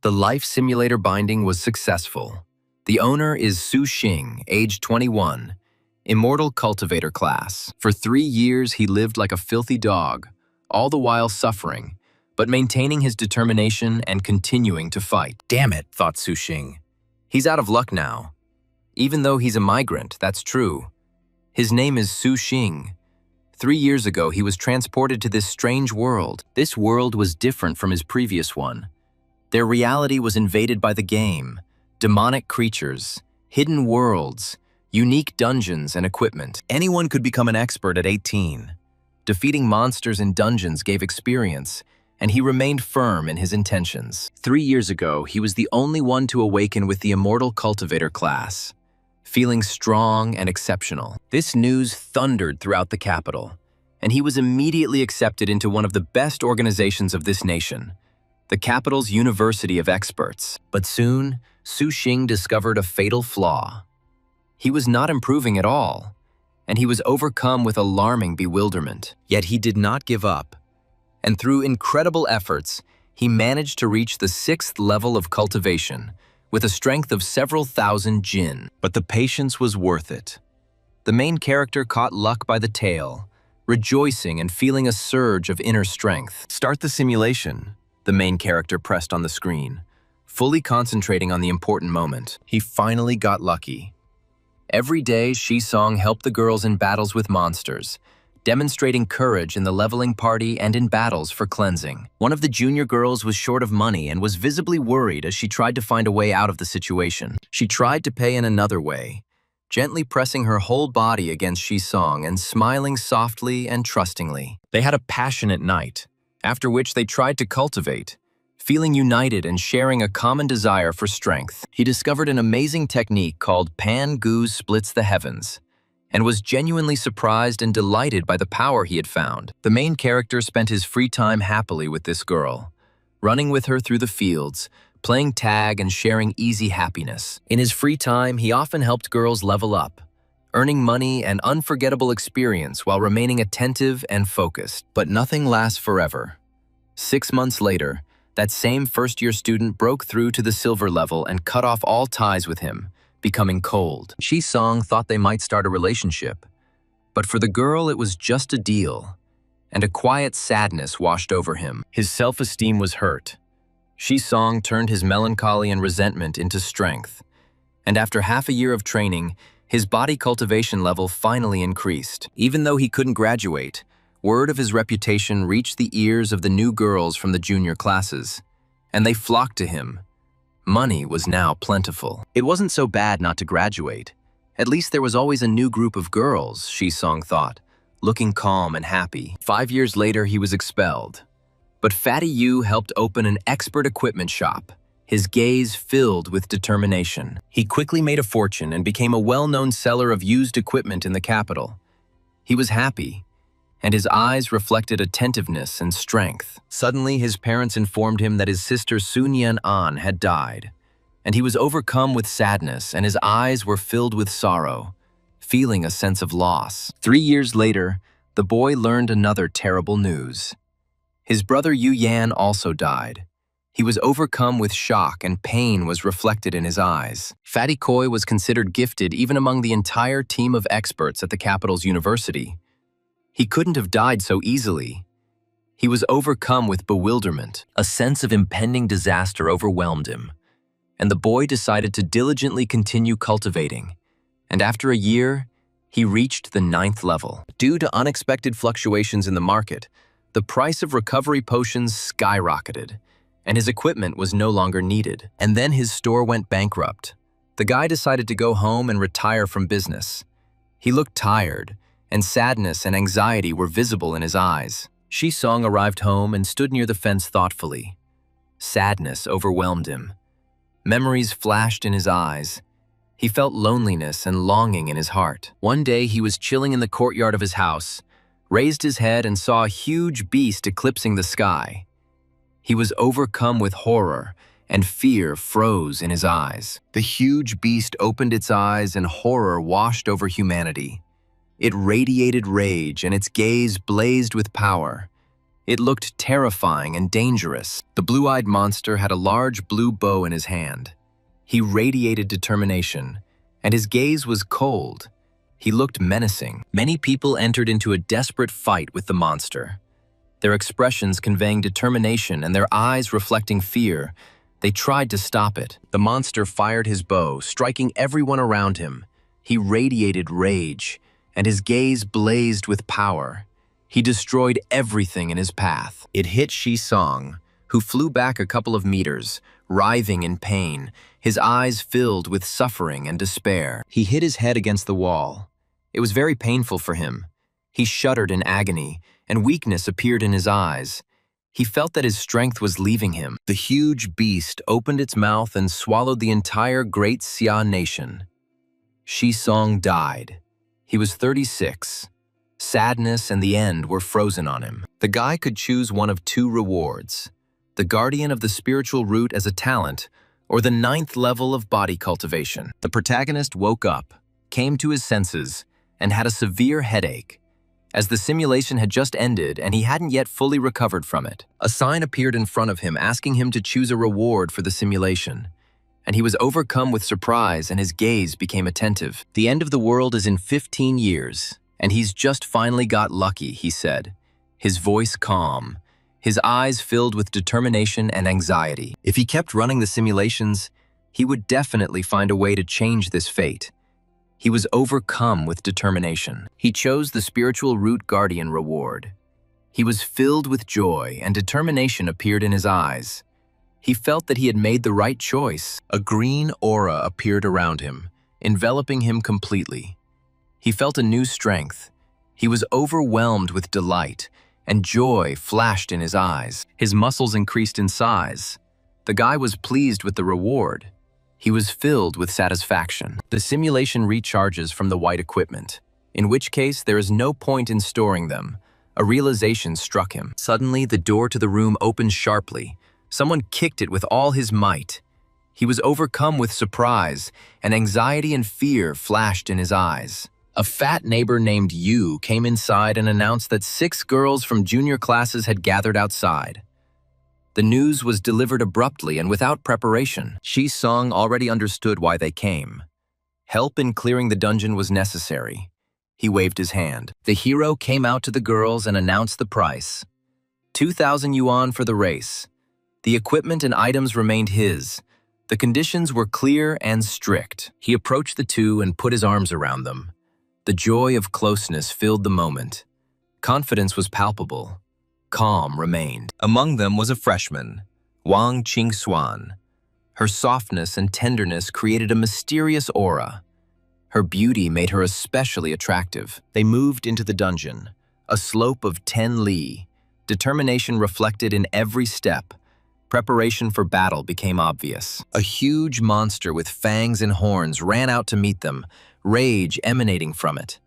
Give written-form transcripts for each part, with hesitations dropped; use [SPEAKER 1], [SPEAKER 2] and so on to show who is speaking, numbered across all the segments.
[SPEAKER 1] The life simulator binding was successful. The owner is Su Xing, age 21, immortal cultivator class. For 3 years, he lived like a filthy dog, all the while suffering, but maintaining his determination and continuing to fight. Damn it, thought Su Xing. He's out of luck now. Even though he's a migrant, that's true. His name is Su Xing. 3 years ago, he was transported to this strange world. This world was different from his previous one. Their reality was invaded by the game, demonic creatures, hidden worlds, unique dungeons and equipment. Anyone could become an expert at 18. Defeating monsters in dungeons gave experience, and he remained firm in his intentions. 3 years ago, he was the only one to awaken with the immortal cultivator class, feeling strong and exceptional. This news thundered throughout the capital, and he was immediately accepted into one of the best organizations of this nation, the capital's University of Experts. But soon, Su Xing discovered a fatal flaw. He was not improving at all, and he was overcome with alarming bewilderment. Yet he did not give up, and through incredible efforts, he managed to reach the 6th level of cultivation, with a strength of several thousand jin. But the patience was worth it. The main character caught luck by the tail, rejoicing and feeling a surge of inner strength. Start the simulation, the main character pressed on the screen, fully concentrating on the important moment. He finally got lucky. Every day, Shisong helped the girls in battles with monsters, demonstrating courage in the leveling party and in battles for cleansing. One of the junior girls was short of money and was visibly worried as she tried to find a way out of the situation. She tried to pay in another way, gently pressing her whole body against Shisong and smiling softly and trustingly. They had a passionate night, after which they tried to cultivate, feeling united and sharing a common desire for strength. He discovered an amazing technique called Pan Gu Splits the Heavens, and was genuinely surprised and delighted by the power he had found. The main character spent his free time happily with this girl, running with her through the fields, playing tag and sharing easy happiness. In his free time, he often helped girls level up, earning money and unforgettable experience while remaining attentive and focused. But nothing lasts forever. 6 months later, that same first-year student broke through to the silver level and cut off all ties with him, becoming cold. Shisong thought they might start a relationship, but for the girl it was just a deal, and a quiet sadness washed over him. His self-esteem was hurt. Shisong turned his melancholy and resentment into strength, and after half a year of training, his body cultivation level finally increased. Even though he couldn't graduate, word of his reputation reached the ears of the new girls from the junior classes, and they flocked to him. Money was now plentiful. It wasn't so bad not to graduate. At least there was always a new group of girls, Shisong thought, looking calm and happy. 5 years later, he was expelled. But Fatty Yu helped open an expert equipment shop, his gaze filled with determination. He quickly made a fortune and became a well-known seller of used equipment in the capital. He was happy, and his eyes reflected attentiveness and strength. Suddenly, his parents informed him that his sister Sun Yan An had died, and he was overcome with sadness and his eyes were filled with sorrow, feeling a sense of loss. 3 years later, the boy learned another terrible news. His brother Yu Yan also died. He was overcome with shock and pain was reflected in his eyes. Fatty Koi was considered gifted even among the entire team of experts at the capital's university. He couldn't have died so easily. He was overcome with bewilderment. A sense of impending disaster overwhelmed him, and the boy decided to diligently continue cultivating. And after a year, he reached the 9th level. Due to unexpected fluctuations in the market, the price of recovery potions skyrocketed, and his equipment was no longer needed. And then his store went bankrupt. The guy decided to go home and retire from business. He looked tired, and sadness and anxiety were visible in his eyes. Shisong arrived home and stood near the fence thoughtfully. Sadness overwhelmed him. Memories flashed in his eyes. He felt loneliness and longing in his heart. One day he was chilling in the courtyard of his house, raised his head and saw a huge beast eclipsing the sky. He was overcome with horror, and fear froze in his eyes. The huge beast opened its eyes and horror washed over humanity. It radiated rage and its gaze blazed with power. It looked terrifying and dangerous. The blue-eyed monster had a large blue bow in his hand. He radiated determination, and his gaze was cold. He looked menacing. Many people entered into a desperate fight with the monster. Their expressions conveying determination and their eyes reflecting fear. They tried to stop it. The monster fired his bow, striking everyone around him. He radiated rage, and his gaze blazed with power. He destroyed everything in his path. It hit Shi-Song, who flew back a couple of meters, writhing in pain, his eyes filled with suffering and despair. He hit his head against the wall. It was very painful for him. He shuddered in agony, and weakness appeared in his eyes. He felt that his strength was leaving him. The huge beast opened its mouth and swallowed the entire Great Xia nation. Shi-Song died. He was 36. Sadness and the end were frozen on him. The guy could choose one of two rewards: the guardian of the spiritual root as a talent, or the 9th level of body cultivation. The protagonist woke up, came to his senses, and had a severe headache. As the simulation had just ended and he hadn't yet fully recovered from it, a sign appeared in front of him asking him to choose a reward for the simulation. And he was overcome with surprise and his gaze became attentive. The end of the world is in 15 years. And he's just finally got lucky, he said, his voice calm, his eyes filled with determination and anxiety. If he kept running the simulations, he would definitely find a way to change this fate. He was overcome with determination. He chose the spiritual root guardian reward. He was filled with joy and determination appeared in his eyes. He felt that he had made the right choice. A green aura appeared around him, enveloping him completely. He felt a new strength. He was overwhelmed with delight, and joy flashed in his eyes. His muscles increased in size. The guy was pleased with the reward. He was filled with satisfaction. The simulation recharges from the white equipment, in which case there is no point in storing them. A realization struck him. Suddenly, the door to the room opened sharply. Someone kicked it with all his might. He was overcome with surprise, and anxiety and fear flashed in his eyes. A fat neighbor named Yu came inside and announced that 6 girls from junior classes had gathered outside. The news was delivered abruptly and without preparation. Shi-Song already understood why they came. Help in clearing the dungeon was necessary. He waved his hand. The hero came out to the girls and announced the price. 2,000 yuan for the race. The equipment and items remained his. The conditions were clear and strict. He approached the two and put his arms around them. The joy of closeness filled the moment. Confidence was palpable. Calm remained. Among them was a freshman, Wang Qingxuan. Her softness and tenderness created a mysterious aura. Her beauty made her especially attractive. They moved into the dungeon, a slope of 10 li. Determination reflected in every step. Preparation for battle became obvious. A huge monster with fangs and horns ran out to meet them, rage emanating from it.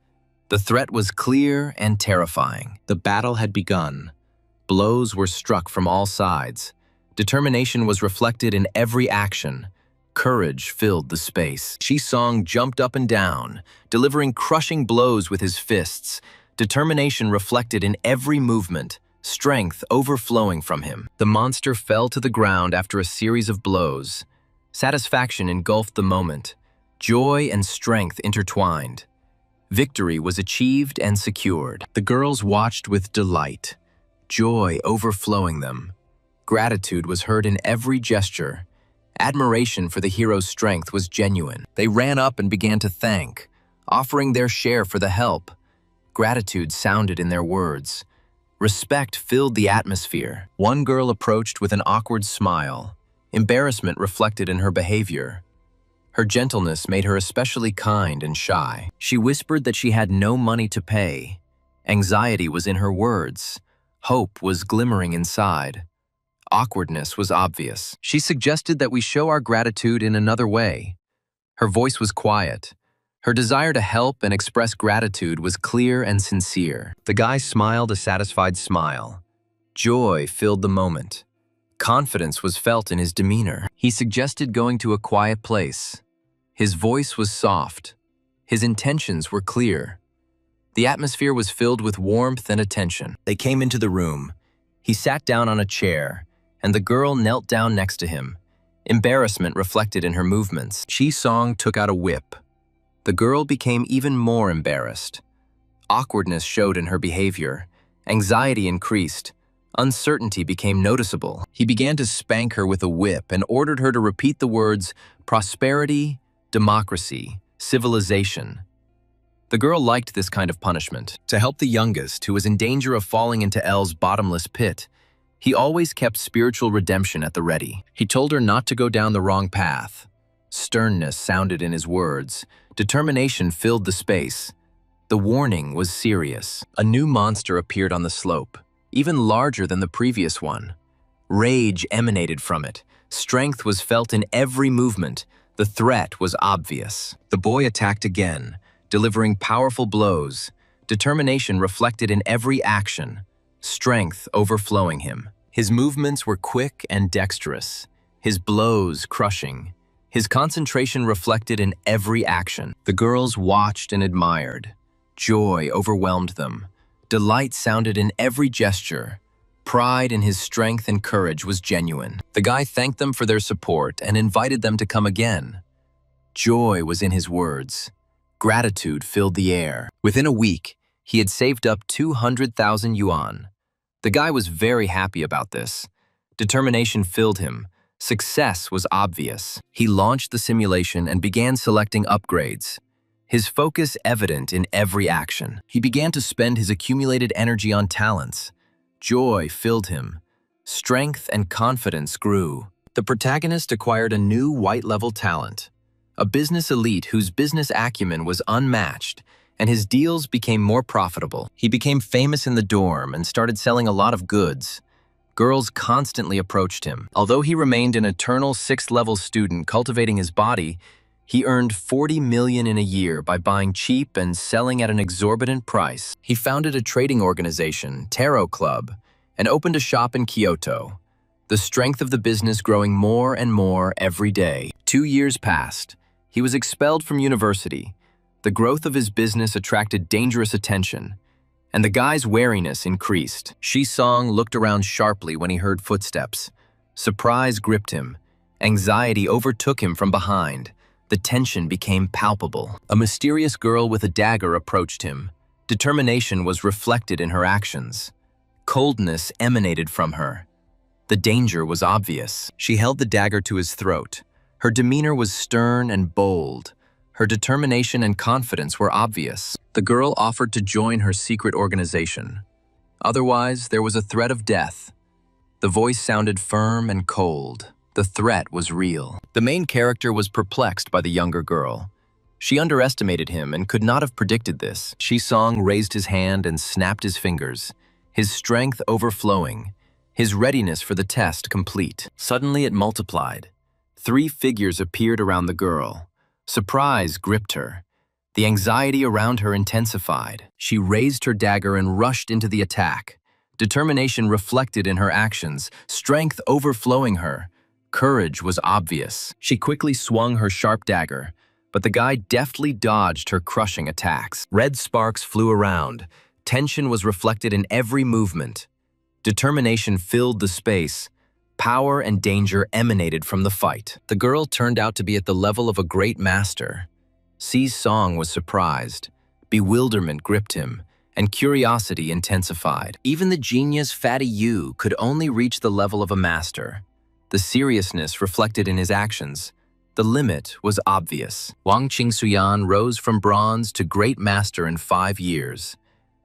[SPEAKER 1] The threat was clear and terrifying. The battle had begun. Blows were struck from all sides. Determination was reflected in every action. Courage filled the space. Shi-Song jumped up and down, delivering crushing blows with his fists. Determination reflected in every movement, strength overflowing from him. The monster fell to the ground after a series of blows. Satisfaction engulfed the moment. Joy and strength intertwined. Victory was achieved and secured. The girls watched with delight, joy overflowing them. Gratitude was heard in every gesture. Admiration for the hero's strength was genuine. They ran up and began to thank, offering their share for the help. Gratitude sounded in their words. Respect filled the atmosphere. One girl approached with an awkward smile. Embarrassment reflected in her behavior. Her gentleness made her especially kind and shy. She whispered that she had no money to pay. Anxiety was in her words. Hope was glimmering inside. Awkwardness was obvious. She suggested that we show our gratitude in another way. Her voice was quiet. Her desire to help and express gratitude was clear and sincere. The guy smiled a satisfied smile. Joy filled the moment. Confidence was felt in his demeanor. He suggested going to a quiet place. His voice was soft. His intentions were clear. The atmosphere was filled with warmth and attention. They came into the room. He sat down on a chair, and the girl knelt down next to him. Embarrassment reflected in her movements. Chi-song took out a whip. The girl became even more embarrassed. Awkwardness showed in her behavior. Anxiety increased. Uncertainty became noticeable. He began to spank her with a whip and ordered her to repeat the words prosperity, democracy, civilization. The girl liked this kind of punishment. To help the youngest, who was in danger of falling into L's bottomless pit, he always kept spiritual redemption at the ready. He told her not to go down the wrong path. Sternness sounded in his words. Determination filled the space. The warning was serious. A new monster appeared on the slope, even larger than the previous one. Rage emanated from it. Strength was felt in every movement. The threat was obvious. The boy attacked again, delivering powerful blows. Determination reflected in every action, strength overflowing him. His movements were quick and dexterous, his blows crushing. His concentration reflected in every action. The girls watched and admired. Joy overwhelmed them. Delight sounded in every gesture. Pride in his strength and courage was genuine. The guy thanked them for their support and invited them to come again. Joy was in his words. Gratitude filled the air. Within a week, he had saved up 200,000 yuan. The guy was very happy about this. Determination filled him. Success was obvious. He launched the simulation and began selecting upgrades. His focus evident in every action. He began to spend his accumulated energy on talents. Joy filled him. Strength and confidence grew. The protagonist acquired a new white-level talent. A business elite whose business acumen was unmatched, and his deals became more profitable. He became famous in the dorm and started selling a lot of goods. Girls constantly approached him. Although he remained an eternal 6th-level student cultivating his body, he earned 40 million in a year by buying cheap and selling at an exorbitant price. He founded a trading organization, Tarot Club, and opened a shop in Kyoto. The strength of the business growing more and more every day. 2 years passed. He was expelled from university. The growth of his business attracted dangerous attention, and the guy's wariness increased. Chi-song looked around sharply when he heard footsteps. Surprise gripped him. Anxiety overtook him from behind. The tension became palpable. A mysterious girl with a dagger approached him. Determination was reflected in her actions. Coldness emanated from her. The danger was obvious. She held the dagger to his throat. Her demeanor was stern and bold. Her determination and confidence were obvious. The girl offered to join her secret organization. Otherwise, there was a threat of death. The voice sounded firm and cold. The threat was real. The main character was perplexed by the younger girl. She underestimated him and could not have predicted this. Chi-song raised his hand and snapped his fingers, his strength overflowing, his readiness for the test complete. Suddenly it multiplied. 3 figures appeared around the girl. Surprise gripped her. The anxiety around her intensified. She raised her dagger and rushed into the attack. Determination reflected in her actions, strength overflowing her. Courage was obvious. She quickly swung her sharp dagger, but the guy deftly dodged her crushing attacks. Red sparks flew around. Tension was reflected in every movement. Determination filled the space. Power and danger emanated from the fight. The girl turned out to be at the level of a great master. Chi-song was surprised. Bewilderment gripped him, and curiosity intensified. Even the genius Fatty Yu could only reach the level of a master. The seriousness reflected in his actions. The limit was obvious. Wang Qingsuyan rose from bronze to great master in 5 years.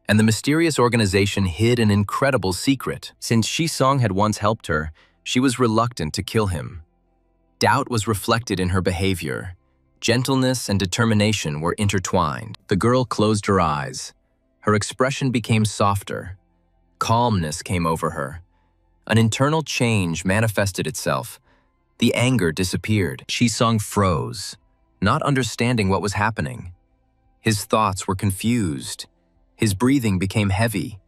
[SPEAKER 1] And the mysterious organization hid an incredible secret. Since Chi-song had once helped her, she was reluctant to kill him. Doubt was reflected in her behavior. Gentleness and determination were intertwined. The girl closed her eyes. Her expression became softer. Calmness came over her. An internal change manifested itself. The anger disappeared. Chi-song froze, not understanding what was happening. His thoughts were confused. His breathing became heavy.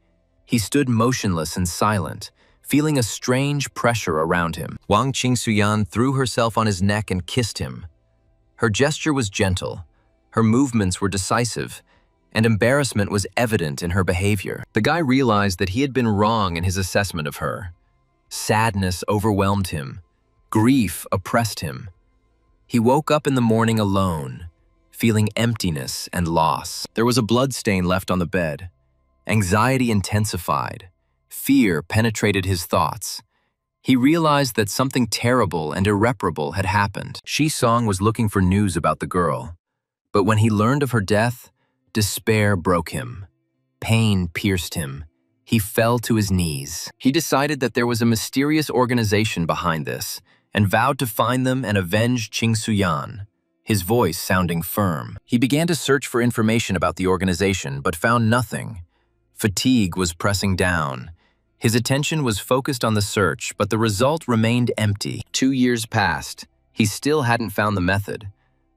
[SPEAKER 1] He stood motionless and silent, feeling a strange pressure around him. Wang Qingsuyan threw herself on his neck and kissed him. Her gesture was gentle. Her movements were decisive, and embarrassment was evident in her behavior. The guy realized that he had been wrong in his assessment of her. Sadness overwhelmed him. Grief oppressed him. He woke up in the morning alone, feeling emptiness and loss. There was a bloodstain left on the bed. Anxiety intensified. Fear penetrated his thoughts. He realized that something terrible and irreparable had happened. Shi-song was looking for news about the girl. But when he learned of her death, despair broke him. Pain pierced him. He fell to his knees. He decided that there was a mysterious organization behind this and vowed to find them and avenge Ching Su-yan, his voice sounding firm. He began to search for information about the organization but found nothing. Fatigue was pressing down. His attention was focused on the search, but the result remained empty. 2 years passed. He still hadn't found the method,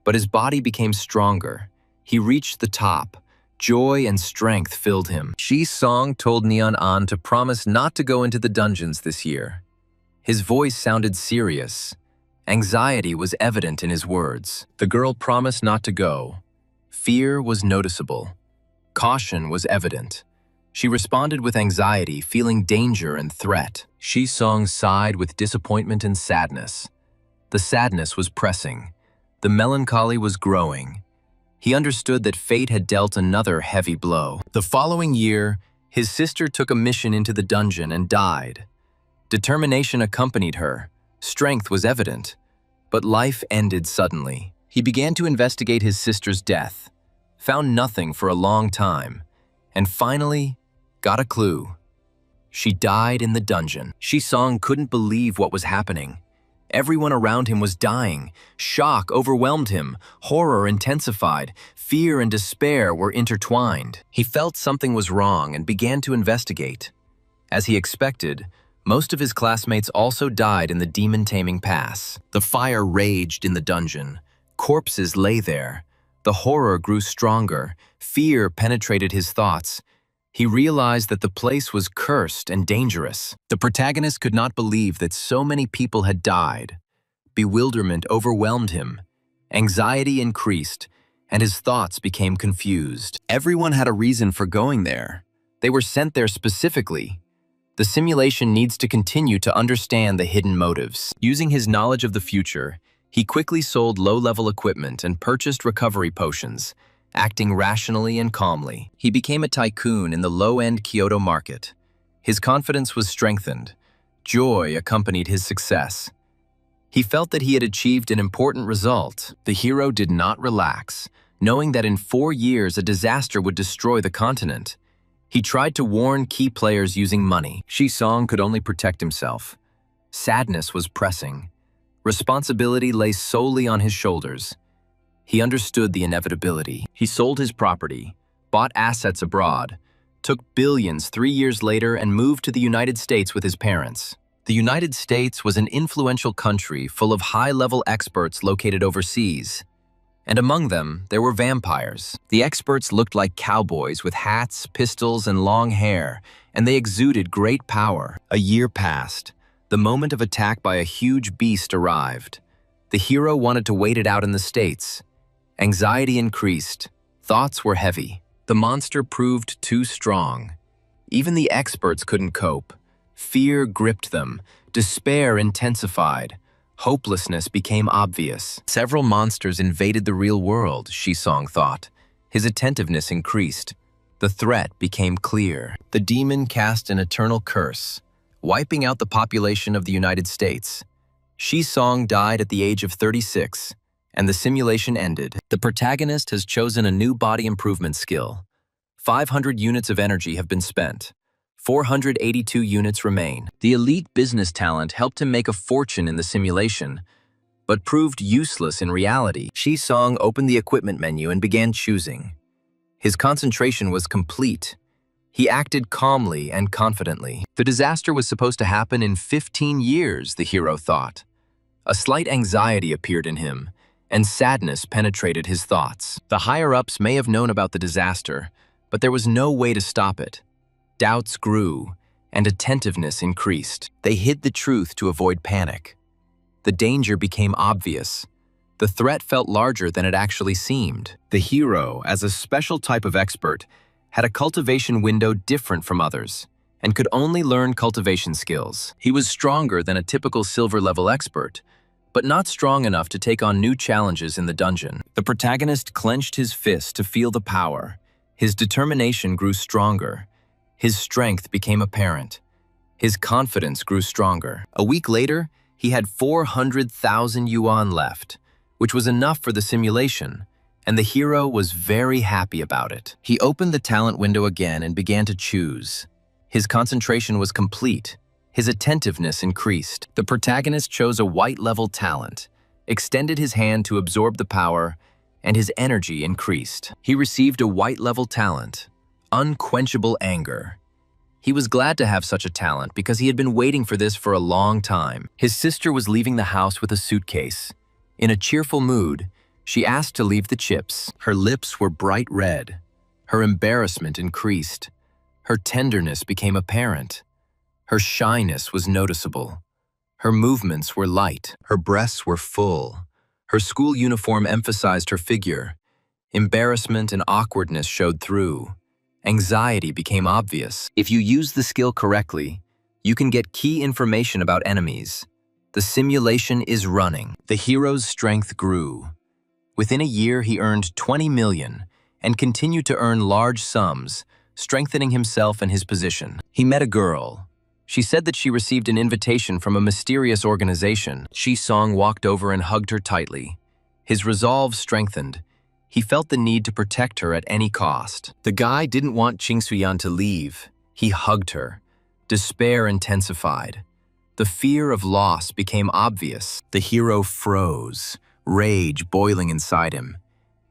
[SPEAKER 1] but his body became stronger. He reached the top. Joy and strength filled him. Shi-song told Neon An to promise not to go into the dungeons this year. His voice sounded serious. Anxiety was evident in his words. The girl promised not to go. Fear was noticeable. Caution was evident. She responded with anxiety, feeling danger and threat. Shi-song sighed with disappointment and sadness. The sadness was pressing. The melancholy was growing. He understood that fate had dealt another heavy blow. The following year, his sister took a mission into the dungeon and died. Determination accompanied her. Strength was evident. But life ended suddenly. He began to investigate his sister's death, found nothing for a long time, and finally got a clue. She died in the dungeon. Shi-song couldn't believe what was happening. Everyone around him was dying. Shock overwhelmed him. Horror intensified. Fear and despair were intertwined. He felt something was wrong and began to investigate. As he expected, most of his classmates also died in the demon-taming pass. The fire raged in the dungeon. Corpses lay there. The horror grew stronger. Fear penetrated his thoughts. He realized that the place was cursed and dangerous. The protagonist could not believe that so many people had died. Bewilderment overwhelmed him. Anxiety increased, and his thoughts became confused. Everyone had a reason for going there. They were sent there specifically. The simulation needs to continue to understand the hidden motives. Using his knowledge of the future, he quickly sold low-level equipment and purchased recovery potions. Acting rationally and calmly, he became a tycoon in the low-end Kyoto market. His confidence was strengthened. Joy accompanied his success. He felt that he had achieved an important result. The hero did not relax, knowing that in 4 years a disaster would destroy the continent. He tried to warn key players using money. Shi-song could only protect himself. Sadness was pressing. Responsibility lay solely on his shoulders. He understood the inevitability. He sold his property, bought assets abroad, took billions 3 years later and moved to the United States with his parents. The United States was an influential country full of high-level experts located overseas. And among them, there were vampires. The experts looked like cowboys with hats, pistols, and long hair, and they exuded great power. A year passed. The moment of attack by a huge beast arrived. The hero wanted to wait it out in the States. Anxiety increased. Thoughts were heavy. The monster proved too strong. Even the experts couldn't cope. Fear gripped them. Despair intensified. Hopelessness became obvious. Several monsters invaded the real world, Shi-song thought. His attentiveness increased. The threat became clear. The demon cast an eternal curse, wiping out the population of the United States. Shi-song died at the age of 36, and the simulation ended. The protagonist has chosen a new body improvement skill. 500 units of energy have been spent. 482 units remain. The elite business talent helped him make a fortune in the simulation, but proved useless in reality. Shi-song opened the equipment menu and began choosing. His concentration was complete. He acted calmly and confidently. The disaster was supposed to happen in 15 years, the hero thought. A slight anxiety appeared in him, and sadness penetrated his thoughts. The higher-ups may have known about the disaster, but there was no way to stop it. Doubts grew, and attentiveness increased. They hid the truth to avoid panic. The danger became obvious. The threat felt larger than it actually seemed. The hero, as a special type of expert, had a cultivation window different from others and could only learn cultivation skills. He was stronger than a typical silver-level expert, but not strong enough to take on new challenges in the dungeon. The protagonist clenched his fist to feel the power. His determination grew stronger. His strength became apparent. His confidence grew stronger. A week later, he had 400,000 yuan left, which was enough for the simulation, and the hero was very happy about it. He opened the talent window again and began to choose. His concentration was complete. His attentiveness increased. The protagonist chose a white-level talent, extended his hand to absorb the power, and his energy increased. He received a white-level talent, unquenchable anger. He was glad to have such a talent because he had been waiting for this for a long time. His sister was leaving the house with a suitcase. In a cheerful mood, she asked to leave the chips. Her lips were bright red. Her embarrassment increased. Her tenderness became apparent. Her shyness was noticeable. Her movements were light. Her breasts were full. Her school uniform emphasized her figure. Embarrassment and awkwardness showed through. Anxiety became obvious. If you use the skill correctly, you can get key information about enemies. The simulation is running. The hero's strength grew. Within a year, he earned 20 million and continued to earn large sums, strengthening himself and his position. He met a girl. She said that she received an invitation from a mysterious organization. Song walked over and hugged her tightly. His resolve strengthened. He felt the need to protect her at any cost. The guy didn't want Suyan to leave. He hugged her. Despair intensified. The fear of loss became obvious. The hero froze, rage boiling inside him.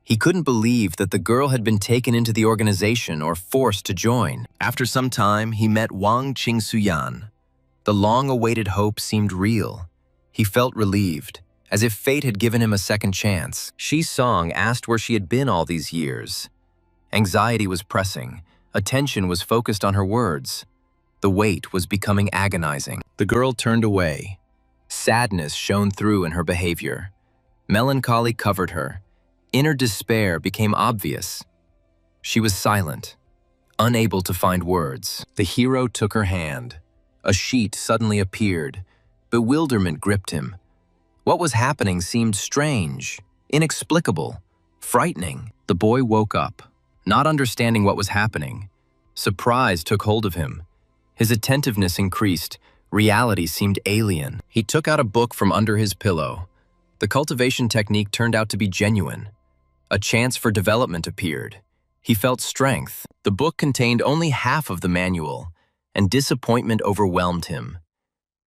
[SPEAKER 1] He couldn't believe that the girl had been taken into the organization or forced to join. After some time, he met Wang Qingsuyan. The long-awaited hope seemed real. He felt relieved, as if fate had given him a second chance. Song asked where she had been all these years. Anxiety was pressing. Attention was focused on her words. The weight was becoming agonizing. The girl turned away. Sadness shone through in her behavior. Melancholy covered her. Inner despair became obvious. She was silent, unable to find words. The hero took her hand. A sheet suddenly appeared. Bewilderment gripped him. What was happening seemed strange, inexplicable, frightening. The boy woke up, not understanding what was happening. Surprise took hold of him. His attentiveness increased. Reality seemed alien. He took out a book from under his pillow. The cultivation technique turned out to be genuine. A chance for development appeared. He felt strength. The book contained only half of the manual, and disappointment overwhelmed him.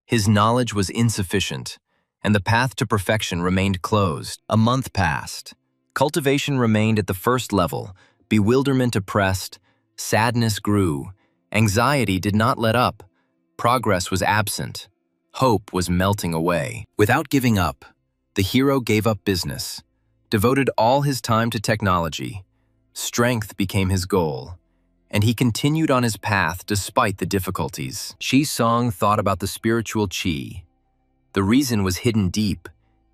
[SPEAKER 1] His knowledge was insufficient, and the path to perfection remained closed. A month passed. Cultivation remained at the first level. Bewilderment oppressed. Sadness grew. Anxiety did not let up. Progress was absent. Hope was melting away. Without giving up, the hero gave up business, devoted all his time to technology. Strength became his goal, and he continued on his path despite the difficulties. Song thought about the spiritual qi. The reason was hidden deep.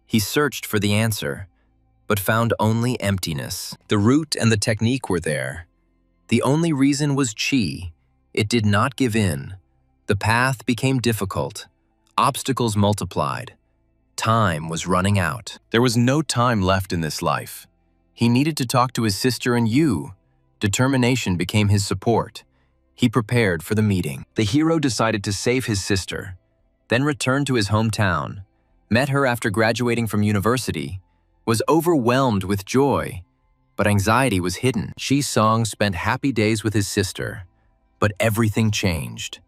[SPEAKER 1] He searched for the answer, but found only emptiness. The root and the technique were there. The only reason was qi. It did not give in. The path became difficult. Obstacles multiplied. Time was running out. There was no time left in this life. He needed to talk to his sister and you. Determination became his support. He prepared for the meeting. The hero decided to save his sister, then returned to his hometown, met her after graduating from university, was overwhelmed with joy, but anxiety was hidden. Song spent happy days with his sister, but everything changed.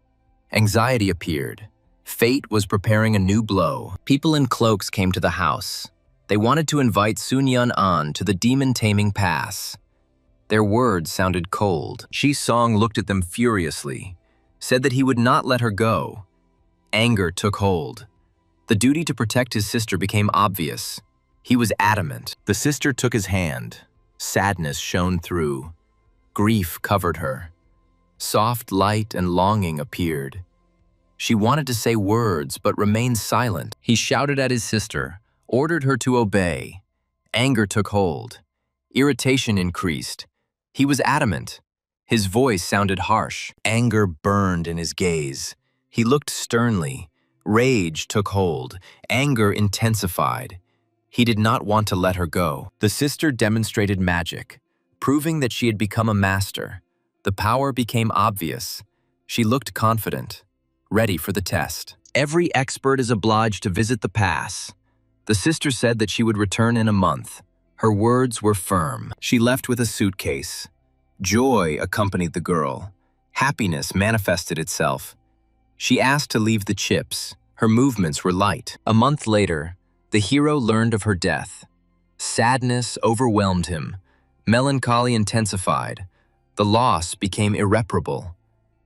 [SPEAKER 1] Anxiety appeared. Fate was preparing a new blow. People in cloaks came to the house. They wanted to invite Sunyun on to the demon-taming pass. Their words sounded cold. Song looked at them furiously, said that he would not let her go. Anger took hold. The duty to protect his sister became obvious. He was adamant. The sister took his hand. Sadness shone through. Grief covered her. Soft light and longing appeared. She wanted to say words, but remained silent. He shouted at his sister, ordered her to obey. Anger took hold. Irritation increased. He was adamant. His voice sounded harsh. Anger burned in his gaze. He looked sternly. Rage took hold. Anger intensified. He did not want to let her go. The sister demonstrated magic, proving that she had become a master. The power became obvious. She looked confident, ready for the test. Every expert is obliged to visit the pass. The sister said that she would return in a month. Her words were firm. She left with a suitcase. Joy accompanied the girl. Happiness manifested itself. She asked to leave the chips. Her movements were light. A month later, the hero learned of her death. Sadness overwhelmed him. Melancholy intensified. The loss became irreparable.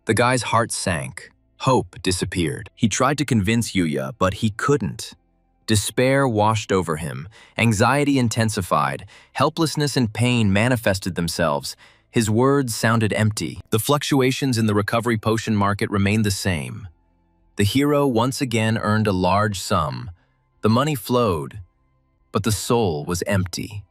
[SPEAKER 1] The guy's heart sank. Hope disappeared. He tried to convince Yuya, but he couldn't. Despair washed over him. Anxiety intensified. Helplessness and pain manifested themselves. His words sounded empty. The fluctuations in the recovery potion market remained the same. The hero once again earned a large sum. The money flowed, but the soul was empty.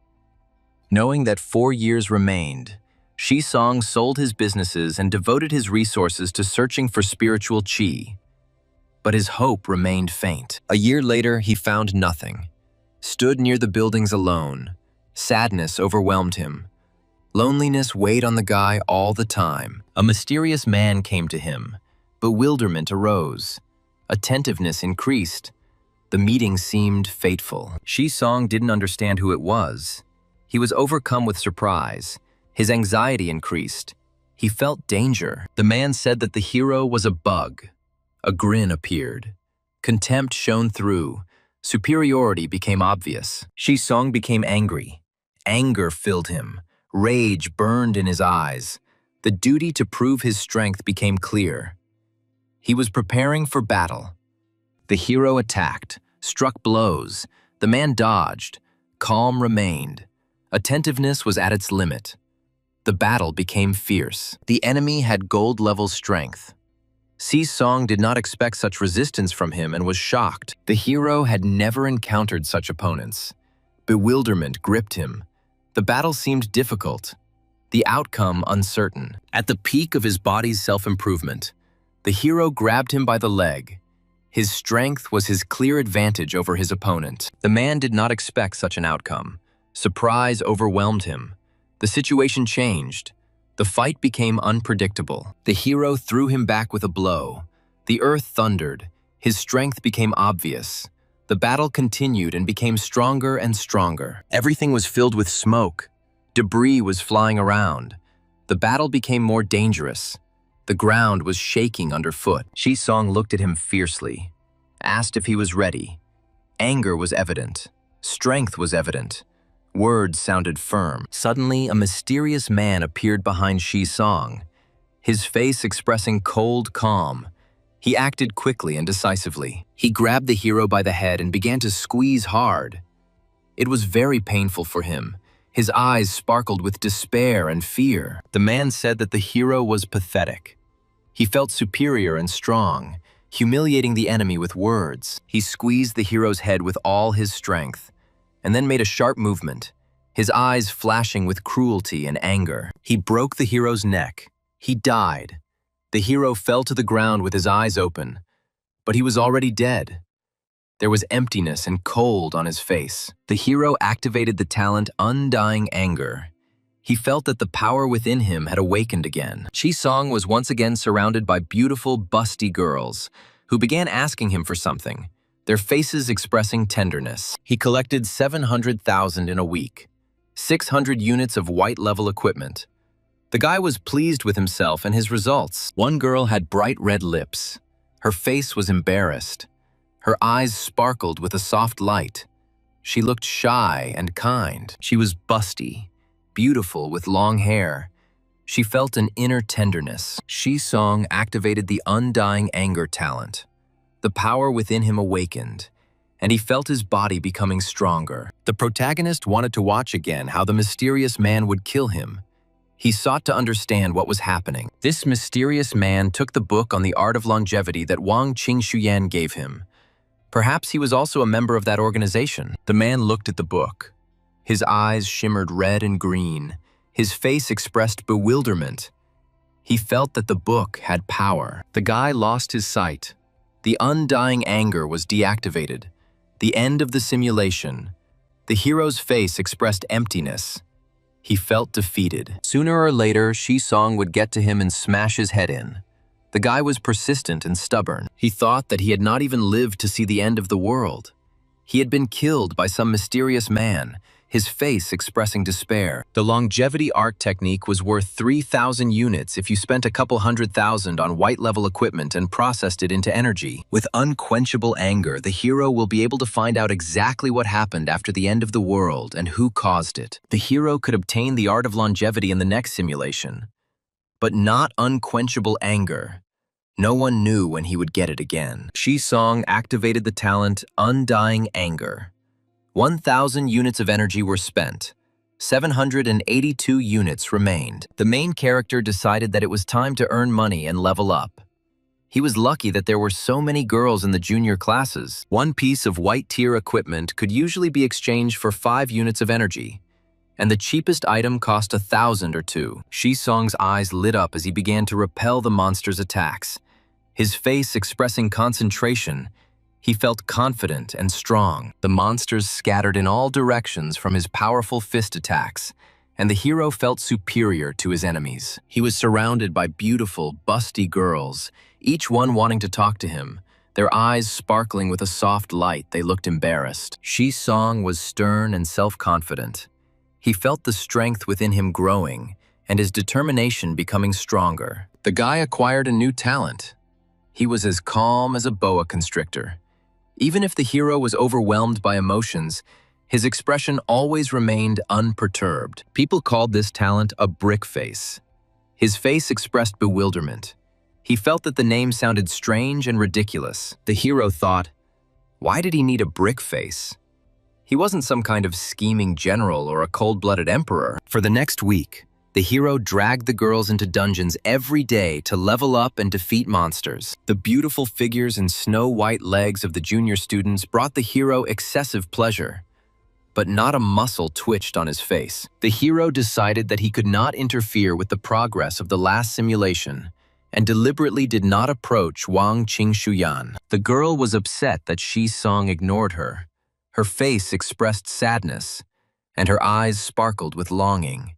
[SPEAKER 1] Knowing that 4 years remained, Shisong sold his businesses and devoted his resources to searching for spiritual chi. But his hope remained faint. A year later, he found nothing. Stood near the buildings alone. Sadness overwhelmed him. Loneliness weighed on the guy all the time. A mysterious man came to him. Bewilderment arose. Attentiveness increased. The meeting seemed fateful. Shisong didn't understand who it was. He was overcome with surprise. His anxiety increased. He felt danger. The man said that the hero was a bug. A grin appeared. Contempt shone through. Superiority became obvious. Shisong became angry. Anger filled him. Rage burned in his eyes. The duty to prove his strength became clear. He was preparing for battle. The hero attacked, struck blows. The man dodged. Calm remained. Attentiveness was at its limit. The battle became fierce. The enemy had gold-level strength. Shisong did not expect such resistance from him and was shocked. The hero had never encountered such opponents. Bewilderment gripped him. The battle seemed difficult. The outcome uncertain. At the peak of his body's self-improvement, the hero grabbed him by the leg. His strength was his clear advantage over his opponent. The man did not expect such an outcome. Surprise overwhelmed him. The situation changed. The fight became unpredictable. The hero threw him back with a blow. The earth thundered. His strength became obvious. The battle continued and became stronger and stronger. Everything was filled with smoke. Debris was flying around. The battle became more dangerous. The ground was shaking underfoot. Shisong looked at him fiercely, asked if he was ready. Anger was evident. Strength was evident. Words sounded firm. Suddenly, a mysterious man appeared behind Shisong, his face expressing cold calm. He acted quickly and decisively. He grabbed the hero by the head and began to squeeze hard. It was very painful for him. His eyes sparkled with despair and fear. The man said that the hero was pathetic. He felt superior and strong, humiliating the enemy with words. He squeezed the hero's head with all his strength, and then made a sharp movement, his eyes flashing with cruelty and anger. He broke the hero's neck. He died. The hero fell to the ground with his eyes open, but he was already dead. There was emptiness and cold on his face. The hero activated the talent Undying Anger. He felt that the power within him had awakened again. Shisong was once again surrounded by beautiful, busty girls who began asking him for something, their faces expressing tenderness. He collected 700,000 in a week, 600 units of white-level equipment. The guy was pleased with himself and his results. One girl had bright red lips. Her face was embarrassed. Her eyes sparkled with a soft light. She looked shy and kind. She was busty, beautiful with long hair. She felt an inner tenderness. Shisong activated the Undying Anger talent. The power within him awakened, and he felt his body becoming stronger. The protagonist wanted to watch again how the mysterious man would kill him. He sought to understand what was happening. This mysterious man took the book on the art of longevity that Wang Qingxuyan gave him. Perhaps he was also a member of that organization. The man looked at the book. His eyes shimmered red and green. His face expressed bewilderment. He felt that the book had power. The guy lost his sight. The undying anger was deactivated. The end of the simulation. The hero's face expressed emptiness. He felt defeated. Sooner or later, Shi-song would get to him and smash his head in. The guy was persistent and stubborn. He thought that he had not even lived to see the end of the world. He had been killed by some mysterious man, his face expressing despair. The longevity art technique was worth 3,000 units if you spent a couple $100,000 on white-level equipment and processed it into energy. With unquenchable anger, the hero will be able to find out exactly what happened after the end of the world and who caused it. The hero could obtain the art of longevity in the next simulation, but not unquenchable anger. No one knew when he would get it again. Shi-song activated the talent Undying Anger. 1,000 units of energy were spent. 782 units remained. The main character decided that it was time to earn money and level up. He was lucky that there were so many girls in the junior classes. One piece of white-tier equipment could usually be exchanged for 5 units of energy, and the cheapest item cost 1,000 or 2. Shi-song's eyes lit up as he began to repel the monster's attacks. His face expressing concentration. He felt confident and strong. The monsters scattered in all directions from his powerful fist attacks, and the hero felt superior to his enemies. He was surrounded by beautiful, busty girls, each one wanting to talk to him. Their eyes sparkling with a soft light, they looked embarrassed. Shi-song was stern and self-confident. He felt the strength within him growing, and his determination becoming stronger. The guy acquired a new talent. He was as calm as a boa constrictor. Even if the hero was overwhelmed by emotions, his expression always remained unperturbed. People called this talent a brick face. His face expressed bewilderment. He felt that the name sounded strange and ridiculous. The hero thought, why did he need a brick face? He wasn't some kind of scheming general or a cold-blooded emperor. For the next week, the hero dragged the girls into dungeons every day to level up and defeat monsters. The beautiful figures and snow-white legs of the junior students brought the hero excessive pleasure, but not a muscle twitched on his face. The hero decided that he could not interfere with the progress of the last simulation and deliberately did not approach Wang Qingshuyan. The girl was upset that Shi-song ignored her. Her face expressed sadness, and her eyes sparkled with longing.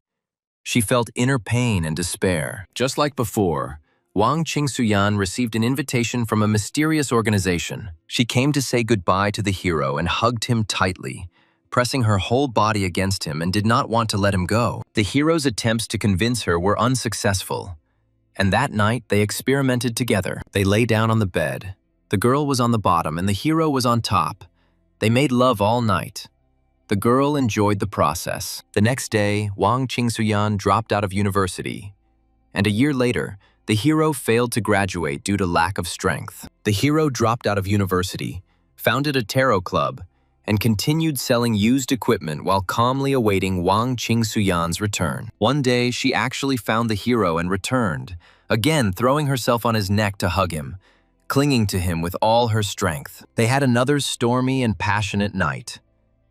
[SPEAKER 1] She felt inner pain and despair. Just like before, Wang Qingshuyan received an invitation from a mysterious organization. She came to say goodbye to the hero and hugged him tightly, pressing her whole body against him and did not want to let him go. The hero's attempts to convince her were unsuccessful, and that night they experimented together. They lay down on the bed. The girl was on the bottom and the hero was on top. They made love all night. The girl enjoyed the process. The next day, Wang Qingshuyan dropped out of university, and a year later, the hero failed to graduate due to lack of strength. The hero dropped out of university, founded a tarot club, and continued selling used equipment while calmly awaiting Wang Qingshuyan's return. One day, she actually found the hero and returned, again throwing herself on his neck to hug him, clinging to him with all her strength. They had another stormy and passionate night.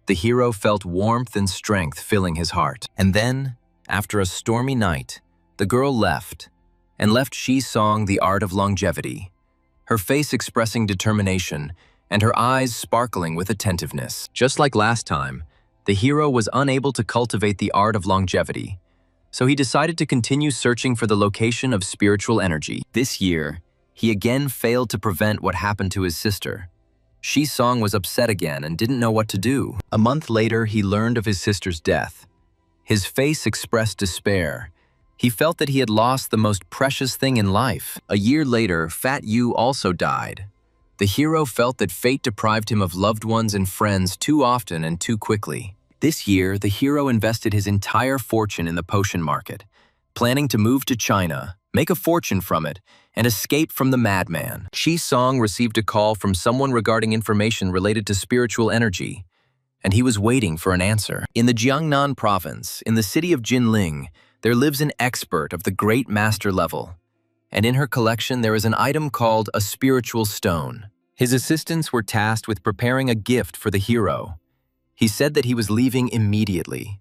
[SPEAKER 1] The hero felt warmth and strength filling his heart. And then, after a stormy night, the girl left, and left Shi-song the art of longevity, her face expressing determination and her eyes sparkling with attentiveness. Just like last time, the hero was unable to cultivate the art of longevity, so he decided to continue searching for the location of spiritual energy. This year, he again failed to prevent what happened to his sister. Shi-song was upset again and didn't know what to do. A month later, he learned of his sister's death. His face expressed despair. He felt that he had lost the most precious thing in life. A year later, Fat Yu also died. The hero felt that fate deprived him of loved ones and friends too often and too quickly. This year, the hero invested his entire fortune in the potion market, planning to move to China, make a fortune from it, and escape from the madman. Shi-song received a call from someone regarding information related to spiritual energy, and he was waiting for an answer. In the Jiangnan province, in the city of Jinling, there lives an expert of the great master level, and in her collection there is an item called a spiritual stone. His assistants were tasked with preparing a gift for the hero. He said that he was leaving immediately.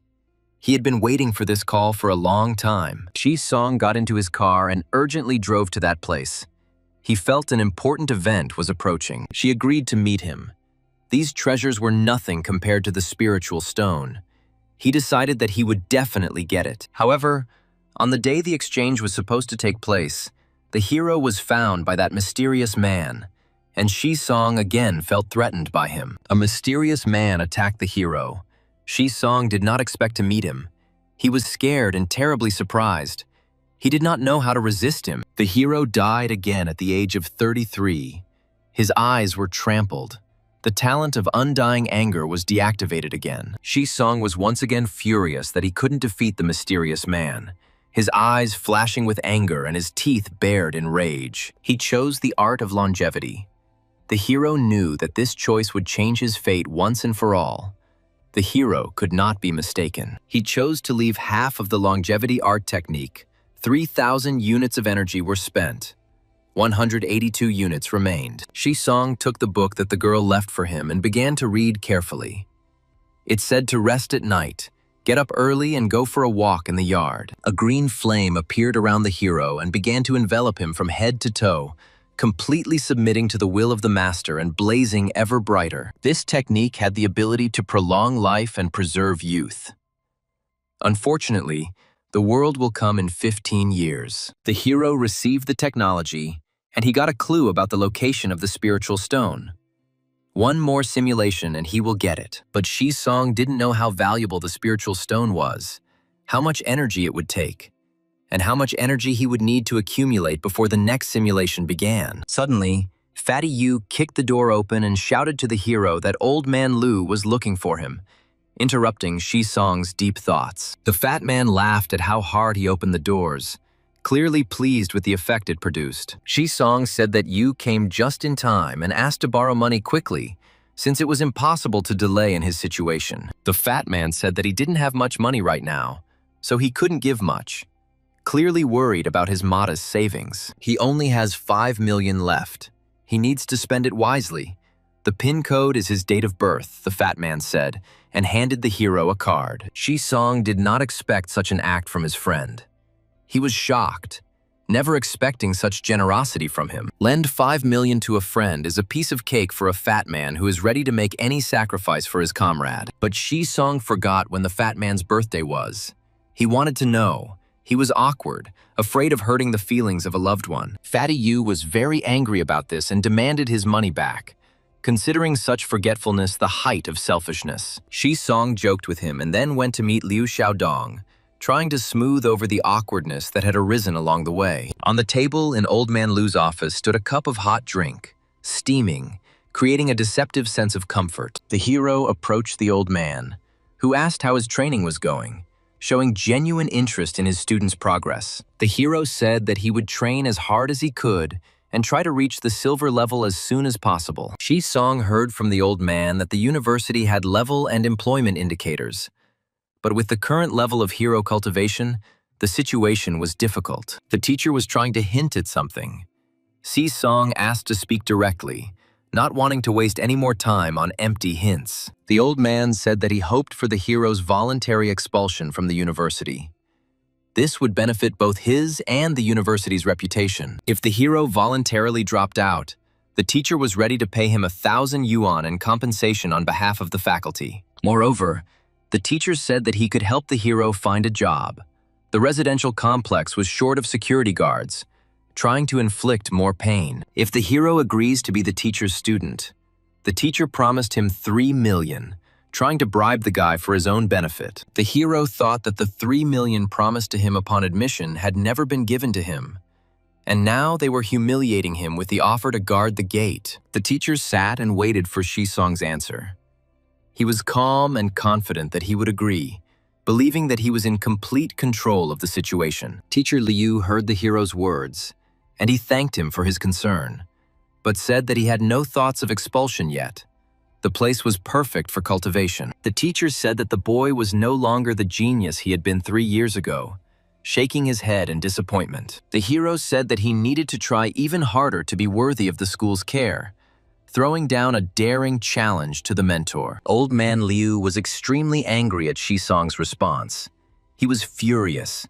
[SPEAKER 1] He had been waiting for this call for a long time. Shi-song got into his car and urgently drove to that place. He felt an important event was approaching. She agreed to meet him. These treasures were nothing compared to the spiritual stone. He decided that he would definitely get it. However, on the day the exchange was supposed to take place, the hero was found by that mysterious man, and Shi-song again felt threatened by him. A mysterious man attacked the hero. Shi-song did not expect to meet him. He was scared and terribly surprised. He did not know how to resist him. The hero died again at the age of 33. His eyes were trampled. The talent of undying anger was deactivated again. Shi-song was once again furious that he couldn't defeat the mysterious man, his eyes flashing with anger and his teeth bared in rage. He chose the art of longevity. The hero knew that this choice would change his fate once and for all. The hero could not be mistaken. He chose to leave half of the longevity art technique. 3,000 units of energy were spent. 182 units remained. Shi-song took the book that the girl left for him and began to read carefully. It said to rest at night, get up early and go for a walk in the yard. A green flame appeared around the hero and began to envelop him from head to toe, completely submitting to the will of the master and blazing ever brighter. This technique had the ability to prolong life and preserve youth. Unfortunately, the world will come in 15 years. The hero received the technology, and he got a clue about the location of the spiritual stone. One more simulation and he will get it. But Shi-song didn't know how valuable the spiritual stone was, how much energy it would take, and how much energy he would need to accumulate before the next simulation began. Suddenly, Fatty Yu kicked the door open and shouted to the hero that Old Man Lu was looking for him, interrupting Shi-song's deep thoughts. The fat man laughed at how hard he opened the doors, clearly pleased with the effect it produced. Shi-song said that Yu came just in time and asked to borrow money quickly, since it was impossible to delay in his situation. The fat man said that he didn't have much money right now, so he couldn't give much, clearly worried about his modest savings. He only has 5 million left. He needs to spend it wisely. The PIN code is his date of birth, the fat man said, and handed the hero a card. Shi-song did not expect such an act from his friend. He was shocked, never expecting such generosity from him. Lend 5 million to a friend is a piece of cake for a fat man who is ready to make any sacrifice for his comrade. But Shi-song forgot when the fat man's birthday was. He wanted to know. He was awkward, afraid of hurting the feelings of a loved one. Fatty Yu was very angry about this and demanded his money back, considering such forgetfulness the height of selfishness. Shi-song joked with him and then went to meet Liu Xiaodong, trying to smooth over the awkwardness that had arisen along the way. On the table in Old Man Lu's office stood a cup of hot drink, steaming, creating a deceptive sense of comfort. The hero approached the old man, who asked how his training was going, showing genuine interest in his student's progress. The hero said that he would train as hard as he could and try to reach the silver level as soon as possible. Shi-song heard from the old man that the university had level and employment indicators, but with the current level of hero cultivation, the situation was difficult. The teacher was trying to hint at something. Shi-song asked to speak directly, not wanting to waste any more time on empty hints. The old man said that he hoped for the hero's voluntary expulsion from the university. This would benefit both his and the university's reputation. If the hero voluntarily dropped out, the teacher was ready to pay him 1,000 yuan in compensation on behalf of the faculty. Moreover, the teacher said that he could help the hero find a job. The residential complex was short of security guards, trying to inflict more pain. If the hero agrees to be the teacher's student, the teacher promised him 3 million, trying to bribe the guy for his own benefit. The hero thought that the 3 million promised to him upon admission had never been given to him, and now they were humiliating him with the offer to guard the gate. The teacher sat and waited for Shi-song's answer. He was calm and confident that he would agree, believing that he was in complete control of the situation. Teacher Liu heard the hero's words, and he thanked him for his concern, but said that he had no thoughts of expulsion yet. The place was perfect for cultivation. The teacher said that the boy was no longer the genius he had been 3 years ago, shaking his head in disappointment. The hero said that he needed to try even harder to be worthy of the school's care, throwing down a daring challenge to the mentor. Old man Liu was extremely angry at Shisong's response. He was furious,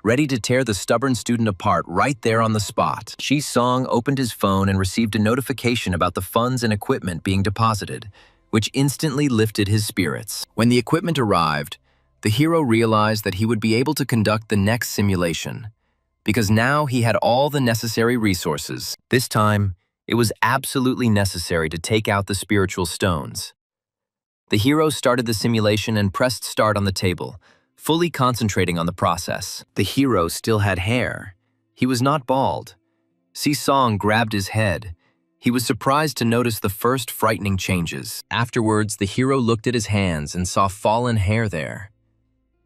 [SPEAKER 1] ready to tear the stubborn student apart right there on the spot. Shisong opened his phone and received a notification about the funds and equipment being deposited, which instantly lifted his spirits. When the equipment arrived, the hero realized that he would be able to conduct the next simulation, because now he had all the necessary resources. This time, it was absolutely necessary to take out the spiritual stones. The hero started the simulation and pressed start on the table, fully concentrating on the process. The hero still had hair. He was not bald. Sisong grabbed his head. He was surprised to notice the first frightening changes. Afterwards, the hero looked at his hands and saw fallen hair there.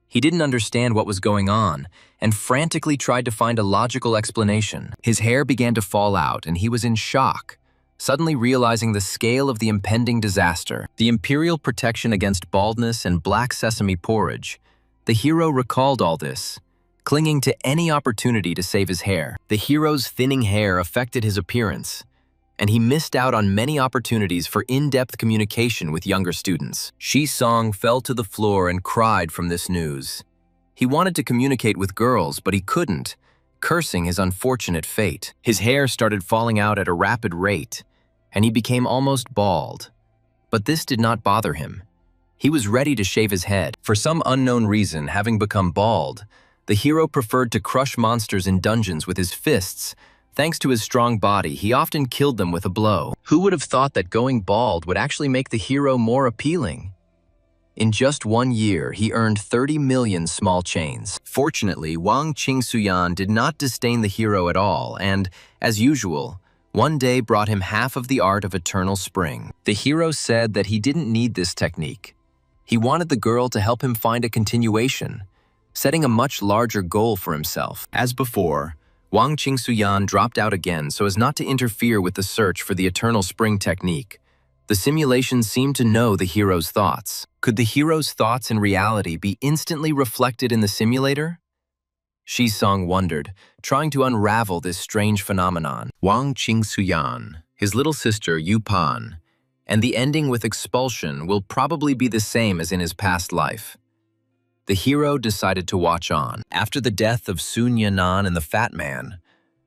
[SPEAKER 1] He didn't understand what was going on and frantically tried to find a logical explanation. His hair began to fall out and he was in shock, suddenly realizing the scale of the impending disaster. The Imperial protection against baldness and black sesame porridge. The hero recalled all this, clinging to any opportunity to save his hair. The hero's thinning hair affected his appearance, and he missed out on many opportunities for in-depth communication with younger students. Shisong fell to the floor and cried from this news. He wanted to communicate with girls, but he couldn't, cursing his unfortunate fate. His hair started falling out at a rapid rate, and he became almost bald. But this did not bother him. He was ready to shave his head. For some unknown reason, having become bald, the hero preferred to crush monsters in dungeons with his fists. Thanks to his strong body, he often killed them with a blow. Who would have thought that going bald would actually make the hero more appealing? In just 1 year, he earned 30 million small chains. Fortunately, Wang Qingsuyan did not disdain the hero at all, and, as usual, one day brought him half of the art of eternal spring. The hero said that he didn't need this technique. He wanted the girl to help him find a continuation, setting a much larger goal for himself. As before, Wang Qingsuyan dropped out again so as not to interfere with the search for the eternal spring technique. The simulation seemed to know the hero's thoughts. Could the hero's thoughts in reality be instantly reflected in the simulator? Shisong wondered, trying to unravel this strange phenomenon. Wang Qingsuyan, his little sister Yupan, and the ending with expulsion will probably be the same as in his past life. The hero decided to watch on. After the death of Sun Yanan and the Fat Man,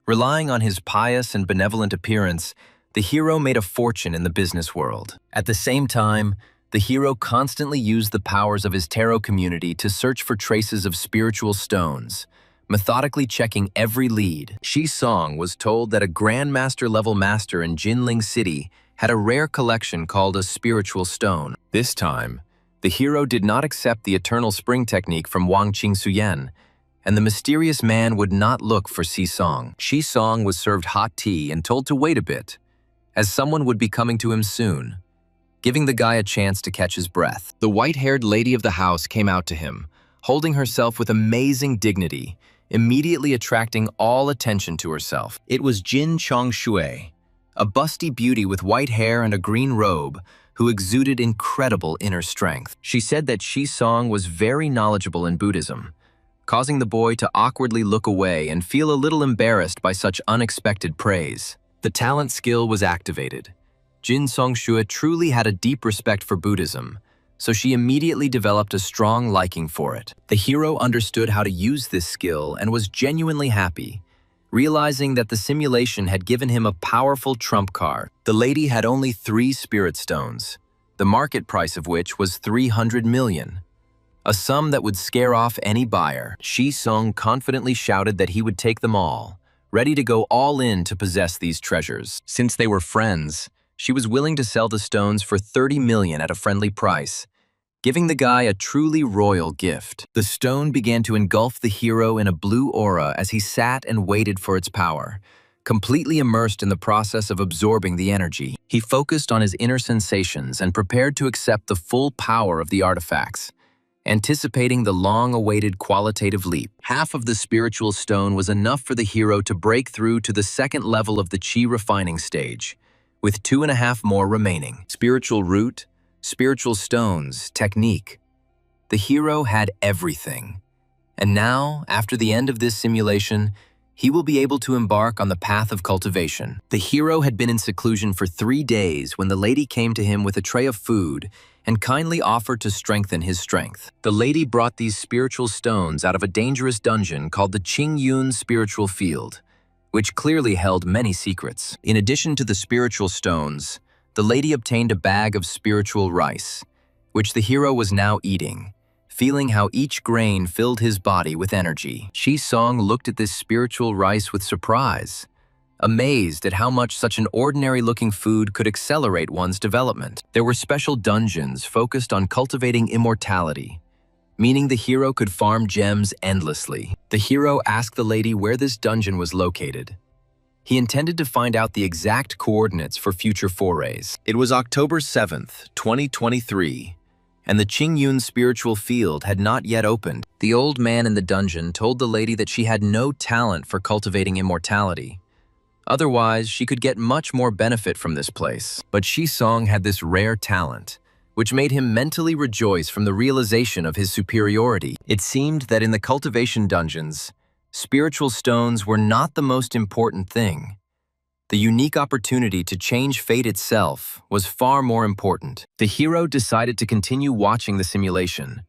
[SPEAKER 1] relying on his pious and benevolent appearance, the hero made a fortune in the business world. At the same time, the hero constantly used the powers of his tarot community to search for traces of spiritual stones, methodically checking every lead. Shisong was told that a Grandmaster-level master in Jinling City had a rare collection called a spiritual stone. This time, the hero did not accept the eternal spring technique from Wang Qingsuyan, and the mysterious man would not look for Sisong. Shisong was served hot tea and told to wait a bit, as someone would be coming to him soon, giving the guy a chance to catch his breath. The white-haired lady of the house came out to him, holding herself with amazing dignity, immediately attracting all attention to herself. It was Jin Chongshui, a busty beauty with white hair and a green robe, who exuded incredible inner strength. She said that Shisong was very knowledgeable in Buddhism, causing the boy to awkwardly look away and feel a little embarrassed by such unexpected praise. The talent skill was activated. Jin Songshua truly had a deep respect for Buddhism, so she immediately developed a strong liking for it. The hero understood how to use this skill and was genuinely happy, realizing that the simulation had given him a powerful trump card. The lady had only 3 spirit stones, the market price of which was 300 million, a sum that would scare off any buyer. Shisong confidently shouted that he would take them all, ready to go all in to possess these treasures. Since they were friends, she was willing to sell the stones for 30 million at a friendly price, giving the guy a truly royal gift. The stone began to engulf the hero in a blue aura as he sat and waited for its power, completely immersed in the process of absorbing the energy. He focused on his inner sensations and prepared to accept the full power of the artifacts, anticipating the long-awaited qualitative leap. Half of the spiritual stone was enough for the hero to break through to the second level of the chi refining stage, with 2.5 more remaining. Spiritual root, spiritual stones, technique. The hero had everything. And now, after the end of this simulation, he will be able to embark on the path of cultivation. The hero had been in seclusion for 3 days when the lady came to him with a tray of food and kindly offered to strengthen his strength. The lady brought these spiritual stones out of a dangerous dungeon called the Qingyun Spiritual Field, which clearly held many secrets. In addition to the spiritual stones, the lady obtained a bag of spiritual rice, which the hero was now eating, feeling how each grain filled his body with energy. Song looked at this spiritual rice with surprise, amazed at how much such an ordinary-looking food could accelerate one's development. There were special dungeons focused on cultivating immortality, meaning the hero could farm gems endlessly. The hero asked the lady where this dungeon was located. He intended to find out the exact coordinates for future forays. It was October 7th, 2023, and the Qingyun Spiritual Field had not yet opened. The old man in the dungeon told the lady that she had no talent for cultivating immortality. Otherwise, she could get much more benefit from this place. But Song had this rare talent, which made him mentally rejoice from the realization of his superiority. It seemed that in the cultivation dungeons, spiritual stones were not the most important thing. The unique opportunity to change fate itself was far more important. The hero decided to continue watching the simulation,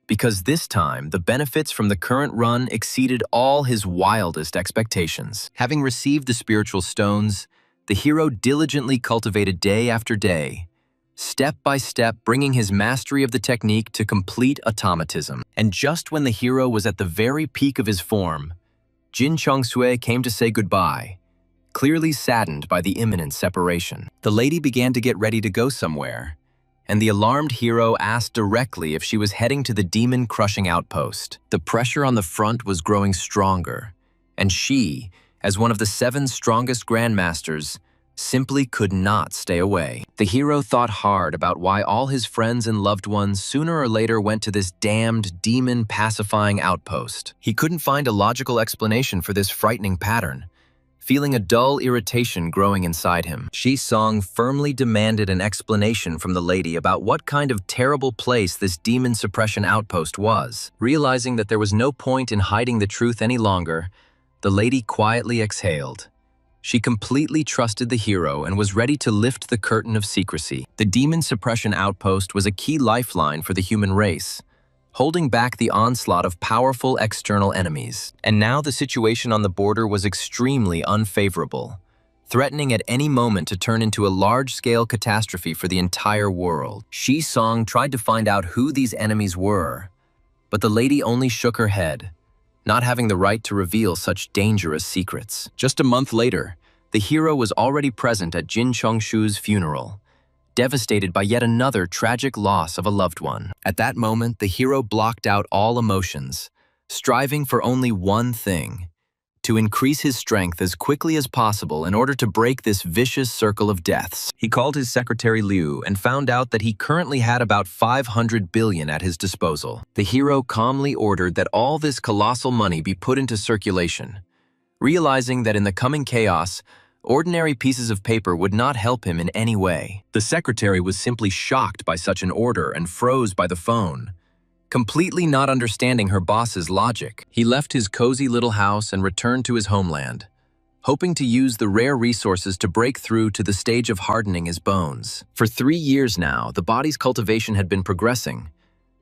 [SPEAKER 1] because this time the benefits from the current run exceeded all his wildest expectations. Having received the spiritual stones, the hero diligently cultivated day after day, step by step bringing his mastery of the technique to complete automatism. And just when the hero was at the very peak of his form, Jin Chongsue came to say goodbye, clearly saddened by the imminent separation. The lady began to get ready to go somewhere, and the alarmed hero asked directly if she was heading to the demon-crushing outpost. The pressure on the front was growing stronger, and she, as one of the 7 strongest grandmasters, simply could not stay away. The hero thought hard about why all his friends and loved ones sooner or later went to this damned demon-pacifying outpost. He couldn't find a logical explanation for this frightening pattern, feeling a dull irritation growing inside him. Song firmly demanded an explanation from the lady about what kind of terrible place this demon suppression outpost was. Realizing that there was no point in hiding the truth any longer, the lady quietly exhaled. She completely trusted the hero and was ready to lift the curtain of secrecy. The demon suppression outpost was a key lifeline for the human race, holding back the onslaught of powerful external enemies. And now the situation on the border was extremely unfavorable, threatening at any moment to turn into a large-scale catastrophe for the entire world. Song tried to find out who these enemies were, but the lady only shook her head, not having the right to reveal such dangerous secrets. Just a month later, the hero was already present at Jin Chongshu's funeral, devastated by yet another tragic loss of a loved one. At that moment, the hero blocked out all emotions, striving for only one thing: to increase his strength as quickly as possible in order to break this vicious circle of deaths. He called his secretary Liu and found out that he currently had about 500 billion at his disposal. The hero calmly ordered that all this colossal money be put into circulation, realizing that in the coming chaos, ordinary pieces of paper would not help him in any way. The secretary was simply shocked by such an order and froze by the phone, completely not understanding her boss's logic. He left his cozy little house and returned to his homeland, hoping to use the rare resources to break through to the stage of hardening his bones. For 3 years now, the body's cultivation had been progressing,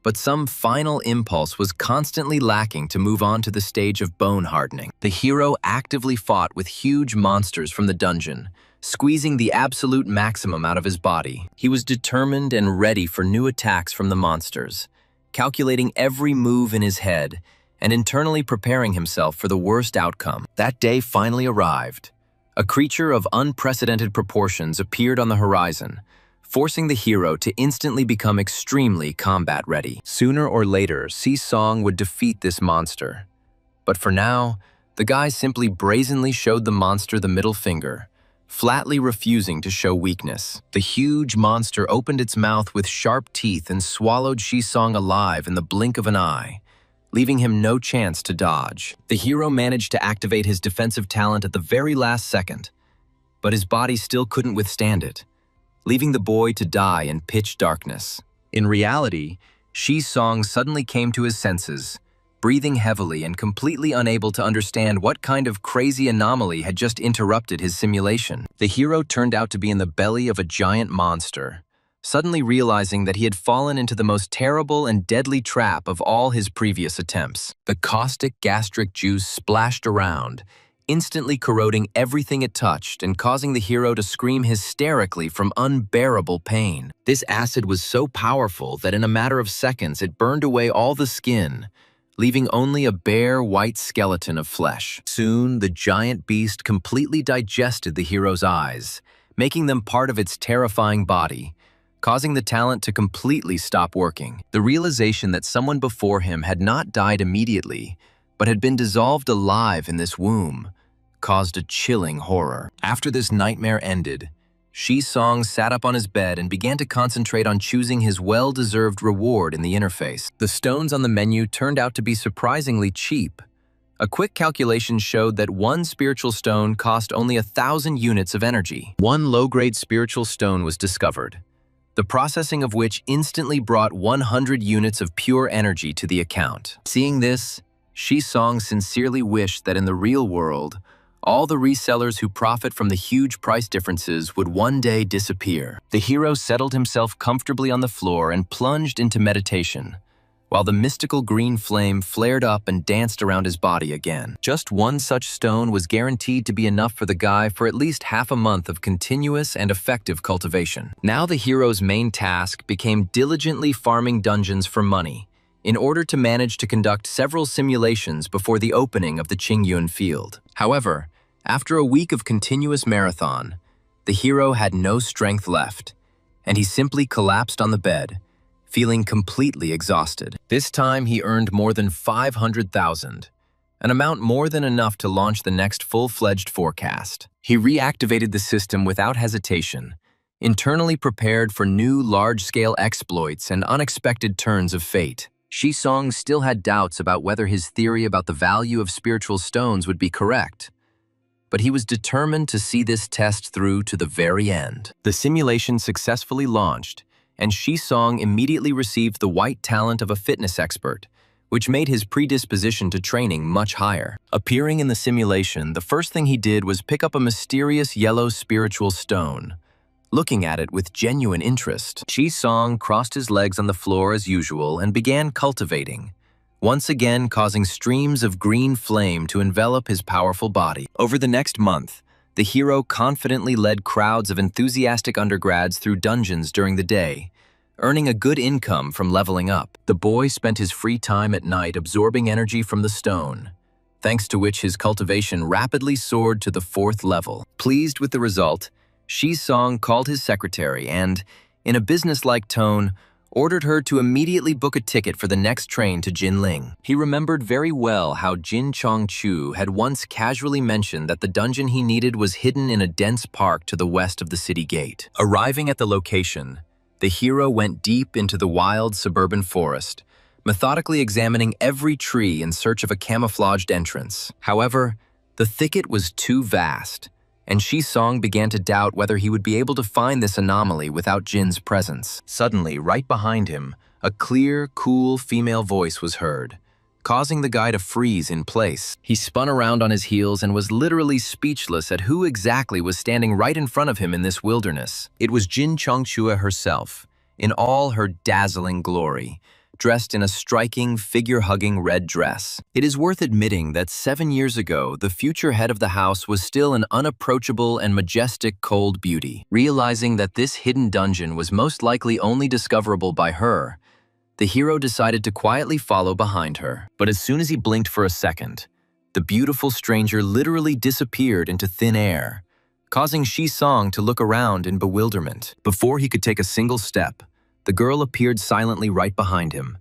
[SPEAKER 1] but some final impulse was constantly lacking to move on to the stage of bone hardening. The hero actively fought with huge monsters from the dungeon, squeezing the absolute maximum out of his body. He was determined and ready for new attacks from the monsters, calculating every move in his head and internally preparing himself for the worst outcome. That day finally arrived. A creature of unprecedented proportions appeared on the horizon, forcing the hero to instantly become extremely combat-ready. Sooner or later, Song would defeat this monster. But for now, the guy simply brazenly showed the monster the middle finger, flatly refusing to show weakness. The huge monster opened its mouth with sharp teeth and swallowed Song alive in the blink of an eye, leaving him no chance to dodge. The hero managed to activate his defensive talent at the very last second, but his body still couldn't withstand it, leaving the boy to die in pitch darkness. In reality, Song suddenly came to his senses, breathing heavily and completely unable to understand what kind of crazy anomaly had just interrupted his simulation. The hero turned out to be in the belly of a giant monster, suddenly realizing that he had fallen into the most terrible and deadly trap of all his previous attempts. The caustic gastric juice splashed around, instantly corroding everything it touched and causing the hero to scream hysterically from unbearable pain. This acid was so powerful that in a matter of seconds it burned away all the skin, leaving only a bare white skeleton of flesh. Soon, the giant beast completely digested the hero's eyes, making them part of its terrifying body, causing the talent to completely stop working. The realization that someone before him had not died immediately, but had been dissolved alive in this womb, caused a chilling horror. After this nightmare ended, Shi-Song sat up on his bed and began to concentrate on choosing his well-deserved reward in the interface. The stones on the menu turned out to be surprisingly cheap. A quick calculation showed that one spiritual stone cost only 1,000 units of energy. One low-grade spiritual stone was discovered, the processing of which instantly brought 100 units of pure energy to the account. Seeing this, Shi-Song sincerely wished that in the real world, all the resellers who profit from the huge price differences would one day disappear. The hero settled himself comfortably on the floor and plunged into meditation, while the mystical green flame flared up and danced around his body again. Just one such stone was guaranteed to be enough for the guy for at least half a month of continuous and effective cultivation. Now the hero's main task became diligently farming dungeons for money, in order to manage to conduct several simulations before the opening of the Qingyun field. However, after a week of continuous marathon, the hero had no strength left, and he simply collapsed on the bed, feeling completely exhausted. This time he earned more than 500,000, an amount more than enough to launch the next full-fledged forecast. He reactivated the system without hesitation, internally prepared for new large-scale exploits and unexpected turns of fate. Shi-Song still had doubts about whether his theory about the value of spiritual stones would be correct, but he was determined to see this test through to the very end. The simulation successfully launched, and Shi-Song immediately received the white talent of a fitness expert, which made his predisposition to training much higher. Appearing in the simulation, the first thing he did was pick up a mysterious yellow spiritual stone. Looking at it with genuine interest, Shi-Song crossed his legs on the floor as usual and began cultivating, once again causing streams of green flame to envelop his powerful body. Over the next month, the hero confidently led crowds of enthusiastic undergrads through dungeons during the day, earning a good income from leveling up. The boy spent his free time at night absorbing energy from the stone, thanks to which his cultivation rapidly soared to the 4th level. Pleased with the result, Shi-Song called his secretary and, in a businesslike tone, ordered her to immediately book a ticket for the next train to Jinling. He remembered very well how Jin Chongchu had once casually mentioned that the dungeon he needed was hidden in a dense park to the west of the city gate. Arriving at the location, the hero went deep into the wild suburban forest, methodically examining every tree in search of a camouflaged entrance. However, the thicket was too vast, and Shi-Song began to doubt whether he would be able to find this anomaly without Jin's presence. Suddenly, right behind him, a clear, cool female voice was heard, causing the guy to freeze in place. He spun around on his heels and was literally speechless at who exactly was standing right in front of him in this wilderness. It was Jin Chongchua herself, in all her dazzling glory, dressed in a striking, figure-hugging red dress. It is worth admitting that 7 years ago, the future head of the house was still an unapproachable and majestic cold beauty. Realizing that this hidden dungeon was most likely only discoverable by her, the hero decided to quietly follow behind her. But as soon as he blinked for a second, the beautiful stranger literally disappeared into thin air, causing Shi-Song to look around in bewilderment. Before he could take a single step, the girl appeared silently right behind him,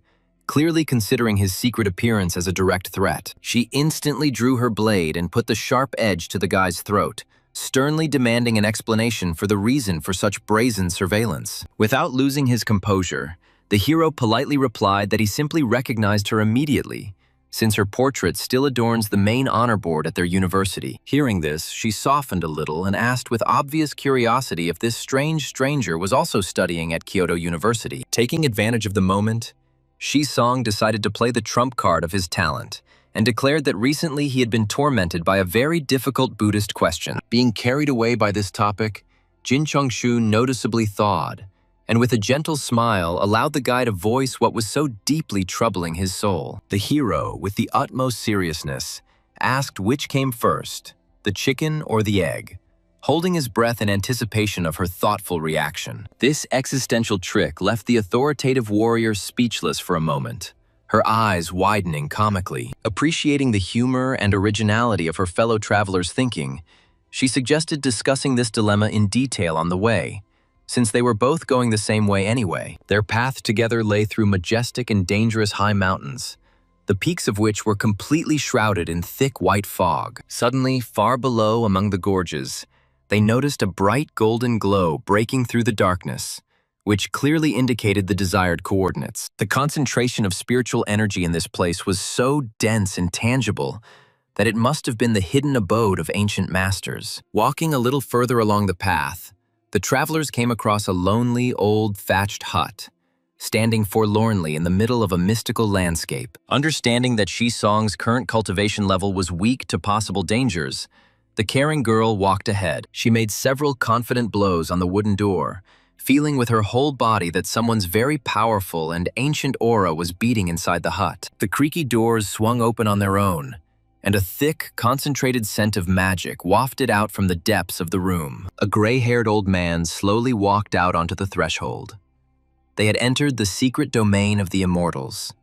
[SPEAKER 1] clearly considering his secret appearance as a direct threat. She instantly drew her blade and put the sharp edge to the guy's throat, sternly demanding an explanation for the reason for such brazen surveillance. Without losing his composure, the hero politely replied that he simply recognized her immediately, since her portrait still adorns the main honor board at their university. Hearing this, she softened a little and asked with obvious curiosity if this strange stranger was also studying at Kyoto University. Taking advantage of the moment, Song decided to play the trump card of his talent and declared that recently he had been tormented by a very difficult Buddhist question. Being carried away by this topic, Jin Chongshu noticeably thawed, and with a gentle smile allowed the guy to voice what was so deeply troubling his soul. The hero, with the utmost seriousness, asked which came first, the chicken or the egg, holding his breath in anticipation of her thoughtful reaction. This existential trick left the authoritative warrior speechless for a moment, her eyes widening comically. Appreciating the humor and originality of her fellow traveler's thinking, she suggested discussing this dilemma in detail on the way, since they were both going the same way anyway. Their path together lay through majestic and dangerous high mountains, the peaks of which were completely shrouded in thick white fog. Suddenly, far below among the gorges, they noticed a bright golden glow breaking through the darkness, which clearly indicated the desired coordinates. The concentration of spiritual energy in this place was so dense and tangible that it must have been the hidden abode of ancient masters. Walking a little further along the path, the travelers came across a lonely, old, thatched hut, standing forlornly in the middle of a mystical landscape. Understanding that Song's current cultivation level was weak to possible dangers, the caring girl walked ahead. She made several confident blows on the wooden door, feeling with her whole body that someone's very powerful and ancient aura was beating inside the hut. The creaky doors swung open on their own, and a thick, concentrated scent of magic wafted out from the depths of the room. A gray-haired old man slowly walked out onto the threshold. They had entered the secret domain of the immortals,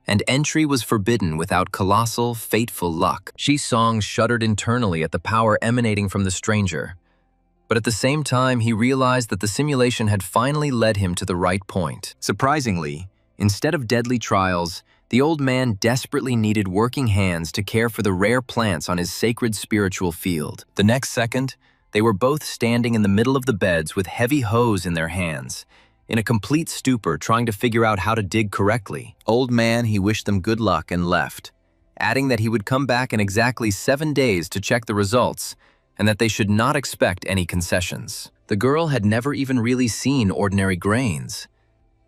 [SPEAKER 1] and entry was forbidden without colossal, fateful luck. Song shuddered internally at the power emanating from the stranger, but at the same time he realized that the simulation had finally led him to the right point. Surprisingly, instead of deadly trials, the old man desperately needed working hands to care for the rare plants on his sacred spiritual field. The next second, they were both standing in the middle of the beds with heavy hoes in their hands, in a complete stupor trying to figure out how to dig correctly. Old man, he wished them good luck and left, adding that he would come back in exactly 7 days to check the results, and that they should not expect any concessions. The girl had never even really seen ordinary grains,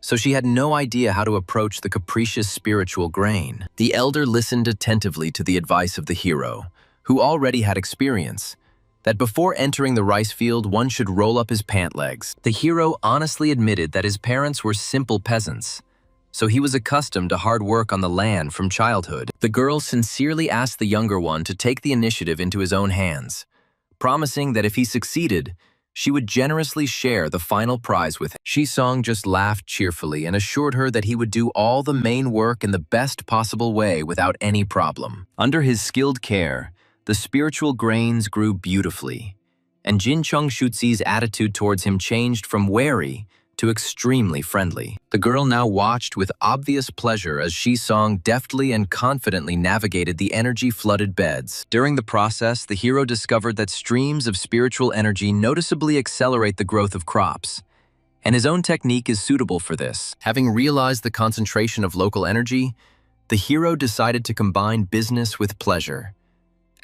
[SPEAKER 1] so she had no idea how to approach the capricious spiritual grain. The elder listened attentively to the advice of the hero, who already had experience, that before entering the rice field one should roll up his pant legs. The hero honestly admitted that his parents were simple peasants, so he was accustomed to hard work on the land from childhood. The girl sincerely asked the younger one to take the initiative into his own hands, promising that if he succeeded, she would generously share the final prize with him. Song just laughed cheerfully and assured her that he would do all the main work in the best possible way without any problem. Under his skilled care, the spiritual grains grew beautifully, and Jin Chongshu's attitude towards him changed from wary to extremely friendly. The girl now watched with obvious pleasure as Song deftly and confidently navigated the energy-flooded beds. During the process, the hero discovered that streams of spiritual energy noticeably accelerate the growth of crops, and his own technique is suitable for this. Having realized the concentration of local energy, the hero decided to combine business with pleasure,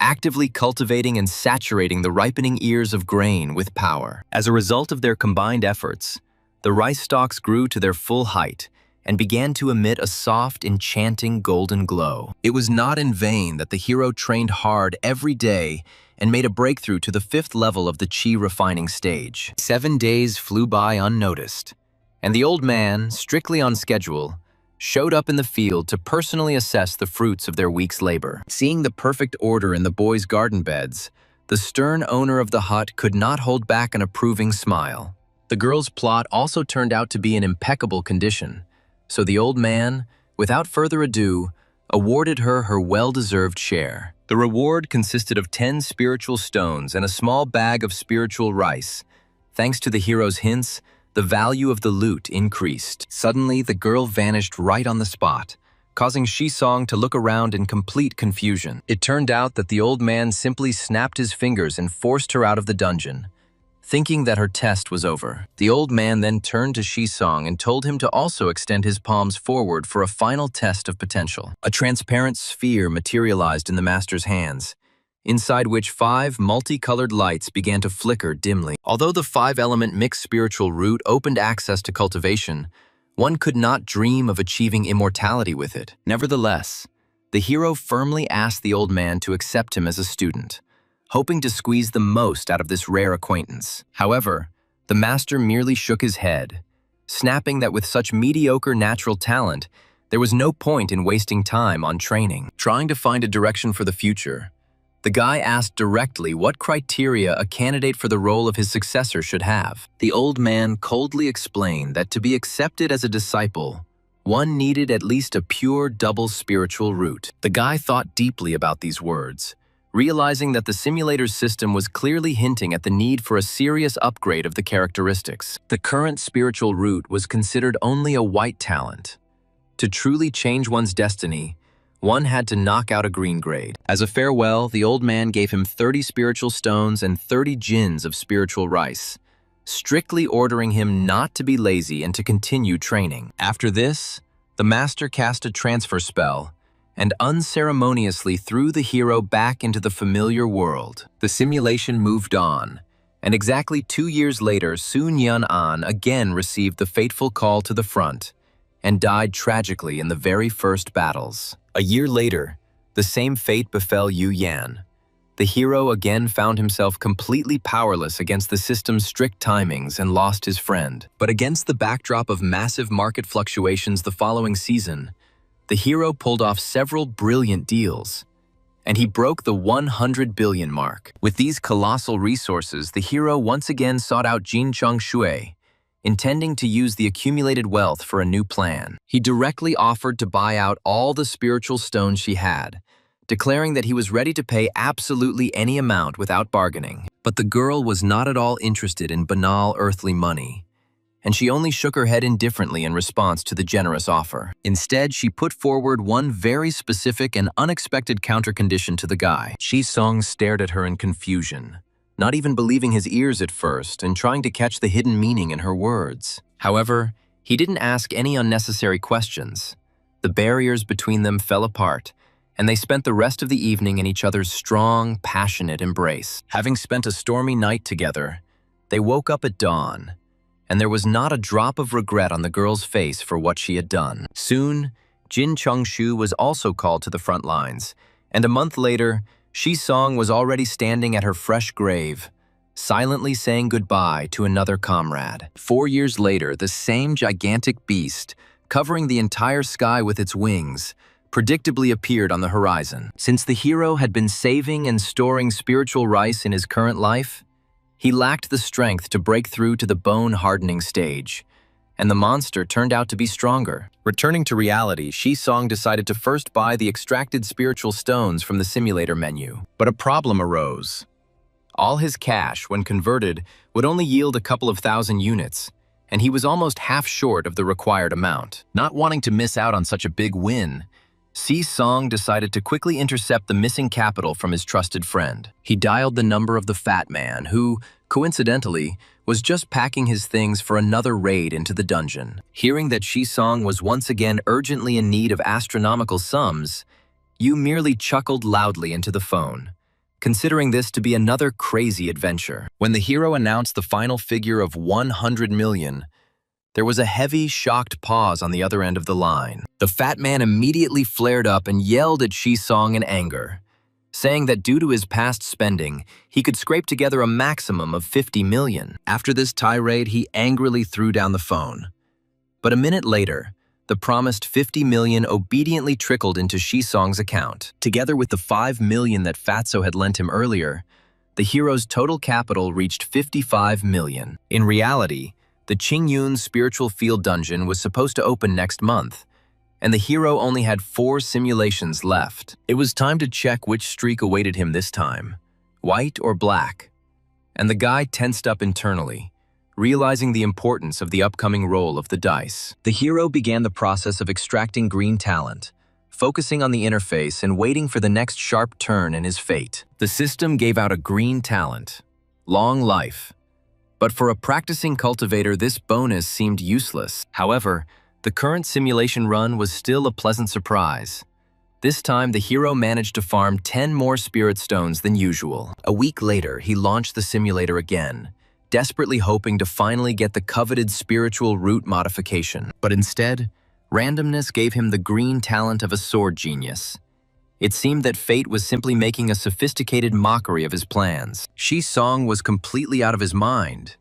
[SPEAKER 1] actively cultivating and saturating the ripening ears of grain with power. As a result of their combined efforts, the rice stalks grew to their full height and began to emit a soft, enchanting golden glow. It was not in vain that the hero trained hard every day and made a breakthrough to the 5th level of the chi refining stage. 7 days flew by unnoticed, and the old man, strictly on schedule, showed up in the field to personally assess the fruits of their week's labor. Seeing the perfect order in the boys' garden beds, the stern owner of the hut could not hold back an approving smile. The girl's plot also turned out to be in impeccable condition, so the old man, without further ado, awarded her her well-deserved share. The reward consisted of 10 spiritual stones and a small bag of spiritual rice. Thanks to the hero's hints, the value of the loot increased. Suddenly, the girl vanished right on the spot, causing Song to look around in complete confusion. It turned out that the old man simply snapped his fingers and forced her out of the dungeon, thinking that her test was over. The old man then turned to Song and told him to also extend his palms forward for a final test of potential. A transparent sphere materialized in the master's hands, inside which 5 multicolored lights began to flicker dimly. Although the 5-element mixed spiritual root opened access to cultivation, One could not dream of achieving immortality with it. Nevertheless, the hero firmly asked the old man to accept him as a student, hoping to squeeze the most out of this rare acquaintance. However, the master merely shook his head, snapping that with such mediocre natural talent, there was no point in wasting time on training. Trying to find a direction for the future, the guy asked directly what criteria a candidate for the role of his successor should have. The old man coldly explained that to be accepted as a disciple, one needed at least a pure double spiritual root. The guy thought deeply about these words, realizing that the simulator's system was clearly hinting at the need for a serious upgrade of the characteristics. The current spiritual root was considered only a white talent. To truly change one's destiny, one had to knock out a green grade. As a farewell, the old man gave him 30 spiritual stones and 30 gins of spiritual rice, strictly ordering him not to be lazy and to continue training. After this, the master cast a transfer spell and unceremoniously threw the hero back into the familiar world. The simulation moved on, and exactly 2 years later, Sun Yun An again received the fateful call to the front and died tragically in the very first battles. A year later, the same fate befell Yu Yan. The hero again found himself completely powerless against the system's strict timings and lost his friend. But against the backdrop of massive market fluctuations the following season, the hero pulled off several brilliant deals, and he broke the 100 billion mark. With these colossal resources, the hero once again sought out Jin Cheng Shui, intending to use the accumulated wealth for a new plan. He directly offered to buy out all the spiritual stones she had, declaring that he was ready to pay absolutely any amount without bargaining. But the girl was not at all interested in banal earthly money, and she only shook her head indifferently in response to the generous offer. Instead, she put forward one very specific and unexpected countercondition to the guy. Shi Song stared at her in confusion, not even believing his ears at first and trying to catch the hidden meaning in her words. However, he didn't ask any unnecessary questions. The barriers between them fell apart, and they spent the rest of the evening in each other's strong, passionate embrace. Having spent a stormy night together, they woke up at dawn, and there was not a drop of regret on the girl's face for what she had done. Soon, Jin Chengshu was also called to the front lines, and a month later, Shi Song was already standing at her fresh grave, silently saying goodbye to another comrade. 4 years later, the same gigantic beast, covering the entire sky with its wings, predictably appeared on the horizon. Since the hero had been saving and storing spiritual rice in his current life, he lacked the strength to break through to the bone-hardening stage, and the monster turned out to be stronger. Returning to reality, Shi Song decided to first buy the extracted spiritual stones from the simulator menu. But a problem arose. All his cash, when converted, would only yield a couple of thousand units, and he was almost half short of the required amount. Not wanting to miss out on such a big win, Shi Song decided to quickly intercept the missing capital from his trusted friend. He dialed the number of the fat man, who, coincidentally, was just packing his things for another raid into the dungeon. Hearing that Shi Song was once again urgently in need of astronomical sums, Yu merely chuckled loudly into the phone, considering this to be another crazy adventure. When the hero announced the final figure of 100 million, there was a heavy, shocked pause on the other end of the line. The fat man immediately flared up and yelled at Shi Song in anger, saying that due to his past spending, he could scrape together a maximum of 50 million. After this tirade, he angrily threw down the phone. But a minute later, the promised 50 million obediently trickled into Shi Song's account. Together with the 5 million that Fatso had lent him earlier, the hero's total capital reached 55 million. In reality, the Qingyun Spiritual Field Dungeon was supposed to open next month, and the hero only had 4 simulations left. It was time to check which streak awaited him this time, white or black, and the guy tensed up internally, realizing the importance of the upcoming roll of the dice. The hero began the process of extracting green talent, focusing on the interface and waiting for the next sharp turn in his fate. The system gave out a green talent, long life, but for a practicing cultivator, this bonus seemed useless. However, the current simulation run was still a pleasant surprise. This time, the hero managed to farm 10 more spirit stones than usual. A week later, he launched the simulator again, desperately hoping to finally get the coveted spiritual root modification. But instead, randomness gave him the green talent of a sword genius. It seemed that fate was simply making a sophisticated mockery of his plans. Song was completely out of his mind.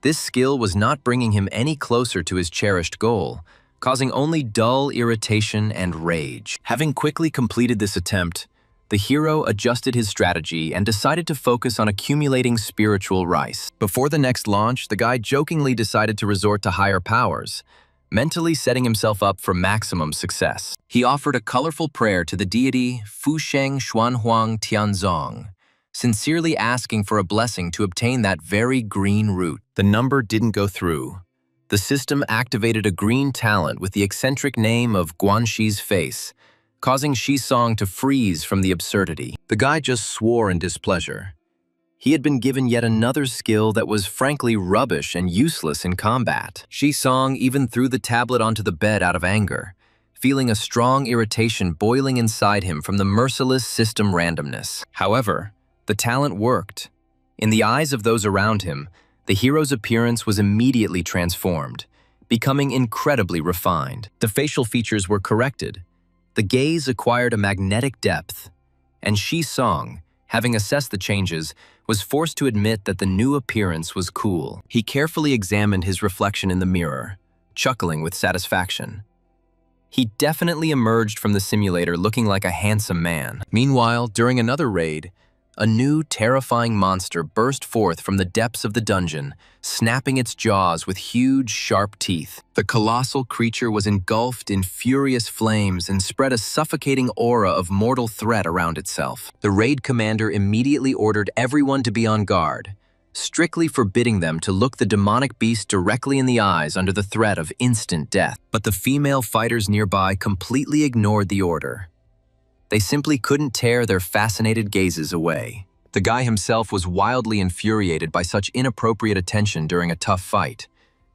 [SPEAKER 1] This skill was not bringing him any closer to his cherished goal, causing only dull irritation and rage. Having quickly completed this attempt, the hero adjusted his strategy and decided to focus on accumulating spiritual rice. Before the next launch, the guy jokingly decided to resort to higher powers, mentally setting himself up for maximum success. He offered a colorful prayer to the deity Fusheng Xuanhuang Tianzong, sincerely asking for a blessing to obtain that very green root. The number didn't go through. The system activated a green talent with the eccentric name of Guanxi's face, causing Song to freeze from the absurdity. The guy just swore in displeasure. He had been given yet another skill that was frankly rubbish and useless in combat. Song even threw the tablet onto the bed out of anger, feeling a strong irritation boiling inside him from the merciless system randomness. However, the talent worked. In the eyes of those around him, the hero's appearance was immediately transformed, becoming incredibly refined. The facial features were corrected. The gaze acquired a magnetic depth, and Song, having assessed the changes, was forced to admit that the new appearance was cool. He carefully examined his reflection in the mirror, chuckling with satisfaction. He definitely emerged from the simulator looking like a handsome man. Meanwhile, during another raid, a new, terrifying monster burst forth from the depths of the dungeon, snapping its jaws with huge, sharp teeth. The colossal creature was engulfed in furious flames and spread a suffocating aura of mortal threat around itself. The raid commander immediately ordered everyone to be on guard, strictly forbidding them to look the demonic beast directly in the eyes under the threat of instant death. But the female fighters nearby completely ignored the order. They simply couldn't tear their fascinated gazes away. The guy himself was wildly infuriated by such inappropriate attention during a tough fight,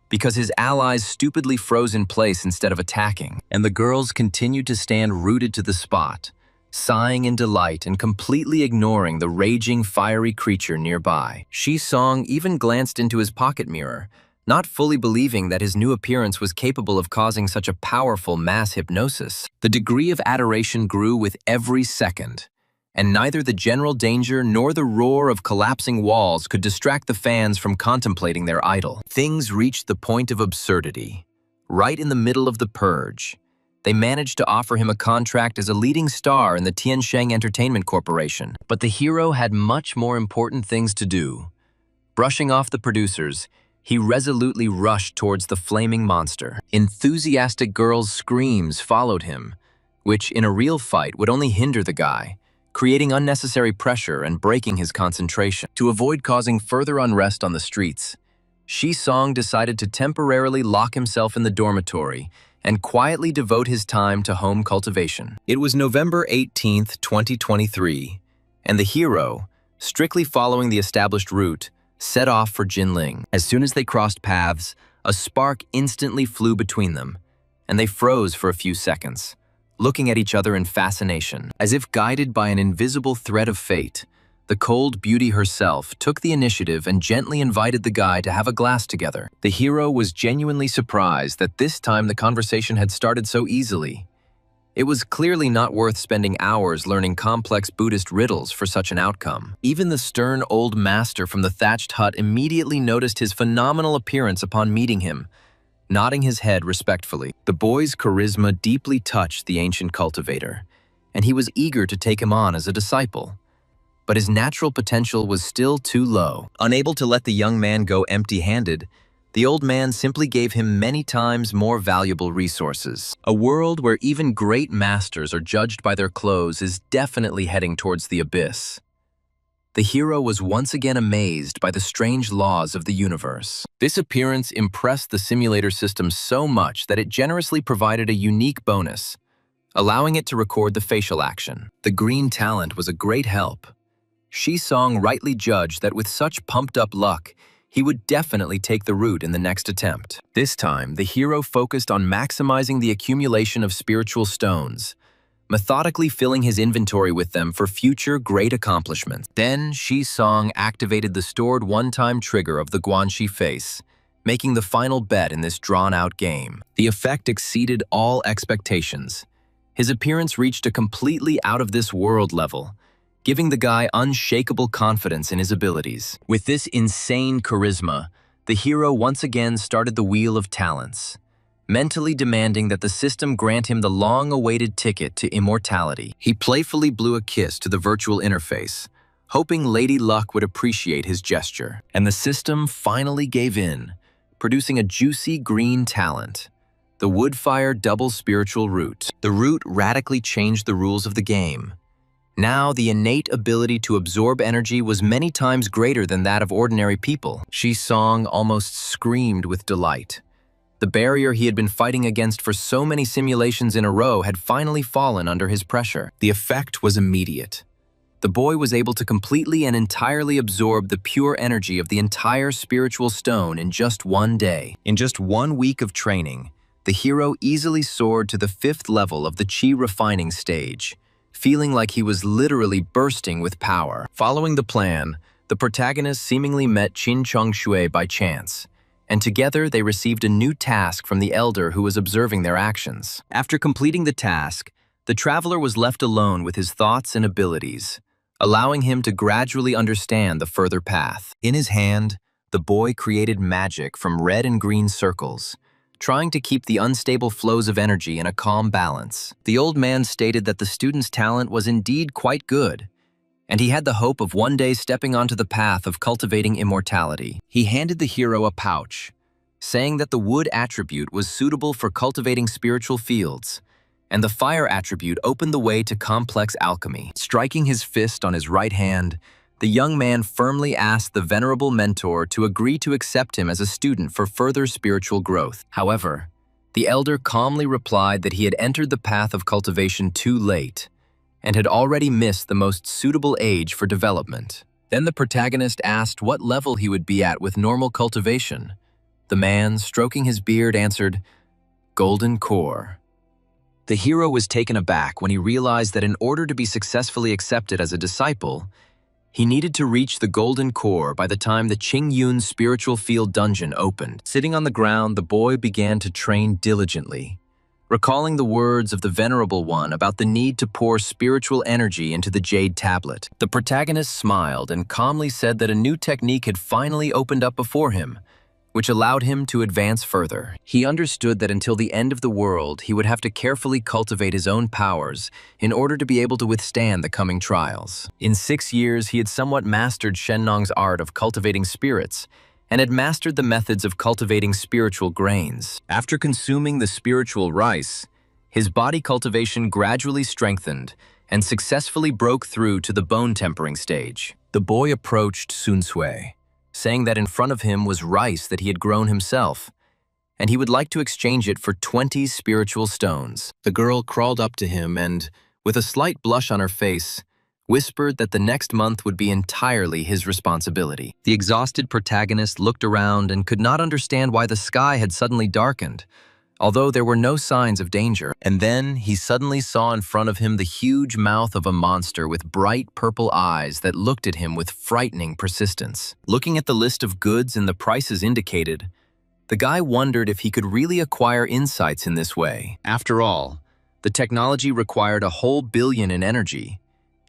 [SPEAKER 1] because his allies stupidly froze in place instead of attacking, and the girls continued to stand rooted to the spot, sighing in delight and completely ignoring the raging, fiery creature nearby. Song even glanced into his pocket mirror, not fully believing that his new appearance was capable of causing such a powerful mass hypnosis. The degree of adoration grew with every second, and neither the general danger nor the roar of collapsing walls could distract the fans from contemplating their idol. Things reached the point of absurdity. Right in the middle of the purge, they managed to offer him a contract as a leading star in the Tiansheng Entertainment Corporation. But the hero had much more important things to do. Brushing off the producers, he resolutely rushed towards the flaming monster. Enthusiastic girls' screams followed him, which in a real fight would only hinder the guy, creating unnecessary pressure and breaking his concentration. To avoid causing further unrest on the streets, Song decided to temporarily lock himself in the dormitory and quietly devote his time to home cultivation. It was November 18th, 2023, and the hero, strictly following the established route, set off for Jinling. As soon as they crossed paths, a spark instantly flew between them, and they froze for a few seconds, looking at each other in fascination. As if guided by an invisible thread of fate, the cold beauty herself took the initiative and gently invited the guy to have a glass together. The hero was genuinely surprised that this time the conversation had started so easily. It was clearly not worth spending hours learning complex Buddhist riddles for such an outcome. Even the stern old master from the thatched hut immediately noticed his phenomenal appearance upon meeting him, nodding his head respectfully. The boy's charisma deeply touched the ancient cultivator, and he was eager to take him on as a disciple. But his natural potential was still too low. Unable to let the young man go empty-handed, the old man simply gave him many times more valuable resources. A world where even great masters are judged by their clothes is definitely heading towards the abyss. The hero was once again amazed by the strange laws of the universe. This appearance impressed the simulator system so much that it generously provided a unique bonus, allowing it to record the facial action. The green talent was a great help. Song rightly judged that with such pumped-up luck, he would definitely take the route in the next attempt. This time, the hero focused on maximizing the accumulation of spiritual stones, methodically filling his inventory with them for future great accomplishments. Then, Shi-song activated the stored one-time trigger of the Guanxi face, making the final bet in this drawn-out game. The effect exceeded all expectations. His appearance reached a completely out-of-this-world level, giving the guy unshakable confidence in his abilities. With this insane charisma, the hero once again started the Wheel of Talents, mentally demanding that the system grant him the long-awaited ticket to immortality. He playfully blew a kiss to the virtual interface, hoping Lady Luck would appreciate his gesture. And the system finally gave in, producing a juicy green talent, the Woodfire Double Spiritual Root. The root radically changed the rules of the game. Now, the innate ability to absorb energy was many times greater than that of ordinary people. Shi-song almost screamed with delight. The barrier he had been fighting against for so many simulations in a row had finally fallen under his pressure. The effect was immediate. The boy was able to completely and entirely absorb the pure energy of the entire spiritual stone in just one day. In just 1 week of training, the hero easily soared to the 5th level of the Qi refining stage, feeling like he was literally bursting with power. Following the plan, the protagonist seemingly met Qin Chongshui by chance, and together they received a new task from the elder who was observing their actions. After completing the task, the traveler was left alone with his thoughts and abilities, allowing him to gradually understand the further path. In his hand, the boy created magic from red and green circles, trying to keep the unstable flows of energy in a calm balance. The old man stated that the student's talent was indeed quite good, and he had the hope of one day stepping onto the path of cultivating immortality. He handed the hero a pouch, saying that the wood attribute was suitable for cultivating spiritual fields, and the fire attribute opened the way to complex alchemy. Striking his fist on his right hand, the young man firmly asked the venerable mentor to agree to accept him as a student for further spiritual growth. However, the elder calmly replied that he had entered the path of cultivation too late, and had already missed the most suitable age for development. Then the protagonist asked what level he would be at with normal cultivation. The man, stroking his beard, answered, "Golden Core." The hero was taken aback when he realized that in order to be successfully accepted as a disciple, he needed to reach the Golden Core by the time the Qingyun Spiritual Field Dungeon opened. Sitting on the ground, the boy began to train diligently, recalling the words of the Venerable One about the need to pour spiritual energy into the Jade Tablet. The protagonist smiled and calmly said that a new technique had finally opened up before him, which allowed him to advance further. He understood that until the end of the world, he would have to carefully cultivate his own powers in order to be able to withstand the coming trials. In 6 years, he had somewhat mastered Shennong's art of cultivating spirits, and had mastered the methods of cultivating spiritual grains. After consuming the spiritual rice, his body cultivation gradually strengthened and successfully broke through to the bone tempering stage. The boy approached Sun Sui, saying that in front of him was rice that he had grown himself, and he would like to exchange it for 20 spiritual stones. The girl crawled up to him and, with a slight blush on her face, whispered that the next month would be entirely his responsibility. The exhausted protagonist looked around and could not understand why the sky had suddenly darkened, although there were no signs of danger. And then he suddenly saw in front of him the huge mouth of a monster with bright purple eyes that looked at him with frightening persistence. Looking at the list of goods and the prices indicated, the guy wondered if he could really acquire insights in this way. After all, the technology required a whole billion in energy,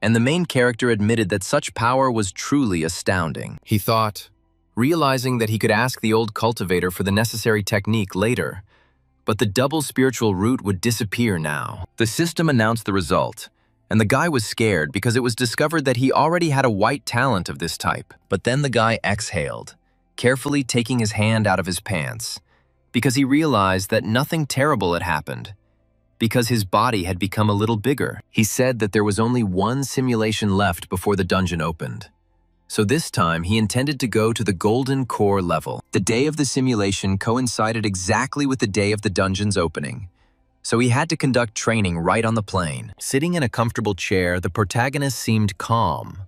[SPEAKER 1] and the main character admitted that such power was truly astounding. He thought, realizing that he could ask the old cultivator for the necessary technique later, but the double spiritual root would disappear now. The system announced the result, and the guy was scared because it was discovered that he already had a white talent of this type. But then the guy exhaled, carefully taking his hand out of his pants, because he realized that nothing terrible had happened, because his body had become a little bigger. He said that there was only one simulation left before the dungeon opened. So this time, he intended to go to the Golden Core level. The day of the simulation coincided exactly with the day of the dungeon's opening, so he had to conduct training right on the plane. Sitting in a comfortable chair, the protagonist seemed calm,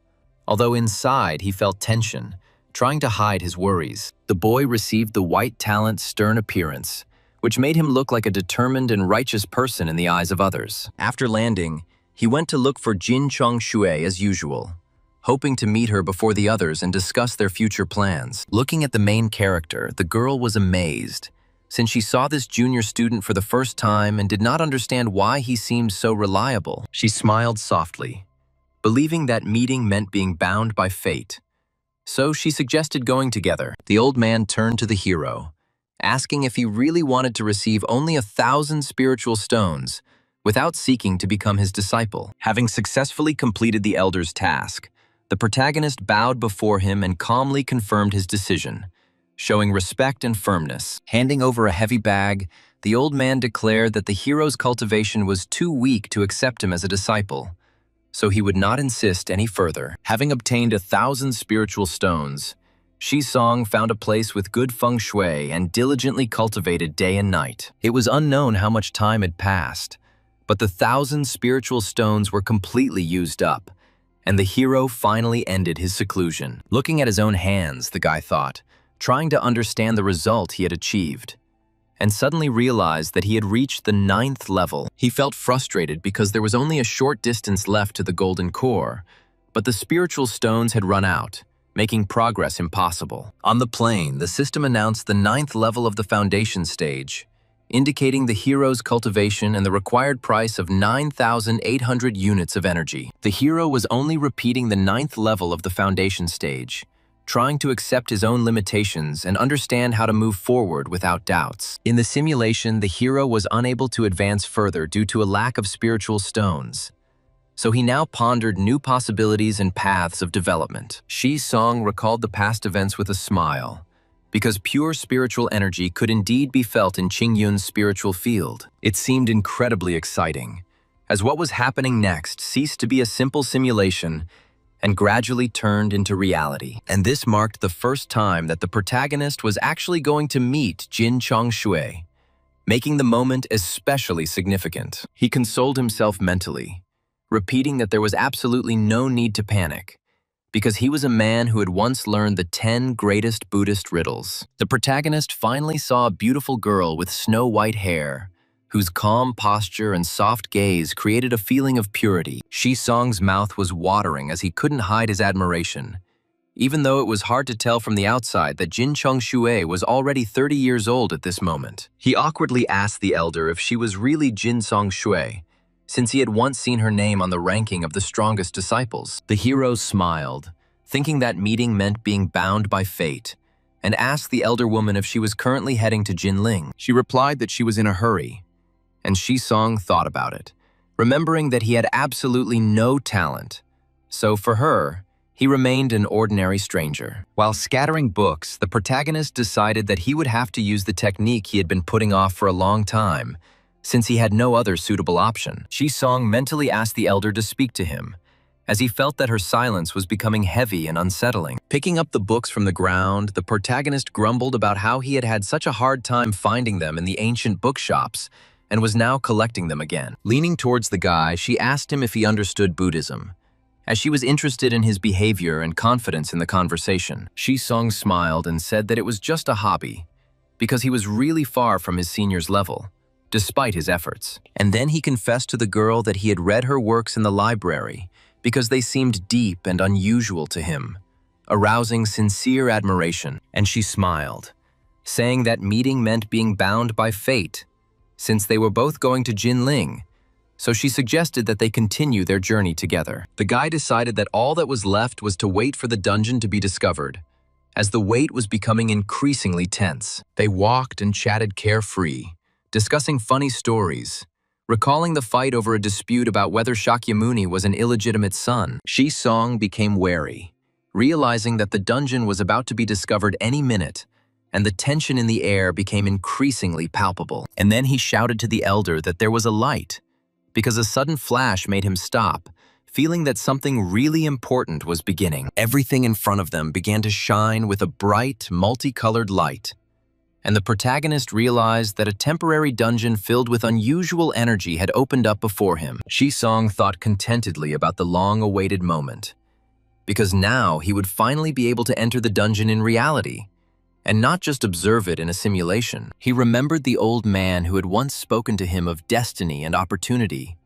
[SPEAKER 1] although inside he felt tension, trying to hide his worries. The boy received the white talent's stern appearance, which made him look like a determined and righteous person in the eyes of others. After landing, he went to look for Jin Chongshui as usual, hoping to meet her before the others and discuss their future plans. Looking at the main character, the girl was amazed, since she saw this junior student for the first time and did not understand why he seemed so reliable. She smiled softly, believing that meeting meant being bound by fate. So she suggested going together. The old man turned to the hero, asking if he really wanted to receive only 1,000 spiritual stones without seeking to become his disciple. Having successfully completed the elder's task, the protagonist bowed before him and calmly confirmed his decision, showing respect and firmness. Handing over a heavy bag, the old man declared that the hero's cultivation was too weak to accept him as a disciple, so he would not insist any further. Having obtained 1,000 spiritual stones, Shisong found a place with good feng shui and diligently cultivated day and night. It was unknown how much time had passed, but the 1,000 spiritual stones were completely used up, and the hero finally ended his seclusion. Looking at his own hands, the guy thought, trying to understand the result he had achieved, and suddenly realized that he had reached the 9th level. He felt frustrated because there was only a short distance left to the golden core, but the spiritual stones had run out, making progress impossible. On the plane, the system announced the 9th level of the foundation stage, indicating the hero's cultivation and the required price of 9,800 units of energy. The hero was only repeating the 9th level of the foundation stage, trying to accept his own limitations and understand how to move forward without doubts. In the simulation, the hero was unable to advance further due to a lack of spiritual stones, so he now pondered new possibilities and paths of development. Shisong recalled the past events with a smile, because pure spiritual energy could indeed be felt in Qingyun's spiritual field. It seemed incredibly exciting, as what was happening next ceased to be a simple simulation and gradually turned into reality. And this marked the first time that the protagonist was actually going to meet Jin Chongshui, making the moment especially significant. He consoled himself mentally, repeating that there was absolutely no need to panic, because he was a man who had once learned the 10 greatest Buddhist riddles. The protagonist finally saw a beautiful girl with snow-white hair, whose calm posture and soft gaze created a feeling of purity. Shisong's mouth was watering as he couldn't hide his admiration, even though it was hard to tell from the outside that Jin Chongshui was already 30 years old at this moment. He awkwardly asked the elder if she was really Jin Chongshui, since he had once seen her name on the ranking of the strongest disciples. The hero smiled, thinking that meeting meant being bound by fate, and asked the elder woman if she was currently heading to Jinling. She replied that she was in a hurry, and Shisong thought about it, remembering that he had absolutely no talent. So for her, he remained an ordinary stranger. While scattering books, the protagonist decided that he would have to use the technique he had been putting off for a long time, since he had no other suitable option. Shisong mentally asked the elder to speak to him, as he felt that her silence was becoming heavy and unsettling. Picking up the books from the ground, the protagonist grumbled about how he had had such a hard time finding them in the ancient bookshops and was now collecting them again. Leaning towards the guy, she asked him if he understood Buddhism, as she was interested in his behavior and confidence in the conversation. Shisong smiled and said that it was just a hobby, because he was really far from his senior's level, despite his efforts. And then he confessed to the girl that he had read her works in the library because they seemed deep and unusual to him, arousing sincere admiration. And she smiled, saying that meeting meant being bound by fate, since they were both going to Jinling, so she suggested that they continue their journey together. The guy decided that all that was left was to wait for the dungeon to be discovered, as the wait was becoming increasingly tense. They walked and chatted carefree, discussing funny stories, recalling the fight over a dispute about whether Shakyamuni was an illegitimate son. Shisong became wary, realizing that the dungeon was about to be discovered any minute, and the tension in the air became increasingly palpable. And then he shouted to the elder that there was a light, because a sudden flash made him stop, feeling that something really important was beginning. Everything in front of them began to shine with a bright, multicolored light, and the protagonist realized that a temporary dungeon filled with unusual energy had opened up before him. Shisong thought contentedly about the long-awaited moment, because now he would finally be able to enter the dungeon in reality, and not just observe it in a simulation. He remembered the old man who had once spoken to him of destiny and opportunity,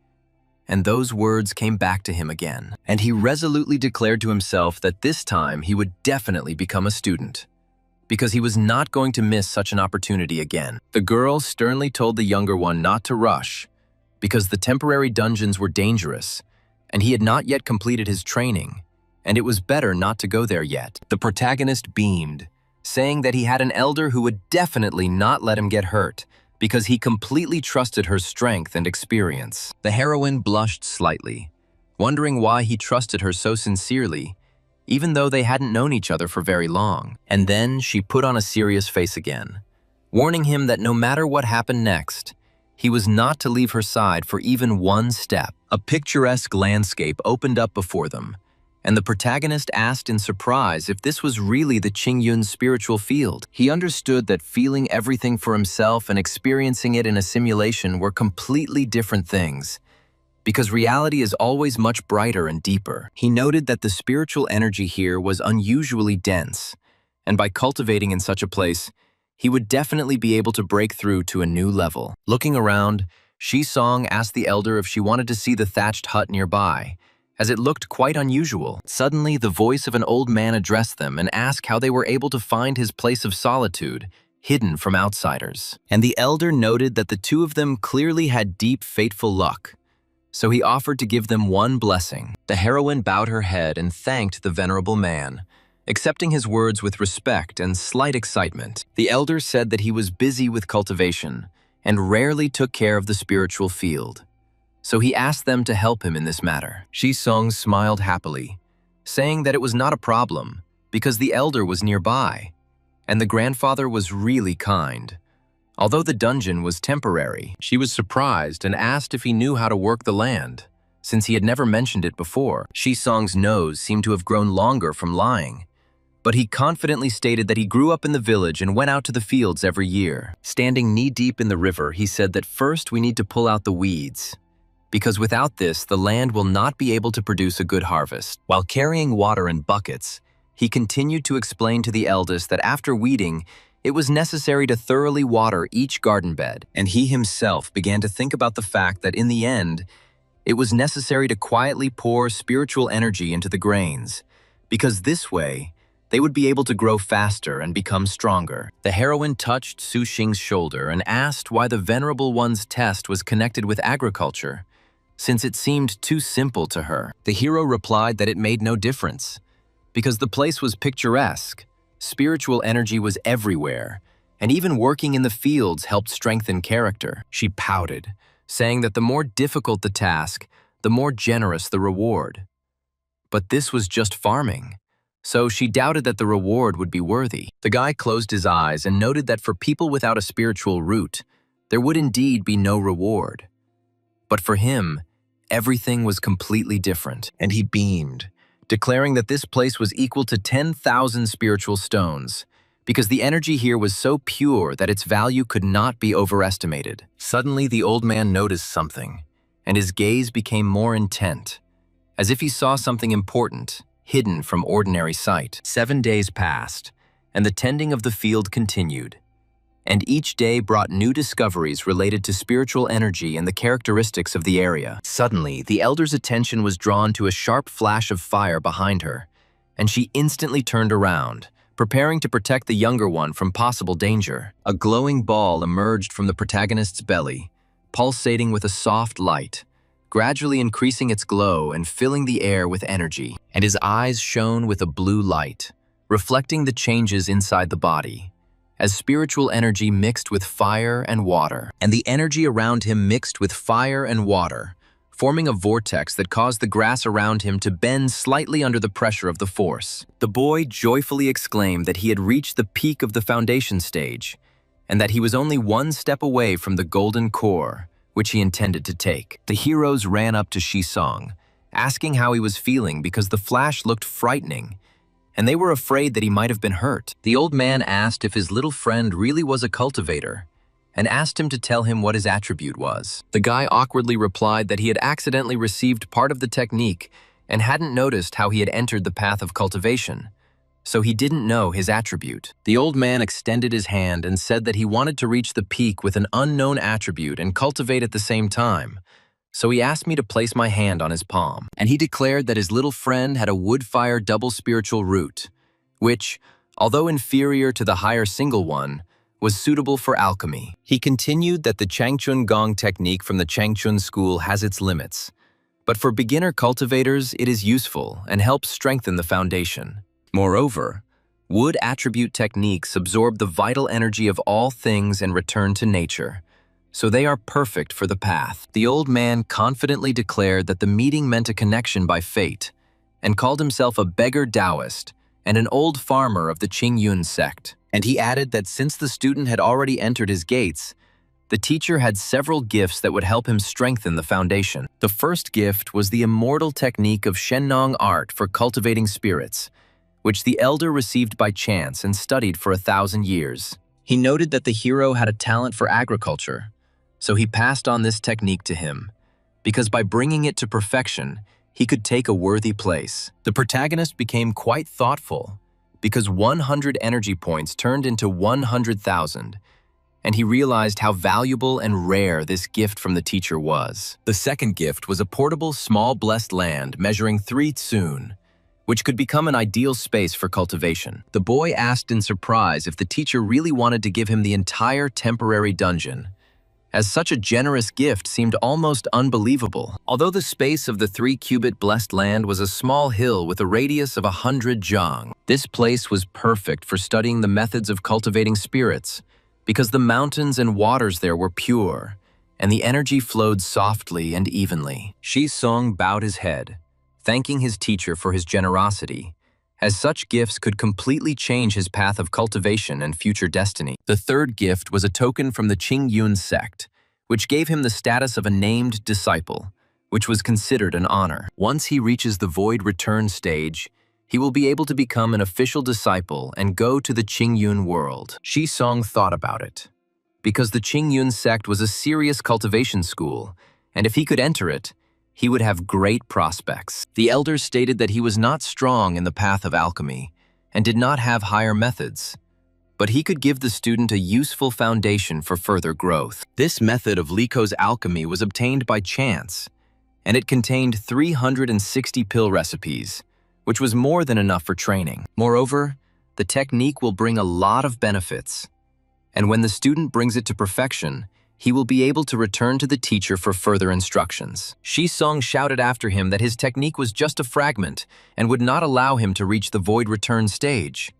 [SPEAKER 1] and those words came back to him again. And he resolutely declared to himself that this time he would definitely become a student, because he was not going to miss such an opportunity again. The girl sternly told the younger one not to rush, because the temporary dungeons were dangerous, and he had not yet completed his training, and it was better not to go there yet. The protagonist beamed, saying that he had an elder who would definitely not let him get hurt, because he completely trusted her strength and experience. The heroine blushed slightly, wondering why he trusted her so sincerely, even though they hadn't known each other for very long. And then she put on a serious face again, warning him that no matter what happened next, he was not to leave her side for even one step. A picturesque landscape opened up before them, and the protagonist asked in surprise if this was really the Qingyun's spiritual field. He understood that feeling everything for himself and experiencing it in a simulation were completely different things, because reality is always much brighter and deeper. He noted that the spiritual energy here was unusually dense, and by cultivating in such a place, he would definitely be able to break through to a new level. Looking around, Shisong asked the elder if she wanted to see the thatched hut nearby, as it looked quite unusual. Suddenly, the voice of an old man addressed them and asked how they were able to find his place of solitude, hidden from outsiders. And the elder noted that the two of them clearly had deep, fateful luck, so he offered to give them one blessing. The heroine bowed her head and thanked the venerable man, accepting his words with respect and slight excitement. The elder said that he was busy with cultivation and rarely took care of the spiritual field, so he asked them to help him in this matter. Shisong smiled happily, saying that it was not a problem because the elder was nearby, and the grandfather was really kind. Although the dungeon was temporary, she was surprised and asked if he knew how to work the land, since he had never mentioned it before. Shisong's nose seemed to have grown longer from lying, but he confidently stated that he grew up in the village and went out to the fields every year. Standing knee-deep in the river, he said that first we need to pull out the weeds, because without this, the land will not be able to produce a good harvest. While carrying water in buckets, he continued to explain to the eldest that after weeding, it was necessary to thoroughly water each garden bed, and he himself began to think about the fact that in the end, it was necessary to quietly pour spiritual energy into the grains, because this way, they would be able to grow faster and become stronger. The heroine touched Su Xing's shoulder and asked why the Venerable One's test was connected with agriculture, since it seemed too simple to her. The hero replied that it made no difference, because the place was picturesque, spiritual energy was everywhere, and even working in the fields helped strengthen character. She pouted, saying that the more difficult the task, the more generous the reward. But this was just farming, so she doubted that the reward would be worthy. The guy closed his eyes and noted that for people without a spiritual root, there would indeed be no reward. But for him, everything was completely different, and he beamed, declaring that this place was equal to 10,000 spiritual stones, because the energy here was so pure that its value could not be overestimated. Suddenly, the old man noticed something, and his gaze became more intent, as if he saw something important, hidden from ordinary sight. 7 days passed, and the tending of the field continued, and each day brought new discoveries related to spiritual energy and the characteristics of the area. Suddenly, the elder's attention was drawn to a sharp flash of fire behind her, and she instantly turned around, preparing to protect the younger one from possible danger. A glowing ball emerged from the protagonist's belly, pulsating with a soft light, gradually increasing its glow and filling the air with energy, and his eyes shone with a blue light, reflecting the changes inside the body, as spiritual energy mixed with fire and water, and the energy around him mixed with fire and water, forming a vortex that caused the grass around him to bend slightly under the pressure of the force. The boy joyfully exclaimed that he had reached the peak of the foundation stage, and that he was only one step away from the golden core, which he intended to take. The heroes ran up to Shisong, asking how he was feeling because the flash looked frightening, and they were afraid that he might have been hurt. The old man asked if his little friend really was a cultivator, and asked him to tell him what his attribute was. The guy awkwardly replied that he had accidentally received part of the technique and hadn't noticed how he had entered the path of cultivation, so he didn't know his attribute. The old man extended his hand and said that he wanted to reach the peak with an unknown attribute and cultivate at the same time. So he asked me to place my hand on his palm, and he declared that his little friend had a wood-fire double spiritual root, which, although inferior to the higher single one, was suitable for alchemy. He continued that the Changchun Gong technique from the Changchun school has its limits, but for beginner cultivators it is useful and helps strengthen the foundation. Moreover, wood attribute techniques absorb the vital energy of all things and return to nature, so they are perfect for the path. The old man confidently declared that the meeting meant a connection by fate, and called himself a beggar Taoist and an old farmer of the Qingyun sect. And he added that since the student had already entered his gates, the teacher had several gifts that would help him strengthen the foundation. The first gift was the immortal technique of Shennong art for cultivating spirits, which the elder received by chance and studied for 1,000 years. He noted that the hero had a talent for agriculture, so he passed on this technique to him, because by bringing it to perfection, he could take a worthy place. The protagonist became quite thoughtful, because 100 energy points turned into 100,000, and he realized how valuable and rare this gift from the teacher was. The second gift was a portable, small blessed land measuring 3 tsun, which could become an ideal space for cultivation. The boy asked in surprise if the teacher really wanted to give him the entire temporary dungeon, as such a generous gift seemed almost unbelievable. Although the space of the 3-cubit blessed land was a small hill with a radius of 100 zhang, this place was perfect for studying the methods of cultivating spirits, because the mountains and waters there were pure, and the energy flowed softly and evenly. Shi Song bowed his head, thanking his teacher for his generosity, as such gifts could completely change his path of cultivation and future destiny. The third gift was a token from the Qingyun sect, which gave him the status of a named disciple, which was considered an honor. Once he reaches the void return stage, he will be able to become an official disciple and go to the Qingyun world. Shi Song thought about it, because the Qingyun sect was a serious cultivation school, and if he could enter it, he would have great prospects. The elders stated that he was not strong in the path of alchemy and did not have higher methods, but he could give the student a useful foundation for further growth. This method of Liko's alchemy was obtained by chance, and it contained 360 pill recipes, which was more than enough for training. Moreover, the technique will bring a lot of benefits, and when the student brings it to perfection, he will be able to return to the teacher for further instructions. Shi Song shouted after him that his technique was just a fragment and would not allow him to reach the void return stage.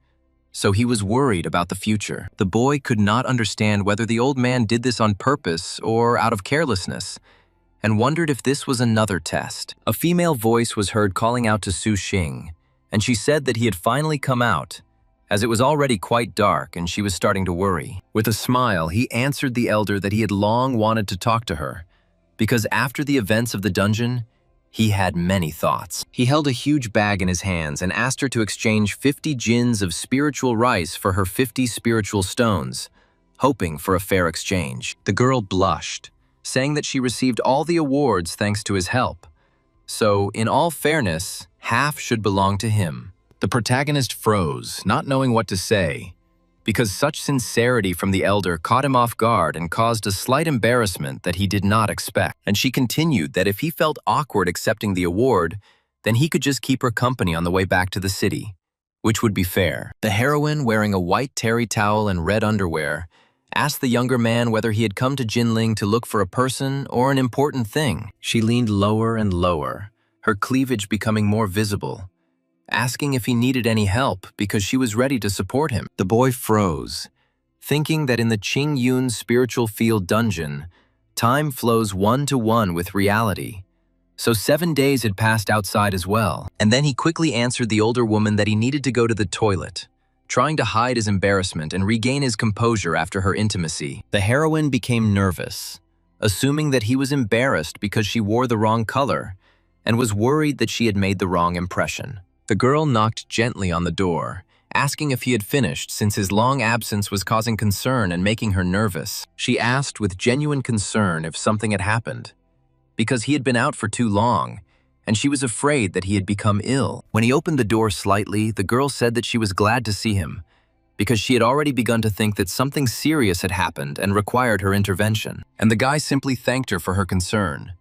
[SPEAKER 1] So he was worried about the future. The boy could not understand whether the old man did this on purpose or out of carelessness, and wondered if this was another test. A female voice was heard calling out to Su Xing, and she said that he had finally come out, as it was already quite dark and she was starting to worry. With a smile, he answered the elder that he had long wanted to talk to her, because after the events of the dungeon, he had many thoughts. He held a huge bag in his hands and asked her to exchange 50 jins of spiritual rice for her 50 spiritual stones, hoping for a fair exchange. The girl blushed, saying that she received all the awards thanks to his help, so in all fairness, half should belong to him. The protagonist froze, not knowing what to say, because such sincerity from the elder caught him off guard and caused a slight embarrassment that he did not expect. And she continued that if he felt awkward accepting the award, then he could just keep her company on the way back to the city, which would be fair. The heroine, wearing a white terry towel and red underwear, asked the younger man whether he had come to Jinling to look for a person or an important thing. She leaned lower and lower, her cleavage becoming more visible, asking if he needed any help because she was ready to support him. The boy froze, thinking that in the Qingyun spiritual field dungeon, time flows 1-to-1 with reality. So 7 days had passed outside as well. And then he quickly answered the older woman that he needed to go to the toilet, trying to hide his embarrassment and regain his composure after her intimacy. The heroine became nervous, assuming that he was embarrassed because she wore the wrong color and was worried that she had made the wrong impression. The girl knocked gently on the door, asking if he had finished since his long absence was causing concern and making her nervous. She asked with genuine concern if something had happened, because he had been out for too long, and she was afraid that he had become ill. When he opened the door slightly, the girl said that she was glad to see him, because she had already begun to think that something serious had happened and required her intervention. And the guy simply thanked her for her concern,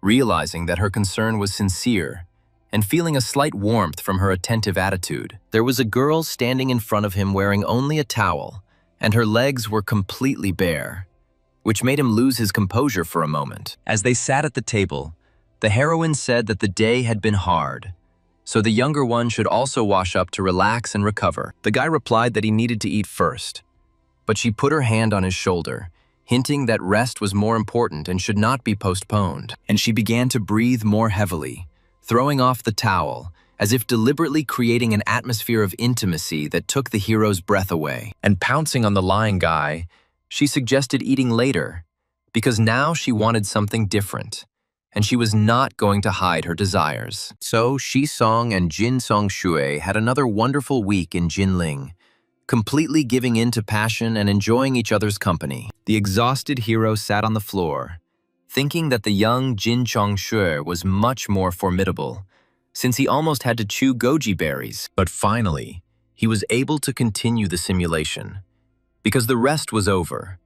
[SPEAKER 1] realizing that her concern was sincere, and feeling a slight warmth from her attentive attitude. There was a girl standing in front of him wearing only a towel, and her legs were completely bare, which made him lose his composure for a moment. As they sat at the table, the heroine said that the day had been hard, so the younger one should also wash up to relax and recover. The guy replied that he needed to eat first, but she put her hand on his shoulder, hinting that rest was more important and should not be postponed. And she began to breathe more heavily, throwing off the towel, as if deliberately creating an atmosphere of intimacy that took the hero's breath away. And pouncing on the lying guy, she suggested eating later, because now she wanted something different, and she was not going to hide her desires. So Shi-song and Jin-song-shui had another wonderful week in Jinling, completely giving in to passion and enjoying each other's company. The exhausted hero sat on the floor, thinking that the young Jin-chong-shui was much more formidable, since he almost had to chew goji berries. But finally, he was able to continue the simulation, because the rest was over,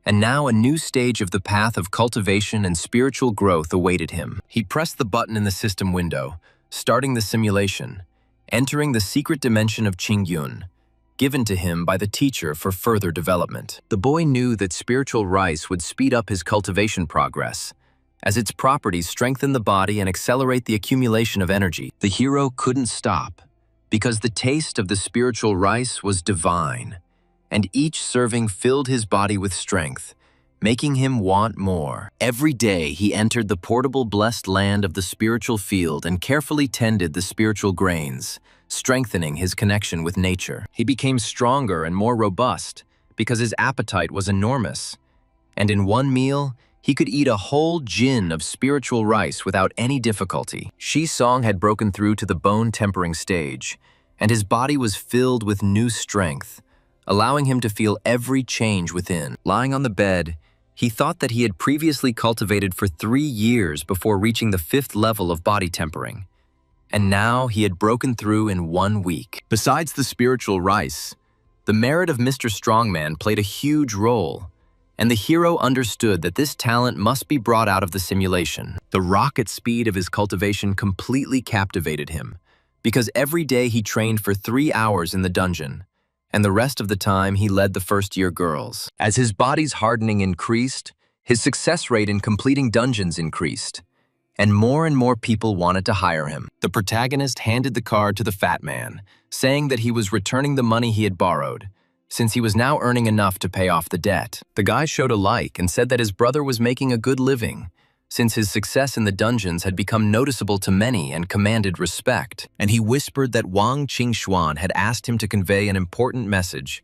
[SPEAKER 1] and now a new stage of the path of cultivation and spiritual growth awaited him. He pressed the button in the system window, starting the simulation, entering the secret dimension of Qingyun, given to him by the teacher for further development. The boy knew that spiritual rice would speed up his cultivation progress, as its properties strengthen the body and accelerate the accumulation of energy. The hero couldn't stop, because the taste of the spiritual rice was divine, and each serving filled his body with strength, making him want more. Every day he entered the portable blessed land of the spiritual field and carefully tended the spiritual grains, strengthening his connection with nature. He became stronger and more robust because his appetite was enormous, and in one meal, he could eat a whole jin of spiritual rice without any difficulty. Shi-song had broken through to the bone-tempering stage, and his body was filled with new strength, allowing him to feel every change within. Lying on the bed, he thought that he had previously cultivated for 3 years before reaching the 5th level of body tempering, and now he had broken through in 1 week. Besides the spiritual rice, the merit of Mr. Strongman played a huge role, and the hero understood that this talent must be brought out of the simulation. The rocket speed of his cultivation completely captivated him, because every day he trained for 3 hours in the dungeon, and the rest of the time he led the first-year girls. As his body's hardening increased, his success rate in completing dungeons increased, and more people wanted to hire him. The protagonist handed the card to the fat man, saying that he was returning the money he had borrowed, since he was now earning enough to pay off the debt. The guy showed a like and said that his brother was making a good living, since his success in the dungeons had become noticeable to many and commanded respect. And he whispered that Wang Qingxuan had asked him to convey an important message,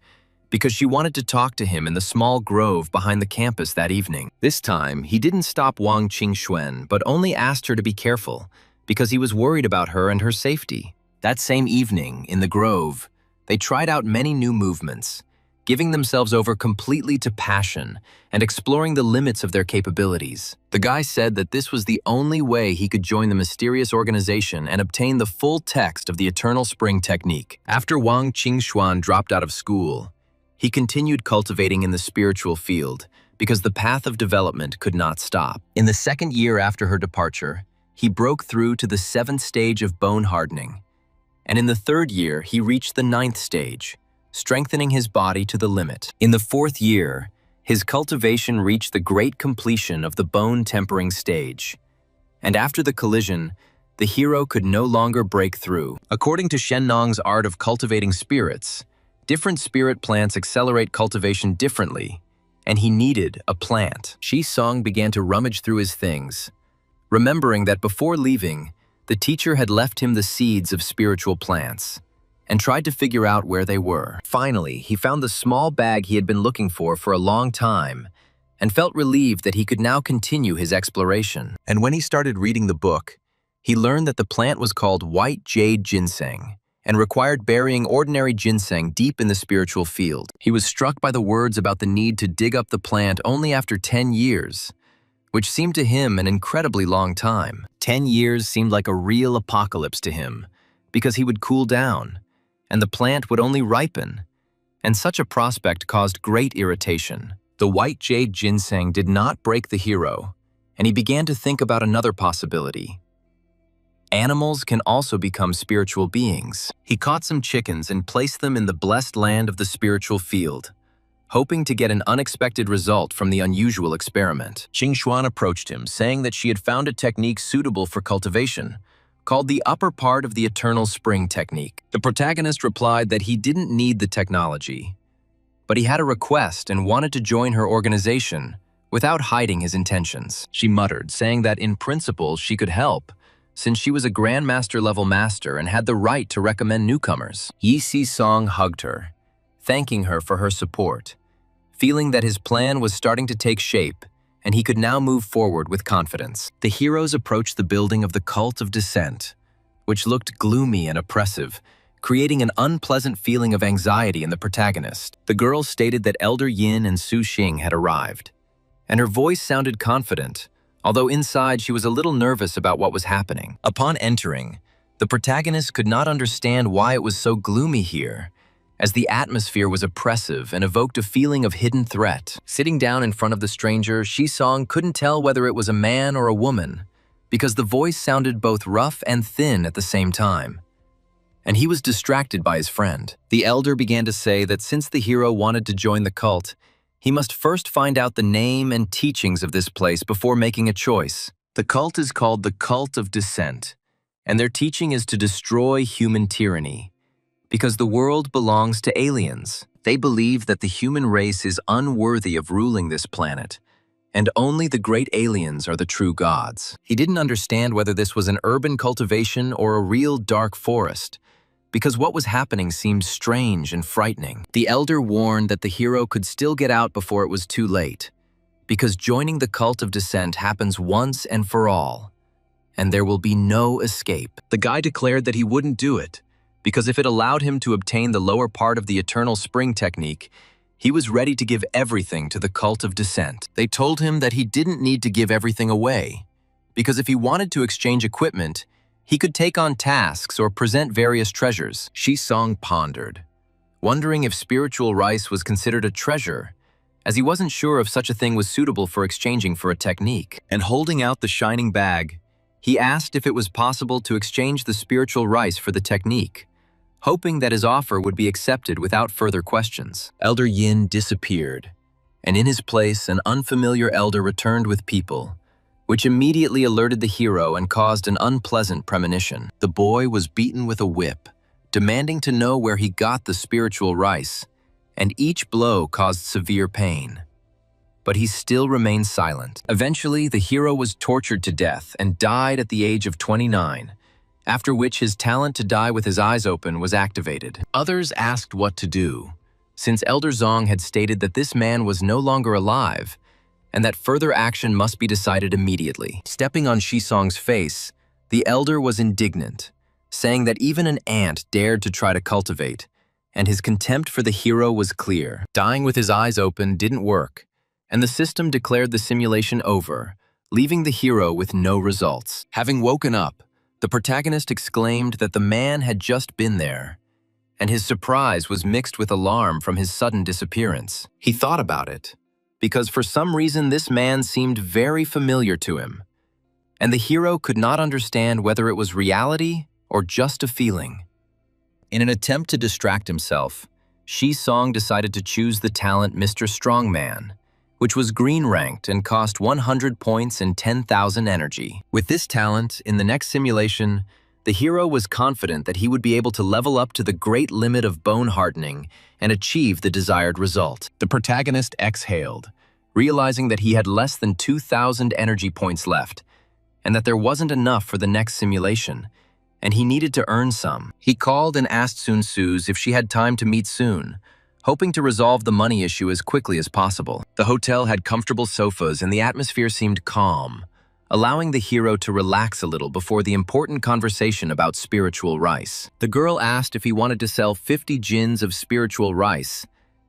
[SPEAKER 1] because she wanted to talk to him in the small grove behind the campus that evening. This time, he didn't stop Wang Qingxuan, but only asked her to be careful, because he was worried about her and her safety. That same evening, in the grove, they tried out many new movements, giving themselves over completely to passion and exploring the limits of their capabilities. The guy said that this was the only way he could join the mysterious organization and obtain the full text of the Eternal Spring technique. After Wang Qingxuan dropped out of school, he continued cultivating in the spiritual field because the path of development could not stop. In the 2nd year after her departure, he broke through to the 7th stage of bone hardening, and in the 3rd year he reached the 9th stage, strengthening his body to the limit. In the 4th year, his cultivation reached the great completion of the bone-tempering stage, and after the collision, the hero could no longer break through. According to Shennong's art of cultivating spirits, different spirit plants accelerate cultivation differently, and he needed a plant. Shi-song began to rummage through his things, remembering that before leaving, the teacher had left him the seeds of spiritual plants, and tried to figure out where they were. Finally, he found the small bag he had been looking for a long time, and felt relieved that he could now continue his exploration. And when he started reading the book, he learned that the plant was called white jade ginseng, and required burying ordinary ginseng deep in the spiritual field. He was struck by the words about the need to dig up the plant only after 10 years, which seemed to him an incredibly long time. 10 years seemed like a real apocalypse to him, because he would cool down, and the plant would only ripen, and such a prospect caused great irritation. The white jade ginseng did not break the hero, and he began to think about another possibility. Animals can also become spiritual beings. He caught some chickens and placed them in the blessed land of the spiritual field, hoping to get an unexpected result from the unusual experiment. Xuan approached him, saying that she had found a technique suitable for cultivation, called the upper part of the eternal spring technique. The protagonist replied that he didn't need the technology, but he had a request and wanted to join her organization without hiding his intentions. She muttered, saying that in principle she could help, since she was a Grandmaster-level master and had the right to recommend newcomers. Yi Si-song hugged her, thanking her for her support, feeling that his plan was starting to take shape and he could now move forward with confidence. The heroes approached the building of the Cult of Descent, which looked gloomy and oppressive, creating an unpleasant feeling of anxiety in the protagonist. The girl stated that Elder Yin and Su Xing had arrived, and her voice sounded confident, although inside she was a little nervous about what was happening. Upon entering, the protagonist could not understand why it was so gloomy here, as the atmosphere was oppressive and evoked a feeling of hidden threat. Sitting down in front of the stranger, Shi-song couldn't tell whether it was a man or a woman, because the voice sounded both rough and thin at the same time. And he was distracted by his friend. The elder began to say that since the hero wanted to join the cult, he must first find out the name and teachings of this place before making a choice. The cult is called the Cult of Descent, and their teaching is to destroy human tyranny, because the world belongs to aliens. They believe that the human race is unworthy of ruling this planet, and only the great aliens are the true gods. He didn't understand whether this was an urban cultivation or a real dark forest, because what was happening seemed strange and frightening. The elder warned that the hero could still get out before it was too late, because joining the Cult of Descent happens once and for all, and there will be no escape. The guy declared that he wouldn't do it, because if it allowed him to obtain the lower part of the Eternal Spring technique, he was ready to give everything to the Cult of Descent. They told him that he didn't need to give everything away, because if he wanted to exchange equipment, he could take on tasks or present various treasures. Shi-song pondered, wondering if spiritual rice was considered a treasure, as he wasn't sure if such a thing was suitable for exchanging for a technique. And holding out the shining bag, he asked if it was possible to exchange the spiritual rice for the technique, hoping that his offer would be accepted without further questions. Elder Yin disappeared, and in his place an unfamiliar elder returned with people, which immediately alerted the hero and caused an unpleasant premonition. The boy was beaten with a whip, demanding to know where he got the spiritual rice, and each blow caused severe pain. But he still remained silent. Eventually, the hero was tortured to death and died at the age of 29, after which his talent to die with his eyes open was activated. Others asked what to do, since Elder Zong had stated that this man was no longer alive, and that further action must be decided immediately. Stepping on Shi-song's face, the elder was indignant, saying that even an ant dared to try to cultivate, and his contempt for the hero was clear. Dying with his eyes open didn't work, and the system declared the simulation over, leaving the hero with no results. Having woken up, the protagonist exclaimed that the man had just been there, and his surprise was mixed with alarm from his sudden disappearance. He thought about it, because for some reason this man seemed very familiar to him, and the hero could not understand whether it was reality or just a feeling. In an attempt to distract himself, Shi-song decided to choose the talent Mr. Strongman, which was green-ranked and cost 100 points and 10,000 energy. With this talent, in the next simulation, the hero was confident that he would be able to level up to the great limit of bone hardening and achieve the desired result. The protagonist exhaled, realizing that he had less than 2,000 energy points left, and that there wasn't enough for the next simulation, and he needed to earn some. He called and asked Sun Suze if she had time to meet soon, hoping to resolve the money issue as quickly as possible. The hotel had comfortable sofas and the atmosphere seemed calm, allowing the hero to relax a little before the important conversation about spiritual rice. The girl asked if he wanted to sell 50 jins of spiritual rice,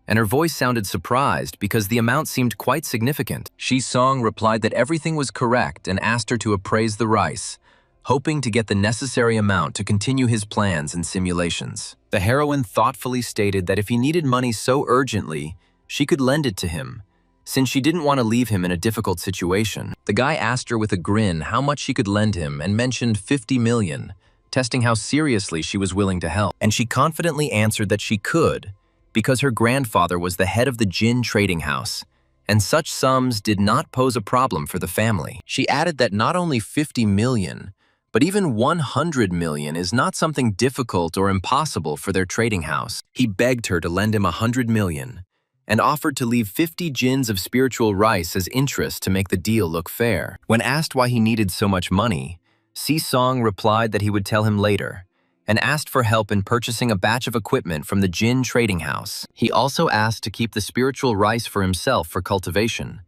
[SPEAKER 1] and her voice sounded surprised because the amount seemed quite significant. Shi-song replied that everything was correct and asked her to appraise the rice, hoping to get the necessary amount to continue his plans and simulations. The heroine thoughtfully stated that if he needed money so urgently, she could lend it to him, since she didn't want to leave him in a difficult situation. The guy asked her with a grin how much she could lend him and mentioned 50 million, testing how seriously she was willing to help. And she confidently answered that she could, because her grandfather was the head of the gin trading house, and such sums did not pose a problem for the family. She added that not only 50 million, but even 100 million is not something difficult or impossible for their trading house. He begged her to lend him 100 million and offered to leave 50 gins of spiritual rice as interest to make the deal look fair. When asked why he needed so much money, Si-song replied that he would tell him later and asked for help in purchasing a batch of equipment from the gin trading house. He also asked to keep the spiritual rice for himself for cultivation,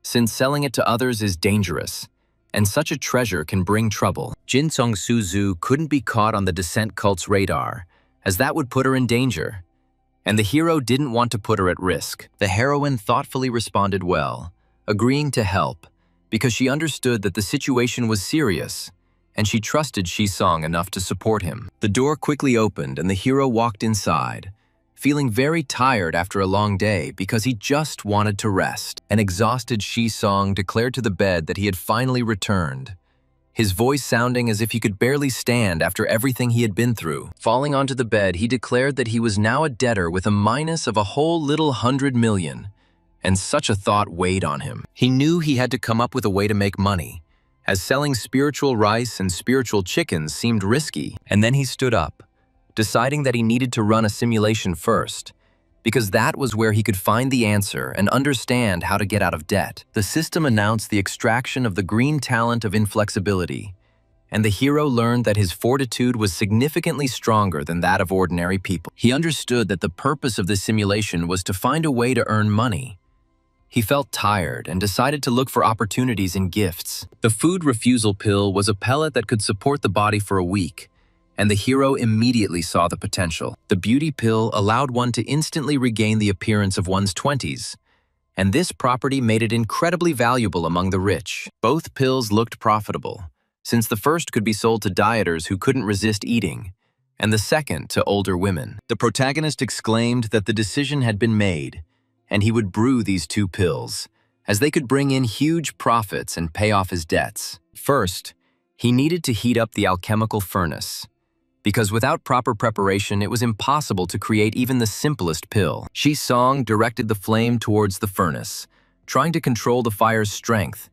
[SPEAKER 1] since selling it to others is dangerous, and such a treasure can bring trouble. Jin Song Suzu couldn't be caught on the descent cult's radar, as that would put her in danger, and the hero didn't want to put her at risk. The heroine thoughtfully responded well, agreeing to help, because she understood that the situation was serious, and she trusted Shi-song enough to support him. The door quickly opened and the hero walked inside, feeling very tired after a long day because he just wanted to rest. An exhausted Shi-song declared to the bed that he had finally returned, his voice sounding as if he could barely stand after everything he had been through. Falling onto the bed, he declared that he was now a debtor with a minus of a whole little 100 million, and such a thought weighed on him. He knew he had to come up with a way to make money, as selling spiritual rice and spiritual chickens seemed risky. And then he stood up, deciding that he needed to run a simulation first, because that was where he could find the answer and understand how to get out of debt. The system announced the extraction of the green talent of inflexibility, and the hero learned that his fortitude was significantly stronger than that of ordinary people. He understood that the purpose of this simulation was to find a way to earn money. He felt tired and decided to look for opportunities in gifts. The food refusal pill was a pellet that could support the body for a week, and the hero immediately saw the potential. The beauty pill allowed one to instantly regain the appearance of one's 20s, and this property made it incredibly valuable among the rich. Both pills looked profitable, since the first could be sold to dieters who couldn't resist eating, and the second to older women. The protagonist exclaimed that the decision had been made, and he would brew these two pills, as they could bring in huge profits and pay off his debts. First, he needed to heat up the alchemical furnace, because without proper preparation, it was impossible to create even the simplest pill. Shi-song directed the flame towards the furnace, trying to control the fire's strength,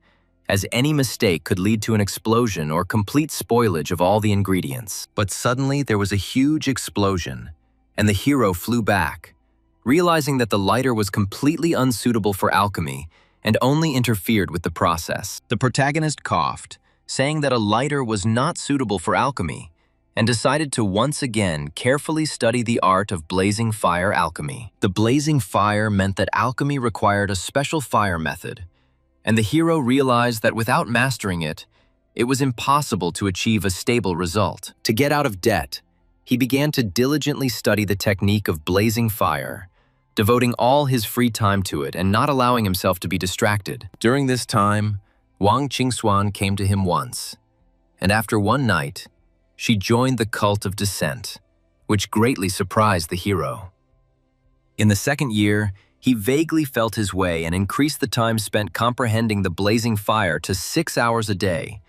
[SPEAKER 1] as any mistake could lead to an explosion or complete spoilage of all the ingredients. But suddenly, there was a huge explosion, and the hero flew back, realizing that the lighter was completely unsuitable for alchemy and only interfered with the process. The protagonist coughed, saying that a lighter was not suitable for alchemy, and decided to once again carefully study the art of blazing fire alchemy. The blazing fire meant that alchemy required a special fire method, and the hero realized that without mastering it, it was impossible to achieve a stable result. To get out of debt, he began to diligently study the technique of blazing fire, devoting all his free time to it and not allowing himself to be distracted. During this time, Wang Qingxuan came to him once, and after one night, she joined the cult of descent, which greatly surprised the hero. In the second year, he vaguely felt his way and increased the time spent comprehending the blazing fire to 6 hours a day,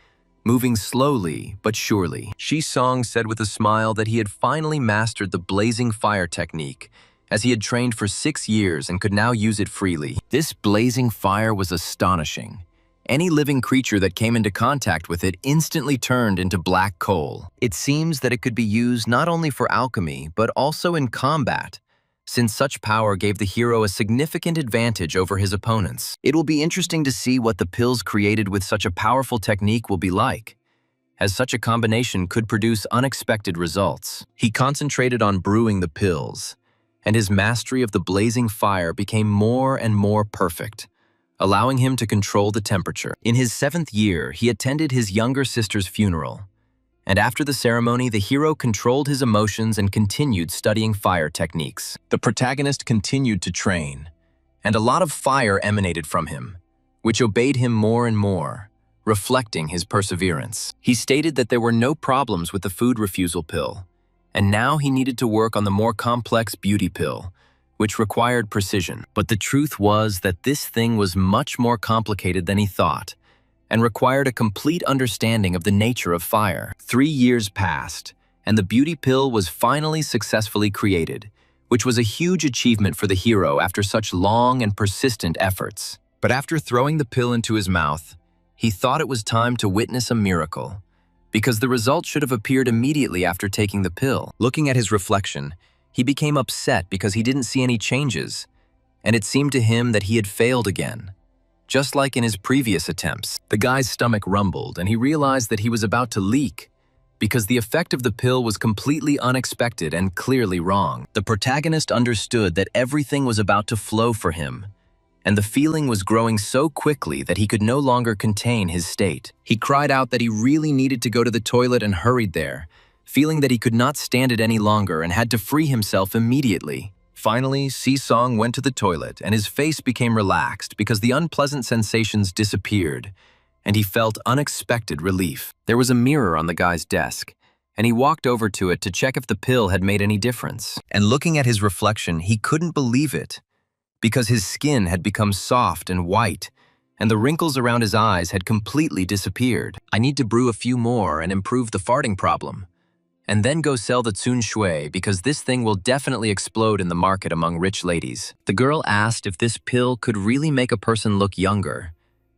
[SPEAKER 1] moving slowly but surely. Shi-song said with a smile that he had finally mastered the blazing fire technique, as he had trained for 6 years and could now use it freely. This blazing fire was astonishing. Any living creature that came into contact with it instantly turned into black coal. It seems that it could be used not only for alchemy, but also in combat, since such power gave the hero a significant advantage over his opponents. It will be interesting to see what the pills created with such a powerful technique will be like, as such a combination could produce unexpected results. He concentrated on brewing the pills, and his mastery of the blazing fire became more and more perfect, allowing him to control the temperature. In his 7th year, he attended his younger sister's funeral, And after the ceremony, the hero controlled his emotions and continued studying fire techniques. The protagonist continued to train, and a lot of fire emanated from him, which obeyed him more and more, reflecting his perseverance. He stated that there were no problems with the food refusal pill, and now he needed to work on the more complex beauty pill, which required precision. But the truth was that this thing was much more complicated than he thought, and required a complete understanding of the nature of fire. 3 years passed, and the beauty pill was finally successfully created, which was a huge achievement for the hero after such long and persistent efforts. But after throwing the pill into his mouth, he thought it was time to witness a miracle, because the result should have appeared immediately after taking the pill. Looking at his reflection, he became upset because he didn't see any changes, and it seemed to him that he had failed again. Just like in his previous attempts, the guy's stomach rumbled and he realized that he was about to leak, because the effect of the pill was completely unexpected and clearly wrong. The protagonist understood that everything was about to flow for him, and the feeling was growing so quickly that he could no longer contain his state. He cried out that he really needed to go to the toilet and hurried there, feeling that he could not stand it any longer and had to free himself immediately. Finally, Si-song went to the toilet and his face became relaxed because the unpleasant sensations disappeared, and he felt unexpected relief. There was a mirror on the guy's desk, and he walked over to it to check if the pill had made any difference. And looking at his reflection, he couldn't believe it, because his skin had become soft and white, and the wrinkles around his eyes had completely disappeared. I need to brew a few more and improve the farting problem, and then go sell the Tsun Shui because this thing will definitely explode in the market among rich ladies. The girl asked if this pill could really make a person look younger,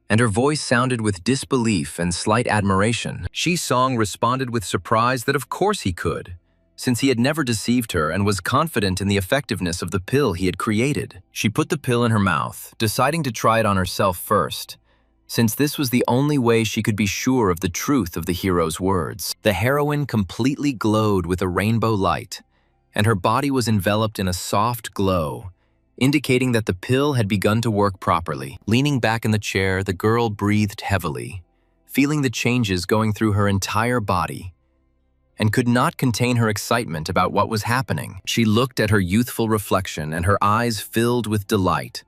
[SPEAKER 1] and her voice sounded with disbelief and slight admiration. Si-song responded with surprise that of course he could, since he had never deceived her and was confident in the effectiveness of the pill he had created. She put the pill in her mouth, deciding to try it on herself first, since this was the only way she could be sure of the truth of the hero's words. The heroine completely glowed with a rainbow light, and her body was enveloped in a soft glow, indicating that the pill had begun to work properly. Leaning back in the chair, the girl breathed heavily, feeling the changes going through her entire body, and could not contain her excitement about what was happening. She looked at her youthful reflection and her eyes filled with delight,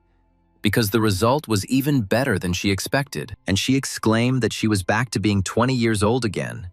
[SPEAKER 1] because the result was even better than she expected, and she exclaimed that she was back to being 20 years old again,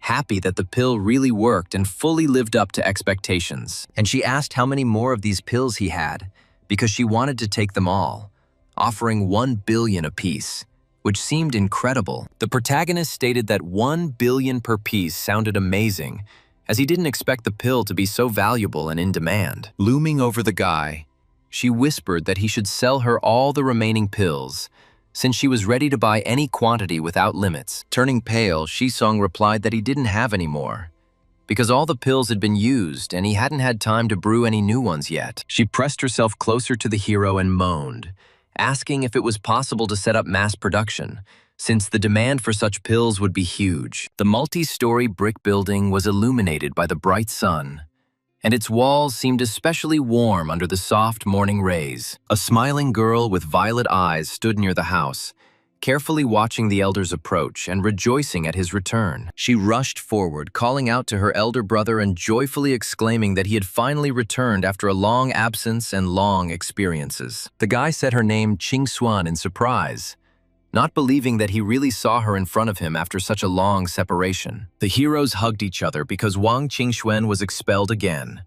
[SPEAKER 1] happy that the pill really worked and fully lived up to expectations. And she asked how many more of these pills he had, because she wanted to take them all, offering 1 billion apiece, which seemed incredible. The protagonist stated that 1 billion per piece sounded amazing, as he didn't expect the pill to be so valuable and in demand. Looming over the guy, she whispered that he should sell her all the remaining pills, since she was ready to buy any quantity without limits. Turning pale, Si-song replied that he didn't have any more, because all the pills had been used and he hadn't had time to brew any new ones yet. She pressed herself closer to the hero and moaned, asking if it was possible to set up mass production, since the demand for such pills would be huge. The multi-story brick building was illuminated by the bright sun, and its walls seemed especially warm under the soft morning rays. A smiling girl with violet eyes stood near the house, carefully watching the elder's approach and rejoicing at his return. She rushed forward, calling out to her elder brother and joyfully exclaiming that he had finally returned after a long absence and long experiences. The guy said her name Qingxuan in surprise, not believing that he really saw her in front of him after such a long separation. The heroes hugged each other because Wang Qingxuan was expelled again,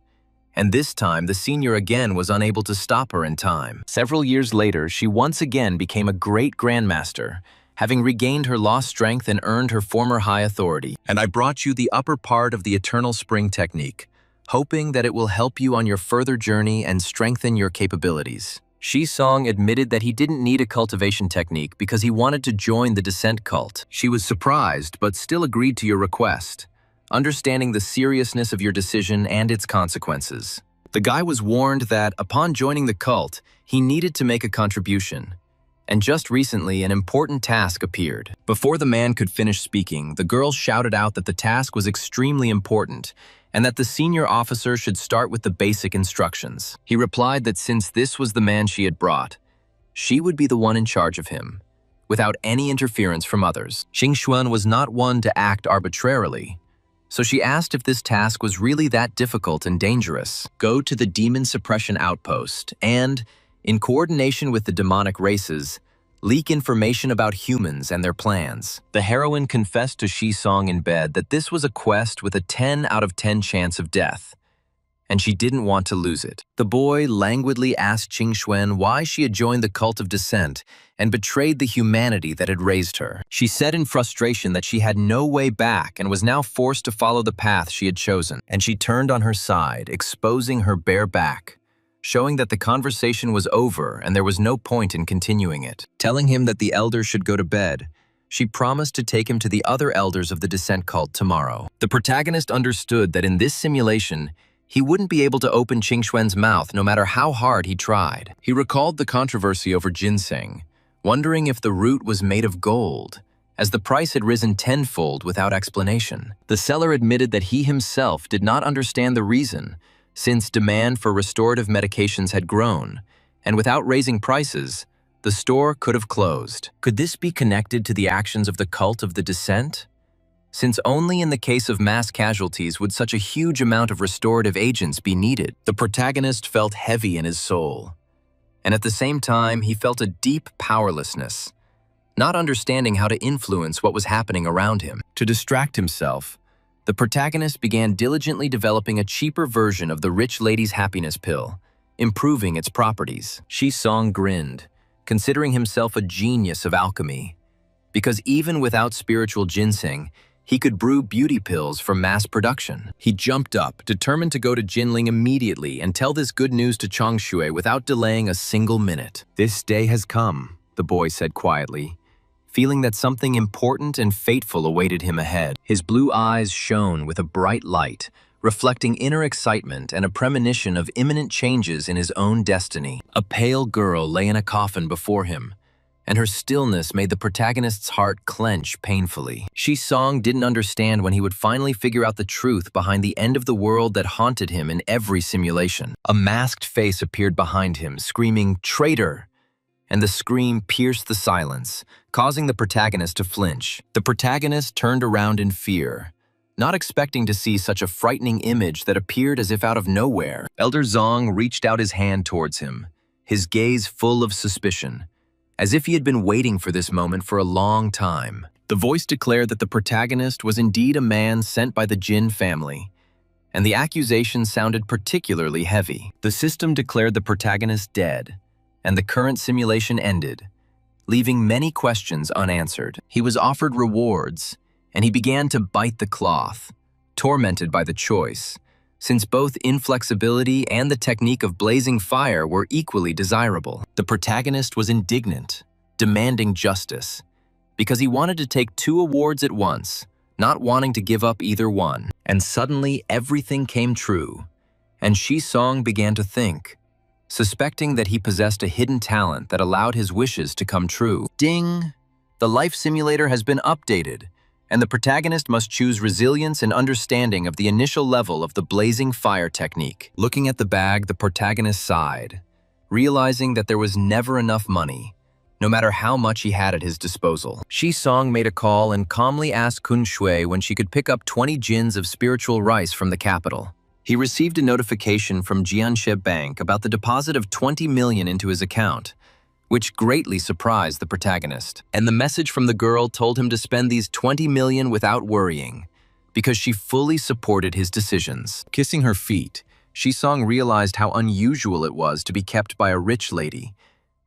[SPEAKER 1] and this time the senior again was unable to stop her in time. Several years later, she once again became a great grandmaster, having regained her lost strength and earned her former high authority. And I brought you the upper part of the Eternal Spring technique, hoping that it will help you on your further journey and strengthen your capabilities. Si-song admitted that he didn't need a cultivation technique because he wanted to join the descent cult. She was surprised, but still agreed to your request, understanding the seriousness of your decision and its consequences. The guy was warned that, upon joining the cult, he needed to make a contribution. And just recently, an important task appeared. Before the man could finish speaking, the girl shouted out that the task was extremely important, and that the senior officer should start with the basic instructions. He replied that since this was the man she had brought, she would be the one in charge of him, without any interference from others. Qingxuan was not one to act arbitrarily, So she asked if this task was really that difficult and dangerous. Go to the Demon Suppression Outpost and, in coordination with the demonic races, leak information about humans and their plans. The heroine confessed to Shi-Song in bed that this was a quest with a 10 out of 10 chance of death, and she didn't want to lose it. The boy languidly asked Qingxuan why she had joined the cult of dissent and betrayed the humanity that had raised her. She said in frustration that she had no way back and was now forced to follow the path she had chosen. And she turned on her side, exposing her bare back, showing that the conversation was over and there was no point in continuing it. Telling him that the elder should go to bed, she promised to take him to the other elders of the dissent cult tomorrow. The protagonist understood that in this simulation, he wouldn't be able to open Qingxuan's mouth no matter how hard he tried. He recalled the controversy over ginseng, wondering if the root was made of gold, as the price had risen tenfold without explanation. The seller admitted that he himself did not understand the reason, since demand for restorative medications had grown, and without raising prices, the store could have closed. Could this be connected to the actions of the cult of the dissent? Since only in the case of mass casualties would such a huge amount of restorative agents be needed. The protagonist felt heavy in his soul, and at the same time he felt a deep powerlessness, not understanding how to influence what was happening around him. To distract himself, the protagonist began diligently developing a cheaper version of the rich lady's happiness pill, improving its properties. Shi-Song grinned, considering himself a genius of alchemy, because even without spiritual ginseng, he could brew beauty pills for mass production. He jumped up, determined to go to Jinling immediately and tell this good news to Changshui without delaying a single minute. "This day has come," the boy said quietly, feeling that something important and fateful awaited him ahead. His blue eyes shone with a bright light, reflecting inner excitement and a premonition of imminent changes in his own destiny. A pale girl lay in a coffin before him, and her stillness made the protagonist's heart clench painfully. Shi-Song didn't understand when he would finally figure out the truth behind the end of the world that haunted him in every simulation. A masked face appeared behind him, screaming, "Traitor!" And the scream pierced the silence, causing the protagonist to flinch. The protagonist turned around in fear, not expecting to see such a frightening image that appeared as if out of nowhere. Elder Zong reached out his hand towards him, his gaze full of suspicion, as if he had been waiting for this moment for a long time. The voice declared that the protagonist was indeed a man sent by the Jin family, and the accusation sounded particularly heavy. The system declared the protagonist dead, and the current simulation ended, leaving many questions unanswered. He was offered rewards, and he began to bite the cloth, tormented by the choice, since both inflexibility and the technique of blazing fire were equally desirable. The protagonist was indignant, demanding justice, because he wanted to take 2 awards at once, not wanting to give up either one. And suddenly everything came true, and Shi-Song began to think, suspecting that he possessed a hidden talent that allowed his wishes to come true. Ding! The life simulator has been updated, and the protagonist must choose resilience and understanding of the initial level of the blazing fire technique. Looking at the bag, the protagonist sighed, realizing that there was never enough money, no matter how much he had at his disposal. Shi-Song made a call and calmly asked Kun Shui when she could pick up 20 jins of spiritual rice from the capital. He received a notification from Jianshe Bank about the deposit of 20 million into his account, which greatly surprised the protagonist. And the message from the girl told him to spend these 20 million without worrying, because she fully supported his decisions. Kissing her feet, Shi-Song realized how unusual it was to be kept by a rich lady,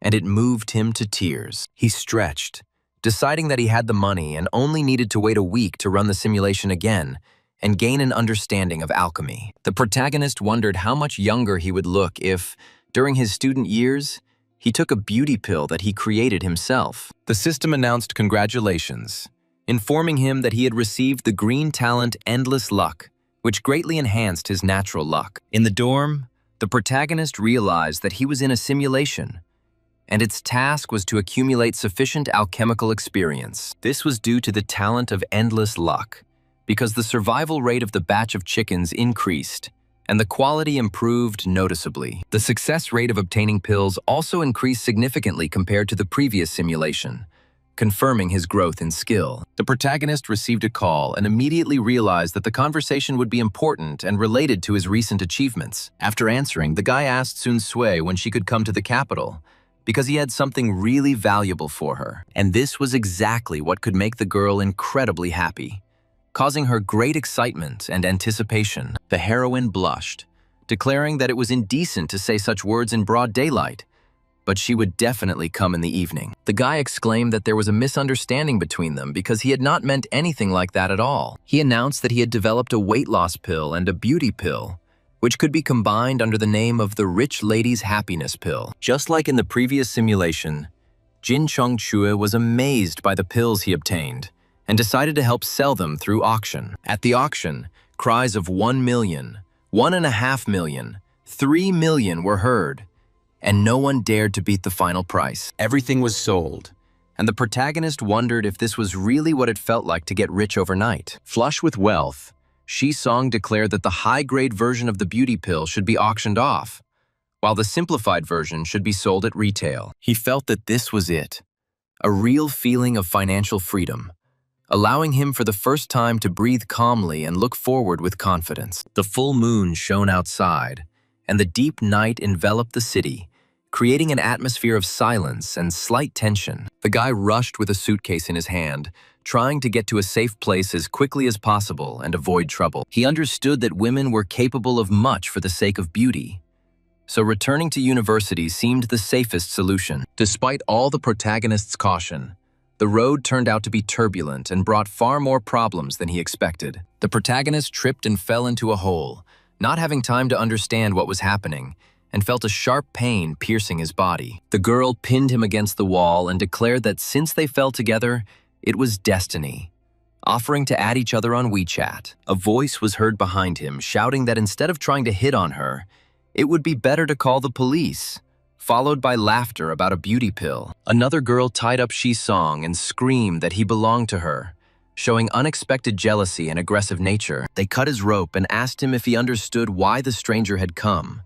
[SPEAKER 1] and it moved him to tears. He stretched, deciding that he had the money and only needed to wait a week to run the simulation again and gain an understanding of alchemy. The protagonist wondered how much younger he would look if, during his student years, he took a beauty pill that he created himself. The system announced congratulations, informing him that he had received the green talent Endless Luck, which greatly enhanced his natural luck. In the dorm, the protagonist realized that he was in a simulation, and its task was to accumulate sufficient alchemical experience. This was due to the talent of Endless Luck, because the survival rate of the batch of chickens increased, and the quality improved noticeably. The success rate of obtaining pills also increased significantly compared to the previous simulation, confirming his growth in skill. The protagonist received a call and immediately realized that the conversation would be important and related to his recent achievements. After answering, the guy asked Sun Sui when she could come to the capital, because he had something really valuable for her. And this was exactly what could make the girl incredibly happy, causing her great excitement and anticipation. The heroine blushed, declaring that it was indecent to say such words in broad daylight, but she would definitely come in the evening. The guy exclaimed that there was a misunderstanding between them because he had not meant anything like that at all. He announced that he had developed a weight loss pill and a beauty pill, which could be combined under the name of the Rich Lady's Happiness Pill. Just like in the previous simulation, Jin Chongchue was amazed by the pills he obtained and decided to help sell them through auction. At the auction, cries of 1 million, 1.5 million, 3 million were heard, and no one dared to beat the final price. Everything was sold, and the protagonist wondered if this was really what it felt like to get rich overnight. Flush with wealth, Shi Song declared that the high-grade version of the beauty pill should be auctioned off, while the simplified version should be sold at retail. He felt that this was it, a real feeling of financial freedom, allowing him for the first time to breathe calmly and look forward with confidence. The full moon shone outside, and the deep night enveloped the city, creating an atmosphere of silence and slight tension. The guy rushed with a suitcase in his hand, trying to get to a safe place as quickly as possible and avoid trouble. He understood that women were capable of much for the sake of beauty, so returning to university seemed the safest solution. Despite all the protagonist's caution, the road turned out to be turbulent and brought far more problems than he expected. The protagonist tripped and fell into a hole, not having time to understand what was happening, and felt a sharp pain piercing his body. The girl pinned him against the wall and declared that since they fell together, it was destiny, offering to add each other on WeChat. A voice was heard behind him, shouting that instead of trying to hit on her, it would be better to call the police, followed by laughter about a beauty pill. Another girl tied up Shi Song and screamed that he belonged to her, showing unexpected jealousy and aggressive nature. They cut his rope and asked him if he understood why the stranger had come,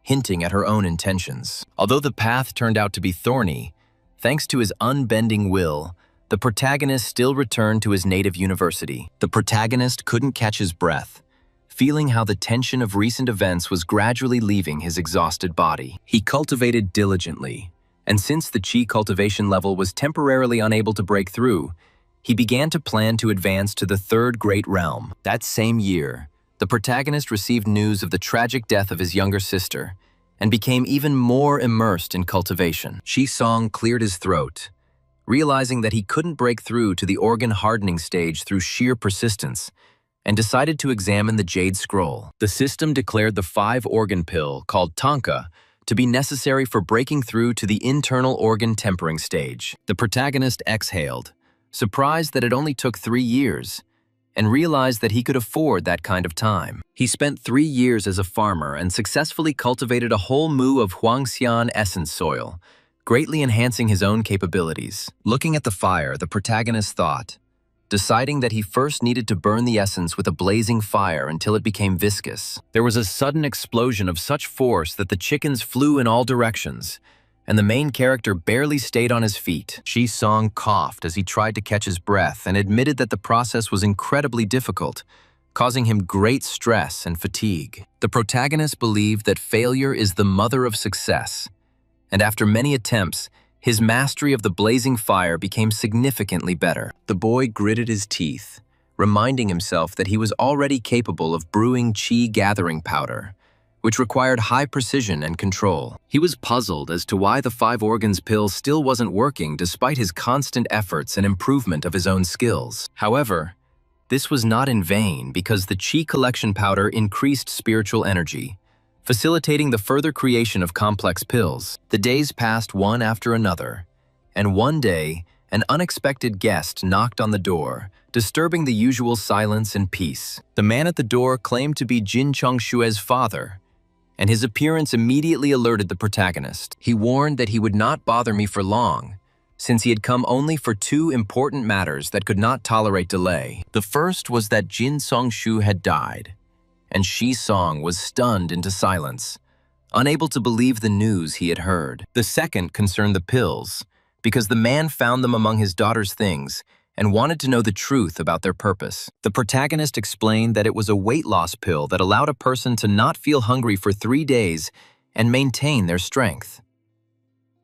[SPEAKER 1] hinting at her own intentions. Although the path turned out to be thorny, thanks to his unbending will, the protagonist still returned to his native university. The protagonist couldn't catch his breath, feeling how the tension of recent events was gradually leaving his exhausted body. He cultivated diligently, and since the chi cultivation level was temporarily unable to break through, he began to plan to advance to the third great realm. That same year, the protagonist received news of the tragic death of his younger sister and became even more immersed in cultivation. Shi Song cleared his throat, realizing that he couldn't break through to the organ hardening stage through sheer persistence, and decided to examine the Jade Scroll. The system declared the 5-organ pill, called Tonka, to be necessary for breaking through to the internal organ tempering stage. The protagonist exhaled, surprised that it only took 3 years, and realized that he could afford that kind of time. He spent 3 years as a farmer and successfully cultivated a whole mu of Huangxian essence soil, greatly enhancing his own capabilities. Looking at the fire, the protagonist thought, deciding that he first needed to burn the essence with a blazing fire until it became viscous. There was a sudden explosion of such force that the chickens flew in all directions, and the main character barely stayed on his feet. Shi Song coughed as he tried to catch his breath and admitted that the process was incredibly difficult, causing him great stress and fatigue. The protagonist believed that failure is the mother of success, and after many attempts, his mastery of the blazing fire became significantly better. The boy gritted his teeth, reminding himself that he was already capable of brewing chi gathering powder, which required high precision and control. He was puzzled as to why the 5 organs pill still wasn't working despite his constant efforts and improvement of his own skills. However, this was not in vain because the chi collection powder increased spiritual energy, facilitating the further creation of complex pills. The days passed one after another, and one day, an unexpected guest knocked on the door, disturbing the usual silence and peace. The man at the door claimed to be Jin Chongshue's father, and his appearance immediately alerted the protagonist. He warned that he would not bother me for long, since he had come only for 2 important matters that could not tolerate delay. The first was that Jin Songshu had died, and Shi Song was stunned into silence, unable to believe the news he had heard. The second concerned the pills, because the man found them among his daughter's things and wanted to know the truth about their purpose. The protagonist explained that it was a weight loss pill that allowed a person to not feel hungry for 3 days and maintain their strength.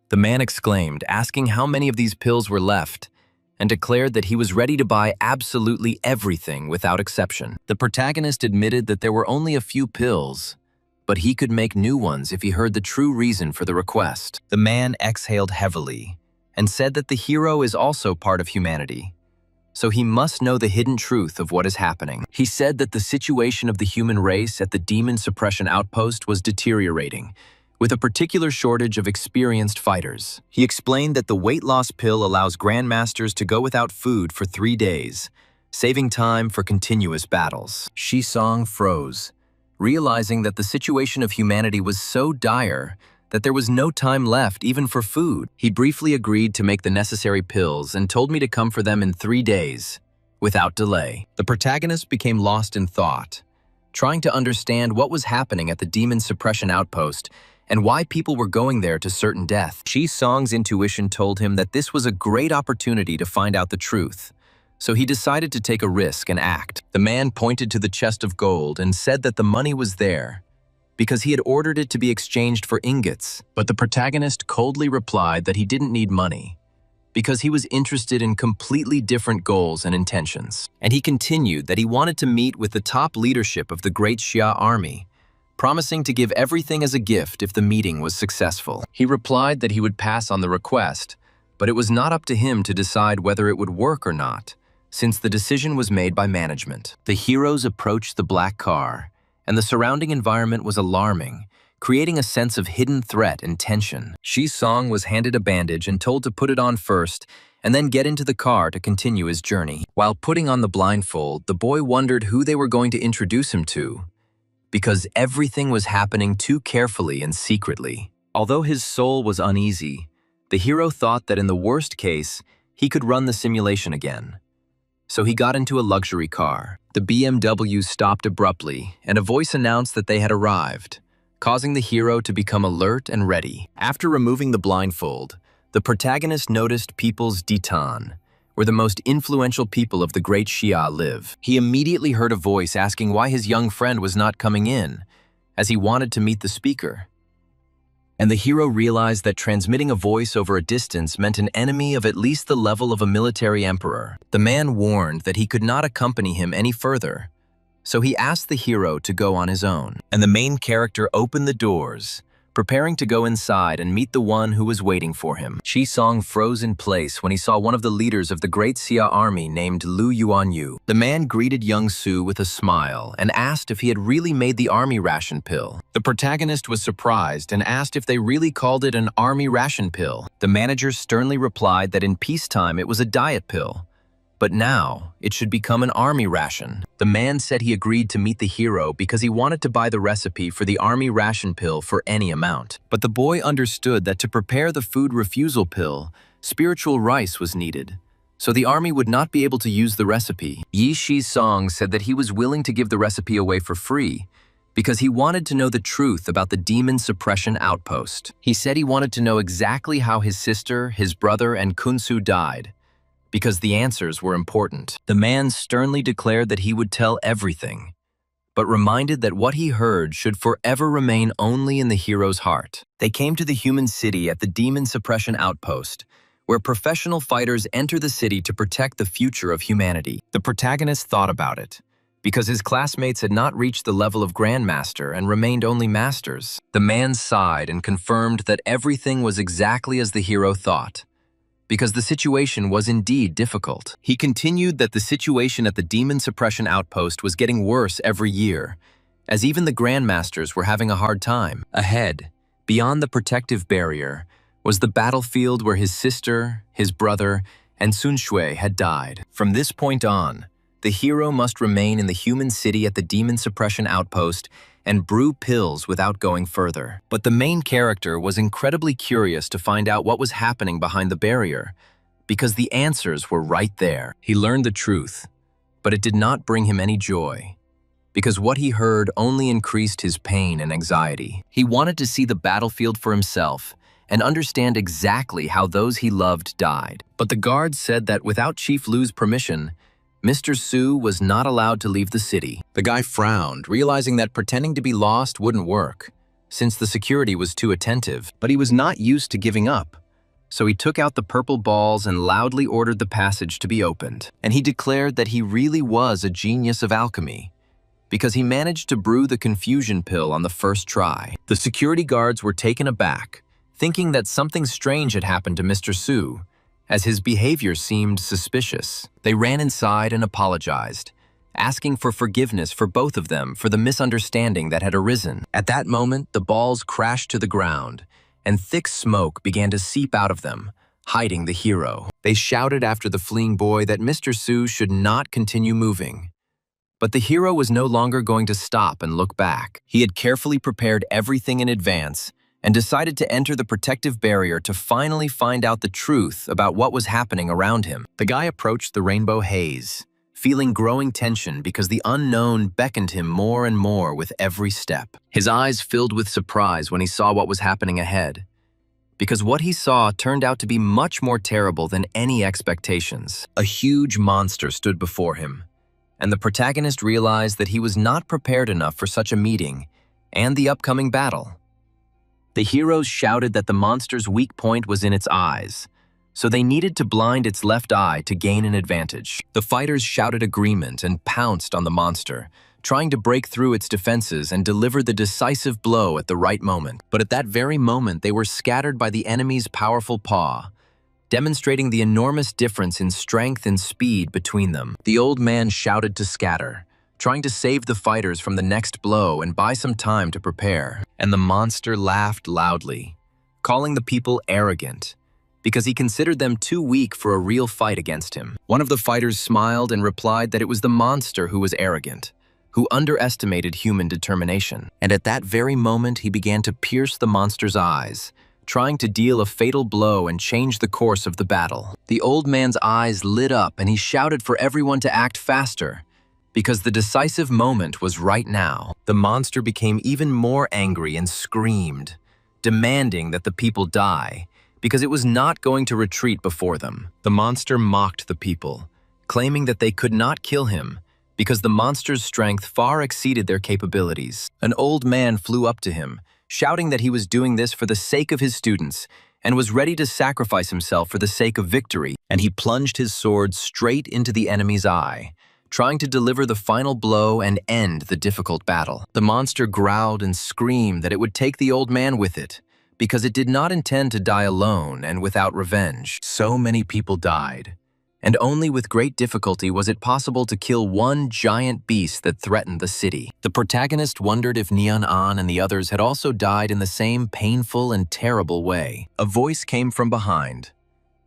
[SPEAKER 1] The man exclaimed, asking how many of these pills were left, and declared that he was ready to buy absolutely everything without exception. The protagonist admitted that there were only a few pills, but he could make new ones if he heard the true reason for the request. The man exhaled heavily and said that the hero is also part of humanity, so he must know the hidden truth of what is happening. He said that the situation of the human race at the demon suppression outpost was deteriorating, with a particular shortage of experienced fighters. He explained that the weight loss pill allows grandmasters to go without food for 3 days, saving time for continuous battles. Shisong froze, realizing that the situation of humanity was so dire that there was no time left even for food. He briefly agreed to make the necessary pills and told me to come for them in 3 days, without delay. The protagonist became lost in thought, trying to understand what was happening at the demon suppression outpost and why people were going there to certain death. Shisong's intuition told him that this was a great opportunity to find out the truth, so he decided to take a risk and act. The man pointed to the chest of gold and said that the money was there, because he had ordered it to be exchanged for ingots. But the protagonist coldly replied that he didn't need money, because he was interested in completely different goals and intentions. And he continued that he wanted to meet with the top leadership of the Great Xia army, promising to give everything as a gift if the meeting was successful. He replied that he would pass on the request, but it was not up to him to decide whether it would work or not, since the decision was made by management. The heroes approached the black car, and the surrounding environment was alarming, creating a sense of hidden threat and tension. Shisong was handed a bandage and told to put it on first, and then get into the car to continue his journey. While putting on the blindfold, the boy wondered who they were going to introduce him to, because everything was happening too carefully and secretly. Although his soul was uneasy, the hero thought that in the worst case, he could run the simulation again. So he got into a luxury car. The BMW stopped abruptly, and a voice announced that they had arrived, causing the hero to become alert and ready. After removing the blindfold, the protagonist noticed people's Ditan, where the most influential people of the Great Xia live. He immediately heard a voice asking why his young friend was not coming in, as he wanted to meet the speaker. And the hero realized that transmitting a voice over a distance meant an enemy of at least the level of a military emperor. The man warned that he could not accompany him any further, so he asked the hero to go on his own. And the main character opened the doors, preparing to go inside and meet the one who was waiting for him. Shisong froze in place when he saw one of the leaders of the Great Xia army named Lu Yuanyu. The man greeted young Su with a smile and asked if he had really made the army ration pill. The protagonist was surprised and asked if they really called it an army ration pill. The manager sternly replied that in peacetime it was a diet pill, but now it should become an army ration. The man said he agreed to meet the hero because he wanted to buy the recipe for the army ration pill for any amount. But the boy understood that to prepare the food refusal pill, spiritual rice was needed, so the army would not be able to use the recipe. Yi Shisong said that he was willing to give the recipe away for free because he wanted to know the truth about the demon suppression outpost. He said he wanted to know exactly how his sister, his brother, and Kunsu died, because the answers were important. The man sternly declared that he would tell everything, but reminded that what he heard should forever remain only in the hero's heart. They came to the human city at the demon suppression outpost, where professional fighters enter the city to protect the future of humanity. The protagonist thought about it, because his classmates had not reached the level of grandmaster and remained only masters. The man sighed and confirmed that everything was exactly as the hero thought, because the situation was indeed difficult. He continued that the situation at the demon suppression outpost was getting worse every year, as even the grandmasters were having a hard time. Ahead, beyond the protective barrier, was the battlefield where his sister, his brother, and Sun Shui had died. From this point on, the hero must remain in the human city at the demon suppression outpost and brew pills without going further. But the main character was incredibly curious to find out what was happening behind the barrier, because the answers were right there. He learned the truth, but it did not bring him any joy, because what he heard only increased his pain and anxiety. He wanted to see the battlefield for himself and understand exactly how those he loved died. But the guards said that without Chief Lu's permission, Mr. Su was not allowed to leave the city. The guy frowned, realizing that pretending to be lost wouldn't work, since the security was too attentive. But he was not used to giving up. So he took out the purple balls and loudly ordered the passage to be opened. And he declared that he really was a genius of alchemy, because he managed to brew the confusion pill on the first try. The security guards were taken aback, thinking that something strange had happened to Mr. Su, as his behavior seemed suspicious. They ran inside and apologized, asking for forgiveness for both of them for the misunderstanding that had arisen. At that moment, the balls crashed to the ground, and thick smoke began to seep out of them, hiding the hero. They shouted after the fleeing boy that Mr. Su should not continue moving. But the hero was no longer going to stop and look back. He had carefully prepared everything in advance and decided to enter the protective barrier to finally find out the truth about what was happening around him. The guy approached the rainbow haze, feeling growing tension because the unknown beckoned him more and more with every step. His eyes filled with surprise when he saw what was happening ahead, because what he saw turned out to be much more terrible than any expectations. A huge monster stood before him, and the protagonist realized that he was not prepared enough for such a meeting and the upcoming battle. The heroes shouted that the monster's weak point was in its eyes, so they needed to blind its left eye to gain an advantage. The fighters shouted agreement and pounced on the monster, trying to break through its defenses and deliver the decisive blow at the right moment. But at that very moment, they were scattered by the enemy's powerful paw, demonstrating the enormous difference in strength and speed between them. The old man shouted to scatter, trying to save the fighters from the next blow and buy some time to prepare. And the monster laughed loudly, calling the people arrogant, because he considered them too weak for a real fight against him. One of the fighters smiled and replied that it was the monster who was arrogant, who underestimated human determination. And at that very moment, he began to pierce the monster's eyes, trying to deal a fatal blow and change the course of the battle. The old man's eyes lit up and he shouted for everyone to act faster, because the decisive moment was right now. The monster became even more angry and screamed, demanding that the people die, because it was not going to retreat before them. The monster mocked the people, claiming that they could not kill him because the monster's strength far exceeded their capabilities. An old man flew up to him, shouting that he was doing this for the sake of his students and was ready to sacrifice himself for the sake of victory. And he plunged his sword straight into the enemy's eye, trying to deliver the final blow and end the difficult battle. The monster growled and screamed that it would take the old man with it, because it did not intend to die alone and without revenge. So many people died, and only with great difficulty was it possible to kill one giant beast that threatened the city. The protagonist wondered if Neon An and the others had also died in the same painful and terrible way. A voice came from behind,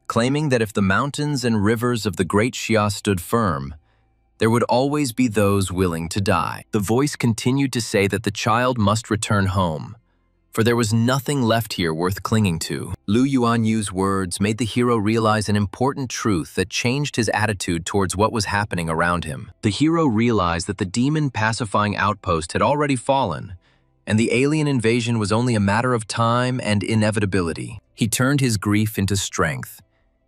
[SPEAKER 1] claiming that if the mountains and rivers of the Great Xia stood firm, there would always be those willing to die. The voice continued to say that the child must return home, for there was nothing left here worth clinging to. Lu Yuanyu's words made the hero realize an important truth that changed his attitude towards what was happening around him. The hero realized that the demon pacifying outpost had already fallen, and the alien invasion was only a matter of time and inevitability. He turned his grief into strength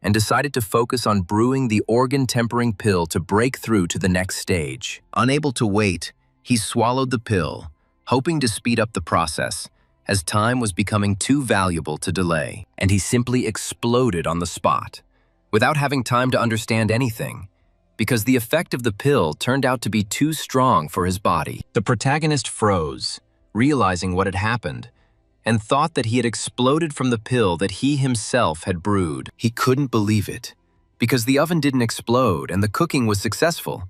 [SPEAKER 1] and decided to focus on brewing the organ-tempering pill to break through to the next stage. Unable to wait, he swallowed the pill, hoping to speed up the process, as time was becoming too valuable to delay, and he simply exploded on the spot, without having time to understand anything, because the effect of the pill turned out to be too strong for his body. The protagonist froze, realizing what had happened, and thought that he had exploded from the pill that he himself had brewed. He couldn't believe it, because the oven didn't explode and the cooking was successful,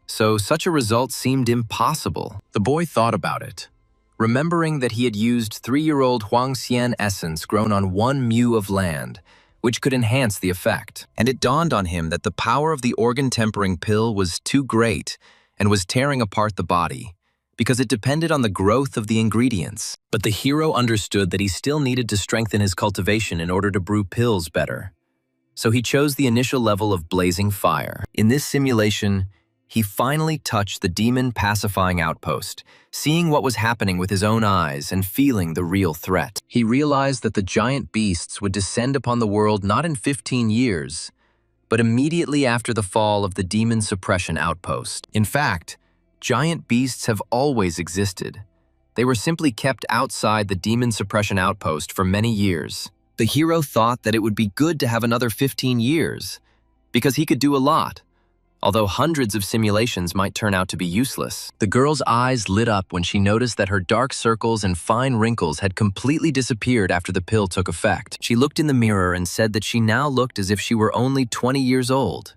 [SPEAKER 1] so such a result seemed impossible. The boy thought about it, remembering that he had used 3-year-old Huangxian essence grown on 1 mu of land, which could enhance the effect. And it dawned on him that the power of the organ-tempering pill was too great and was tearing apart the body, because it depended on the growth of the ingredients. But the hero understood that he still needed to strengthen his cultivation in order to brew pills better. So he chose the initial level of blazing fire. In this simulation, he finally touched the demon pacifying outpost, seeing what was happening with his own eyes and feeling the real threat. He realized that the giant beasts would descend upon the world not in 15 years, but immediately after the fall of the demon suppression outpost. In fact, giant beasts have always existed. They were simply kept outside the demon suppression outpost for many years. The hero thought that it would be good to have another 15 years, because he could do a lot, although hundreds of simulations might turn out to be useless. The girl's eyes lit up when she noticed that her dark circles and fine wrinkles had completely disappeared after the pill took effect. She looked in the mirror and said that she now looked as if she were only 20 years old,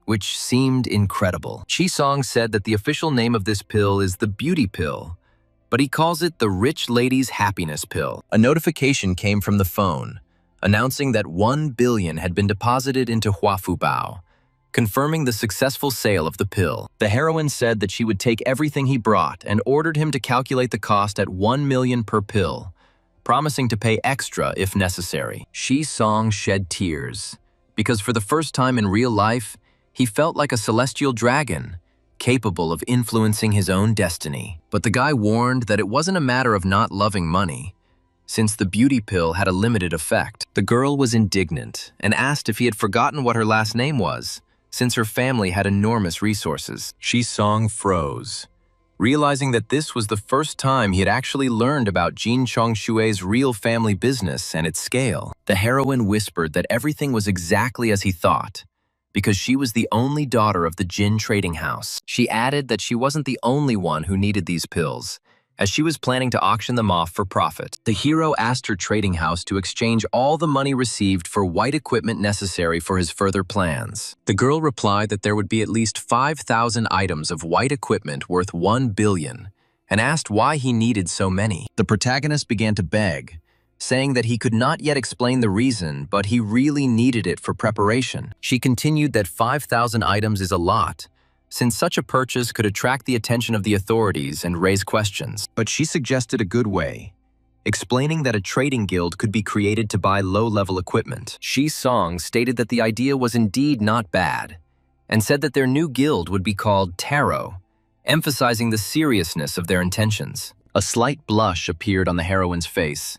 [SPEAKER 1] which seemed incredible. Chi-Song said that the official name of this pill is the beauty pill, but he calls it the rich lady's happiness pill. A notification came from the phone, announcing that 1 billion had been deposited into Huafubao, confirming the successful sale of the pill. The heroine said that she would take everything he brought and ordered him to calculate the cost at 1 million per pill, promising to pay extra if necessary. Chi-Song shed tears, because for the first time in real life, he felt like a celestial dragon, capable of influencing his own destiny. But the guy warned that it wasn't a matter of not loving money, since the beauty pill had a limited effect. The girl was indignant and asked if he had forgotten what her last name was, since her family had enormous resources. Chi-Song froze, realizing that this was the first time he had actually learned about Jin Chongshue's real family business and its scale. The heroine whispered that everything was exactly as he thought, because she was the only daughter of the Jin trading house. She added that she wasn't the only one who needed these pills, as she was planning to auction them off for profit. The hero asked her trading house to exchange all the money received for white equipment necessary for his further plans. The girl replied that there would be at least 5,000 items of white equipment worth 1 billion, and asked why he needed so many. The protagonist began to beg, saying that he could not yet explain the reason, but he really needed it for preparation. She continued that 5,000 items is a lot, since such a purchase could attract the attention of the authorities and raise questions. But she suggested a good way, explaining that a trading guild could be created to buy low-level equipment. Chi-Song stated that the idea was indeed not bad, and said that their new guild would be called Tarot, emphasizing the seriousness of their intentions. A slight blush appeared on the heroine's face,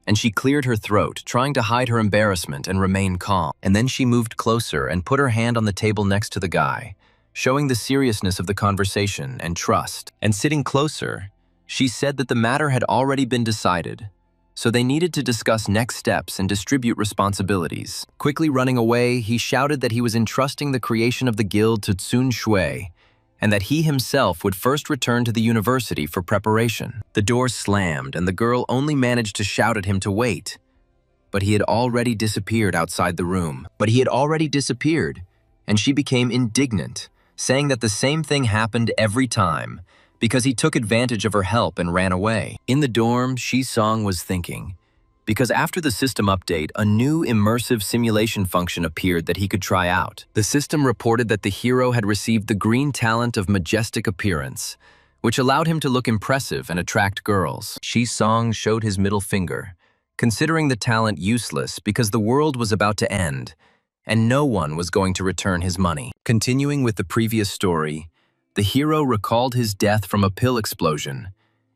[SPEAKER 1] and she cleared her throat, trying to hide her embarrassment and remain calm. And then she moved closer and put her hand on the table next to the guy, showing the seriousness of the conversation and trust. And sitting closer, she said that the matter had already been decided, so they needed to discuss next steps and distribute responsibilities. Quickly running away, he shouted that he was entrusting the creation of the guild to Tsun Shui, and that he himself would first return to the university for preparation. The door slammed, and the girl only managed to shout at him to wait. But he had already disappeared outside the room. And she became indignant, saying that the same thing happened every time, because he took advantage of her help and ran away. In the dorm, Chi-Song was thinking, because after the system update, a new immersive simulation function appeared that he could try out. The system reported that the hero had received the green talent of majestic appearance, which allowed him to look impressive and attract girls. Chi-Song showed his middle finger, considering the talent useless because the world was about to end, and no one was going to return his money. Continuing with the previous story, the hero recalled his death from a pill explosion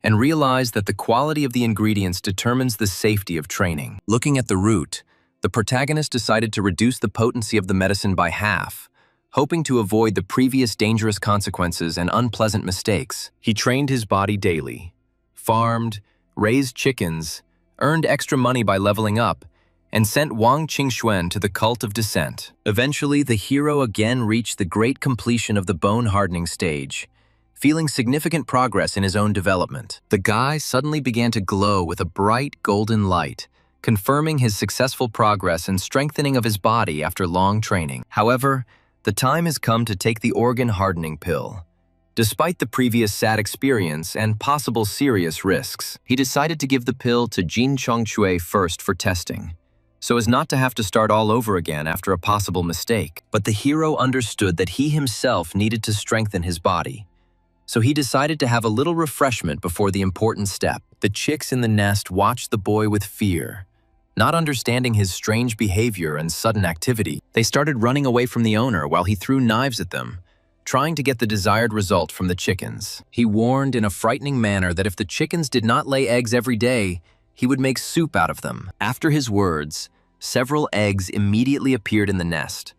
[SPEAKER 1] and realized that the quality of the ingredients determines the safety of training. Looking at the root, the protagonist decided to reduce the potency of the medicine by half, hoping to avoid the previous dangerous consequences and unpleasant mistakes. He trained his body daily, farmed, raised chickens, earned extra money by leveling up, and sent Wang Qingxuan to the cult of descent. Eventually, the hero again reached the great completion of the bone hardening stage, feeling significant progress in his own development. The guy suddenly began to glow with a bright golden light, confirming his successful progress and strengthening of his body after long training. However, the time has come to take the organ hardening pill. Despite the previous sad experience and possible serious risks, he decided to give the pill to Jin Chongshui first for testing, so as not to have to start all over again after a possible mistake. But the hero understood that he himself needed to strengthen his body, so he decided to have a little refreshment before the important step. The chicks in the nest watched the boy with fear, not understanding his strange behavior and sudden activity. They started running away from the owner while he threw knives at them, trying to get the desired result from the chickens. He warned in a frightening manner that if the chickens did not lay eggs every day, he would make soup out of them. After his words, several eggs immediately appeared in the nest,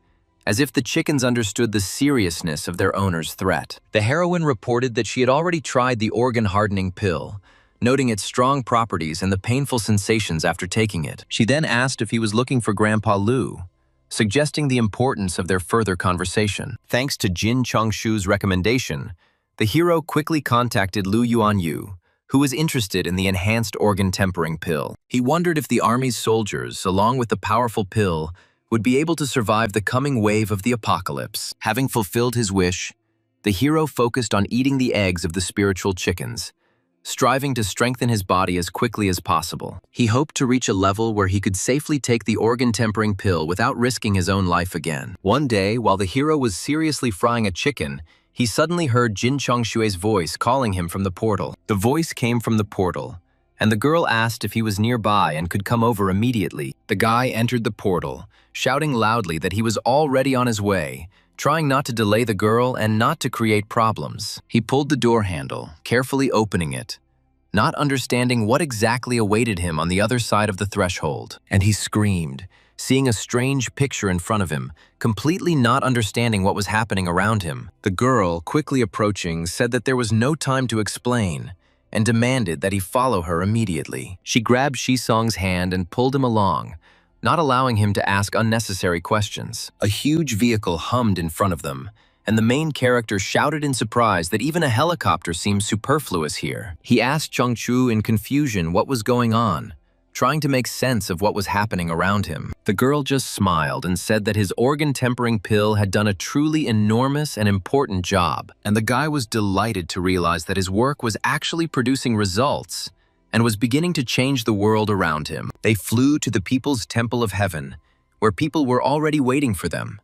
[SPEAKER 1] as if the chickens understood the seriousness of their owner's threat. The heroine reported that she had already tried the organ-hardening pill, noting its strong properties and the painful sensations after taking it. She then asked if he was looking for Grandpa Lu, suggesting the importance of their further conversation. Thanks to Jin Chongshu's recommendation, the hero quickly contacted Lu Yuanyu, who was interested in the enhanced organ tempering pill. He wondered if the army's soldiers, along with the powerful pill, would be able to survive the coming wave of the apocalypse. Having fulfilled his wish, the hero focused on eating the eggs of the spiritual chickens, striving to strengthen his body as quickly as possible. He hoped to reach a level where he could safely take the organ-tempering pill without risking his own life again. One day, while the hero was seriously frying a chicken, he suddenly heard Jin Chongshue's voice calling him from the portal. The voice came from the portal, and the girl asked if he was nearby and could come over immediately. The guy entered the portal, shouting loudly that he was already on his way, trying not to delay the girl and not to create problems. He pulled the door handle, carefully opening it, not understanding what exactly awaited him on the other side of the threshold. And he screamed, seeing a strange picture in front of him, completely not understanding what was happening around him. The girl, quickly approaching, said that there was no time to explain, and demanded that he follow her immediately. She grabbed Shisong's hand and pulled him along, not allowing him to ask unnecessary questions. A huge vehicle hummed in front of them, and the main character shouted in surprise that even a helicopter seemed superfluous here. He asked Chongchu in confusion what was going on, trying to make sense of what was happening around him. The girl just smiled and said that his organ-tempering pill had done a truly enormous and important job, and the guy was delighted to realize that his work was actually producing results and was beginning to change the world around him. They flew to the People's Temple of Heaven, where people were already waiting for them,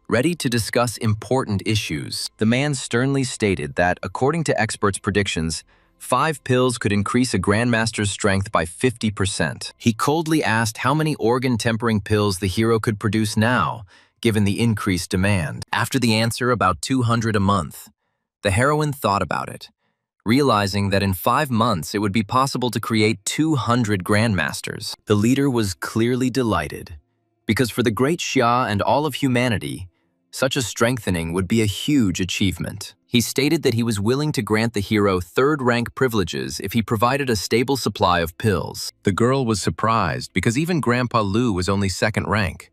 [SPEAKER 1] ready to discuss important issues. The man sternly stated that, according to experts' predictions, 5 pills could increase a Grandmaster's strength by 50%. He coldly asked how many organ-tempering pills the hero could produce now, given the increased demand. After the answer, about 200 a month, the heroine thought about it, realizing that in 5 months it would be possible to create 200 Grandmasters. The leader was clearly delighted, because for the great Xia and all of humanity, such a strengthening would be a huge achievement. He stated that he was willing to grant the hero 3rd-rank privileges if he provided a stable supply of pills. The girl was surprised because even Grandpa Lu was only 2nd rank,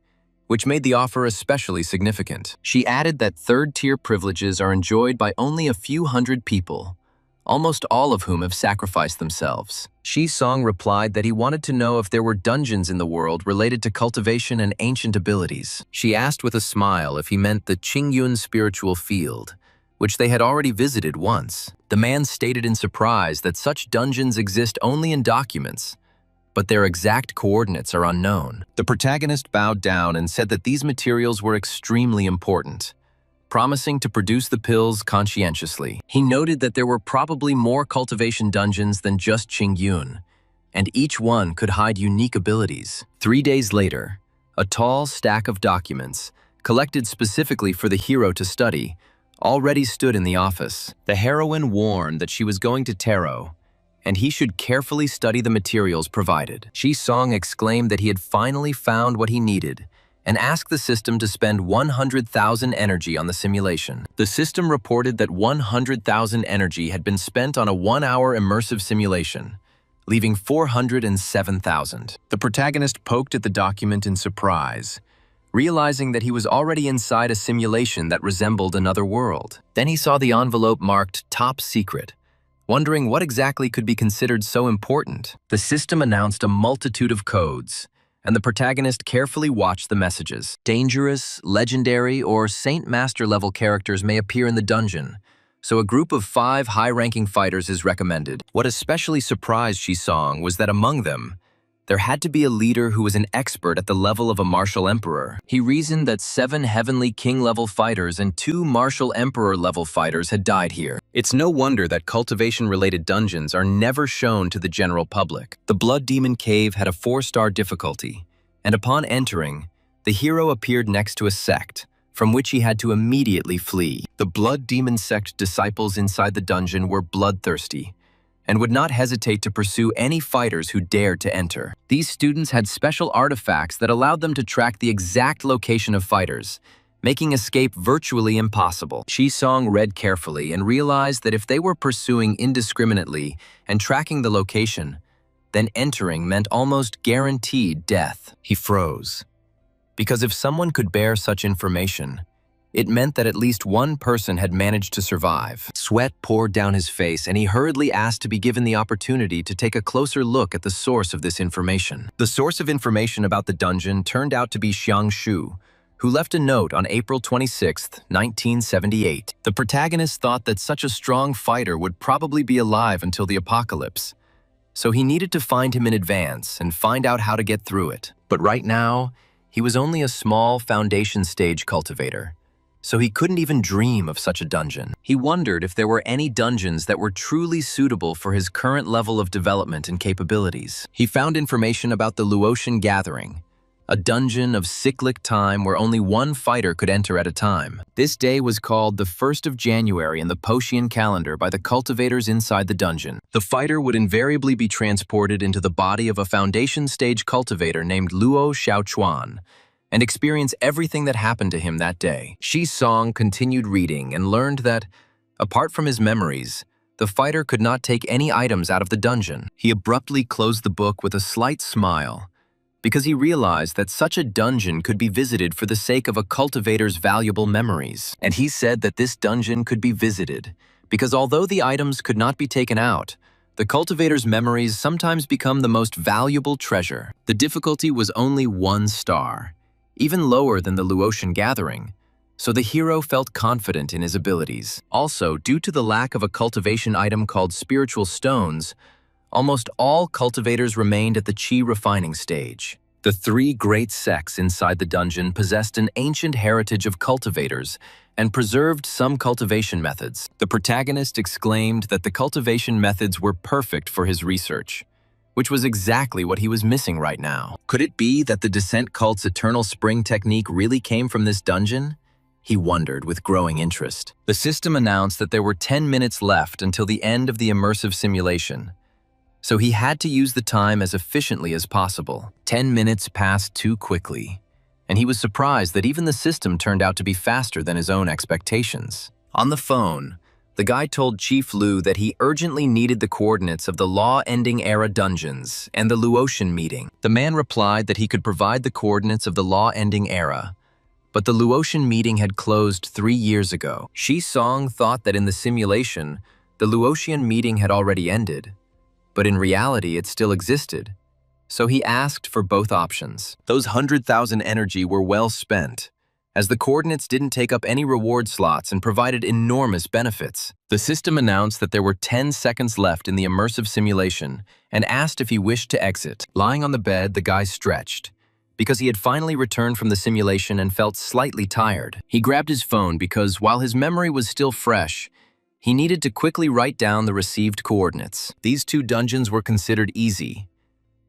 [SPEAKER 1] which made the offer especially significant. She added that 3rd-tier privileges are enjoyed by only a few hundred people, almost all of whom have sacrificed themselves. Shisong replied that he wanted to know if there were dungeons in the world related to cultivation and ancient abilities. She asked with a smile if he meant the Qingyun spiritual field, which they had already visited once. The man stated in surprise that such dungeons exist only in documents, but their exact coordinates are unknown. The protagonist bowed down and said that these materials were extremely important, promising to produce the pills conscientiously. He noted that there were probably more cultivation dungeons than just Qingyun, and each one could hide unique abilities. 3 days later, a tall stack of documents, collected specifically for the hero to study, already stood in the office. The heroine warned that she was going to Taro, and he should carefully study the materials provided. Shisong exclaimed that he had finally found what he needed, and asked the system to spend 100,000 energy on the simulation. The system reported that 100,000 energy had been spent on a 1-hour immersive simulation, leaving 407,000. The protagonist poked at the document in surprise, realizing that he was already inside a simulation that resembled another world. Then he saw the envelope marked Top Secret, wondering what exactly could be considered so important. The system announced a multitude of codes, and the protagonist carefully watched the messages. Dangerous, legendary, or Saint Master level characters may appear in the dungeon, so a group of 5 high-ranking fighters is recommended. What especially surprised Shisong was that among them, there had to be a leader who was an expert at the level of a martial emperor. He reasoned that 7 heavenly king-level fighters and 2 martial emperor-level fighters had died here. It's no wonder that cultivation-related dungeons are never shown to the general public. The Blood Demon Cave had a 4-star difficulty, and upon entering, the hero appeared next to a sect, from which he had to immediately flee. The blood demon sect disciples inside the dungeon were bloodthirsty and would not hesitate to pursue any fighters who dared to enter. These students had special artifacts that allowed them to track the exact location of fighters, making escape virtually impossible. Song read carefully and realized that if they were pursuing indiscriminately and tracking the location, then entering meant almost guaranteed death. He froze, because if someone could bear such information, it meant that at least one person had managed to survive. Sweat poured down his face, and he hurriedly asked to be given the opportunity to take a closer look at the source of this information. The source of information about the dungeon turned out to be Xiang Shu, who left a note on April 26, 1978. The protagonist thought that such a strong fighter would probably be alive until the apocalypse, so he needed to find him in advance and find out how to get through it. But right now, he was only a small foundation stage cultivator, so he couldn't even dream of such a dungeon. He wondered if there were any dungeons that were truly suitable for his current level of development and capabilities. He found information about the Luotian Gathering, a dungeon of cyclic time where only one fighter could enter at a time. This day was called the 1st of January in the Poshian calendar by the cultivators inside the dungeon. The fighter would invariably be transported into the body of a foundation stage cultivator named Luo Xiaochuan, and experience everything that happened to him that day. Song continued reading and learned that, apart from his memories, the fighter could not take any items out of the dungeon. He abruptly closed the book with a slight smile, because he realized that such a dungeon could be visited for the sake of a cultivator's valuable memories. And he said that this dungeon could be visited because although the items could not be taken out, the cultivator's memories sometimes become the most valuable treasure. The difficulty was only 1 star, even lower than the Luotian Gathering, so the hero felt confident in his abilities. Also, due to the lack of a cultivation item called spiritual stones, almost all cultivators remained at the chi refining stage. The 3 great sects inside the dungeon possessed an ancient heritage of cultivators and preserved some cultivation methods. The protagonist exclaimed that the cultivation methods were perfect for his research, which was exactly what he was missing right now. Could it be that the Descent cult's Eternal Spring technique really came from this dungeon? He wondered with growing interest. The system announced that there were 10 minutes left until the end of the immersive simulation, so he had to use the time as efficiently as possible. 10 minutes passed too quickly, and he was surprised that even the system turned out to be faster than his own expectations. On the phone, the guy told Chief Lu that he urgently needed the coordinates of the Law-Ending Era dungeons and the Luotian meeting. The man replied that he could provide the coordinates of the Law-Ending Era, but the Luotian meeting had closed 3 years ago. Song thought that in the simulation, the Luotian meeting had already ended, but in reality it still existed, so he asked for both options. Those 100,000 energy were well spent, as the coordinates didn't take up any reward slots and provided enormous benefits. The system announced that there were 10 seconds left in the immersive simulation and asked if he wished to exit. Lying on the bed, the guy stretched, because he had finally returned from the simulation and felt slightly tired. He grabbed his phone because, while his memory was still fresh, he needed to quickly write down the received coordinates. These 2 dungeons were considered easy,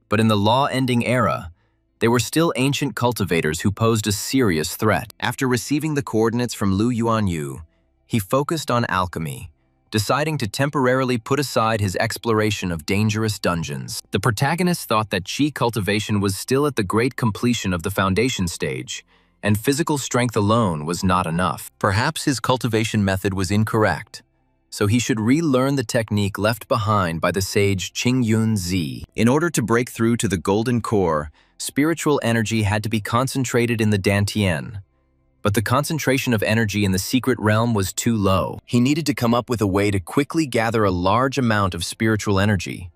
[SPEAKER 1] but in the Law-Ending Era, there were still ancient cultivators who posed a serious threat. After receiving the coordinates from Lu Yuanyu, he focused on alchemy, deciding to temporarily put aside his exploration of dangerous dungeons. The protagonist thought that chi cultivation was still at the great completion of the foundation stage, and physical strength alone was not enough. Perhaps his cultivation method was incorrect, so he should relearn the technique left behind by the sage Qingyun Zi. In order to break through to the golden core, spiritual energy had to be concentrated in the Dantian, but the concentration of energy in the secret realm was too low. He needed to come up with a way to quickly gather a large amount of spiritual energy,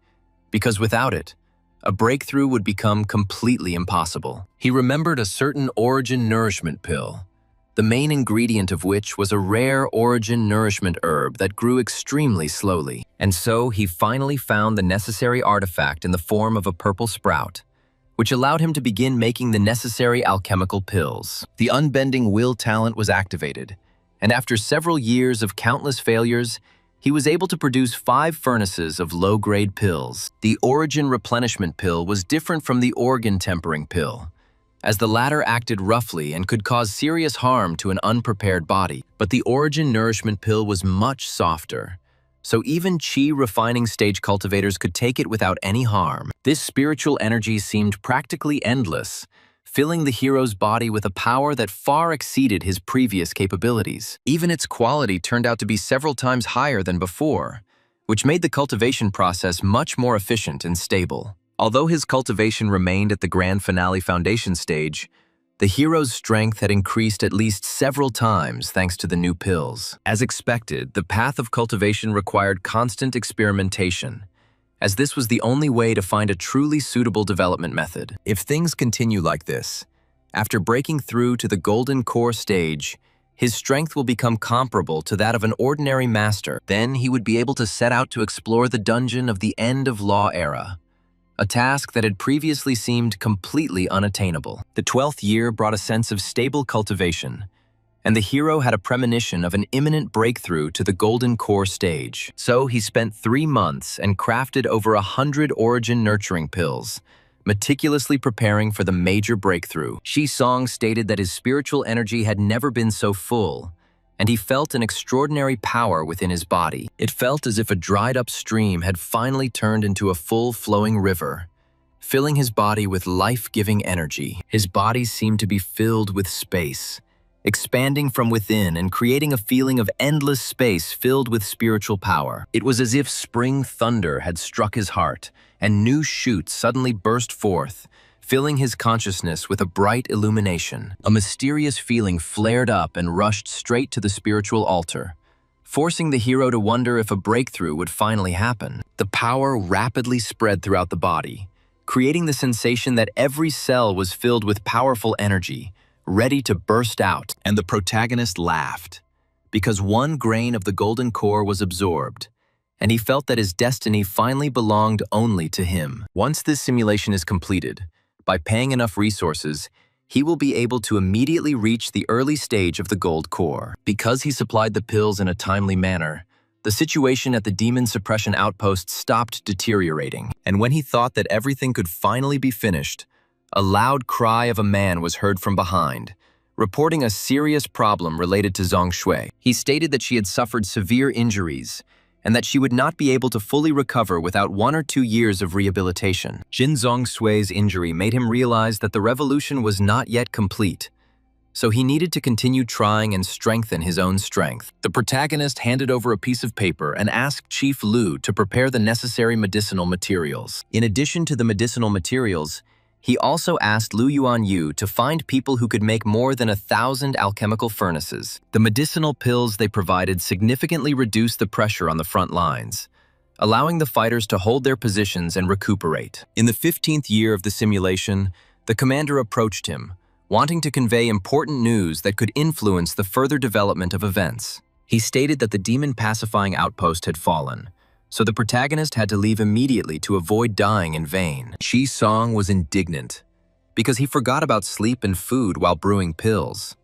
[SPEAKER 1] because without it, a breakthrough would become completely impossible. He remembered a certain origin nourishment pill, the main ingredient of which was a rare origin nourishment herb that grew extremely slowly. And so he finally found the necessary artifact in the form of a purple sprout, which allowed him to begin making the necessary alchemical pills. The unbending will talent was activated, and after several years of countless failures, he was able to produce 5 furnaces of low-grade pills. The origin replenishment pill was different from the organ tempering pill, as the latter acted roughly and could cause serious harm to an unprepared body. But the origin nourishment pill was much softer, so even chi refining stage cultivators could take it without any harm. This spiritual energy seemed practically endless, filling the hero's body with a power that far exceeded his previous capabilities. Even its quality turned out to be several times higher than before, which made the cultivation process much more efficient and stable. Although his cultivation remained at the grand finale foundation stage, the hero's strength had increased at least several times thanks to the new pills. As expected, the path of cultivation required constant experimentation, as this was the only way to find a truly suitable development method. If things continue like this, after breaking through to the golden core stage, his strength will become comparable to that of an ordinary master. Then he would be able to set out to explore the dungeon of the End of Law era, a task that had previously seemed completely unattainable. The 12th year brought a sense of stable cultivation, and the hero had a premonition of an imminent breakthrough to the golden core stage. So he spent 3 months and crafted over 100 origin nurturing pills, meticulously preparing for the major breakthrough. Shi Song stated that his spiritual energy had never been so full, and he felt an extraordinary power within his body. It felt as if a dried-up stream had finally turned into a full-flowing river, filling his body with life-giving energy. His body seemed to be filled with space, expanding from within and creating a feeling of endless space filled with spiritual power. It was as if spring thunder had struck his heart, and new shoots suddenly burst forth, filling his consciousness with a bright illumination. A mysterious feeling flared up and rushed straight to the spiritual altar, forcing the hero to wonder if a breakthrough would finally happen. The power rapidly spread throughout the body, creating the sensation that every cell was filled with powerful energy, ready to burst out. And the protagonist laughed, because one grain of the golden core was absorbed, and he felt that his destiny finally belonged only to him. Once this simulation is completed, by paying enough resources, he will be able to immediately reach the early stage of the gold core. Because he supplied the pills in a timely manner, the situation at the demon suppression outpost stopped deteriorating, and when he thought that everything could finally be finished, a loud cry of a man was heard from behind, reporting a serious problem related to Zhang Shui. He stated that she had suffered severe injuries and that she would not be able to fully recover without 1 or 2 years of rehabilitation. Jin Zhang Shui's injury made him realize that the revolution was not yet complete, so he needed to continue trying and strengthen his own strength. The protagonist handed over a piece of paper and asked Chief Lu to prepare the necessary medicinal materials. In addition to the medicinal materials, he also asked Lu Yuanyu to find people who could make more than 1,000 alchemical furnaces. The medicinal pills they provided significantly reduced the pressure on the front lines, allowing the fighters to hold their positions and recuperate. In the 15th year of the simulation, the commander approached him, wanting to convey important news that could influence the further development of events. He stated that the demon pacifying outpost had fallen, so the protagonist had to leave immediately to avoid dying in vain. Shi Song was indignant, because he forgot about sleep and food while brewing pills.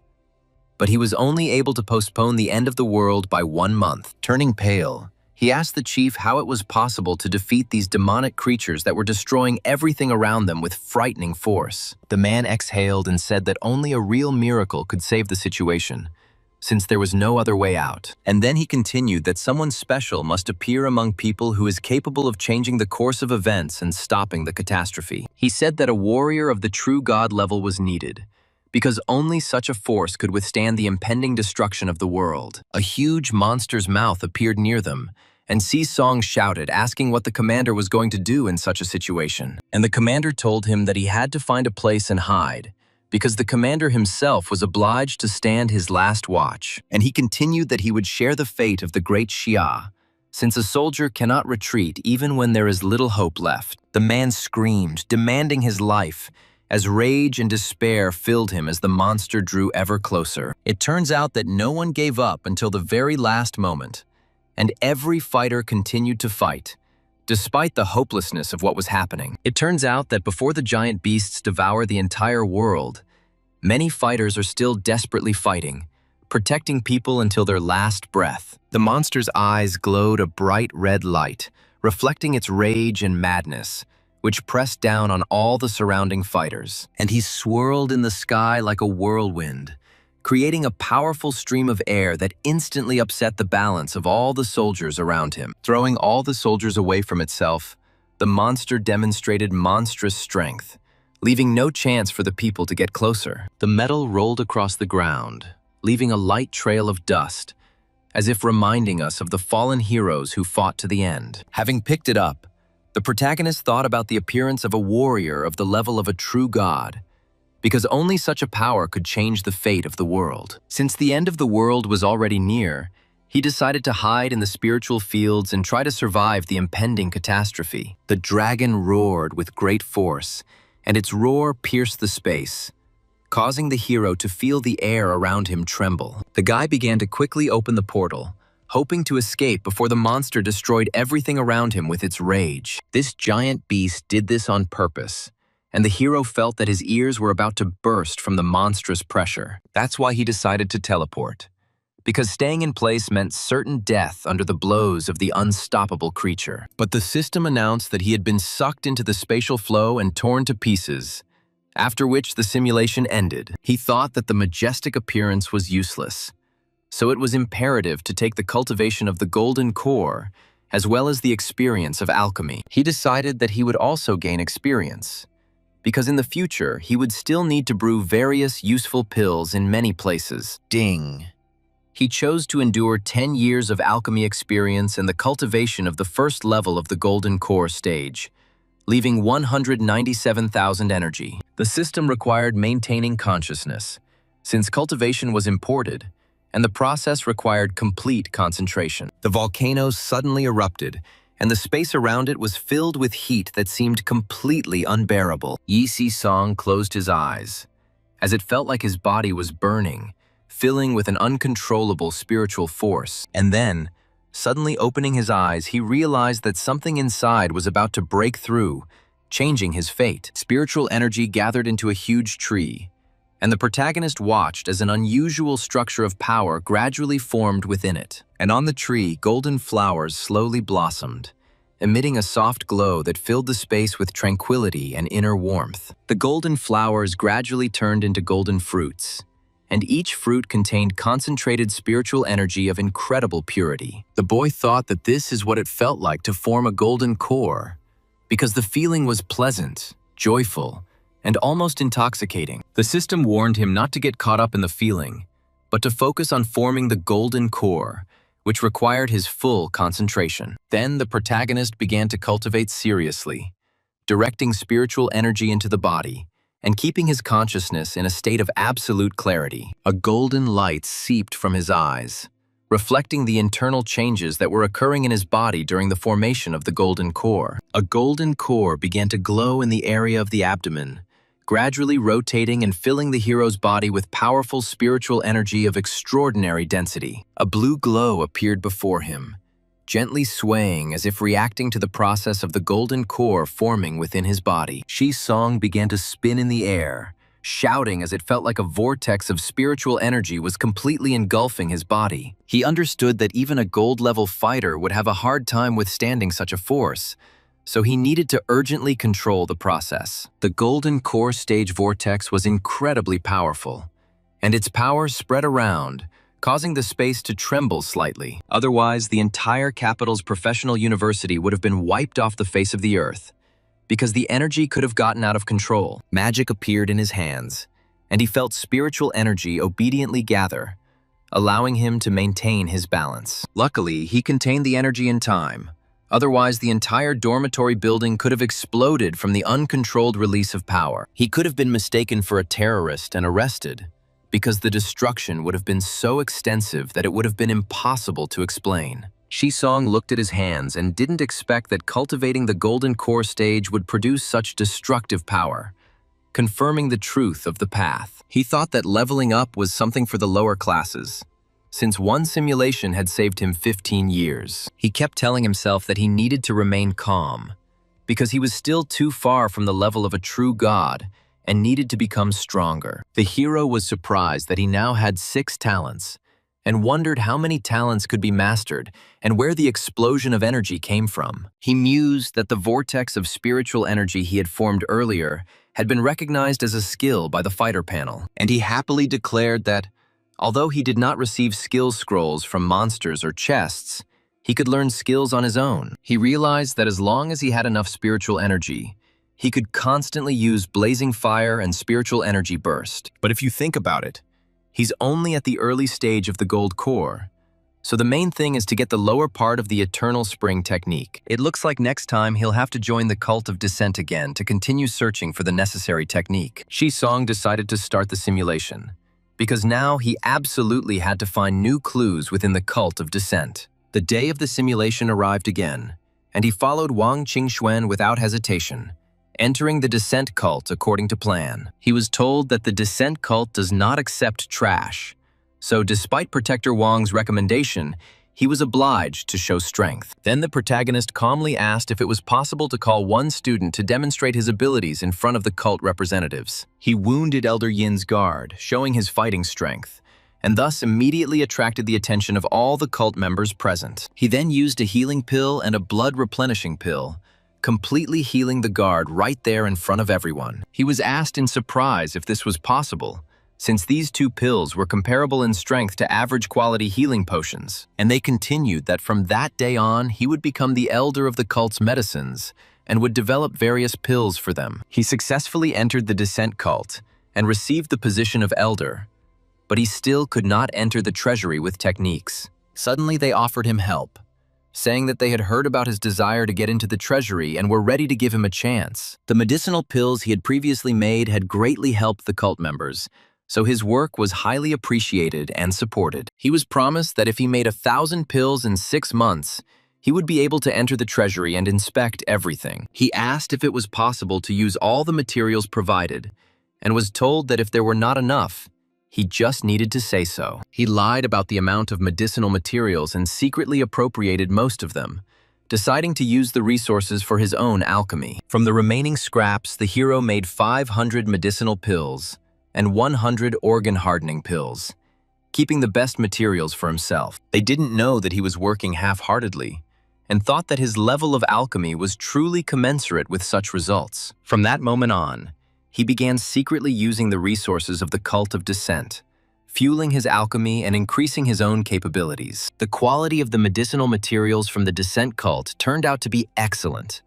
[SPEAKER 1] But he was only able to postpone the end of the world by 1 month. Turning pale, he asked the chief how it was possible to defeat these demonic creatures that were destroying everything around them with frightening force. The man exhaled and said that only a real miracle could save the situation, since there was no other way out. And then he continued that someone special must appear among people who is capable of changing the course of events and stopping the catastrophe. He said that a warrior of the true god level was needed, because only such a force could withstand the impending destruction of the world. A huge monster's mouth appeared near them, and Si Song shouted, asking what the commander was going to do in such a situation. And the commander told him that he had to find a place and hide, because the commander himself was obliged to stand his last watch. And he continued that he would share the fate of the great Xia, since a soldier cannot retreat even when there is little hope left. The man screamed, demanding his life, as rage and despair filled him as the monster drew ever closer. It turns out that no one gave up until the very last moment, and every fighter continued to fight, despite the hopelessness of what was happening. It turns out that before the giant beasts devour the entire world, many fighters are still desperately fighting, protecting people until their last breath. The monster's eyes glowed a bright red light, reflecting its rage and madness, which pressed down on all the surrounding fighters. And he swirled in the sky like a whirlwind, creating a powerful stream of air that instantly upset the balance of all the soldiers around him. Throwing all the soldiers away from itself, the monster demonstrated monstrous strength, leaving no chance for the people to get closer. The metal rolled across the ground, leaving a light trail of dust, as if reminding us of the fallen heroes who fought to the end. Having picked it up, the protagonist thought about the appearance of a warrior of the level of a true god, because only such a power could change the fate of the world. Since the end of the world was already near, he decided to hide in the spiritual fields and try to survive the impending catastrophe. The dragon roared with great force, and its roar pierced the space, causing the hero to feel the air around him tremble. The guy began to quickly open the portal, hoping to escape before the monster destroyed everything around him with its rage. This giant beast did this on purpose, and the hero felt that his ears were about to burst from the monstrous pressure. That's why he decided to teleport, because staying in place meant certain death under the blows of the unstoppable creature. But the system announced that he had been sucked into the spatial flow and torn to pieces, after which the simulation ended. He thought that the majestic appearance was useless, so it was imperative to take the cultivation of the golden core as well as the experience of alchemy. He decided that he would also gain experience, because in the future he would still need to brew various useful pills in many places. Ding! He chose to endure 10 years of alchemy experience and the cultivation of the first level of the golden core stage, leaving 197,000 energy. The system required maintaining consciousness, since cultivation was imported, and the process required complete concentration. The volcano suddenly erupted, and the space around it was filled with heat that seemed completely unbearable. Yi Si-song closed his eyes, as it felt like his body was burning, filling with an uncontrollable spiritual force. And then, suddenly opening his eyes, he realized that something inside was about to break through, changing his fate. Spiritual energy gathered into a huge tree, and the protagonist watched as an unusual structure of power gradually formed within it. And on the tree, golden flowers slowly blossomed, emitting a soft glow that filled the space with tranquility and inner warmth. The golden flowers gradually turned into golden fruits, and each fruit contained concentrated spiritual energy of incredible purity. The boy thought that this is what it felt like to form a golden core, because the feeling was pleasant, joyful, and almost intoxicating. The system warned him not to get caught up in the feeling, but to focus on forming the golden core, which required his full concentration. Then the protagonist began to cultivate seriously, directing spiritual energy into the body, and keeping his consciousness in a state of absolute clarity. A golden light seeped from his eyes, reflecting the internal changes that were occurring in his body during the formation of the golden core. A golden core began to glow in the area of the abdomen, gradually rotating and filling the hero's body with powerful spiritual energy of extraordinary density. A blue glow appeared before him, gently swaying as if reacting to the process of the golden core forming within his body. Si-song began to spin in the air, shouting as it felt like a vortex of spiritual energy was completely engulfing his body. He understood that even a gold-level fighter would have a hard time withstanding such a force, so he needed to urgently control the process. The golden core stage vortex was incredibly powerful, and its power spread around, causing the space to tremble slightly. Otherwise, the entire capital's professional university would have been wiped off the face of the earth, because the energy could have gotten out of control. Magic appeared in his hands, and he felt spiritual energy obediently gather, allowing him to maintain his balance. Luckily, he contained the energy in time. Otherwise, the entire dormitory building could have exploded from the uncontrolled release of power. He could have been mistaken for a terrorist and arrested, because the destruction would have been so extensive that it would have been impossible to explain. Si-song looked at his hands and didn't expect that cultivating the golden core stage would produce such destructive power, confirming the truth of the path. He thought that leveling up was something for the lower classes, since one simulation had saved him 15 years. He kept telling himself that he needed to remain calm, because he was still too far from the level of a true god and needed to become stronger. The hero was surprised that he now had 6 talents, and wondered how many talents could be mastered and where the explosion of energy came from. He mused that the vortex of spiritual energy he had formed earlier had been recognized as a skill by the fighter panel, and he happily declared that, although he did not receive skill scrolls from monsters or chests, he could learn skills on his own. He realized that as long as he had enough spiritual energy, he could constantly use blazing fire and spiritual energy burst. But if you think about it, he's only at the early stage of the gold core, so the main thing is to get the lower part of the eternal spring technique. It looks like next time he'll have to join the cult of descent again to continue searching for the necessary technique. Shisong decided to start the simulation, because now he absolutely had to find new clues within the cult of descent. The day of the simulation arrived again, and he followed Wang Qingxuan without hesitation, entering the descent cult according to plan. He was told that the descent cult does not accept trash, so despite Protector Wang's recommendation, he was obliged to show strength. Then the protagonist calmly asked if it was possible to call one student to demonstrate his abilities in front of the cult representatives. He wounded Elder Yin's guard, showing his fighting strength, and thus immediately attracted the attention of all the cult members present. He then used a healing pill and a blood replenishing pill, completely healing the guard right there in front of everyone. He was asked in surprise if this was possible, since these two pills were comparable in strength to average quality healing potions, and they continued that from that day on he would become the elder of the cult's medicines and would develop various pills for them. He successfully entered the descent cult and received the position of elder, but he still could not enter the treasury with techniques. Suddenly they offered him help, saying that they had heard about his desire to get into the treasury and were ready to give him a chance. The medicinal pills he had previously made had greatly helped the cult members, so his work was highly appreciated and supported. He was promised that if he made 1,000 pills in 6 months, he would be able to enter the treasury and inspect everything. He asked if it was possible to use all the materials provided, and was told that if there were not enough, he just needed to say so. He lied about the amount of medicinal materials and secretly appropriated most of them, deciding to use the resources for his own alchemy. From the remaining scraps, the hero made 500 medicinal pills and 100 organ-hardening pills, keeping the best materials for himself. They didn't know that he was working half-heartedly, and thought that his level of alchemy was truly commensurate with such results. From that moment on, he began secretly using the resources of the cult of descent, fueling his alchemy and increasing his own capabilities. The quality of the medicinal materials from the descent cult turned out to be excellent,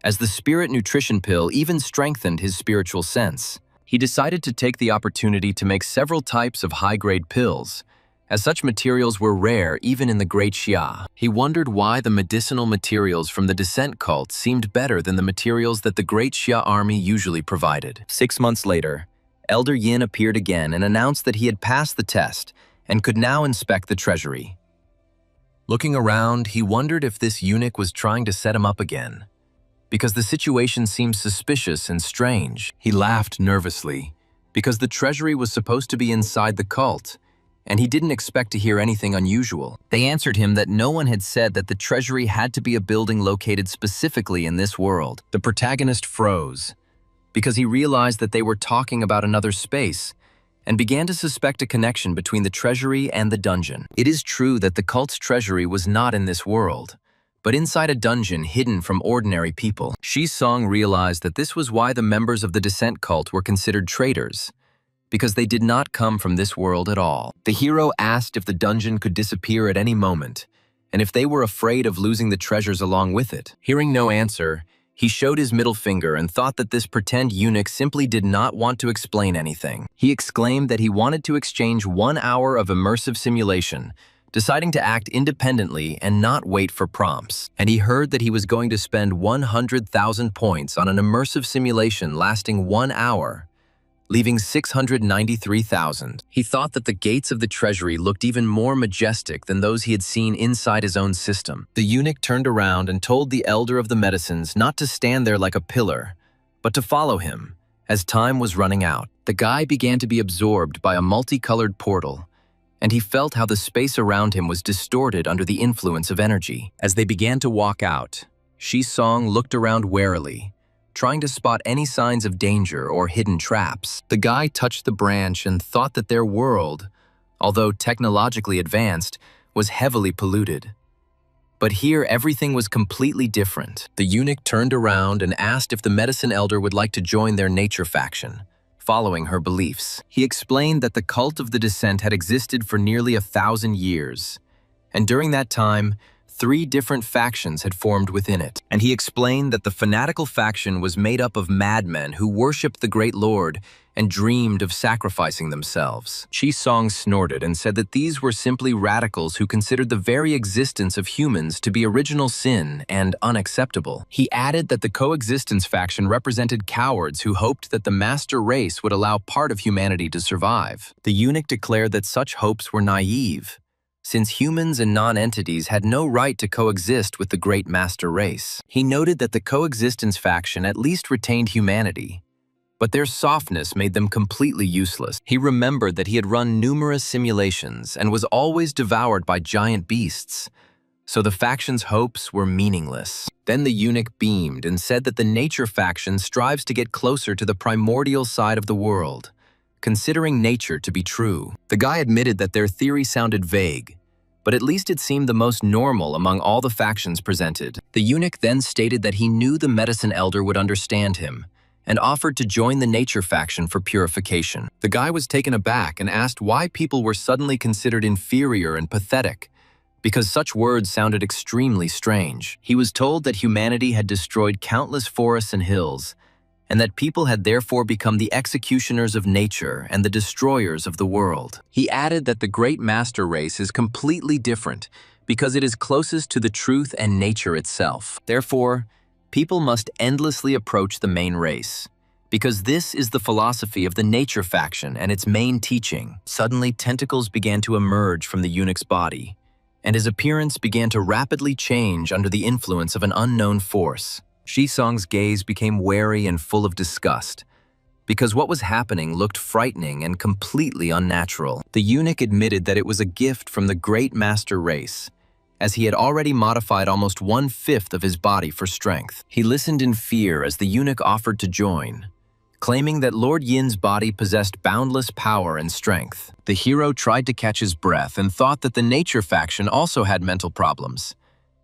[SPEAKER 1] as the spirit nutrition pill even strengthened his spiritual sense. He decided to take the opportunity to make several types of high-grade pills, as such materials were rare even in the Great Xia. He wondered why the medicinal materials from the descent cult seemed better than the materials that the Great Xia army usually provided. 6 months later, Elder Yin appeared again and announced that he had passed the test and could now inspect the treasury. Looking around, he wondered if this eunuch was trying to set him up again, because the situation seemed suspicious and strange. He laughed nervously, because the treasury was supposed to be inside the cult, and he didn't expect to hear anything unusual. They answered him that no one had said that the treasury had to be a building located specifically in this world. The protagonist froze, because he realized that they were talking about another space, and began to suspect a connection between the treasury and the dungeon. It is true that the cult's treasury was not in this world, but inside a dungeon hidden from ordinary people. Shisong realized that this was why the members of the descent cult were considered traitors, because they did not come from this world at all. The hero asked if the dungeon could disappear at any moment, and if they were afraid of losing the treasures along with it. Hearing no answer, he showed his middle finger and thought that this pretend eunuch simply did not want to explain anything. He exclaimed that he wanted to exchange 1 hour of immersive simulation, deciding to act independently and not wait for prompts. And he heard that he was going to spend 100,000 points on an immersive simulation lasting 1 hour, leaving 693,000. He thought that the gates of the treasury looked even more majestic than those he had seen inside his own system. The eunuch turned around and told the elder of the medicines not to stand there like a pillar, but to follow him, as time was running out. The guy began to be absorbed by a multicolored portal, and he felt how the space around him was distorted under the influence of energy. As they began to walk out, Shisong looked around warily, trying to spot any signs of danger or hidden traps. The guy touched the branch and thought that their world, although technologically advanced, was heavily polluted. But here, everything was completely different. The eunuch turned around and asked if the medicine elder would like to join their nature faction, following her beliefs. He explained that the cult of the descent had existed for nearly 1,000 years, and during that time, 3 different factions had formed within it. And he explained that the fanatical faction was made up of madmen who worshipped the Great Lord and dreamed of sacrificing themselves. Chi-Song snorted and said that these were simply radicals who considered the very existence of humans to be original sin and unacceptable. He added that the coexistence faction represented cowards who hoped that the master race would allow part of humanity to survive. The eunuch declared that such hopes were naive, since humans and non-entities had no right to coexist with the great master race. He noted that the coexistence faction at least retained humanity, but their softness made them completely useless. He remembered that he had run numerous simulations and was always devoured by giant beasts, so the faction's hopes were meaningless. Then the eunuch beamed and said that the nature faction strives to get closer to the primordial side of the world, considering nature to be true. The guy admitted that their theory sounded vague, but at least it seemed the most normal among all the factions presented. The eunuch then stated that he knew the medicine elder would understand him, and offered to join the nature faction for purification. The guy was taken aback and asked why people were suddenly considered inferior and pathetic, because such words sounded extremely strange. He was told that humanity had destroyed countless forests and hills, and that people had therefore become the executioners of nature and the destroyers of the world. He added that the great master race is completely different because it is closest to the truth and nature itself. Therefore, people must endlessly approach the main race, because this is the philosophy of the nature faction and its main teaching. Suddenly, tentacles began to emerge from the eunuch's body, and his appearance began to rapidly change under the influence of an unknown force. Chi-Song's gaze became wary and full of disgust, because what was happening looked frightening and completely unnatural. The eunuch admitted that it was a gift from the great master race, as he had already modified almost 1/5 of his body for strength. He listened in fear as the eunuch offered to join, claiming that Lord Yin's body possessed boundless power and strength. The hero tried to catch his breath and thought that the nature faction also had mental problems,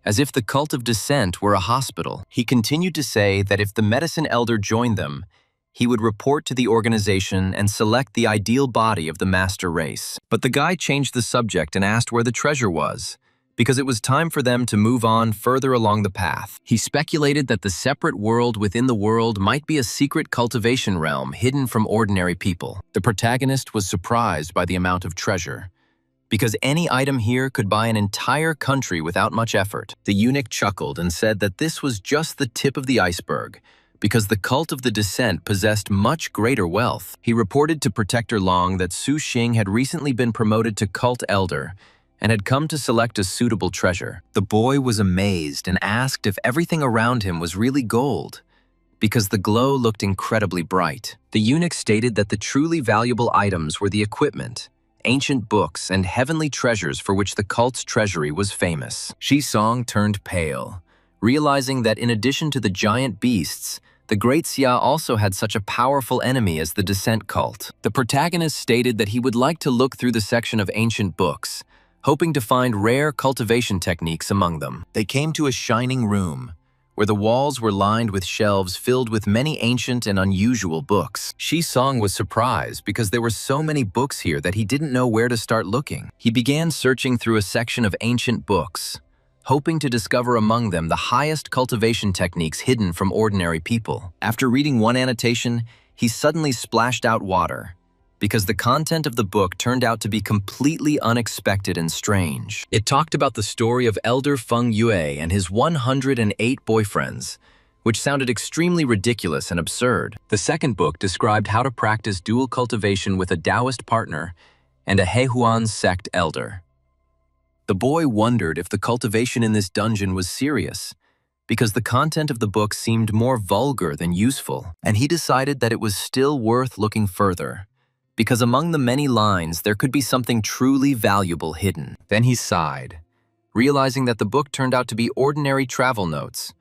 [SPEAKER 1] as if the cult of descent were a hospital. He continued to say that if the medicine elder joined them, he would report to the organization and select the ideal body of the master race. But the guy changed the subject and asked where the treasure was, because it was time for them to move on further along the path. He speculated that the separate world within the world might be a secret cultivation realm hidden from ordinary people. The protagonist was surprised by the amount of treasure, because any item here could buy an entire country without much effort. The eunuch chuckled and said that this was just the tip of the iceberg, because the cult of the descent possessed much greater wealth. He reported to Protector Long that Su Xing had recently been promoted to cult elder and had come to select a suitable treasure. The boy was amazed and asked if everything around him was really gold, because the glow looked incredibly bright. The eunuch stated that the truly valuable items were the equipment, ancient books, and heavenly treasures for which the cult's treasury was famous. Chi-Song turned pale, realizing that in addition to the giant beasts, the Great Xia also had such a powerful enemy as the Descent cult. The protagonist stated that he would like to look through the section of ancient books, hoping to find rare cultivation techniques among them. They came to a shining room, where the walls were lined with shelves filled with many ancient and unusual books. Chi-Song was surprised because there were so many books here that he didn't know where to start looking. He began searching through a section of ancient books, hoping to discover among them the highest cultivation techniques hidden from ordinary people. After reading one annotation, he suddenly splashed out water, because the content of the book turned out to be completely unexpected and strange. It talked about the story of Elder Feng Yue and his 108 boyfriends, which sounded extremely ridiculous and absurd. The second book described how to practice dual cultivation with a Taoist partner and a Heihuan sect elder. The boy wondered if the cultivation in this dungeon was serious, because the content of the book seemed more vulgar than useful, and he decided that it was still worth looking further, because among the many lines there could be something truly valuable hidden. Then he sighed, realizing that the book turned out to be ordinary travel notes,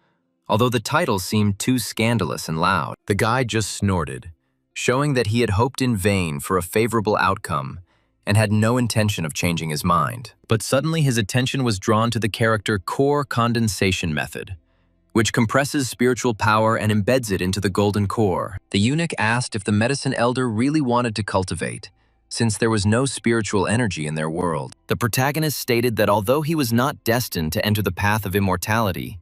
[SPEAKER 1] although the title seemed too scandalous and loud. The guy just snorted, showing that he had hoped in vain for a favorable outcome, and had no intention of changing his mind. But suddenly his attention was drawn to the character core condensation method, which compresses spiritual power and embeds it into the golden core. The eunuch asked if the medicine elder really wanted to cultivate, since there was no spiritual energy in their world. The protagonist stated that although he was not destined to enter the path of immortality,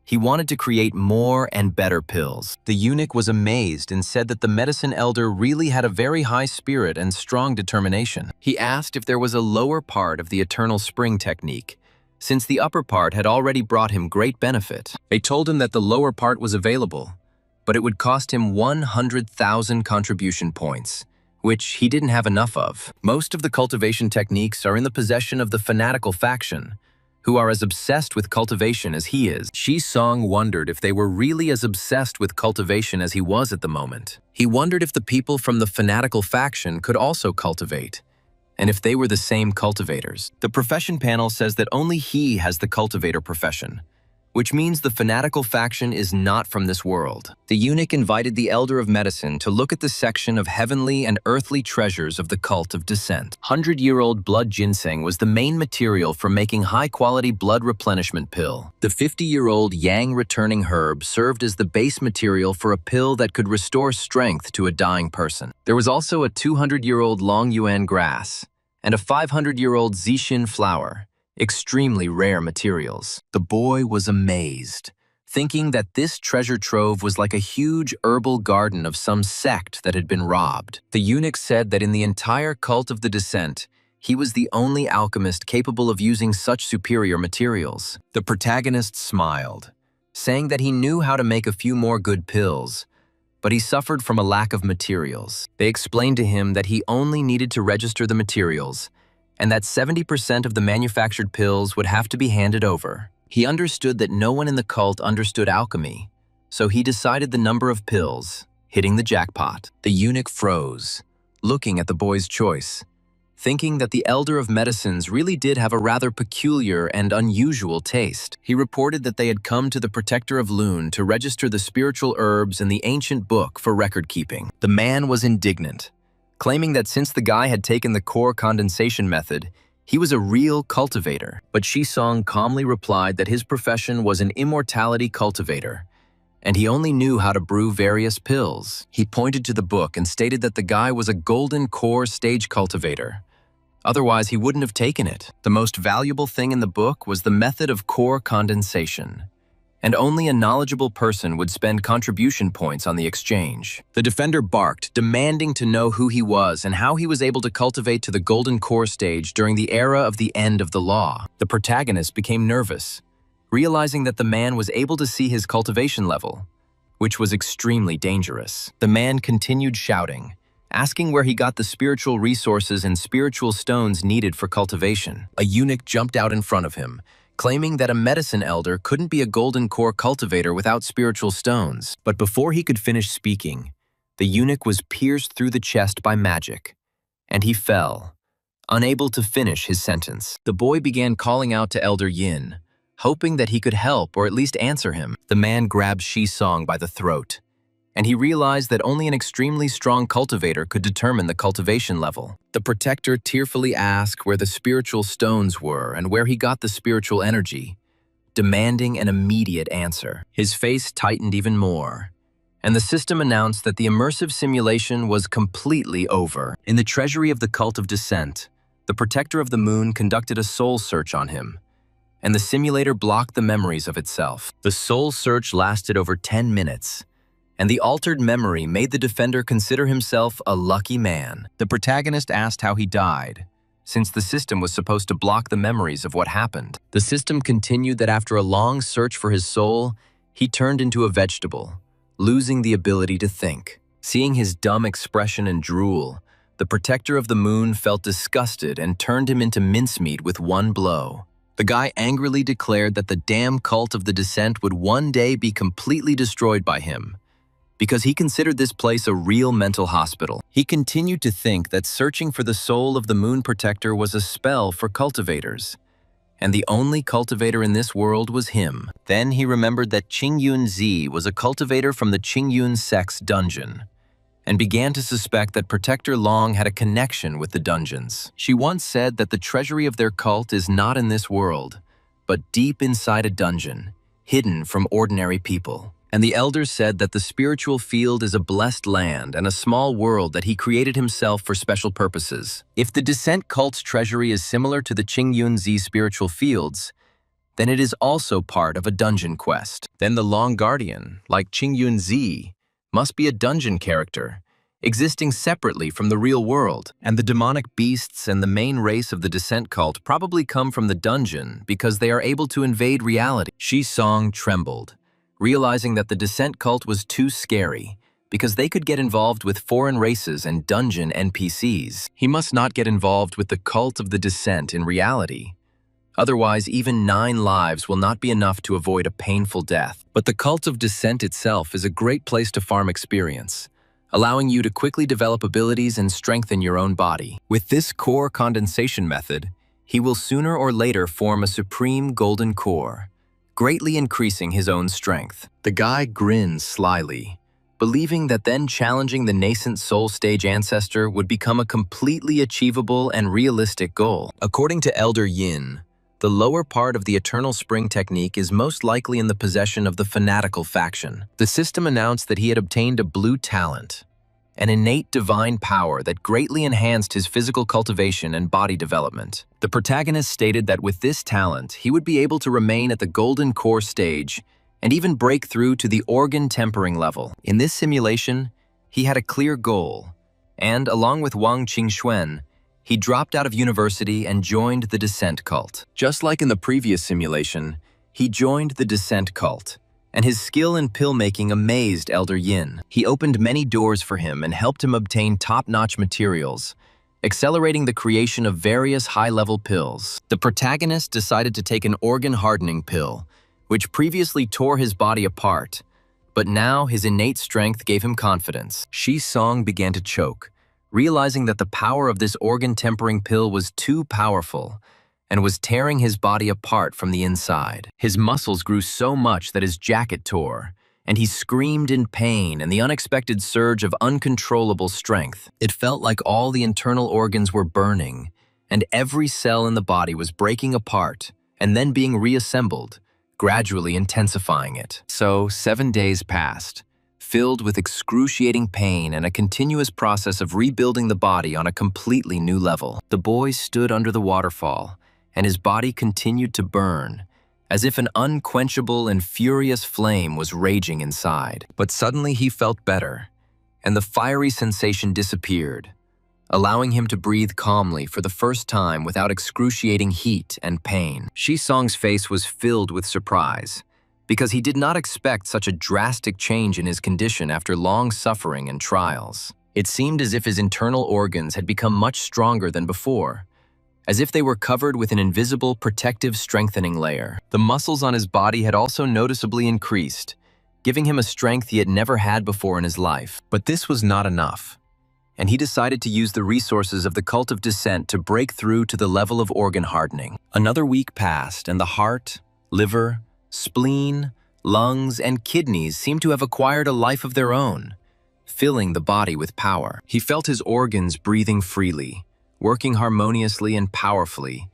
[SPEAKER 1] he wanted to create more and better pills. The eunuch was amazed and said that the medicine elder really had a very high spirit and strong determination. He asked if there was a lower part of the eternal spring technique, since the upper part had already brought him great benefit. They told him that the lower part was available, but it would cost him 100,000 contribution points, which he didn't have enough of. Most of the cultivation techniques are in the possession of the fanatical faction, who are as obsessed with cultivation as he is. Shi-song wondered if they were really as obsessed with cultivation as he was at the moment. He wondered if the people from the fanatical faction could also cultivate, and if they were the same cultivators. The profession panel says that only he has the cultivator profession, which means the fanatical faction is not from this world. The eunuch invited the Elder of Medicine to look at the section of heavenly and earthly treasures of the cult of descent. 100-year-old blood ginseng was the main material for making high-quality blood replenishment pill. The 50-year-old yang-returning herb served as the base material for a pill that could restore strength to a dying person. There was also a 200-year-old long yuan grass and a 500-year-old zixin flower, extremely rare materials. The boy was amazed, thinking that this treasure trove was like a huge herbal garden of some sect that had been robbed. The eunuch said that in the entire cult of the descent, he was the only alchemist capable of using such superior materials. The protagonist smiled, saying that he knew how to make a few more good pills, but he suffered from a lack of materials. They explained to him that he only needed to register the materials, and that 70% of the manufactured pills would have to be handed over. He understood that no one in the cult understood alchemy, so he decided the number of pills, hitting the jackpot. The eunuch froze, looking at the boy's choice, thinking that the Elder of Medicines really did have a rather peculiar and unusual taste. He reported that they had come to the Protector of Lune to register the spiritual herbs in the ancient book for record-keeping. The man was indignant, claiming that since the guy had taken the core condensation method, he was a real cultivator. But Shi-song calmly replied that his profession was an immortality cultivator, and he only knew how to brew various pills. He pointed to the book and stated that the guy was a golden core stage cultivator. Otherwise, he wouldn't have taken it. The most valuable thing in the book was the method of core condensation, and only a knowledgeable person would spend contribution points on the exchange. The defender barked, demanding to know who he was and how he was able to cultivate to the golden core stage during the era of the end of the law. The protagonist became nervous, realizing that the man was able to see his cultivation level, which was extremely dangerous. The man continued shouting, asking where he got the spiritual resources and spiritual stones needed for cultivation. A eunuch jumped out in front of him, claiming that a medicine elder couldn't be a golden core cultivator without spiritual stones. But before he could finish speaking, the eunuch was pierced through the chest by magic, and he fell, unable to finish his sentence. The boy began calling out to Elder Yin, hoping that he could help or at least answer him. The man grabbed Shi-song by the throat, and he realized that only an extremely strong cultivator could determine the cultivation level. The protector tearfully asked where the spiritual stones were and where he got the spiritual energy, demanding an immediate answer. His face tightened even more, and the system announced that the immersive simulation was completely over. In the treasury of the Cult of Descent, the Protector of the Moon conducted a soul search on him, and the simulator blocked the memories of itself. The soul search lasted over 10 minutes, and the altered memory made the defender consider himself a lucky man. The protagonist asked how he died, since the system was supposed to block the memories of what happened. The system continued that after a long search for his soul, he turned into a vegetable, losing the ability to think. Seeing his dumb expression and drool, the Protector of the Moon felt disgusted and turned him into mincemeat with one blow. The guy angrily declared that the damn cult of the Descent would one day be completely destroyed by him, because he considered this place a real mental hospital. He continued to think that searching for the soul of the Moon Protector was a spell for cultivators, and the only cultivator in this world was him. Then he remembered that Qingyun Zi was a cultivator from the Qingyun sect's dungeon, and began to suspect that Protector Long had a connection with the dungeons. She once said that the treasury of their cult is not in this world, but deep inside a dungeon, hidden from ordinary people. And the elders said that the spiritual field is a blessed land and a small world that he created himself for special purposes. If the Descent cult's treasury is similar to the Qingyunzi spiritual fields, then it is also part of a dungeon quest. Then the Long Guardian, like Qingyunzi, must be a dungeon character, existing separately from the real world. And the demonic beasts and the main race of the Descent cult probably come from the dungeon because they are able to invade reality. Song trembled, realizing that the Descent cult was too scary because they could get involved with foreign races and dungeon NPCs. He must not get involved with the cult of the Descent in reality. Otherwise, even 9 lives will not be enough to avoid a painful death. But the cult of Descent itself is a great place to farm experience, allowing you to quickly develop abilities and strengthen your own body. With this core condensation method, he will sooner or later form a supreme golden core, greatly increasing his own strength. The guy grins slyly, believing that then challenging the nascent soul stage ancestor would become a completely achievable and realistic goal. According to Elder Yin, the lower part of the Eternal Spring technique is most likely in the possession of the fanatical faction. The system announced that he had obtained a blue talent, an innate divine power that greatly enhanced his physical cultivation and body development. The protagonist stated that with this talent, he would be able to remain at the Golden Core stage and even break through to the organ tempering level. In this simulation, he had a clear goal, and along with Wang Qingxuan, he dropped out of university and joined the Descent cult. Just like in the previous simulation, he joined the Descent cult, and his skill in pill-making amazed Elder Yin. He opened many doors for him and helped him obtain top-notch materials, accelerating the creation of various high-level pills. The protagonist decided to take an organ-hardening pill, which previously tore his body apart, but now his innate strength gave him confidence. Song began to choke, realizing that the power of this organ-tempering pill was too powerful and was tearing his body apart from the inside. His muscles grew so much that his jacket tore, and he screamed in pain and the unexpected surge of uncontrollable strength. It felt like all the internal organs were burning, and every cell in the body was breaking apart and then being reassembled, gradually intensifying it. So 7 days passed, filled with excruciating pain and a continuous process of rebuilding the body on a completely new level. The boy stood under the waterfall, and his body continued to burn, as if an unquenchable and furious flame was raging inside. But suddenly he felt better, and the fiery sensation disappeared, allowing him to breathe calmly for the first time without excruciating heat and pain. Song's face was filled with surprise, because he did not expect such a drastic change in his condition after long suffering and trials. It seemed as if his internal organs had become much stronger than before, as if they were covered with an invisible protective strengthening layer. The muscles on his body had also noticeably increased, giving him a strength he had never had before in his life. But this was not enough, and he decided to use the resources of the Cult of Descent to break through to the level of organ hardening. Another week passed, and the heart, liver, spleen, lungs, and kidneys seemed to have acquired a life of their own, filling the body with power. He felt his organs breathing freely, working harmoniously and powerfully,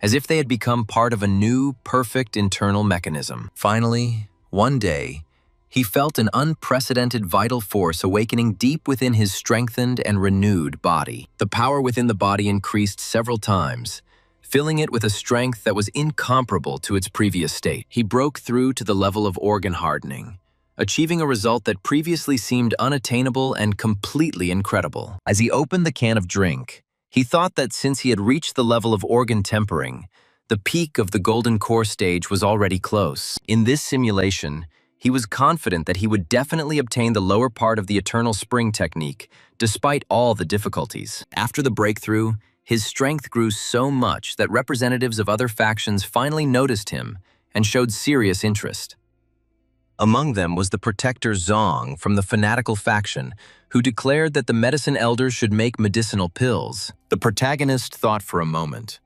[SPEAKER 1] as if they had become part of a new, perfect internal mechanism. Finally, one day, he felt an unprecedented vital force awakening deep within his strengthened and renewed body. The power within the body increased several times, filling it with a strength that was incomparable to its previous state. He broke through to the level of organ hardening, achieving a result that previously seemed unattainable and completely incredible. As he opened the can of drink, he thought that since he had reached the level of organ tempering, the peak of the Golden Core stage was already close. In this simulation, he was confident that he would definitely obtain the lower part of the Eternal Spring technique, despite all the difficulties. After the breakthrough, his strength grew so much that representatives of other factions finally noticed him and showed serious interest. Among them was the Protector Zong from the fanatical faction, who declared that the medicine elders should make medicinal pills. The protagonist thought for a moment,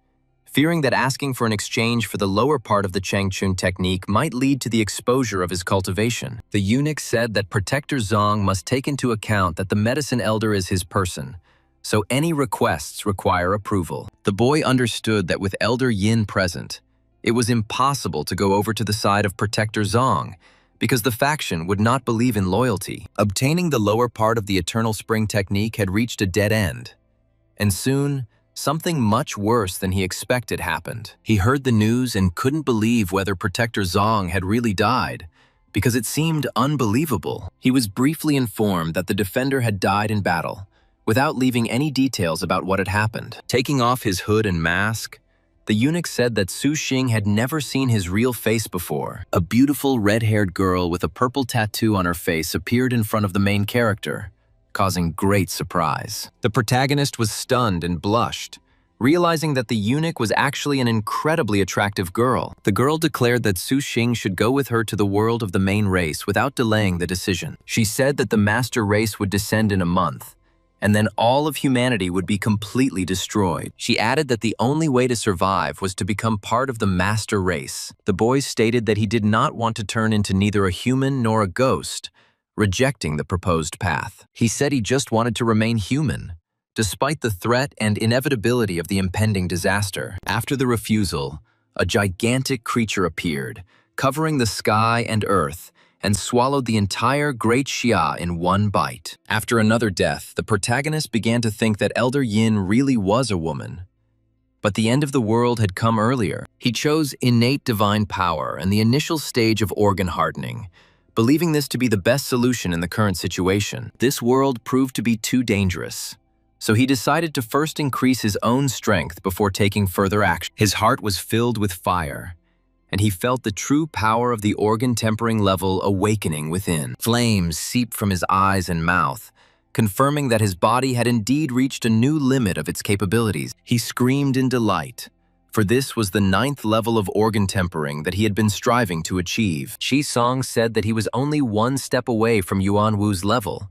[SPEAKER 1] fearing that asking for an exchange for the lower part of the Changchun technique might lead to the exposure of his cultivation. The eunuch said that Protector Zong must take into account that the medicine elder is his person, so any requests require approval. The boy understood that with Elder Yin present, it was impossible to go over to the side of Protector Zong, because the faction would not believe in loyalty. Obtaining the lower part of the Eternal Spring technique had reached a dead end, and soon, something much worse than he expected happened. He heard the news and couldn't believe whether Protector Zong had really died, because it seemed unbelievable. He was briefly informed that the defender had died in battle, without leaving any details about what had happened. Taking off his hood and mask, the eunuch said that Su Xing had never seen his real face before. A beautiful red-haired girl with a purple tattoo on her face appeared in front of the main character, causing great surprise. The protagonist was stunned and blushed, realizing that the eunuch was actually an incredibly attractive girl. The girl declared that Su Xing should go with her to the world of the main race without delaying the decision. She said that the master race would descend in a month, and then all of humanity would be completely destroyed. She added that the only way to survive was to become part of the master race. The boy stated that he did not want to turn into neither a human nor a ghost, rejecting the proposed path. He said he just wanted to remain human, despite the threat and inevitability of the impending disaster. After the refusal, a gigantic creature appeared, covering the sky and earth, and swallowed the entire Great Xia in one bite. After another death, the protagonist began to think that Elder Yin really was a woman. But the end of the world had come earlier. He chose innate divine power and the initial stage of organ hardening, believing this to be the best solution in the current situation. This world proved to be too dangerous, so he decided to first increase his own strength before taking further action. His heart was filled with fire, and he felt the true power of the organ tempering level awakening within. Flames seeped from his eyes and mouth, confirming that his body had indeed reached a new limit of its capabilities. He screamed in delight, for this was the 9th level of organ tempering that he had been striving to achieve. Shi Song said that he was only one step away from Yuan Wu's level,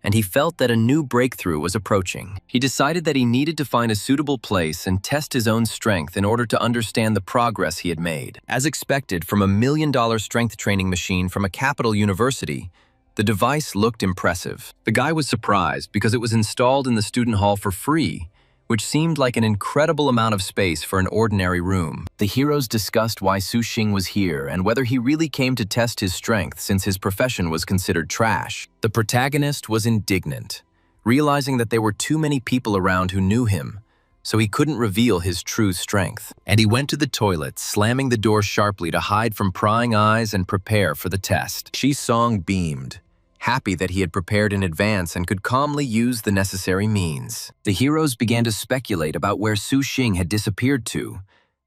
[SPEAKER 1] and he felt that a new breakthrough was approaching. He decided that he needed to find a suitable place and test his own strength in order to understand the progress he had made. As expected from a $1 million strength training machine from a capital university, the device looked impressive. The guy was surprised because it was installed in the student hall for free, which seemed like an incredible amount of space for an ordinary room. The heroes discussed why Su Xing was here and whether he really came to test his strength since his profession was considered trash. The protagonist was indignant, realizing that there were too many people around who knew him, so he couldn't reveal his true strength. And he went to the toilet, slamming the door sharply to hide from prying eyes and prepare for the test. Shi Song beamed, happy that he had prepared in advance and could calmly use the necessary means. The heroes began to speculate about where Su Xing had disappeared to,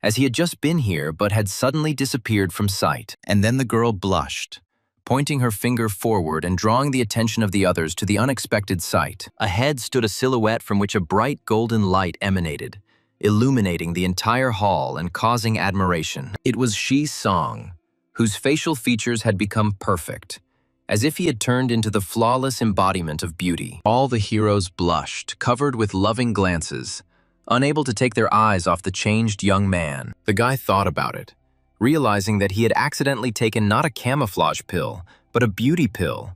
[SPEAKER 1] as he had just been here but had suddenly disappeared from sight. And then the girl blushed, pointing her finger forward and drawing the attention of the others to the unexpected sight. Ahead stood a silhouette from which a bright golden light emanated, illuminating the entire hall and causing admiration. It was Shi Song, whose facial features had become perfect, as if he had turned into the flawless embodiment of beauty. All the heroes blushed, covered with loving glances, unable to take their eyes off the changed young man. The guy thought about it, realizing that he had accidentally taken not a camouflage pill, but a beauty pill.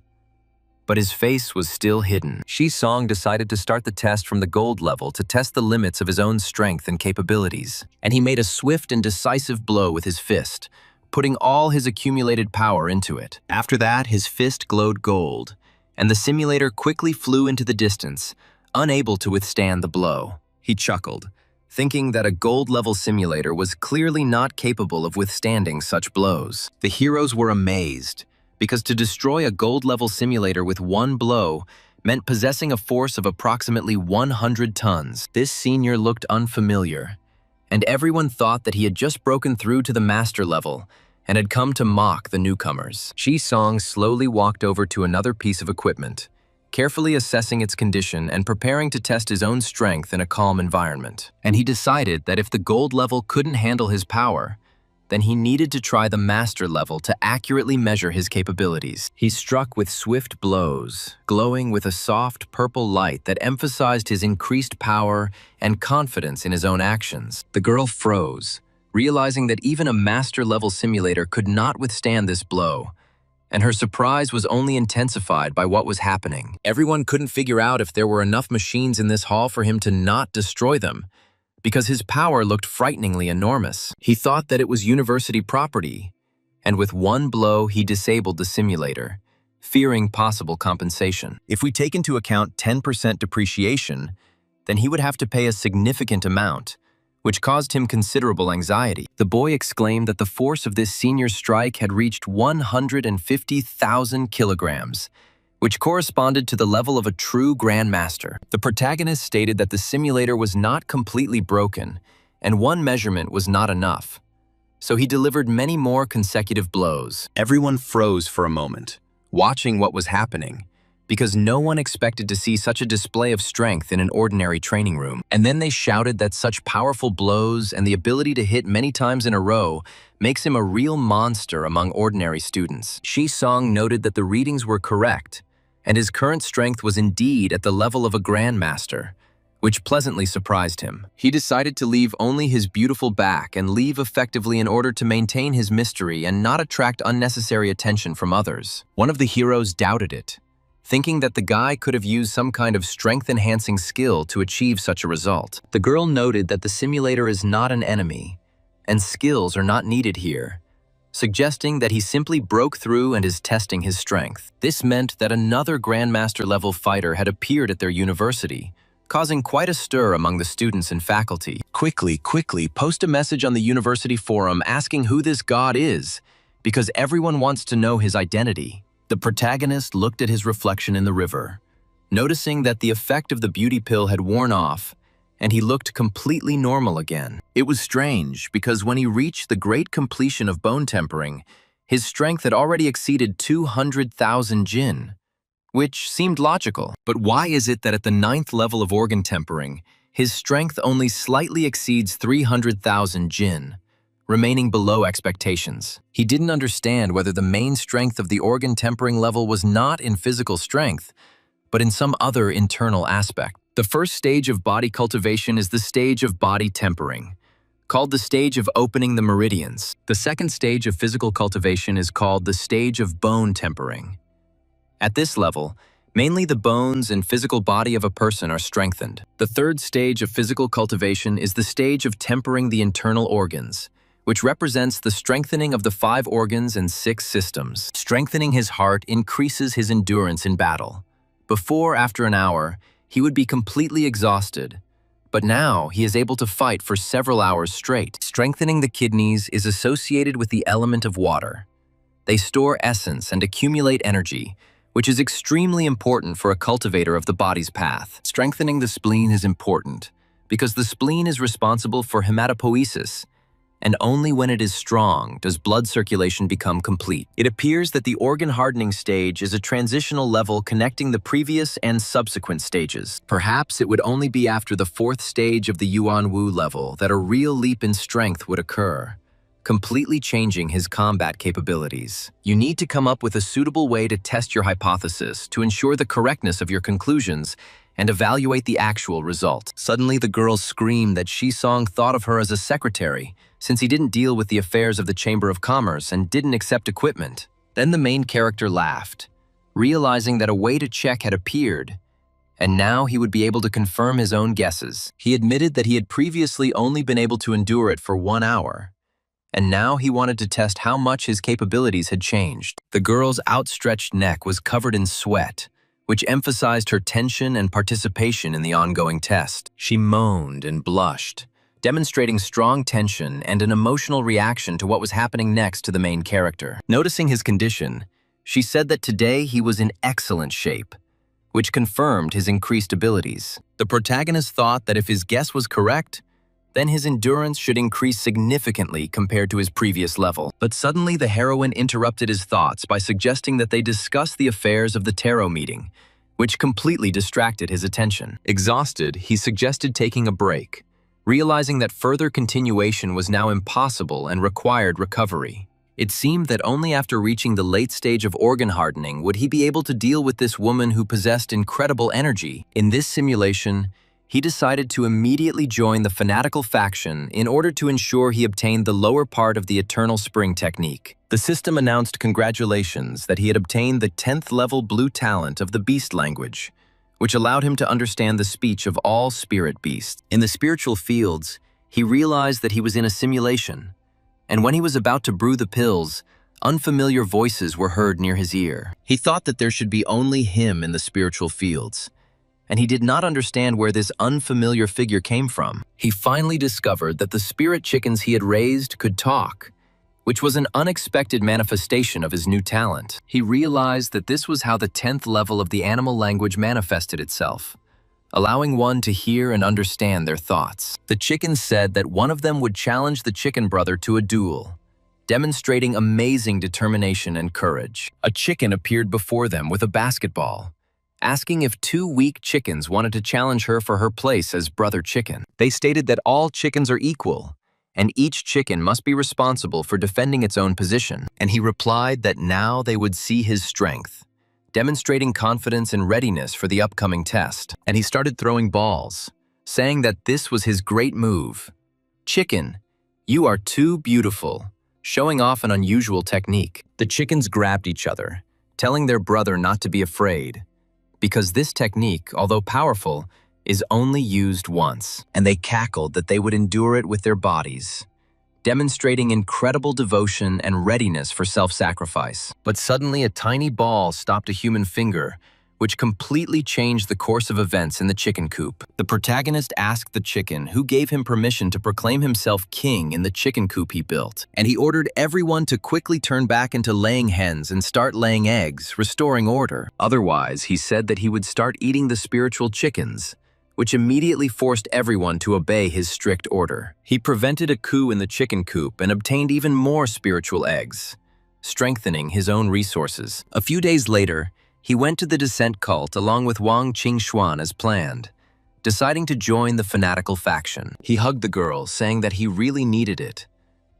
[SPEAKER 1] But his face was still hidden. Shi Song decided to start the test from the gold level to test the limits of his own strength and capabilities, and he made a swift and decisive blow with his fist, putting all his accumulated power into it. After that, his fist glowed gold, and the simulator quickly flew into the distance, unable to withstand the blow. He chuckled, thinking that a gold-level simulator was clearly not capable of withstanding such blows. The heroes were amazed, because to destroy a gold-level simulator with one blow meant possessing a force of approximately 100 tons. This senior looked unfamiliar, and everyone thought that he had just broken through to the master level and had come to mock the newcomers. Shi Song slowly walked over to another piece of equipment, carefully assessing its condition and preparing to test his own strength in a calm environment. And he decided that if the gold level couldn't handle his power, then he needed to try the master level to accurately measure his capabilities. He struck with swift blows, glowing with a soft purple light that emphasized his increased power and confidence in his own actions. The girl froze, realizing that even a master-level simulator could not withstand this blow, and her surprise was only intensified by what was happening. Everyone couldn't figure out if there were enough machines in this hall for him to not destroy them, because his power looked frighteningly enormous. He thought that it was university property, and with one blow he disabled the simulator, fearing possible compensation. If we take into account 10% depreciation, then he would have to pay a significant amount, which caused him considerable anxiety. The boy exclaimed that the force of this senior strike had reached 150,000 kilograms, which corresponded to the level of a true grandmaster. The protagonist stated that the simulator was not completely broken, and one measurement was not enough. So he delivered many more consecutive blows. Everyone froze for a moment, watching what was happening, because no one expected to see such a display of strength in an ordinary training room. And then they shouted that such powerful blows and the ability to hit many times in a row makes him a real monster among ordinary students. Shi-song noted that the readings were correct, and his current strength was indeed at the level of a grandmaster, which pleasantly surprised him. He decided to leave only his beautiful back and leave effectively in order to maintain his mystery and not attract unnecessary attention from others. One of the heroes doubted it, thinking that the guy could have used some kind of strength-enhancing skill to achieve such a result. The girl noted that the simulator is not an enemy, and skills are not needed here, suggesting that he simply broke through and is testing his strength. This meant that another Grandmaster-level fighter had appeared at their university, causing quite a stir among the students and faculty. Quickly, post a message on the university forum asking who this god is, because everyone wants to know his identity. The protagonist looked at his reflection in the river, noticing that the effect of the beauty pill had worn off, and he looked completely normal again. It was strange, because when he reached the great completion of bone tempering, his strength had already exceeded 200,000 jin, which seemed logical. But why is it that at the 9th level of organ tempering, his strength only slightly exceeds 300,000 jin, remaining below expectations? He didn't understand whether the main strength of the organ tempering level was not in physical strength, but in some other internal aspect. The first stage of body cultivation is the stage of body tempering, called the stage of opening the meridians. The second stage of physical cultivation is called the stage of bone tempering. At this level, mainly the bones and physical body of a person are strengthened. The third stage of physical cultivation is the stage of tempering the internal organs, which represents the strengthening of the 5 organs and 6 systems. Strengthening his heart increases his endurance in battle. Before, after an hour, he would be completely exhausted, but now he is able to fight for several hours straight. Strengthening the kidneys is associated with the element of water. They store essence and accumulate energy, which is extremely important for a cultivator of the body's path. Strengthening the spleen is important, because the spleen is responsible for hematopoiesis, and only when it is strong does blood circulation become complete. It appears that the organ hardening stage is a transitional level connecting the previous and subsequent stages. Perhaps it would only be after the 4th stage of the Yuan Wu level that a real leap in strength would occur, completely changing his combat capabilities. You need to come up with a suitable way to test your hypothesis to ensure the correctness of your conclusions and evaluate the actual result. Suddenly, the girl screamed that Shi-song thought of her as a secretary, since he didn't deal with the affairs of the Chamber of Commerce and didn't accept equipment. Then the main character laughed, realizing that a way to check had appeared, and now he would be able to confirm his own guesses. He admitted that he had previously only been able to endure it for 1 hour, and now he wanted to test how much his capabilities had changed. The girl's outstretched neck was covered in sweat, which emphasized her tension and participation in the ongoing test. She moaned and blushed, demonstrating strong tension and an emotional reaction to what was happening next to the main character. Noticing his condition, she said that today he was in excellent shape, which confirmed his increased abilities. The protagonist thought that if his guess was correct, then his endurance should increase significantly compared to his previous level. But suddenly the heroine interrupted his thoughts by suggesting that they discuss the affairs of the tarot meeting, which completely distracted his attention. Exhausted, he suggested taking a break, realizing that further continuation was now impossible and required recovery. It seemed that only after reaching the late stage of organ hardening would he be able to deal with this woman who possessed incredible energy. In this simulation, he decided to immediately join the fanatical faction in order to ensure he obtained the lower part of the Eternal Spring technique. The system announced congratulations that he had obtained the 10th level blue talent of the beast language, which allowed him to understand the speech of all spirit beasts. In the spiritual fields, he realized that he was in a simulation, and when he was about to brew the pills, unfamiliar voices were heard near his ear. He thought that there should be only him in the spiritual fields, and he did not understand where this unfamiliar figure came from. He finally discovered that the spirit chickens he had raised could talk, which was an unexpected manifestation of his new talent. He realized that this was how the 10th level of the animal language manifested itself, allowing one to hear and understand their thoughts. The chickens said that one of them would challenge the chicken brother to a duel, demonstrating amazing determination and courage. A chicken appeared before them with a basketball, asking if two weak chickens wanted to challenge her for her place as brother chicken. They stated that all chickens are equal, and each chicken must be responsible for defending its own position. And he replied that now they would see his strength, demonstrating confidence and readiness for the upcoming test. And he started throwing balls, saying that this was his great move. "Chicken, you are too beautiful," showing off an unusual technique. The chickens grabbed each other, telling their brother not to be afraid, because this technique, although powerful, is only used once. And they cackled that they would endure it with their bodies, demonstrating incredible devotion and readiness for self-sacrifice. But suddenly a tiny ball stopped a human finger, which completely changed the course of events in the chicken coop. The protagonist asked the chicken who gave him permission to proclaim himself king in the chicken coop he built, and he ordered everyone to quickly turn back into laying hens and start laying eggs, restoring order. Otherwise, he said that he would start eating the spiritual chickens, which immediately forced everyone to obey his strict order. He prevented a coup in the chicken coop and obtained even more spiritual eggs, strengthening his own resources. A few days later, he went to the descent cult along with Wang Qingxuan as planned, deciding to join the fanatical faction. He hugged the girl, saying that he really needed it,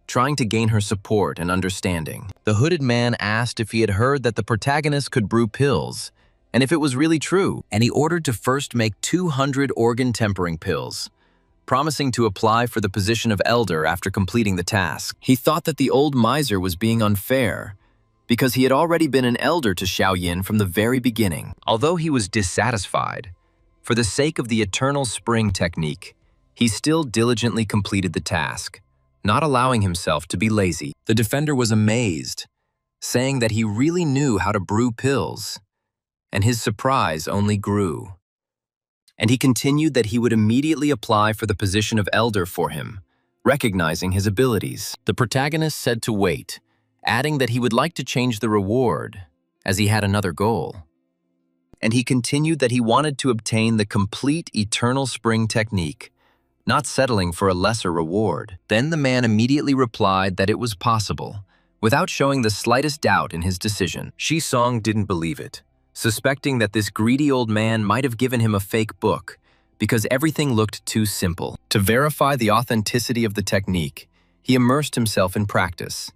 [SPEAKER 1] trying to gain her support and understanding. The hooded man asked if he had heard that the protagonist could brew pills, and if it was really true, and he ordered to first make 200 organ tempering pills, promising to apply for the position of elder after completing the task. He thought that the old miser was being unfair, because he had already been an elder to Xiaoyin from the very beginning. Although he was dissatisfied, for the sake of the Eternal Spring technique, he still diligently completed the task, not allowing himself to be lazy. The defender was amazed, saying that he really knew how to brew pills, and his surprise only grew. And he continued that he would immediately apply for the position of elder for him, recognizing his abilities. The protagonist said to wait, adding that he would like to change the reward, as he had another goal. And he continued that he wanted to obtain the complete Eternal Spring technique, not settling for a lesser reward. Then the man immediately replied that it was possible, without showing the slightest doubt in his decision. Shisong didn't believe it, suspecting that this greedy old man might have given him a fake book, because everything looked too simple. To verify the authenticity of the technique, he immersed himself in practice,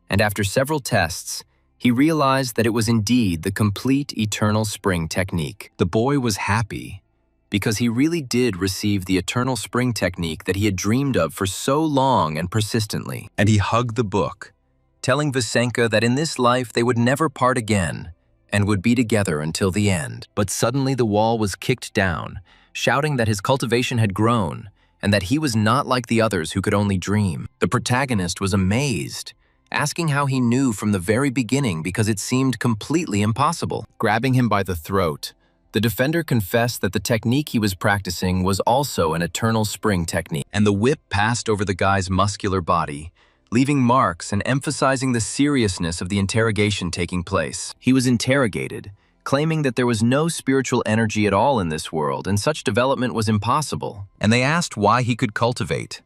[SPEAKER 1] and after several tests, he realized that it was indeed the complete Eternal Spring technique. The boy was happy, because he really did receive the Eternal Spring technique that he had dreamed of for so long and persistently. And he hugged the book, telling Visenka that in this life they would never part again, and would be together until the end. But suddenly the wall was kicked down, shouting that his cultivation had grown, and that he was not like the others who could only dream. The protagonist was amazed, asking how he knew from the very beginning because it seemed completely impossible. Grabbing him by the throat, the defender confessed that the technique he was practicing was also an Eternal Spring technique, and the whip passed over the guy's muscular body, leaving marks and emphasizing the seriousness of the interrogation taking place. He was interrogated, claiming that there was no spiritual energy at all in this world and such development was impossible. And they asked why he could cultivate,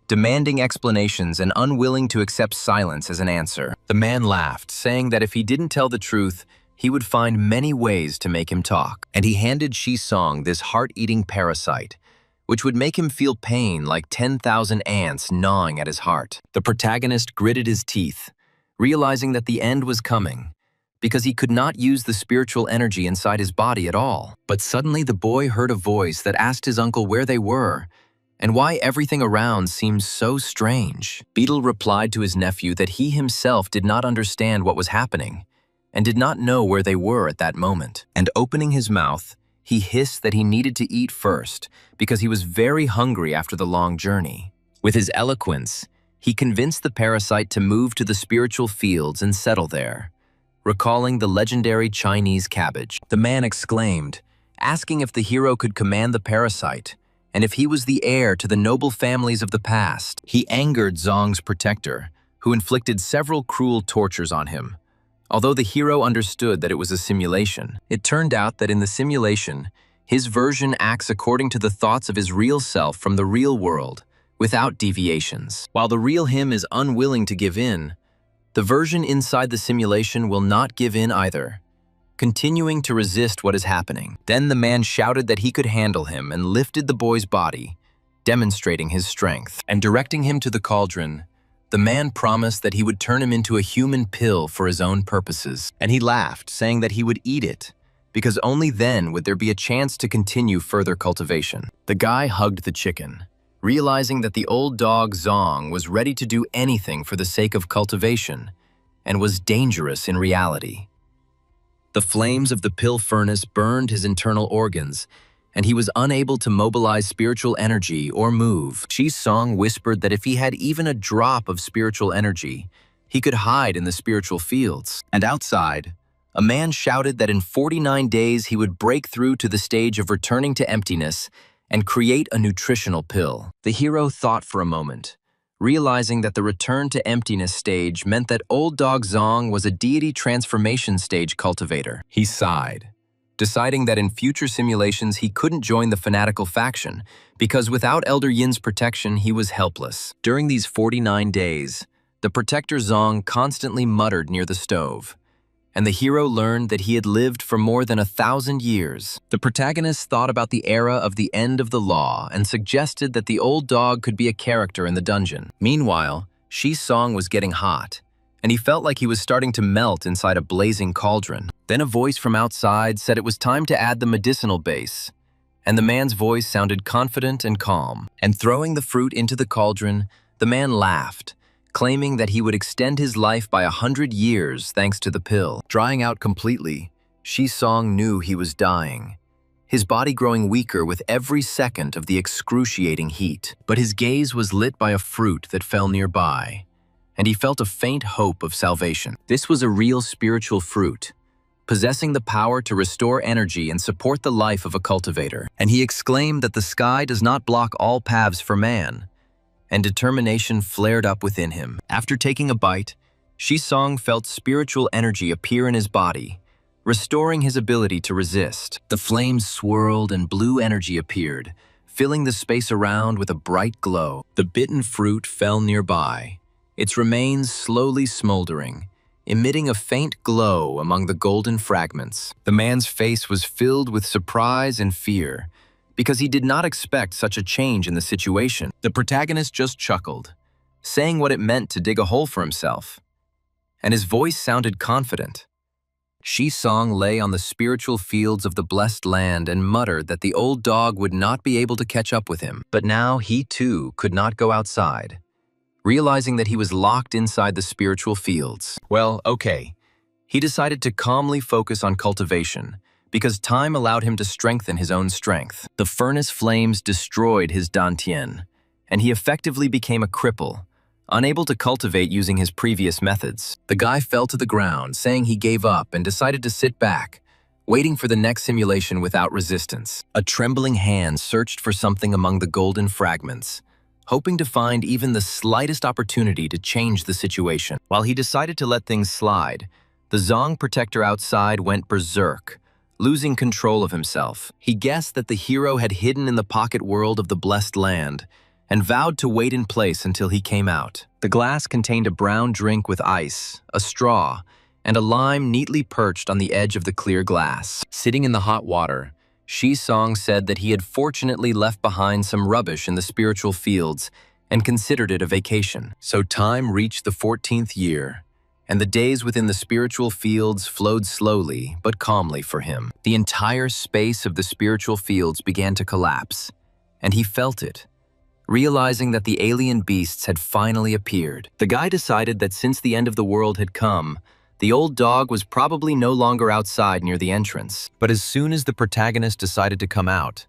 [SPEAKER 1] demanding explanations and unwilling to accept silence as an answer. The man laughed, saying that if he didn't tell the truth, he would find many ways to make him talk. And he handed Shisong this heart-eating parasite, which would make him feel pain like 10,000 ants gnawing at his heart. The protagonist gritted his teeth, realizing that the end was coming, because he could not use the spiritual energy inside his body at all. But suddenly the boy heard a voice that asked his uncle where they were, and why everything around seemed so strange. Beetle replied to his nephew that he himself did not understand what was happening, and did not know where they were at that moment. And opening his mouth, he hissed that he needed to eat first, because he was very hungry after the long journey. With his eloquence, he convinced the parasite to move to the spiritual fields and settle there, recalling the legendary Chinese cabbage. The man exclaimed, asking if the hero could command the parasite, and if he was the heir to the noble families of the past. He angered Zong's protector, who inflicted several cruel tortures on him. Although the hero understood that it was a simulation, it turned out that in the simulation, his version acts according to the thoughts of his real self from the real world, without deviations. While the real him is unwilling to give in, the version inside the simulation will not give in either, continuing to resist what is happening. Then the man shouted that he could handle him and lifted the boy's body, demonstrating his strength. And directing him to the cauldron, the man promised that he would turn him into a human pill for his own purposes. And he laughed, saying that he would eat it, because only then would there be a chance to continue further cultivation. The guy hugged the chicken, realizing that the old dog Zong was ready to do anything for the sake of cultivation, and was dangerous in reality. The flames of the pill furnace burned his internal organs, and he was unable to mobilize spiritual energy or move. Song whispered that if he had even a drop of spiritual energy, he could hide in the spiritual fields. And outside, a man shouted that in 49 days he would break through to the stage of returning to emptiness and create a nutritional pill. The hero thought for a moment, realizing that the return to emptiness stage meant that old dog Zong was a deity transformation stage cultivator. He sighed, deciding that in future simulations he couldn't join the fanatical faction because without Elder Yin's protection he was helpless. During these 49 days, the protector Zong constantly muttered near the stove, and the hero learned that he had lived for more than 1,000 years. The protagonist thought about the era of the end of the law and suggested that the old dog could be a character in the dungeon. Meanwhile, Song was getting hot, and he felt like he was starting to melt inside a blazing cauldron. Then a voice from outside said it was time to add the medicinal base, and the man's voice sounded confident and calm. And throwing the fruit into the cauldron, the man laughed, claiming that he would extend his life by 100 years thanks to the pill. Drying out completely, Song knew he was dying, his body growing weaker with every second of the excruciating heat. But his gaze was lit by a fruit that fell nearby, and he felt a faint hope of salvation. This was a real spiritual fruit, possessing the power to restore energy and support the life of a cultivator. And he exclaimed that the sky does not block all paths for man, and determination flared up within him. After taking a bite, Song felt spiritual energy appear in his body, restoring his ability to resist. The flames swirled and blue energy appeared, filling the space around with a bright glow. The bitten fruit fell nearby, its remains slowly smoldering, emitting a faint glow among the golden fragments. The man's face was filled with surprise and fear, because he did not expect such a change in the situation. The protagonist just chuckled, saying what it meant to dig a hole for himself, and his voice sounded confident. Song lay on the spiritual fields of the blessed land and muttered that the old dog would not be able to catch up with him. But now he too could not go outside, realizing that he was locked inside the spiritual fields. Well, okay. He decided to calmly focus on cultivation, because time allowed him to strengthen his own strength. The furnace flames destroyed his dantian, and he effectively became a cripple, unable to cultivate using his previous methods. The guy fell to the ground, saying he gave up and decided to sit back, waiting for the next simulation without resistance. A trembling hand searched for something among the golden fragments, hoping to find even the slightest opportunity to change the situation. While he decided to let things slide, the Zong protector outside went berserk, losing control of himself. He guessed that the hero had hidden in the pocket world of the blessed land and vowed to wait in place until he came out. The glass contained a brown drink with ice, a straw, and a lime neatly perched on the edge of the clear glass. Sitting in the hot water, Song said that he had fortunately left behind some rubbish in the spiritual fields and considered it a vacation. So time reached the 14th year, and the days within the spiritual fields flowed slowly but calmly for him. The entire space of the spiritual fields began to collapse, and he felt it, realizing that the alien beasts had finally appeared. The guy decided that since the end of the world had come, the old dog was probably no longer outside near the entrance. But as soon as the protagonist decided to come out,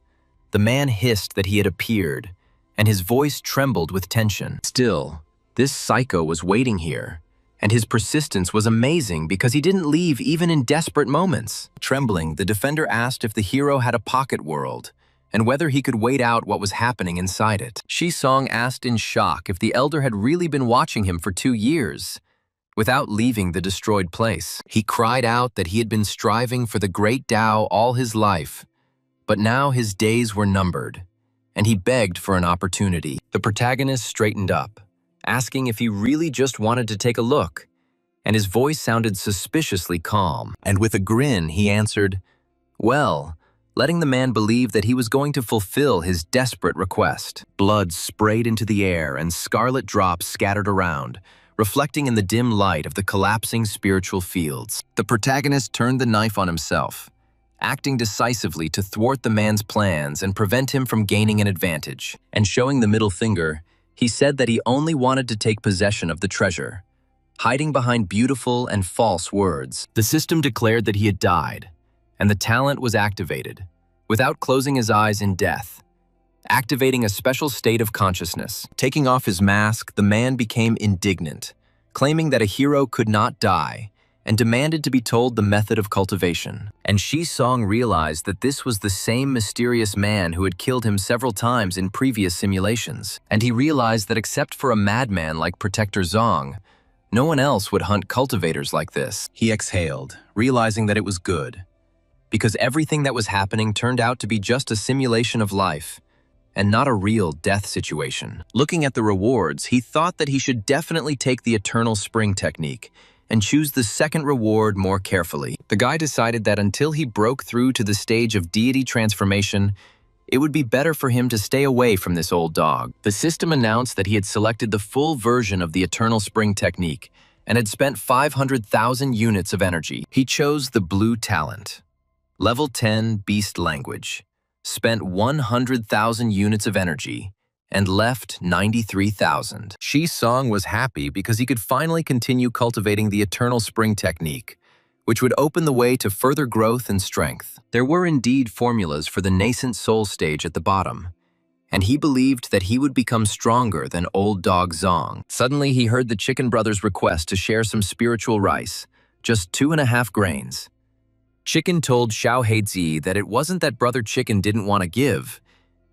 [SPEAKER 1] the man hissed that he had appeared, and his voice trembled with tension. Still, this psycho was waiting here, and his persistence was amazing because he didn't leave even in desperate moments. Trembling, the defender asked if the hero had a pocket world, and whether he could wait out what was happening inside it. Song asked in shock if the elder had really been watching him for 2 years, without leaving the destroyed place. He cried out that he had been striving for the great Tao all his life, but now his days were numbered, and he begged for an opportunity. The protagonist straightened up, asking if he really just wanted to take a look, and his voice sounded suspiciously calm. And with a grin, he answered, well, letting the man believe that he was going to fulfill his desperate request. Blood sprayed into the air and scarlet drops scattered around, reflecting in the dim light of the collapsing spiritual fields. The protagonist turned the knife on himself, acting decisively to thwart the man's plans and prevent him from gaining an advantage. And showing the middle finger, he said that he only wanted to take possession of the treasure, hiding behind beautiful and false words. The system declared that he had died, and the talent was activated, without closing his eyes in death, activating a special state of consciousness. Taking off his mask, the man became indignant, claiming that a hero could not die, and demanded to be told the method of cultivation. And Song realized that this was the same mysterious man who had killed him several times in previous simulations. And he realized that except for a madman like Protector Zong, no one else would hunt cultivators like this. He exhaled, realizing that it was good, because everything that was happening turned out to be just a simulation of life, and not a real death situation. Looking at the rewards, he thought that he should definitely take the Eternal Spring technique and choose the second reward more carefully. The guy decided that until he broke through to the stage of deity transformation, it would be better for him to stay away from this old dog. The system announced that he had selected the full version of the Eternal Spring technique and had spent 500,000 units of energy. He chose the blue talent, level 10 beast language, spent 100,000 units of energy, and left 93,000. Song was happy because he could finally continue cultivating the Eternal Spring technique, which would open the way to further growth and strength. There were indeed formulas for the nascent soul stage at the bottom, and he believed that he would become stronger than old dog Zong. Suddenly, he heard the Chicken Brothers' request to share some spiritual rice, just 2.5 grains. Chicken told Xiao Heizi that it wasn't that Brother Chicken didn't want to give,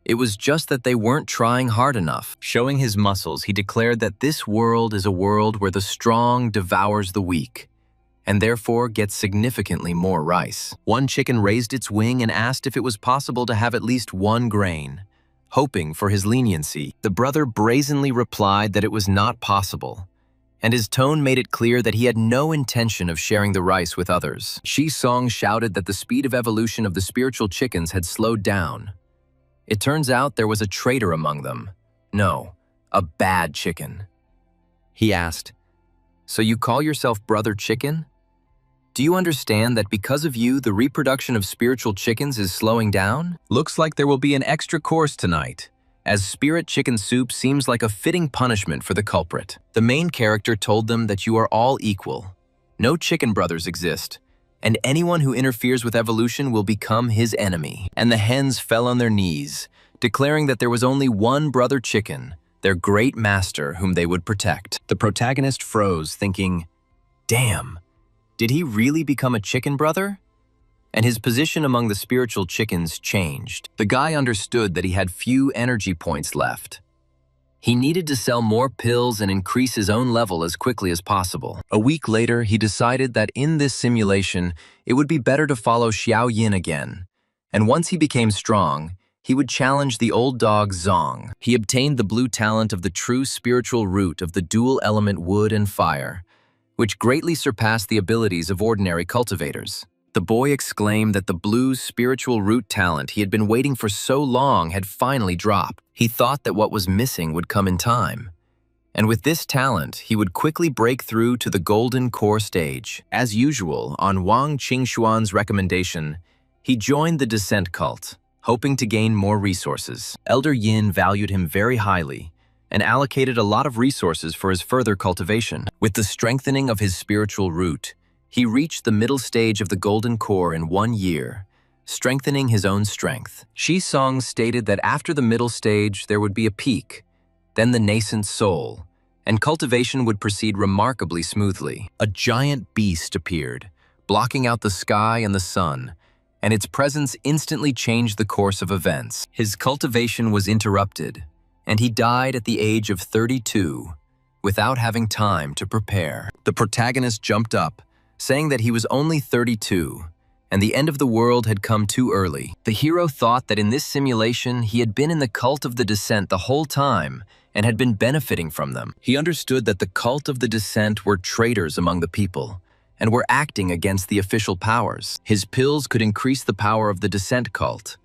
[SPEAKER 1] it was just that they weren't trying hard enough. Showing his muscles, he declared that this world is a world where the strong devours the weak, and therefore gets significantly more rice. One chicken raised its wing and asked if it was possible to have at least 1 grain, hoping for his leniency. The brother brazenly replied that it was not possible, and his tone made it clear that he had no intention of sharing the rice with others. Song shouted that the speed of evolution of the spiritual chickens had slowed down. It turns out there was a traitor among them. No, a bad chicken. He asked, "So you call yourself Brother Chicken? Do you understand that because of you, the reproduction of spiritual chickens is slowing down? Looks like there will be an extra course tonight, as spirit chicken soup seems like a fitting punishment for the culprit." The main character told them that you are all equal. No chicken brothers exist, and anyone who interferes with evolution will become his enemy. And the hens fell on their knees, declaring that there was only one Brother Chicken, their great master whom they would protect. The protagonist froze, thinking, damn, did he really become a chicken brother? And his position among the spiritual chickens changed. The guy understood that he had few energy points left. He needed to sell more pills and increase his own level as quickly as possible. A week later, he decided that in this simulation, it would be better to follow Xiao Yin again. And once he became strong, he would challenge the old dog Zong. He obtained the blue talent of the true spiritual root of the dual element wood and fire, which greatly surpassed the abilities of ordinary cultivators. The boy exclaimed that the blue's spiritual root talent he had been waiting for so long had finally dropped. He thought that what was missing would come in time. And with this talent, he would quickly break through to the golden core stage. As usual, on Wang Qingxuan's recommendation, he joined the descent cult, hoping to gain more resources. Elder Yin valued him very highly and allocated a lot of resources for his further cultivation. With the strengthening of his spiritual root, he reached the middle stage of the golden core in 1 year, strengthening his own strength. Shi Song stated that after the middle stage there would be a peak, then the nascent soul, and cultivation would proceed remarkably smoothly. A giant beast appeared, blocking out the sky and the sun, and its presence instantly changed the course of events. His cultivation was interrupted, and he died at the age of 32, without having time to prepare. The protagonist jumped up, saying that he was only 32, and the end of the world had come too early. The hero thought that in this simulation he had been in the cult of the descent the whole time and had been benefiting from them. He understood that the cult of the descent were traitors among the people and were acting against the official powers. His pills could increase the power of the descent cult,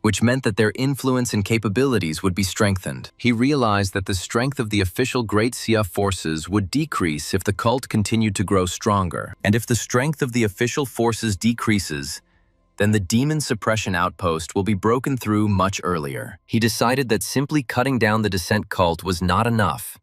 [SPEAKER 1] which meant that their influence and capabilities would be strengthened. He realized that the strength of the official Great Xia forces would decrease if the cult continued to grow stronger. And if the strength of the official forces decreases, then the demon suppression outpost will be broken through much earlier. He decided that simply cutting down the descent cult was not enough.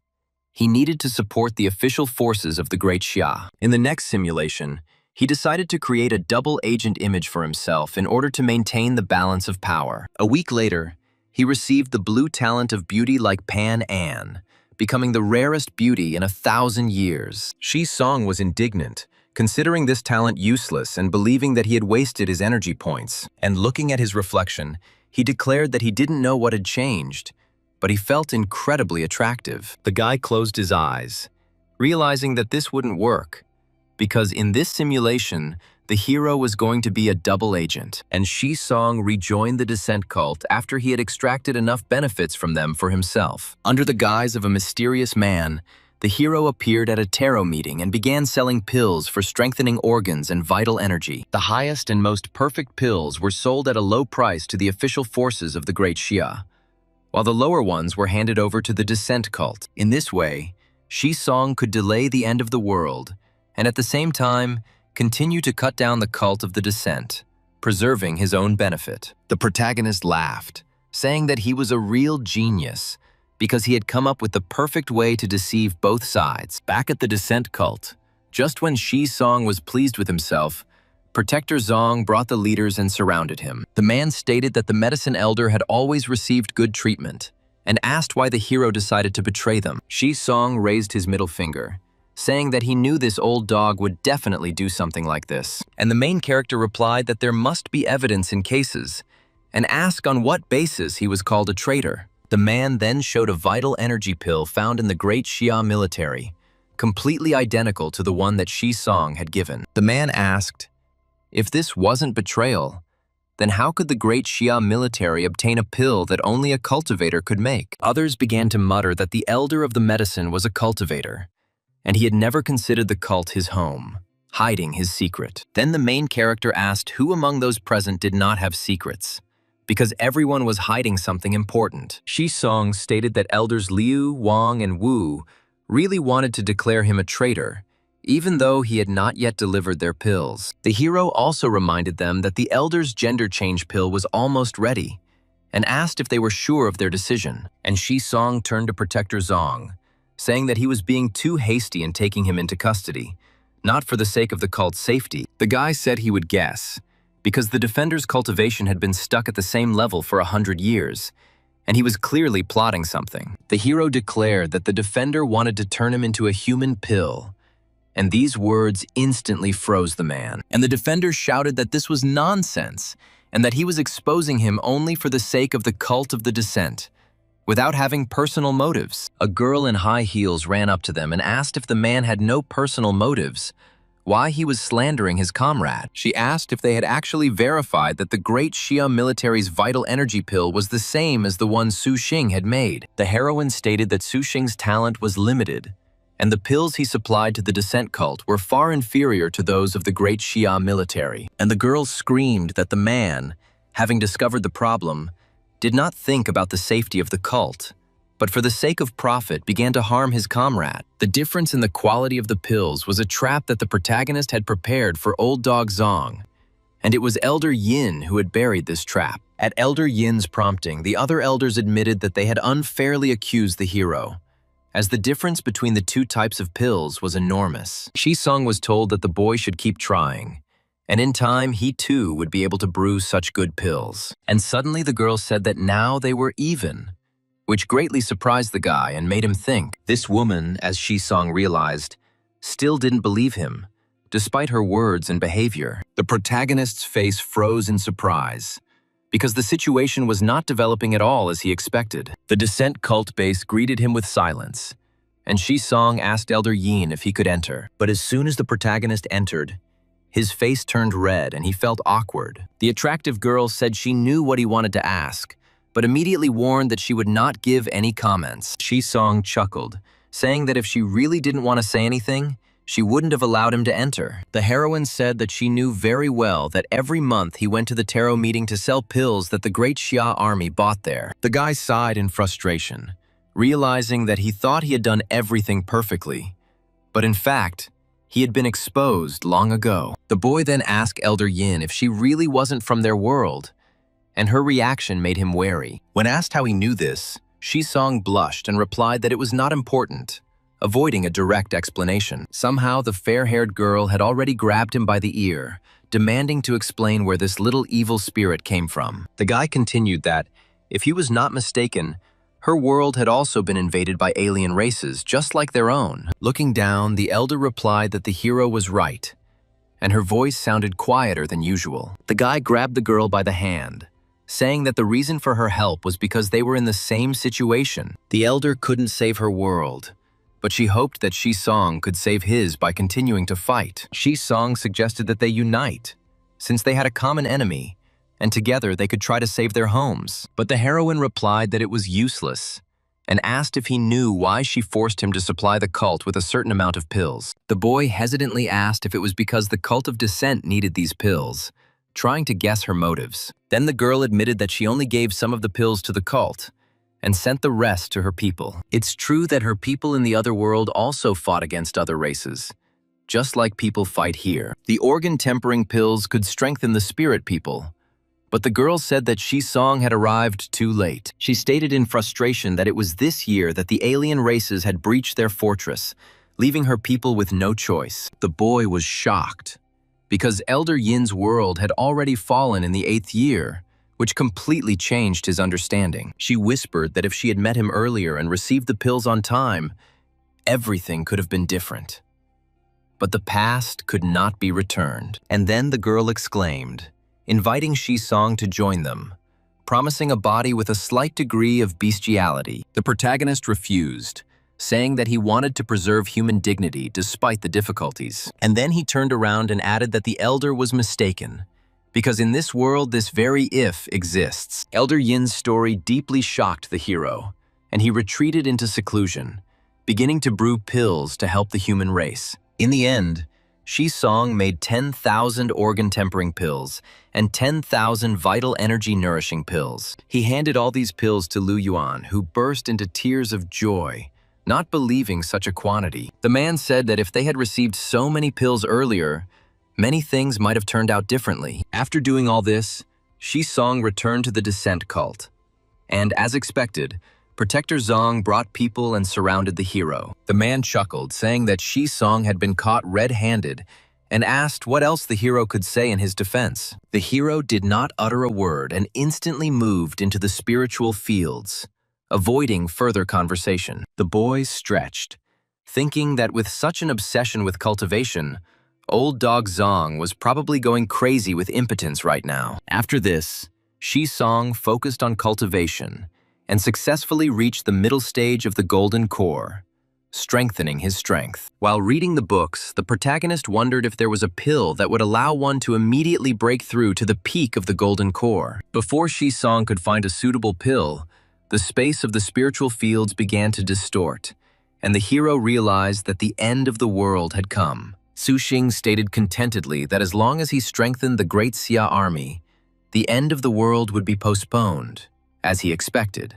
[SPEAKER 1] He needed to support the official forces of the Great Xia. In the next simulation, he decided to create a double-agent image for himself in order to maintain the balance of power. A week later, he received the blue talent of beauty like Pan An, becoming the rarest beauty in 1,000 years. Shi Song was indignant, considering this talent useless and believing that he had wasted his energy points. And looking at his reflection, he declared that he didn't know what had changed, but he felt incredibly attractive. The guy closed his eyes, realizing that this wouldn't work, because in this simulation, the hero was going to be a double agent, and Shi Song rejoined the descent cult after he had extracted enough benefits from them for himself. Under the guise of a mysterious man, the hero appeared at a tarot meeting and began selling pills for strengthening organs and vital energy. The highest and most perfect pills were sold at a low price to the official forces of the Great Xia, while the lower ones were handed over to the descent cult. In this way, Shi Song could delay the end of the world and at the same time continue to cut down the cult of the descent, preserving his own benefit. The protagonist laughed, saying that he was a real genius because he had come up with the perfect way to deceive both sides. Back at the descent cult, just when Shi Song was pleased with himself, Protector Zong brought the leaders and surrounded him. The man stated that the medicine elder had always received good treatment and asked why the hero decided to betray them. Shi Song raised his middle finger, saying that he knew this old dog would definitely do something like this. And the main character replied that there must be evidence in cases, and asked on what basis he was called a traitor. The man then showed a vital energy pill found in the Great Xia military, completely identical to the one that Shi Song had given. The man asked, if this wasn't betrayal, then how could the Great Xia military obtain a pill that only a cultivator could make? Others began to mutter that the elder of the medicine was a cultivator, and he had never considered the cult his home, hiding his secret. Then the main character asked who among those present did not have secrets, because everyone was hiding something important. Shi Song stated that elders Liu, Wang, and Wu really wanted to declare him a traitor, even though he had not yet delivered their pills. The hero also reminded them that the elders' gender change pill was almost ready, and asked if they were sure of their decision. And Shi Song turned to Protector Zong, saying that he was being too hasty in taking him into custody, not for the sake of the cult's safety. The guy said he would guess, because the defender's cultivation had been stuck at the same level for 100 years, and he was clearly plotting something. The hero declared that the defender wanted to turn him into a human pill, and these words instantly froze the man. And the defender shouted that this was nonsense, and that he was exposing him only for the sake of the cult of the descent, without having personal motives. A girl in high heels ran up to them and asked if the man had no personal motives, why he was slandering his comrade. She asked if they had actually verified that the Great Xia military's vital energy pill was the same as the one Su Xing had made. The heroine stated that Su Xing's talent was limited, and the pills he supplied to the descent cult were far inferior to those of the great Xia military. And the girl screamed that the man, having discovered the problem, did not think about the safety of the cult, but for the sake of profit began to harm his comrade. The difference in the quality of the pills was a trap that the protagonist had prepared for old dog Zong, and it was Elder Yin who had buried this trap. At Elder Yin's prompting, the other elders admitted that they had unfairly accused the hero, as the difference between the two types of pills was enormous. Shisong was told that the boy should keep trying, and in time he too would be able to brew such good pills. And suddenly the girl said that now they were even, which greatly surprised the guy and made him think. This woman, as Shisong realized, still didn't believe him, despite her words and behavior. The protagonist's face froze in surprise, because the situation was not developing at all as he expected. The descent cult base greeted him with silence, and Shisong asked Elder Yin if he could enter. But as soon as the protagonist entered, his face turned red and he felt awkward. The attractive girl said she knew what he wanted to ask, but immediately warned that she would not give any comments. Shisong chuckled, saying that if she really didn't want to say anything, she wouldn't have allowed him to enter. The heroine said that she knew very well that every month he went to the tarot meeting to sell pills that the great Xia army bought there. The guy sighed in frustration, realizing that he thought he had done everything perfectly, but in fact, he had been exposed long ago. The boy then asked Elder Yin if she really wasn't from their world, and her reaction made him wary. When asked how he knew this, Shisong blushed and replied that it was not important, avoiding a direct explanation. Somehow, the fair-haired girl had already grabbed him by the ear, demanding to explain where this little evil spirit came from. The guy continued that, if he was not mistaken, her world had also been invaded by alien races, just like their own. Looking down, the elder replied that the hero was right, and her voice sounded quieter than usual. The guy grabbed the girl by the hand, saying that the reason for her help was because they were in the same situation. The elder couldn't save her world, but she hoped that Shisong could save his by continuing to fight. Shisong suggested that they unite, since they had a common enemy, and together they could try to save their homes. But the heroine replied that it was useless, and asked if he knew why she forced him to supply the cult with a certain amount of pills. The boy hesitantly asked if it was because the cult of descent needed these pills, trying to guess her motives. Then the girl admitted that she only gave some of the pills to the cult, and sent the rest to her people. It's true that her people in the other world also fought against other races, just like people fight here. The organ-tempering pills could strengthen the spirit people, but the girl said that Shisong had arrived too late. She stated in frustration that it was this year that the alien races had breached their fortress, leaving her people with no choice. The boy was shocked, because Elder Yin's world had already fallen in the 8th year, which completely changed his understanding. She whispered that if she had met him earlier and received the pills on time, everything could have been different. But the past could not be returned. And then the girl exclaimed, inviting Shisong to join them, promising a body with a slight degree of bestiality. The protagonist refused, saying that he wanted to preserve human dignity despite the difficulties. And then he turned around and added that the elder was mistaken, because in this world, this very if exists. Elder Yin's story deeply shocked the hero, and he retreated into seclusion, beginning to brew pills to help the human race. In the end, Shisong made 10,000 organ-tempering pills and 10,000 vital energy-nourishing pills. He handed all these pills to Lu Yuan, who burst into tears of joy, not believing such a quantity. The man said that if they had received so many pills earlier, many things might have turned out differently. After doing all this, Shisong returned to the descent cult. And as expected, Protector Zong brought people and surrounded the hero. The man chuckled, saying that Shisong had been caught red-handed, and asked what else the hero could say in his defense. The hero did not utter a word and instantly moved into the spiritual fields, avoiding further conversation. The boy stretched, thinking that with such an obsession with cultivation, old dog Zong was probably going crazy with impotence right now. After this, Shisong focused on cultivation and successfully reached the middle stage of the golden core, strengthening his strength. While reading the books, the protagonist wondered if there was a pill that would allow one to immediately break through to the peak of the golden core. Before Shisong could find a suitable pill, the space of the spiritual fields began to distort, and the hero realized that the end of the world had come. Su Xing stated contentedly that as long as he strengthened the Great Xia army, the end of the world would be postponed, as he expected.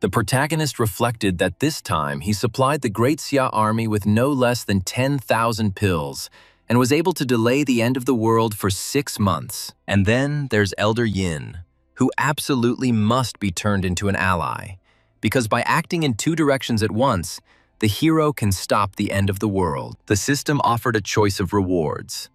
[SPEAKER 1] The protagonist reflected that this time he supplied the Great Xia army with no less than 10,000 pills and was able to delay the end of the world for 6 months. And then there's Elder Yin, who absolutely must be turned into an ally, because by acting in 2 directions at once, the hero can stop the end of the world. The system offered a choice of rewards,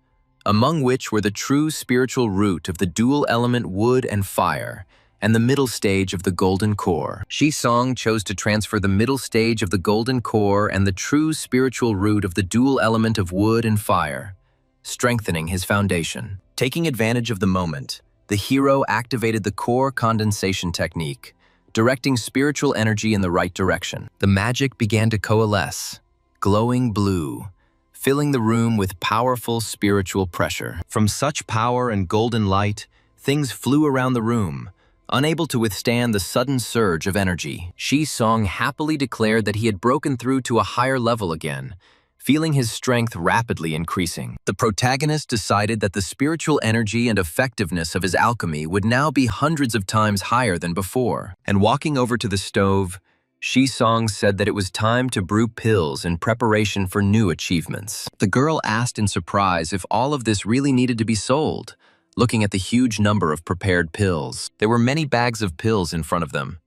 [SPEAKER 1] among which were the true spiritual root of the dual element wood and fire, and the middle stage of the golden core. Shi Song chose to transfer the middle stage of the golden core and the true spiritual root of the dual element of wood and fire, strengthening his foundation. Taking advantage of the moment, the hero activated the core condensation technique, directing spiritual energy in the right direction. The magic began to coalesce, glowing blue, filling the room with powerful spiritual pressure. From such power and golden light, things flew around the room, unable to withstand the sudden surge of energy. Shi Song happily declared that he had broken through to a higher level again, feeling his strength rapidly increasing. The protagonist decided that the spiritual energy and effectiveness of his alchemy would now be hundreds of times higher than before. And walking over to the stove, Shi Song said that it was time to brew pills in preparation for new achievements. The girl asked in surprise if all of this really needed to be sold, looking at the huge number of prepared pills. There were many bags of pills in front of them,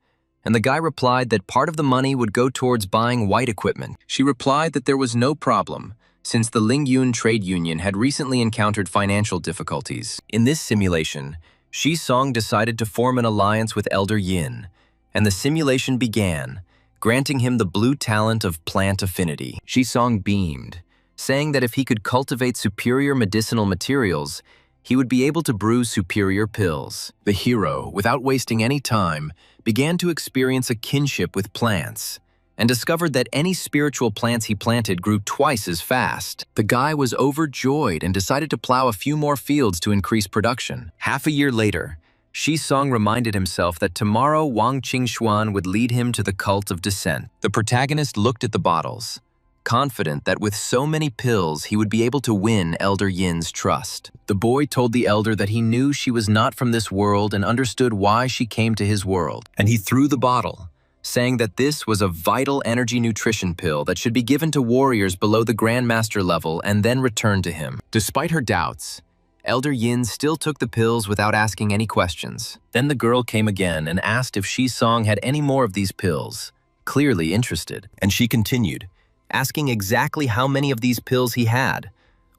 [SPEAKER 1] and the guy replied that part of the money would go towards buying white equipment. She replied that there was no problem, since the Lingyun trade union had recently encountered financial difficulties. In this simulation, Shi Song decided to form an alliance with Elder Yin, and the simulation began, granting him the blue talent of plant affinity. Shi Song beamed, saying that if he could cultivate superior medicinal materials, he would be able to brew superior pills. The hero, without wasting any time, began to experience a kinship with plants and discovered that any spiritual plants he planted grew twice as fast. The guy was overjoyed and decided to plow a few more fields to increase production. Half a year later, Shi Song reminded himself that tomorrow Wang Qingxuan would lead him to the cult of descent. The protagonist looked at the bottles, confident that with so many pills he would be able to win Elder Yin's trust. The boy told the elder that he knew she was not from this world and understood why she came to his world, and he threw the bottle, saying that this was a vital energy nutrition pill that should be given to warriors below the Grandmaster level and then returned to him. Despite her doubts, Elder Yin still took the pills without asking any questions. Then the girl came again and asked if Shi Song had any more of these pills, clearly interested, and she continued, asking exactly how many of these pills he had,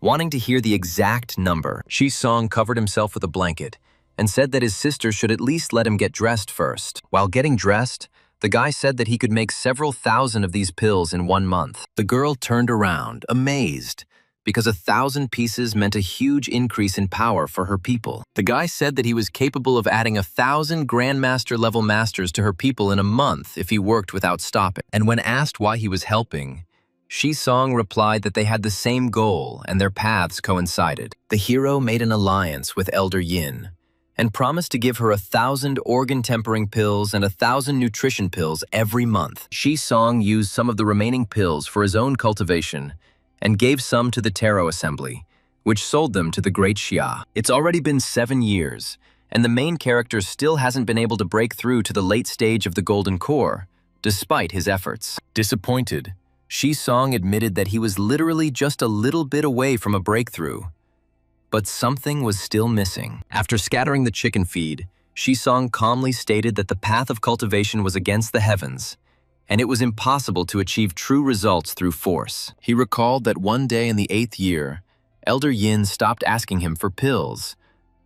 [SPEAKER 1] wanting to hear the exact number. Shi Song covered himself with a blanket and said that his sister should at least let him get dressed first. While getting dressed, the guy said that he could make several thousand of these pills in 1 month. The girl turned around, amazed, because 1,000 pieces meant a huge increase in power for her people. The guy said that he was capable of adding 1,000 Grandmaster-level masters to her people in a month if he worked without stopping. And when asked why he was helping, Shi Song replied that they had the same goal and their paths coincided. The hero made an alliance with Elder Yin and promised to give her 1,000 organ-tempering pills and 1,000 nutrition pills every month. Shi Song used some of the remaining pills for his own cultivation and gave some to the Taro Assembly, which sold them to the Great Xia. It's already been 7 years, and the main character still hasn't been able to break through to the late stage of the Golden Core, despite his efforts. Disappointed, Shi Song admitted that he was literally just a little bit away from a breakthrough, but something was still missing. After scattering the chicken feed, Shi Song calmly stated that the path of cultivation was against the heavens, and it was impossible to achieve true results through force. He recalled that one day in the 8th year, Elder Yin stopped asking him for pills,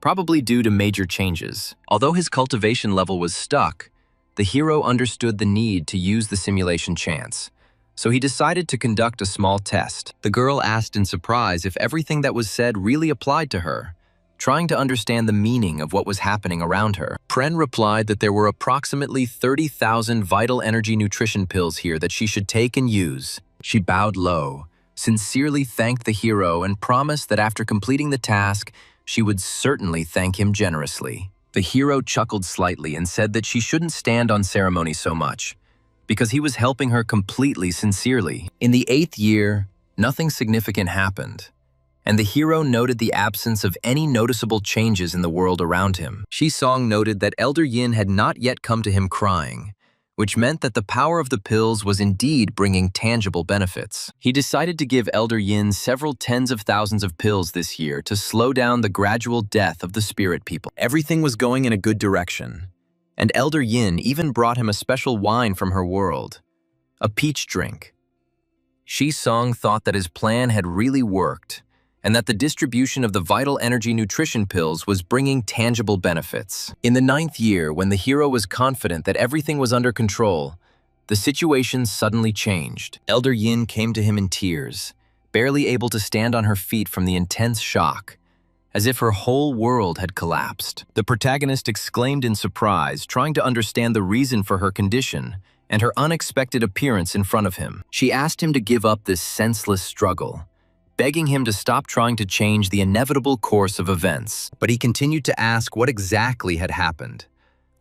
[SPEAKER 1] probably due to major changes. Although his cultivation level was stuck, the hero understood the need to use the simulation chance, so he decided to conduct a small test. The girl asked in surprise if everything that was said really applied to her, trying to understand the meaning of what was happening around her. Pren replied that there were approximately 30,000 vital energy nutrition pills here that she should take and use. She bowed low, sincerely thanked the hero, and promised that after completing the task, she would certainly thank him generously. The hero chuckled slightly and said that she shouldn't stand on ceremony so much, because he was helping her completely sincerely. In the 8th year, nothing significant happened, and the hero noted the absence of any noticeable changes in the world around him. Shisong noted that Elder Yin had not yet come to him crying, which meant that the power of the pills was indeed bringing tangible benefits. He decided to give Elder Yin several tens of thousands of pills this year to slow down the gradual death of the spirit people. Everything was going in a good direction, and Elder Yin even brought him a special wine from her world, a peach drink. Shisong thought that his plan had really worked, and that the distribution of the vital energy nutrition pills was bringing tangible benefits. In the 9th year, when the hero was confident that everything was under control, the situation suddenly changed. Elder Yin came to him in tears, barely able to stand on her feet from the intense shock, as if her whole world had collapsed. The protagonist exclaimed in surprise, trying to understand the reason for her condition and her unexpected appearance in front of him. She asked him to give up this senseless struggle, begging him to stop trying to change the inevitable course of events. But he continued to ask what exactly had happened,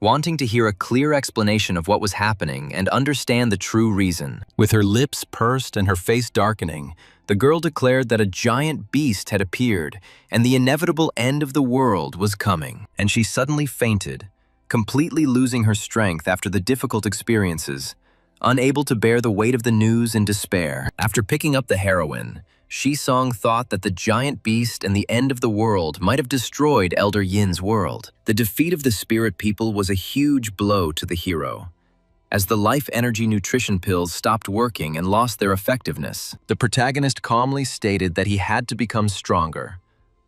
[SPEAKER 1] wanting to hear a clear explanation of what was happening and understand the true reason. With her lips pursed and her face darkening, the girl declared that a giant beast had appeared and the inevitable end of the world was coming. And she suddenly fainted, completely losing her strength after the difficult experiences, unable to bear the weight of the news in despair. After picking up the heroine, Shisong thought that the giant beast and the end of the world might have destroyed Elder Yin's world. The defeat of the spirit people was a huge blow to the hero, as the life energy nutrition pills stopped working and lost their effectiveness. The protagonist calmly stated that he had to become stronger.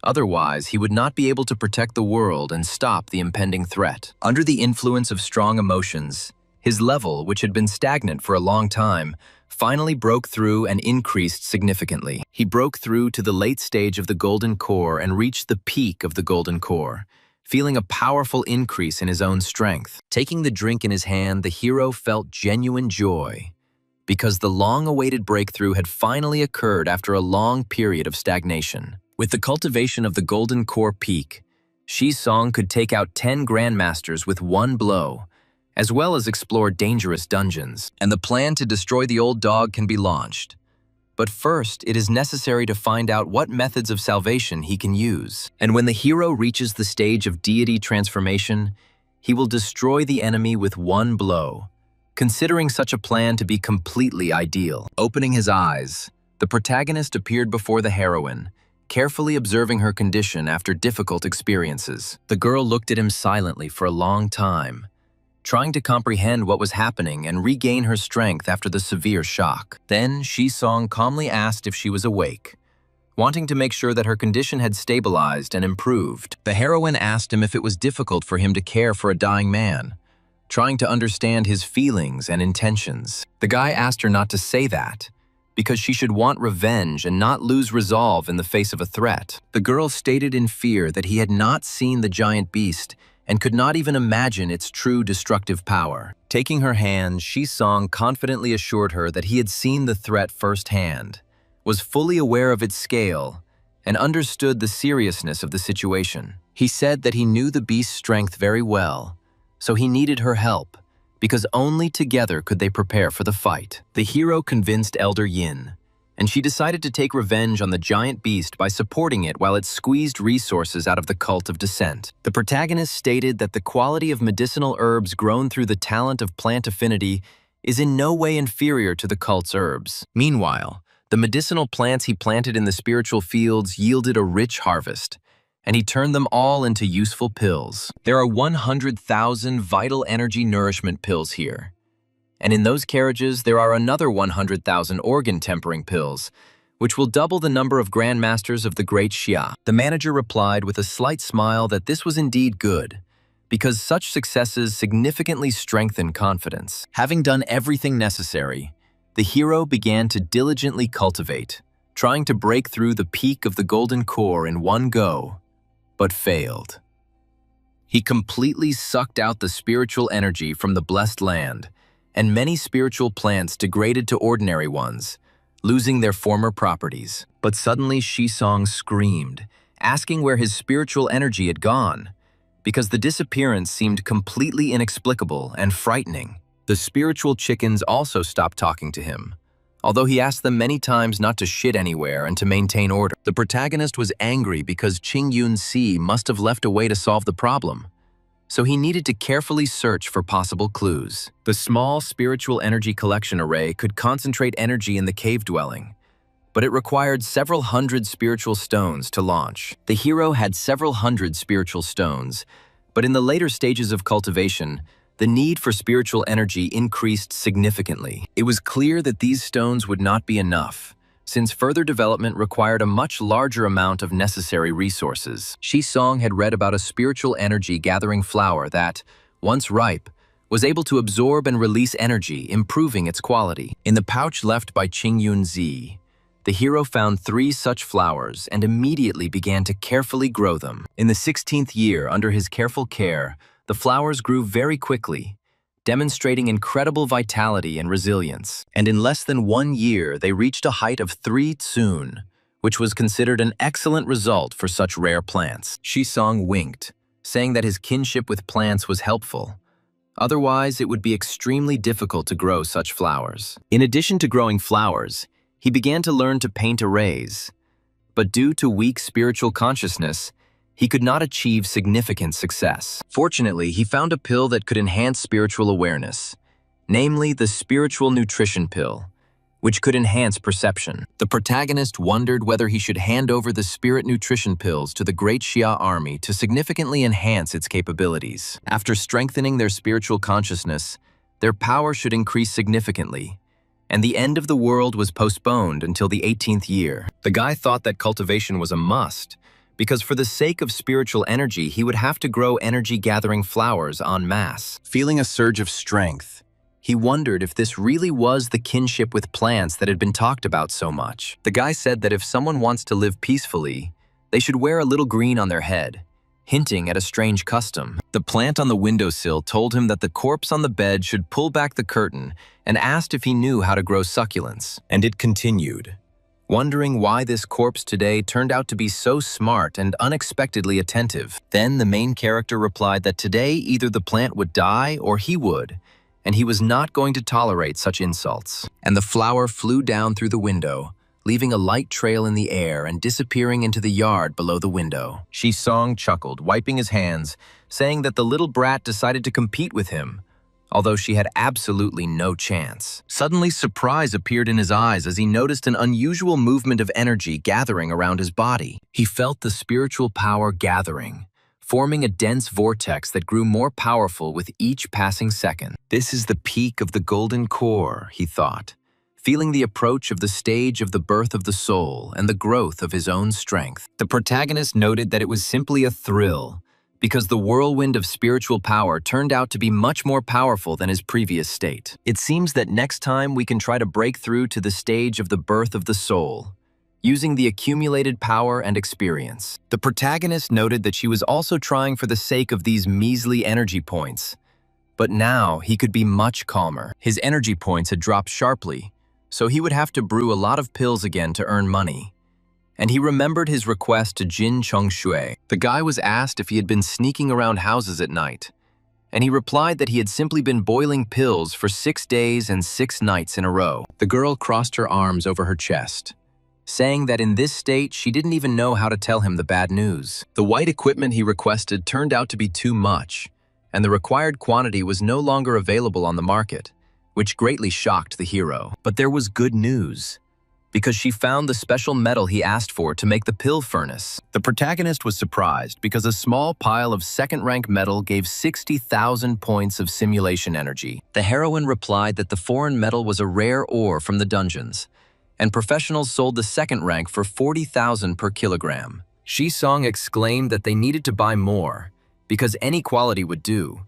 [SPEAKER 1] Otherwise, he would not be able to protect the world and stop the impending threat. Under the influence of strong emotions, his level, which had been stagnant for a long time, finally broke through and increased significantly. He broke through to the late stage of the golden core and reached the peak of the golden core, feeling a powerful increase in his own strength. Taking the drink in his hand, the hero felt genuine joy, because the long-awaited breakthrough had finally occurred after a long period of stagnation. With the cultivation of the golden core peak, Shisong could take out 10 grandmasters with one blow, as well as explore dangerous dungeons. And the plan to destroy the old dog can be launched. But first, it is necessary to find out what methods of salvation he can use. And when the hero reaches the stage of deity transformation, he will destroy the enemy with one blow, considering such a plan to be completely ideal. Opening his eyes, the protagonist appeared before the heroine, carefully observing her condition after difficult experiences. The girl looked at him silently for a long time, trying to comprehend what was happening and regain her strength after the severe shock. Then Shisong calmly asked if she was awake, wanting to make sure that her condition had stabilized and improved. The heroine asked him if it was difficult for him to care for a dying man, trying to understand his feelings and intentions. The guy asked her not to say that, because she should want revenge and not lose resolve in the face of a threat. The girl stated in fear that he had not seen the giant beast and could not even imagine its true destructive power. Taking her hand, Shisong confidently assured her that he had seen the threat firsthand, was fully aware of its scale, and understood the seriousness of the situation. He said that he knew the beast's strength very well, so he needed her help, because only together could they prepare for the fight. The hero convinced Elder Yin, and she decided to take revenge on the giant beast by supporting it while it squeezed resources out of the cult of descent. The protagonist stated that the quality of medicinal herbs grown through the talent of plant affinity is in no way inferior to the cult's herbs. Meanwhile, the medicinal plants he planted in the spiritual fields yielded a rich harvest, and he turned them all into useful pills. There are 100,000 vital energy nourishment pills here, and in those carriages there are another 100,000 organ-tempering pills, which will double the number of grandmasters of the Great Xia. The manager replied with a slight smile that this was indeed good, because such successes significantly strengthen confidence. Having done everything necessary, the hero began to diligently cultivate, trying to break through the peak of the golden core in one go, but failed. He completely sucked out the spiritual energy from the blessed land, and many spiritual plants degraded to ordinary ones, losing their former properties. But suddenly Shisong screamed, asking where his spiritual energy had gone, because the disappearance seemed completely inexplicable and frightening. The spiritual chickens also stopped talking to him, although he asked them many times not to shit anywhere and to maintain order. The protagonist was angry because Qingyun-si must have left a way to solve the problem, so he needed to carefully search for possible clues. The small spiritual energy collection array could concentrate energy in the cave dwelling, but it required several hundred spiritual stones to launch. The hero had several hundred spiritual stones, but in the later stages of cultivation, the need for spiritual energy increased significantly. It was clear that these stones would not be enough, since further development required a much larger amount of necessary resources. Shisong had read about a spiritual energy gathering flower that, once ripe, was able to absorb and release energy, improving its quality. In the pouch left by Qingyun-zi, the hero found 3 such flowers and immediately began to carefully grow them. In the 16th year, under his careful care, the flowers grew very quickly, demonstrating incredible vitality and resilience. And in less than 1 year, they reached a height of 3 tsun, which was considered an excellent result for such rare plants. Shisong winked, saying that his kinship with plants was helpful. Otherwise, it would be extremely difficult to grow such flowers. In addition to growing flowers, he began to learn to paint arrays. But due to weak spiritual consciousness, he could not achieve significant success. Fortunately, he found a pill that could enhance spiritual awareness, namely the spiritual nutrition pill, which could enhance perception. The protagonist wondered whether he should hand over the spirit nutrition pills to the Great Xia army to significantly enhance its capabilities. After strengthening their spiritual consciousness, their power should increase significantly, and the end of the world was postponed until the 18th year. The guy thought that cultivation was a must, because for the sake of spiritual energy, he would have to grow energy-gathering flowers en masse. Feeling a surge of strength, he wondered if this really was the kinship with plants that had been talked about so much. The guy said that if someone wants to live peacefully, they should wear a little green on their head, hinting at a strange custom. The plant on the windowsill told him that the corpse on the bed should pull back the curtain and asked if he knew how to grow succulents. And it continued, wondering why this corpse today turned out to be so smart and unexpectedly attentive. Then the main character replied that today either the plant would die or he would, and he was not going to tolerate such insults. And the flower flew down through the window, leaving a light trail in the air and disappearing into the yard below the window. Shisong chuckled, wiping his hands, saying that the little brat decided to compete with him, although she had absolutely no chance. Suddenly, surprise appeared in his eyes as he noticed an unusual movement of energy gathering around his body. He felt the spiritual power gathering, forming a dense vortex that grew more powerful with each passing second. This is the peak of the golden core, he thought, feeling the approach of the stage of the birth of the soul and the growth of his own strength. The protagonist noted that it was simply a thrill, because the whirlwind of spiritual power turned out to be much more powerful than his previous state. It seems that next time we can try to break through to the stage of the birth of the soul, using the accumulated power and experience. The protagonist noted that she was also trying for the sake of these measly energy points, but now he could be much calmer. His energy points had dropped sharply, so he would have to brew a lot of pills again to earn money. And he remembered his request to Jin Chongshui. The guy was asked if he had been sneaking around houses at night, and he replied that he had simply been boiling pills for 6 days and 6 nights in a row. The girl crossed her arms over her chest, saying that in this state she didn't even know how to tell him the bad news. The white equipment he requested turned out to be too much, and the required quantity was no longer available on the market, which greatly shocked the hero. But there was good news, because she found the special metal he asked for to make the pill furnace. The protagonist was surprised because a small pile of second-rank metal gave 60,000 points of simulation energy. The heroine replied that the foreign metal was a rare ore from the dungeons, and professionals sold the second rank for 40,000 per kilogram. Shisong exclaimed that they needed to buy more, because any quality would do.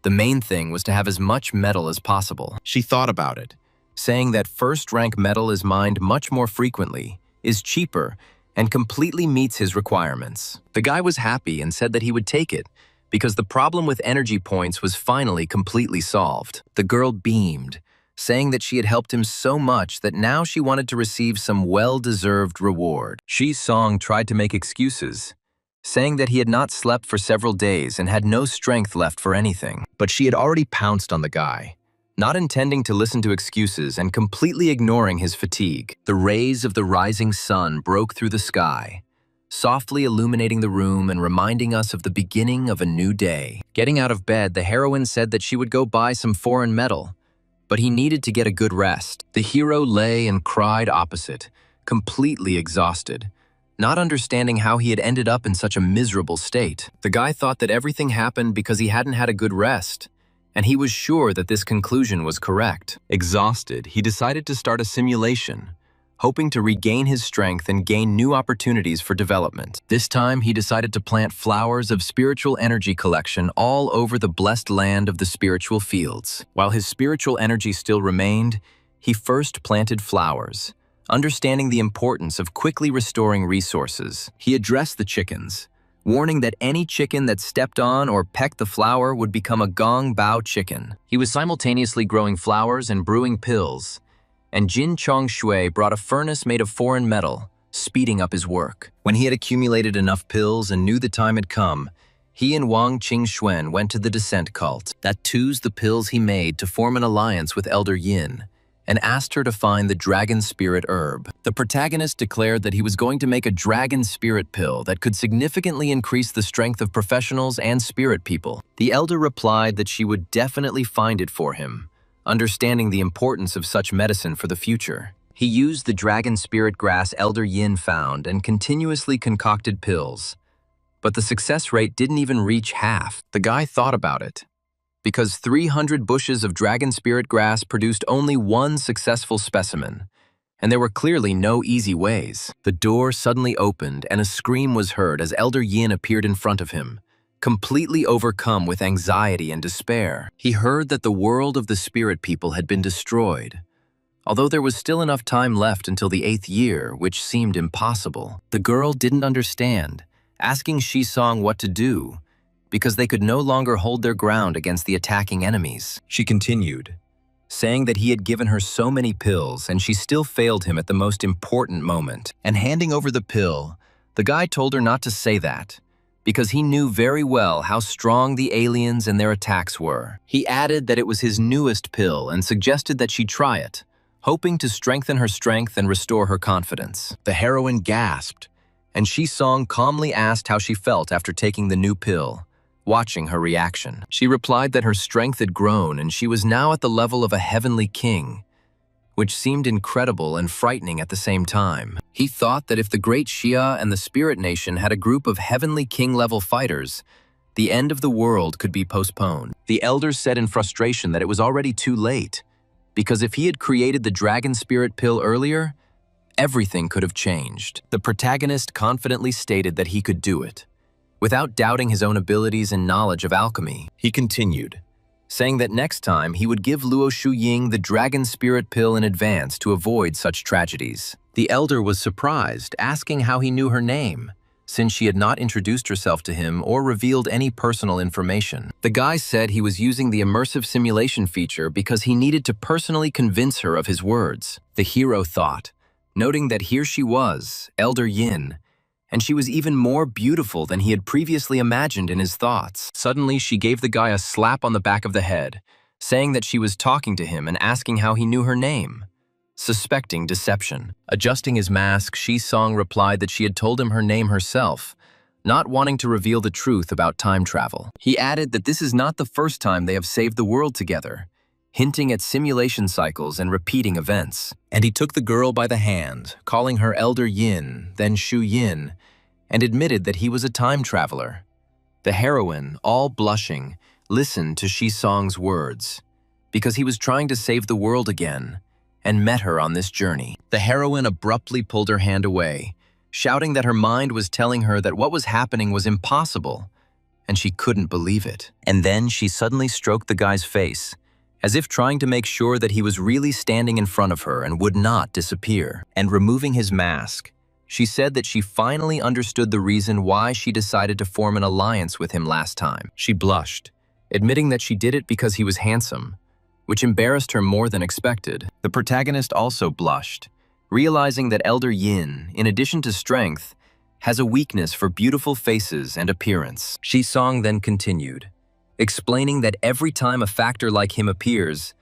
[SPEAKER 1] The main thing was to have as much metal as possible. She thought about it, saying that first-rank metal is mined much more frequently, is cheaper, and completely meets his requirements. The guy was happy and said that he would take it, because the problem with energy points was finally completely solved. The girl beamed, saying that she had helped him so much that now she wanted to receive some well-deserved reward. Shisong tried to make excuses, saying that he had not slept for several days and had no strength left for anything. But she had already pounced on the guy, not intending to listen to excuses and completely ignoring his fatigue. The rays of the rising sun broke through the sky, softly illuminating the room and reminding us of the beginning of a new day. Getting out of bed, the heroine said that she would go buy some foreign metal, but he needed to get a good rest. The hero lay and cried opposite, completely exhausted, not understanding how he had ended up in such a miserable state. The guy thought that everything happened because he hadn't had a good rest, and he was sure that this conclusion was correct. Exhausted, he decided to start a simulation, hoping to regain his strength and gain new opportunities for development. This time, he decided to plant flowers of spiritual energy collection all over the blessed land of the spiritual fields. While his spiritual energy still remained, he first planted flowers, understanding the importance of quickly restoring resources. He addressed the chickens, warning that any chicken that stepped on or pecked the flower would become a gong bao chicken. He was simultaneously growing flowers and brewing pills, and Jin Chong Shui brought a furnace made of foreign metal, speeding up his work. When he had accumulated enough pills and knew the time had come, he and Wang Qingxuan went to the descent cult that used the pills he made to form an alliance with Elder Yin, and asked her to find the dragon spirit herb. The protagonist declared that he was going to make a dragon spirit pill that could significantly increase the strength of professionals and spirit people. The elder replied that she would definitely find it for him, understanding the importance of such medicine for the future. He used the dragon spirit grass Elder Yin found and continuously concocted pills, but the success rate didn't even reach half. The guy thought about it, because 300 bushes of dragon spirit grass produced only one successful specimen, and there were clearly no easy ways. The door suddenly opened and a scream was heard as Elder Yin appeared in front of him, completely overcome with anxiety and despair. He heard that the world of the spirit people had been destroyed, although there was still enough time left until the 8th year, which seemed impossible. The girl didn't understand, asking Shisong what to do, because they could no longer hold their ground against the attacking enemies. She continued, saying that he had given her so many pills and she still failed him at the most important moment. And handing over the pill, the guy told her not to say that, because he knew very well how strong the aliens and their attacks were. He added that it was his newest pill and suggested that she try it, hoping to strengthen her strength and restore her confidence. The heroine gasped, and Shisong calmly asked how she felt after taking the new pill, watching her reaction. She replied that her strength had grown and she was now at the level of a heavenly king, which seemed incredible and frightening at the same time. He thought that if the Great Xia and the Spirit Nation had a group of heavenly king-level fighters, the end of the world could be postponed. The elders said in frustration that it was already too late, because if he had created the dragon spirit pill earlier, everything could have changed. The protagonist confidently stated that he could do it, without doubting his own abilities and knowledge of alchemy. He continued, saying that next time he would give Luo Shuying the dragon spirit pill in advance to avoid such tragedies. The elder was surprised, asking how he knew her name, since she had not introduced herself to him or revealed any personal information. The guy said he was using the immersive simulation feature because he needed to personally convince her of his words. The hero thought, noting that here she was, Elder Yin, and she was even more beautiful than he had previously imagined in his thoughts. Suddenly, she gave the guy a slap on the back of the head, saying that she was talking to him and asking how he knew her name, suspecting deception. Adjusting his mask, Shisong replied that she had told him her name herself, not wanting to reveal the truth about time travel. He added that this is not the first time they have saved the world together, hinting at simulation cycles and repeating events. And he took the girl by the hand, calling her Elder Yin, then Shu Yin, and admitted that he was a time traveler. The heroine, all blushing, listened to Shisong's words, because he was trying to save the world again, and met her on this journey. The heroine abruptly pulled her hand away, shouting that her mind was telling her that what was happening was impossible, and she couldn't believe it. And then she suddenly stroked the guy's face, as if trying to make sure that he was really standing in front of her and would not disappear. And removing his mask, she said that she finally understood the reason why she decided to form an alliance with him last time. She blushed, admitting that she did it because he was handsome, which embarrassed her more than expected. The protagonist also blushed, realizing that Elder Yin, in addition to strength, has a weakness for beautiful faces and appearance. Shisong then continued, explaining that every time a factor like him appears,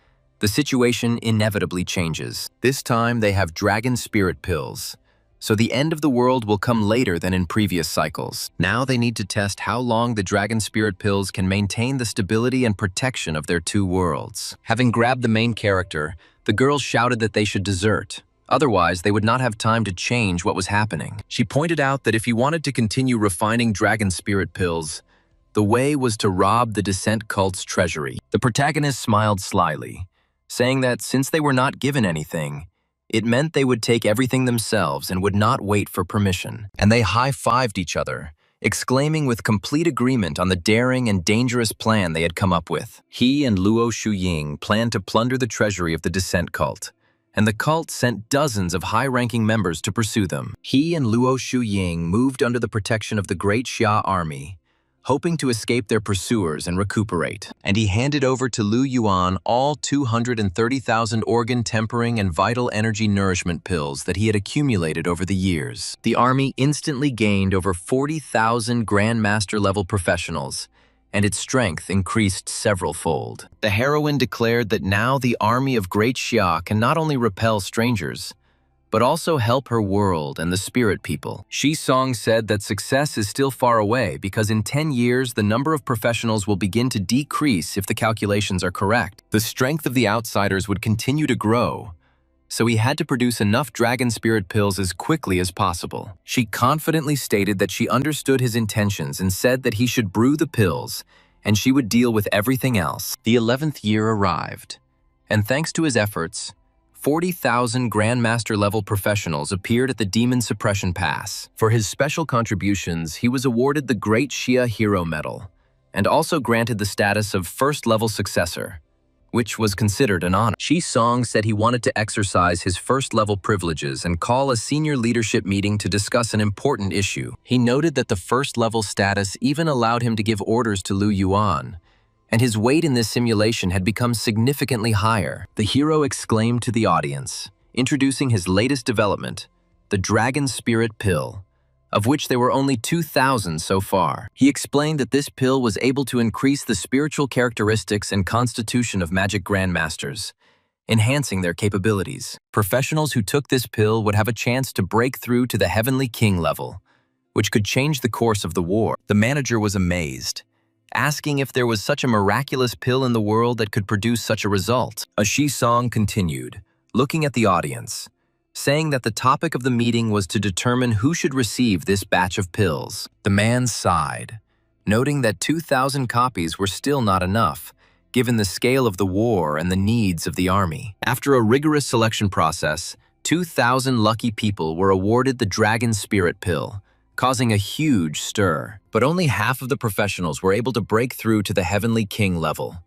[SPEAKER 1] The situation inevitably changes. This time they have dragon spirit pills, so the end of the world will come later than in previous cycles. Now they need to test how long the dragon spirit pills can maintain the stability and protection of their two worlds. Having grabbed the main character, the girls shouted that they should desert. Otherwise, they would not have time to change what was happening. She pointed out that if he wanted to continue refining dragon spirit pills, the way was to rob the descent cult's treasury. The protagonist smiled slyly, saying that since they were not given anything, it meant they would take everything themselves and would not wait for permission. And they high-fived each other, exclaiming with complete agreement on the daring and dangerous plan they had come up with. He and Luo Shuying planned to plunder the treasury of the descent cult, and the cult sent dozens of high-ranking members to pursue them. He and Luo Shuying moved under the protection of the Great Xia army, hoping to escape their pursuers and recuperate. And he handed over to Lu Yuan all 230,000 organ-tempering and vital energy nourishment pills that he had accumulated over the years. The army instantly gained over 40,000 Grandmaster-level professionals, and its strength increased several-fold. The heroine declared that now the army of Great Xia can not only repel strangers, but also help her world and the spirit people. Shi Song said that success is still far away because in 10 years the number of professionals will begin to decrease if the calculations are correct. The strength of the outsiders would continue to grow, so he had to produce enough dragon spirit pills as quickly as possible. She confidently stated that she understood his intentions and said that he should brew the pills and she would deal with everything else. The 11th year arrived, and thanks to his efforts, 40,000 Grandmaster-level professionals appeared at the Demon Suppression Pass. For his special contributions, he was awarded the Great Xia Hero Medal, and also granted the status of First-Level Successor, which was considered an honor. Shi Song said he wanted to exercise his first-level privileges and call a senior leadership meeting to discuss an important issue. He noted that the first-level status even allowed him to give orders to Lu Yuan, and his weight in this simulation had become significantly higher. The hero exclaimed to the audience, introducing his latest development, the Dragon Spirit Pill, of which there were only 2,000 so far. He explained that this pill was able to increase the spiritual characteristics and constitution of magic grandmasters, enhancing their capabilities. Professionals who took this pill would have a chance to break through to the Heavenly King level, which could change the course of the war. The manager was amazed, asking if there was such a miraculous pill in the world that could produce such a result. Shi Song continued, looking at the audience, saying that the topic of the meeting was to determine who should receive this batch of pills. The man sighed, noting that 2,000 copies were still not enough, given the scale of the war and the needs of the army. After a rigorous selection process, 2,000 lucky people were awarded the Dragon Spirit Pill, causing a huge stir. But only half of the professionals were able to break through to the Heavenly King level,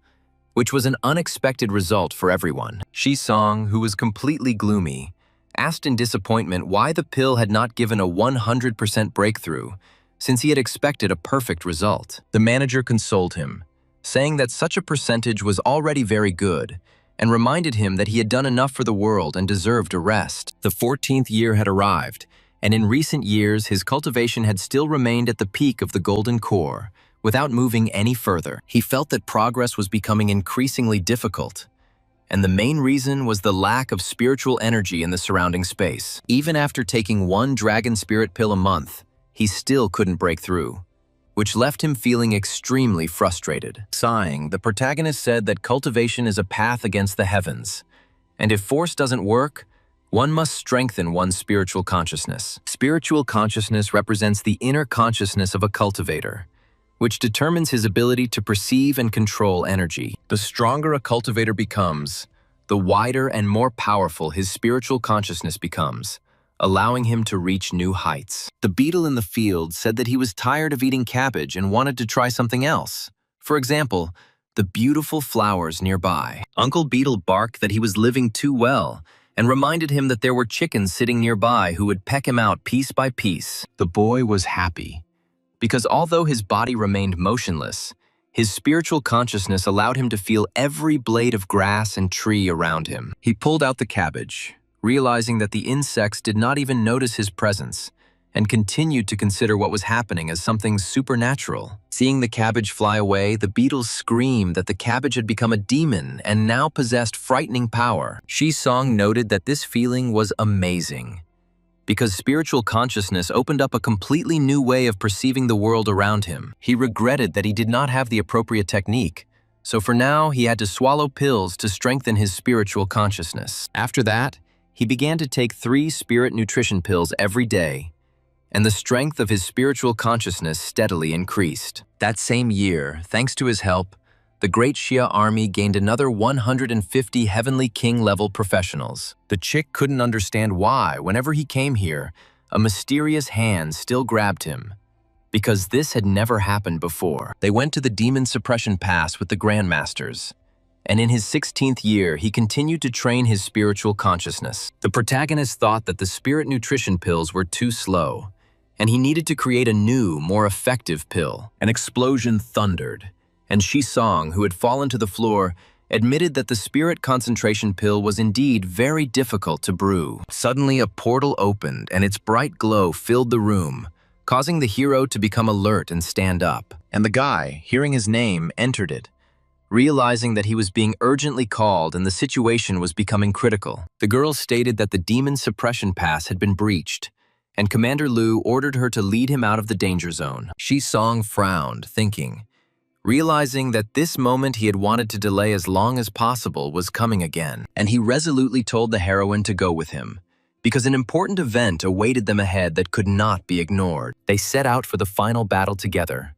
[SPEAKER 1] which was an unexpected result for everyone. Shi Song, who was completely gloomy, asked in disappointment why the pill had not given a 100% breakthrough, since he had expected a perfect result. The manager consoled him, saying that such a percentage was already very good, and reminded him that he had done enough for the world and deserved a rest. The 14th year had arrived, and in recent years his cultivation had still remained at the peak of the golden core, without moving any further. He felt that progress was becoming increasingly difficult, and the main reason was the lack of spiritual energy in the surrounding space. Even after taking one dragon spirit pill a month, he still couldn't break through, which left him feeling extremely frustrated. Sighing, the protagonist said that cultivation is a path against the heavens, and if force doesn't work, one must strengthen one's spiritual consciousness. Spiritual consciousness represents the inner consciousness of a cultivator, which determines his ability to perceive and control energy. The stronger a cultivator becomes, the wider and more powerful his spiritual consciousness becomes, allowing him to reach new heights. The beetle in the field said that he was tired of eating cabbage and wanted to try something else. For example, the beautiful flowers nearby. Uncle Beetle barked that he was living too well, and reminded him that there were chickens sitting nearby who would peck him out piece by piece. The boy was happy, because although his body remained motionless, his spiritual consciousness allowed him to feel every blade of grass and tree around him. He pulled out the cabbage, realizing that the insects did not even notice his presence, and continued to consider what was happening as something supernatural. Seeing the cabbage fly away, the beetles screamed that the cabbage had become a demon and now possessed frightening power. Shisong noted that this feeling was amazing, because spiritual consciousness opened up a completely new way of perceiving the world around him. He regretted that he did not have the appropriate technique, so for now he had to swallow pills to strengthen his spiritual consciousness. After that, he began to take 3 spirit nutrition pills every day, and the strength of his spiritual consciousness steadily increased. That same year, thanks to his help, the Great Xia army gained another 150 Heavenly King-level professionals. The chick couldn't understand why, whenever he came here, a mysterious hand still grabbed him, because this had never happened before. They went to the Demon Suppression Pass with the Grandmasters, and in his 16th year, he continued to train his spiritual consciousness. The protagonist thought that the spirit nutrition pills were too slow, and he needed to create a new, more effective pill. An explosion thundered, and Shisong, who had fallen to the floor, admitted that the spirit concentration pill was indeed very difficult to brew. Suddenly, a portal opened, and its bright glow filled the room, causing the hero to become alert and stand up. And the guy, hearing his name, entered it, realizing that he was being urgently called and the situation was becoming critical. The girl stated that the Demon Suppression Pass had been breached, and Commander Liu ordered her to lead him out of the danger zone. Shisong frowned, thinking, realizing that this moment he had wanted to delay as long as possible was coming again. And he resolutely told the heroine to go with him, because an important event awaited them ahead that could not be ignored. They set out for the final battle together,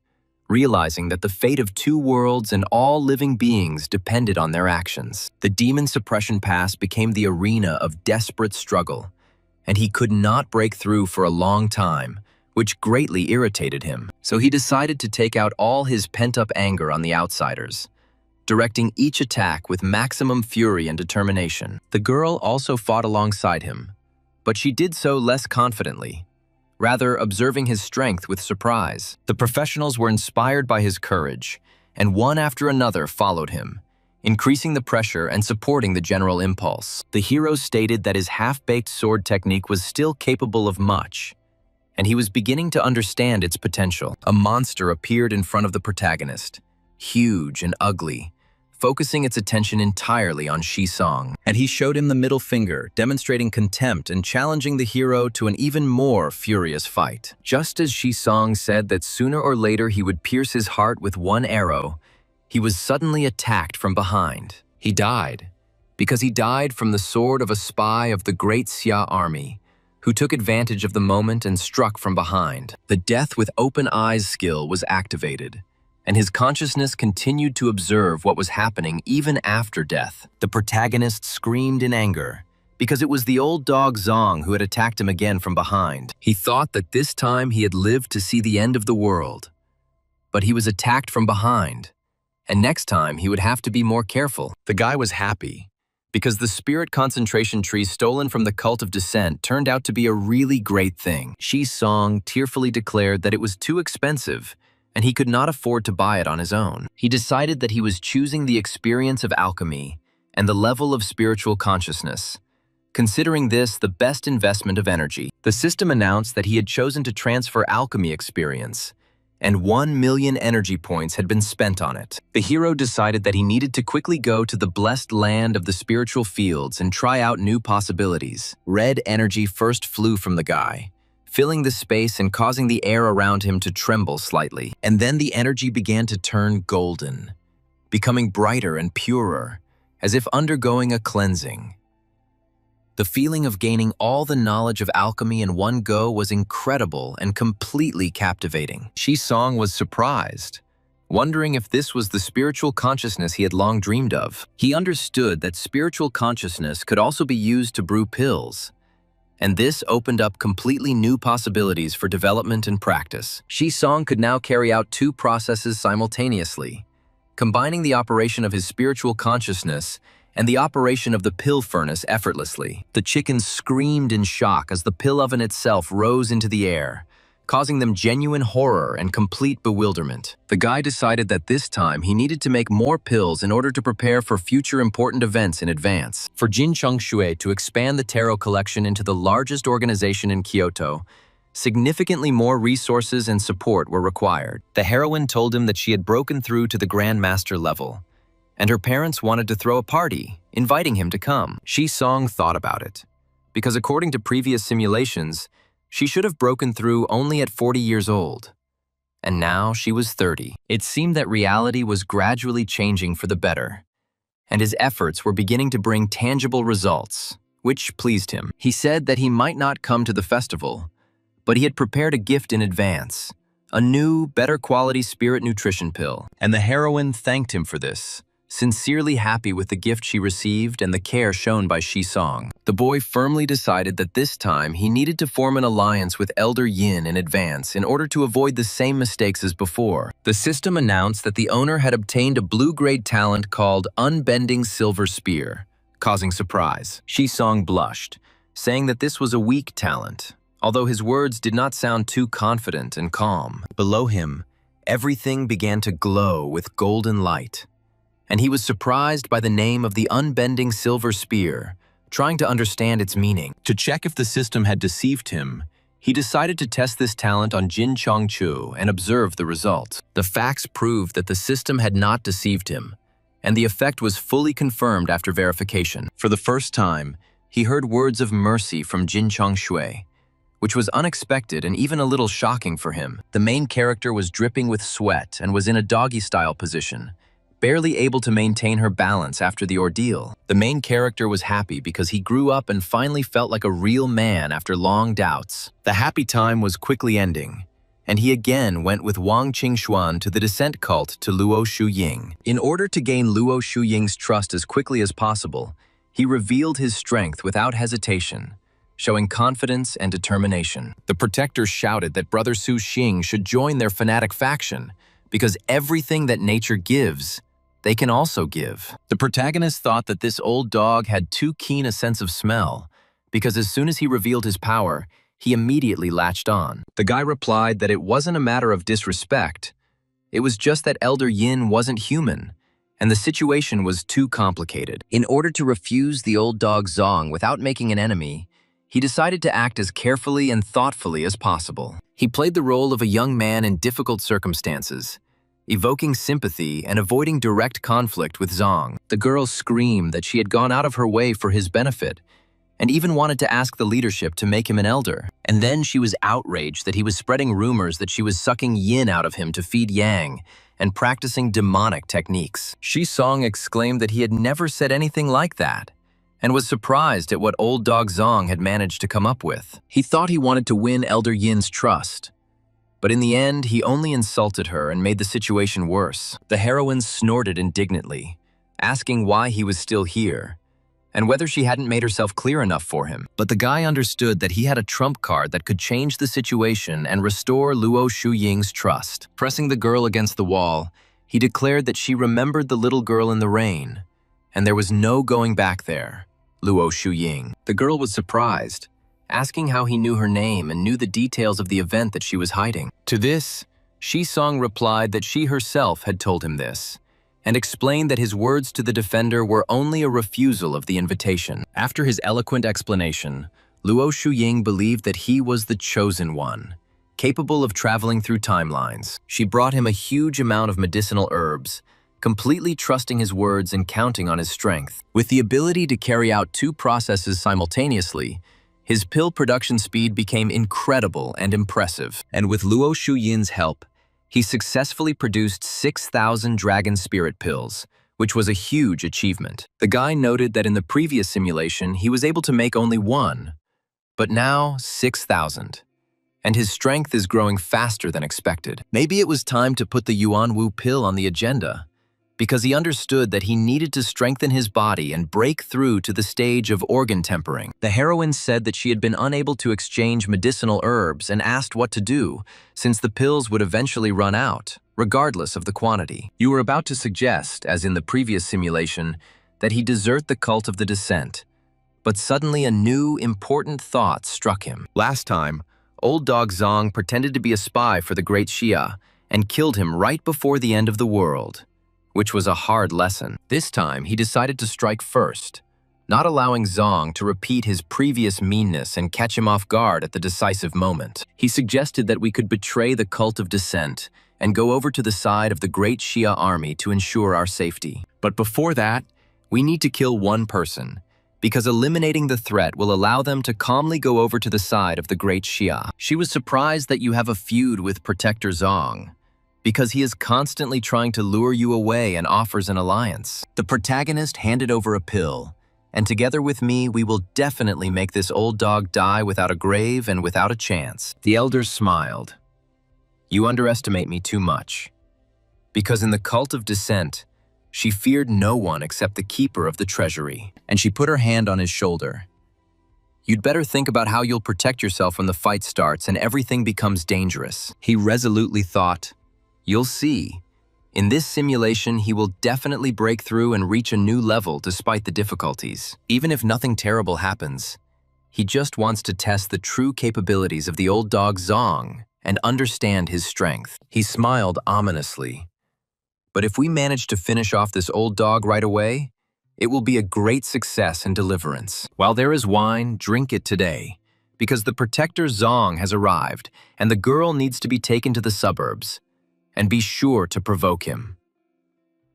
[SPEAKER 1] realizing that the fate of 2 worlds and all living beings depended on their actions. The Demon Suppression Pass became the arena of desperate struggle, and he could not break through for a long time, which greatly irritated him. So he decided to take out all his pent-up anger on the outsiders, directing each attack with maximum fury and determination. The girl also fought alongside him, but she did so less confidently, rather observing his strength with surprise. The professionals were inspired by his courage, and one after another followed him, increasing the pressure and supporting the general impulse. The hero stated that his half-baked sword technique was still capable of much, and he was beginning to understand its potential. A monster appeared in front of the protagonist, huge and ugly, focusing its attention entirely on Shisong. And he showed him the middle finger, demonstrating contempt and challenging the hero to an even more furious fight. Just as Shisong said that sooner or later he would pierce his heart with one arrow, he was suddenly attacked from behind. He died, because he died from the sword of a spy of the Great Xia army, who took advantage of the moment and struck from behind. The death with open eyes skill was activated, and his consciousness continued to observe what was happening even after death. The protagonist screamed in anger, because it was the old dog Zong who had attacked him again from behind. He thought that this time he had lived to see the end of the world, but he was attacked from behind, and next time he would have to be more careful. The guy was happy, because the spirit concentration tree stolen from the Cult of Descent turned out to be a really great thing. Shisong tearfully declared that it was too expensive, and he could not afford to buy it on his own. He decided that he was choosing the experience of alchemy and the level of spiritual consciousness, considering this the best investment of energy. The system announced that he had chosen to transfer alchemy experience, and 1 million energy points had been spent on it. The hero decided that he needed to quickly go to the blessed land of the spiritual fields and try out new possibilities. Red energy first flew from the guy, filling the space and causing the air around him to tremble slightly. And then the energy began to turn golden, becoming brighter and purer, as if undergoing a cleansing. The feeling of gaining all the knowledge of alchemy in one go was incredible and completely captivating. Shisong was surprised, wondering if this was the spiritual consciousness he had long dreamed of. He understood that spiritual consciousness could also be used to brew pills, and this opened up completely new possibilities for development and practice. Shisong could now carry out 2 processes simultaneously, combining the operation of his spiritual consciousness and the operation of the pill furnace effortlessly. The chickens screamed in shock as the pill oven itself rose into the air, causing them genuine horror and complete bewilderment. The guy decided that this time he needed to make more pills in order to prepare for future important events in advance. For Jin Chengshui to expand the tarot collection into the largest organization in Kyoto, Significantly more resources and support were required. The heroine told him that she had broken through to the Grandmaster level, and her parents wanted to throw a party, inviting him to come. Shi-song thought about it, because according to previous simulations, she should have broken through only at 40 years old. And now she was 30. It seemed that reality was gradually changing for the better, and his efforts were beginning to bring tangible results, which pleased him. He said that he might not come to the festival, but he had prepared a gift in advance, a new, better quality spirit nutrition pill. And the heroine thanked him for this, sincerely happy with the gift she received and the care shown by Shi-song. The boy firmly decided that this time he needed to form an alliance with Elder Yin in advance in order to avoid the same mistakes as before. The system announced that the owner had obtained a blue-grade talent called Unbending Silver Spear, causing surprise. Shi-song blushed, saying that this was a weak talent, although his words did not sound too confident and calm. Below him, everything began to glow with golden light, and he was surprised by the name of the Unbending Silver Spear, trying to understand its meaning. To check if the system had deceived him, he decided to test this talent on Jin Chongchu and observe the results. The facts proved that the system had not deceived him, and the effect was fully confirmed after verification. For the first time, he heard words of mercy from Jin Chongshui, which was unexpected and even a little shocking for him. The main character was dripping with sweat and was in a doggy-style position, barely able to maintain her balance after the ordeal. The main character was happy because he grew up and finally felt like a real man after long doubts. The happy time was quickly ending, and he again went with Wang Qingxuan to the descent cult to Luo Shuying. In order to gain Luo Shuying's trust as quickly as possible, he revealed his strength without hesitation, showing confidence and determination. The protectors shouted that Brother Su Xing should join their fanatic faction, because everything that nature gives, they can also give. The protagonist thought that this old dog had too keen a sense of smell, because as soon as he revealed his power, he immediately latched on. The guy replied that it wasn't a matter of disrespect, it was just that Elder Yin wasn't human, and the situation was too complicated. In order to refuse the old dog Zong without making an enemy, he decided to act as carefully and thoughtfully as possible. He played the role of a young man in difficult circumstances, evoking sympathy and avoiding direct conflict with Zong. The girl screamed that she had gone out of her way for his benefit, and even wanted to ask the leadership to make him an elder. And then she was outraged that he was spreading rumors that she was sucking yin out of him to feed yang and practicing demonic techniques. Shi-song exclaimed that he had never said anything like that, and was surprised at what old dog Zong had managed to come up with. He thought he wanted to win Elder Yin's trust, but in the end, he only insulted her and made the situation worse. The heroine snorted indignantly, asking why he was still here, and whether she hadn't made herself clear enough for him. But the guy understood that he had a trump card that could change the situation and restore Luo Shuying's trust. Pressing the girl against the wall, he declared that she remembered the little girl in the rain, and there was no going back there. Luo Shuying. The girl was surprised, asking how he knew her name and knew the details of the event that she was hiding. To this, Shi-song replied that she herself had told him this, and explained that his words to the defender were only a refusal of the invitation. After his eloquent explanation, Luo Shuying believed that he was the chosen one, capable of traveling through timelines. She brought him a huge amount of medicinal herbs, completely trusting his words and counting on his strength. With the ability to carry out two processes simultaneously, his pill production speed became incredible and impressive. And with Luo Shuyin's help, he successfully produced 6,000 dragon spirit pills, which was a huge achievement. The guy noted that in the previous simulation, he was able to make only one, but now 6,000. And his strength is growing faster than expected. Maybe it was time to put the Yuan Wu pill on the agenda, because he understood that he needed to strengthen his body and break through to the stage of organ tempering. The heroine said that she had been unable to exchange medicinal herbs and asked what to do, since the pills would eventually run out, regardless of the quantity. You were about to suggest, as in the previous simulation, that he desert the cult of the descent, but suddenly a new, important thought struck him. Last time, old dog Zong pretended to be a spy for the great Xia and killed him right before the end of the world, which was a hard lesson. This time, he decided to strike first, not allowing Zong to repeat his previous meanness and catch him off guard at the decisive moment. He suggested that we could betray the cult of dissent and go over to the side of the great Xia army to ensure our safety. But before that, we need to kill one person, because eliminating the threat will allow them to calmly go over to the side of the great Xia. She was surprised that you have a feud with Protector Zong, because he is constantly trying to lure you away and offers an alliance. The protagonist handed over a pill, and together with me, we will definitely make this old dog die without a grave and without a chance. The elders smiled. You underestimate me too much. Because in the cult of dissent, she feared no one except the keeper of the treasury, and she put her hand on his shoulder. You'd better think about how you'll protect yourself when the fight starts and everything becomes dangerous. He resolutely thought, you'll see. In this simulation, he will definitely break through and reach a new level despite the difficulties. Even if nothing terrible happens, he just wants to test the true capabilities of the old dog Zong and understand his strength. He smiled ominously. But if we manage to finish off this old dog right away, it will be a great success and deliverance. While there is wine, drink it today, because the Protector Zong has arrived and the girl needs to be taken to the suburbs. And be sure to provoke him.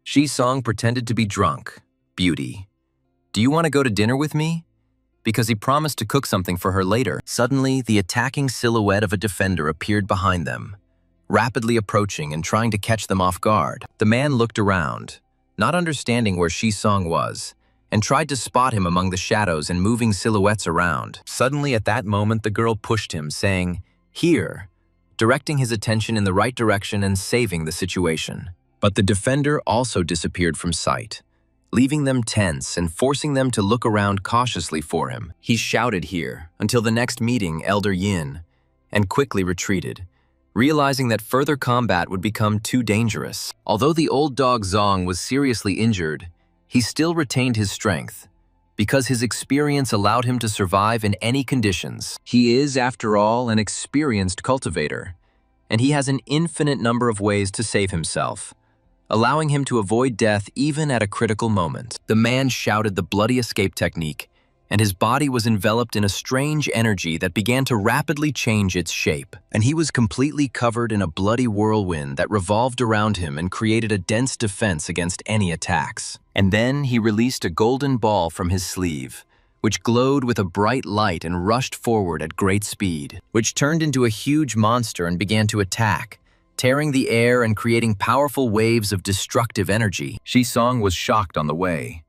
[SPEAKER 1] Shi-song pretended to be drunk. Beauty. Do you want to go to dinner with me? Because he promised to cook something for her later. Suddenly, the attacking silhouette of a defender appeared behind them, rapidly approaching and trying to catch them off guard. The man looked around, not understanding where Shi-song was, and tried to spot him among the shadows and moving silhouettes around. Suddenly, at that moment, the girl pushed him, saying, "Here," directing his attention in the right direction and saving the situation. But the defender also disappeared from sight, leaving them tense and forcing them to look around cautiously for him. He shouted here until the next meeting, Elder Yin, and quickly retreated, realizing that further combat would become too dangerous. Although the old dog Zong was seriously injured, he still retained his strength, because his experience allowed him to survive in any conditions. He is, after all, an experienced cultivator, and he has an infinite number of ways to save himself, allowing him to avoid death even at a critical moment. The man shouted the bloody escape technique, and his body was enveloped in a strange energy that began to rapidly change its shape. And he was completely covered in a bloody whirlwind that revolved around him and created a dense defense against any attacks. And then he released a golden ball from his sleeve, which glowed with a bright light and rushed forward at great speed, which turned into a huge monster and began to attack, tearing the air and creating powerful waves of destructive energy. Shi-song was shocked on the way.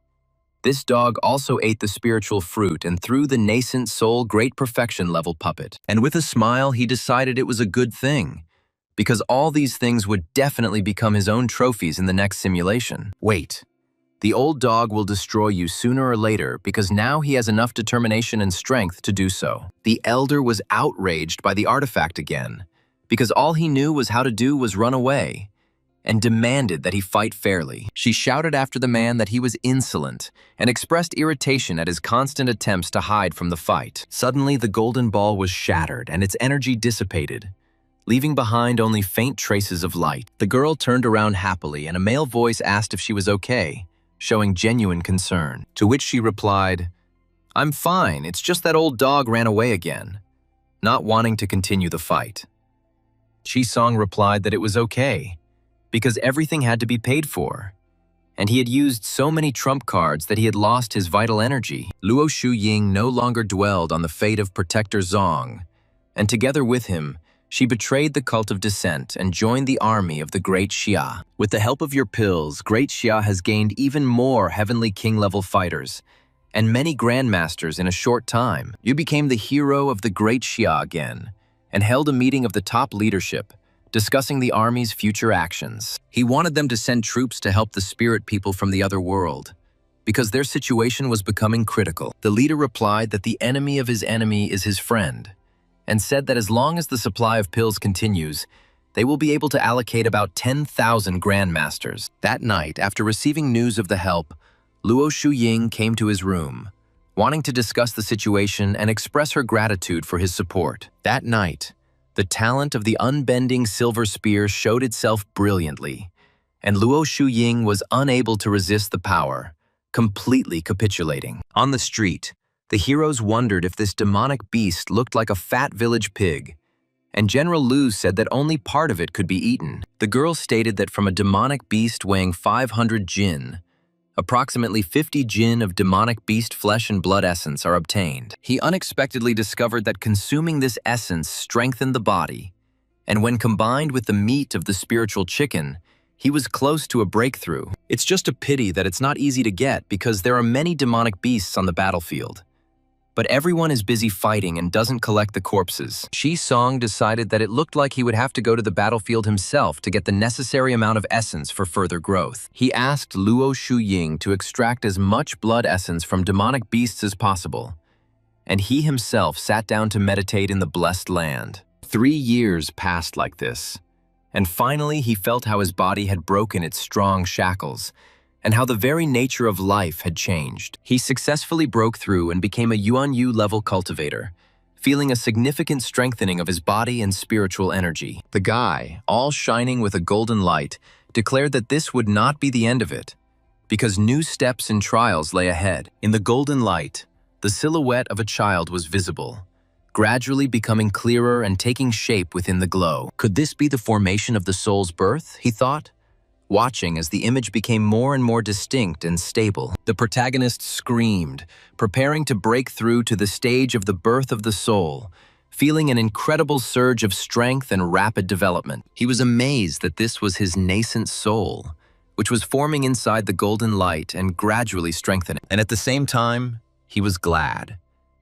[SPEAKER 1] This dog also ate the spiritual fruit and threw the nascent soul great perfection level puppet. And with a smile, he decided it was a good thing, because all these things would definitely become his own trophies in the next simulation. Wait, the old dog will destroy you sooner or later because now he has enough determination and strength to do so. The elder was outraged by the artifact again, because all he knew was how to do was run away, and demanded that he fight fairly. She shouted after the man that he was insolent and expressed irritation at his constant attempts to hide from the fight. Suddenly, the golden ball was shattered and its energy dissipated, leaving behind only faint traces of light. The girl turned around happily and a male voice asked if she was okay, showing genuine concern. To which she replied, "I'm fine, it's just that old dog ran away again," not wanting to continue the fight. Shi-song replied that it was okay, because everything had to be paid for, and he had used so many trump cards that he had lost his vital energy. Luo Shuying no longer dwelled on the fate of Protector Zong, and together with him, she betrayed the cult of dissent and joined the army of the Great Xia. With the help of your pills, Great Xia has gained even more Heavenly King-level fighters, and many grandmasters in a short time. You became the hero of the Great Xia again, and held a meeting of the top leadership, discussing the army's future actions. He wanted them to send troops to help the spirit people from the other world, because their situation was becoming critical. The leader replied that the enemy of his enemy is his friend, and said that as long as the supply of pills continues, they will be able to allocate about 10,000 grandmasters. That night, after receiving news of the help, Luo Shuying came to his room, wanting to discuss the situation and express her gratitude for his support. That night, the talent of the unbending silver spear showed itself brilliantly, and Luo Shuying was unable to resist the power, completely capitulating. On the street, the heroes wondered if this demonic beast looked like a fat village pig, and General Lu said that only part of it could be eaten. The girl stated that from a demonic beast weighing 500 jin, approximately 50 jin of demonic beast flesh and blood essence are obtained. He unexpectedly discovered that consuming this essence strengthened the body, and when combined with the meat of the spiritual chicken, he was close to a breakthrough. It's just a pity that it's not easy to get because there are many demonic beasts on the battlefield. But everyone is busy fighting and doesn't collect the corpses. Shi Song decided that it looked like he would have to go to the battlefield himself to get the necessary amount of essence for further growth. He asked Luo Shuying to extract as much blood essence from demonic beasts as possible, and he himself sat down to meditate in the blessed land. 3 years passed like this, and finally he felt how his body had broken its strong shackles, and how the very nature of life had changed. He successfully broke through and became a Yuan-Yu level cultivator, feeling a significant strengthening of his body and spiritual energy. The guy, all shining with a golden light, declared that this would not be the end of it, because new steps and trials lay ahead. In the golden light, the silhouette of a child was visible, gradually becoming clearer and taking shape within the glow. Could this be the formation of the soul's birth, he thought, watching as the image became more and more distinct and stable. The protagonist screamed, preparing to break through to the stage of the birth of the soul, feeling an incredible surge of strength and rapid development. He was amazed that this was his nascent soul, which was forming inside the golden light and gradually strengthening. And at the same time, he was glad,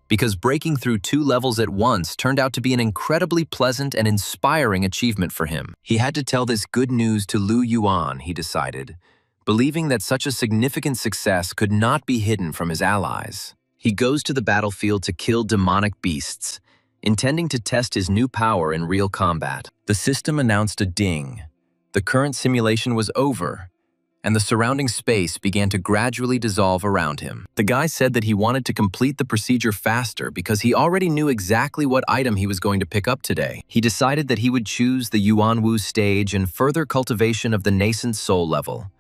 [SPEAKER 1] because breaking through 2 levels at once turned out to be an incredibly pleasant and inspiring achievement for him. He had to tell this good news to Lu Yuan, he decided, believing that such a significant success could not be hidden from his allies. He goes to the battlefield to kill demonic beasts, intending to test his new power in real combat. The system announced a ding. The current simulation was over, and the surrounding space began to gradually dissolve around him. The guy said that he wanted to complete the procedure faster because he already knew exactly what item he was going to pick up today. He decided that he would choose the Yuan-Wu stage and further cultivation of the nascent soul level,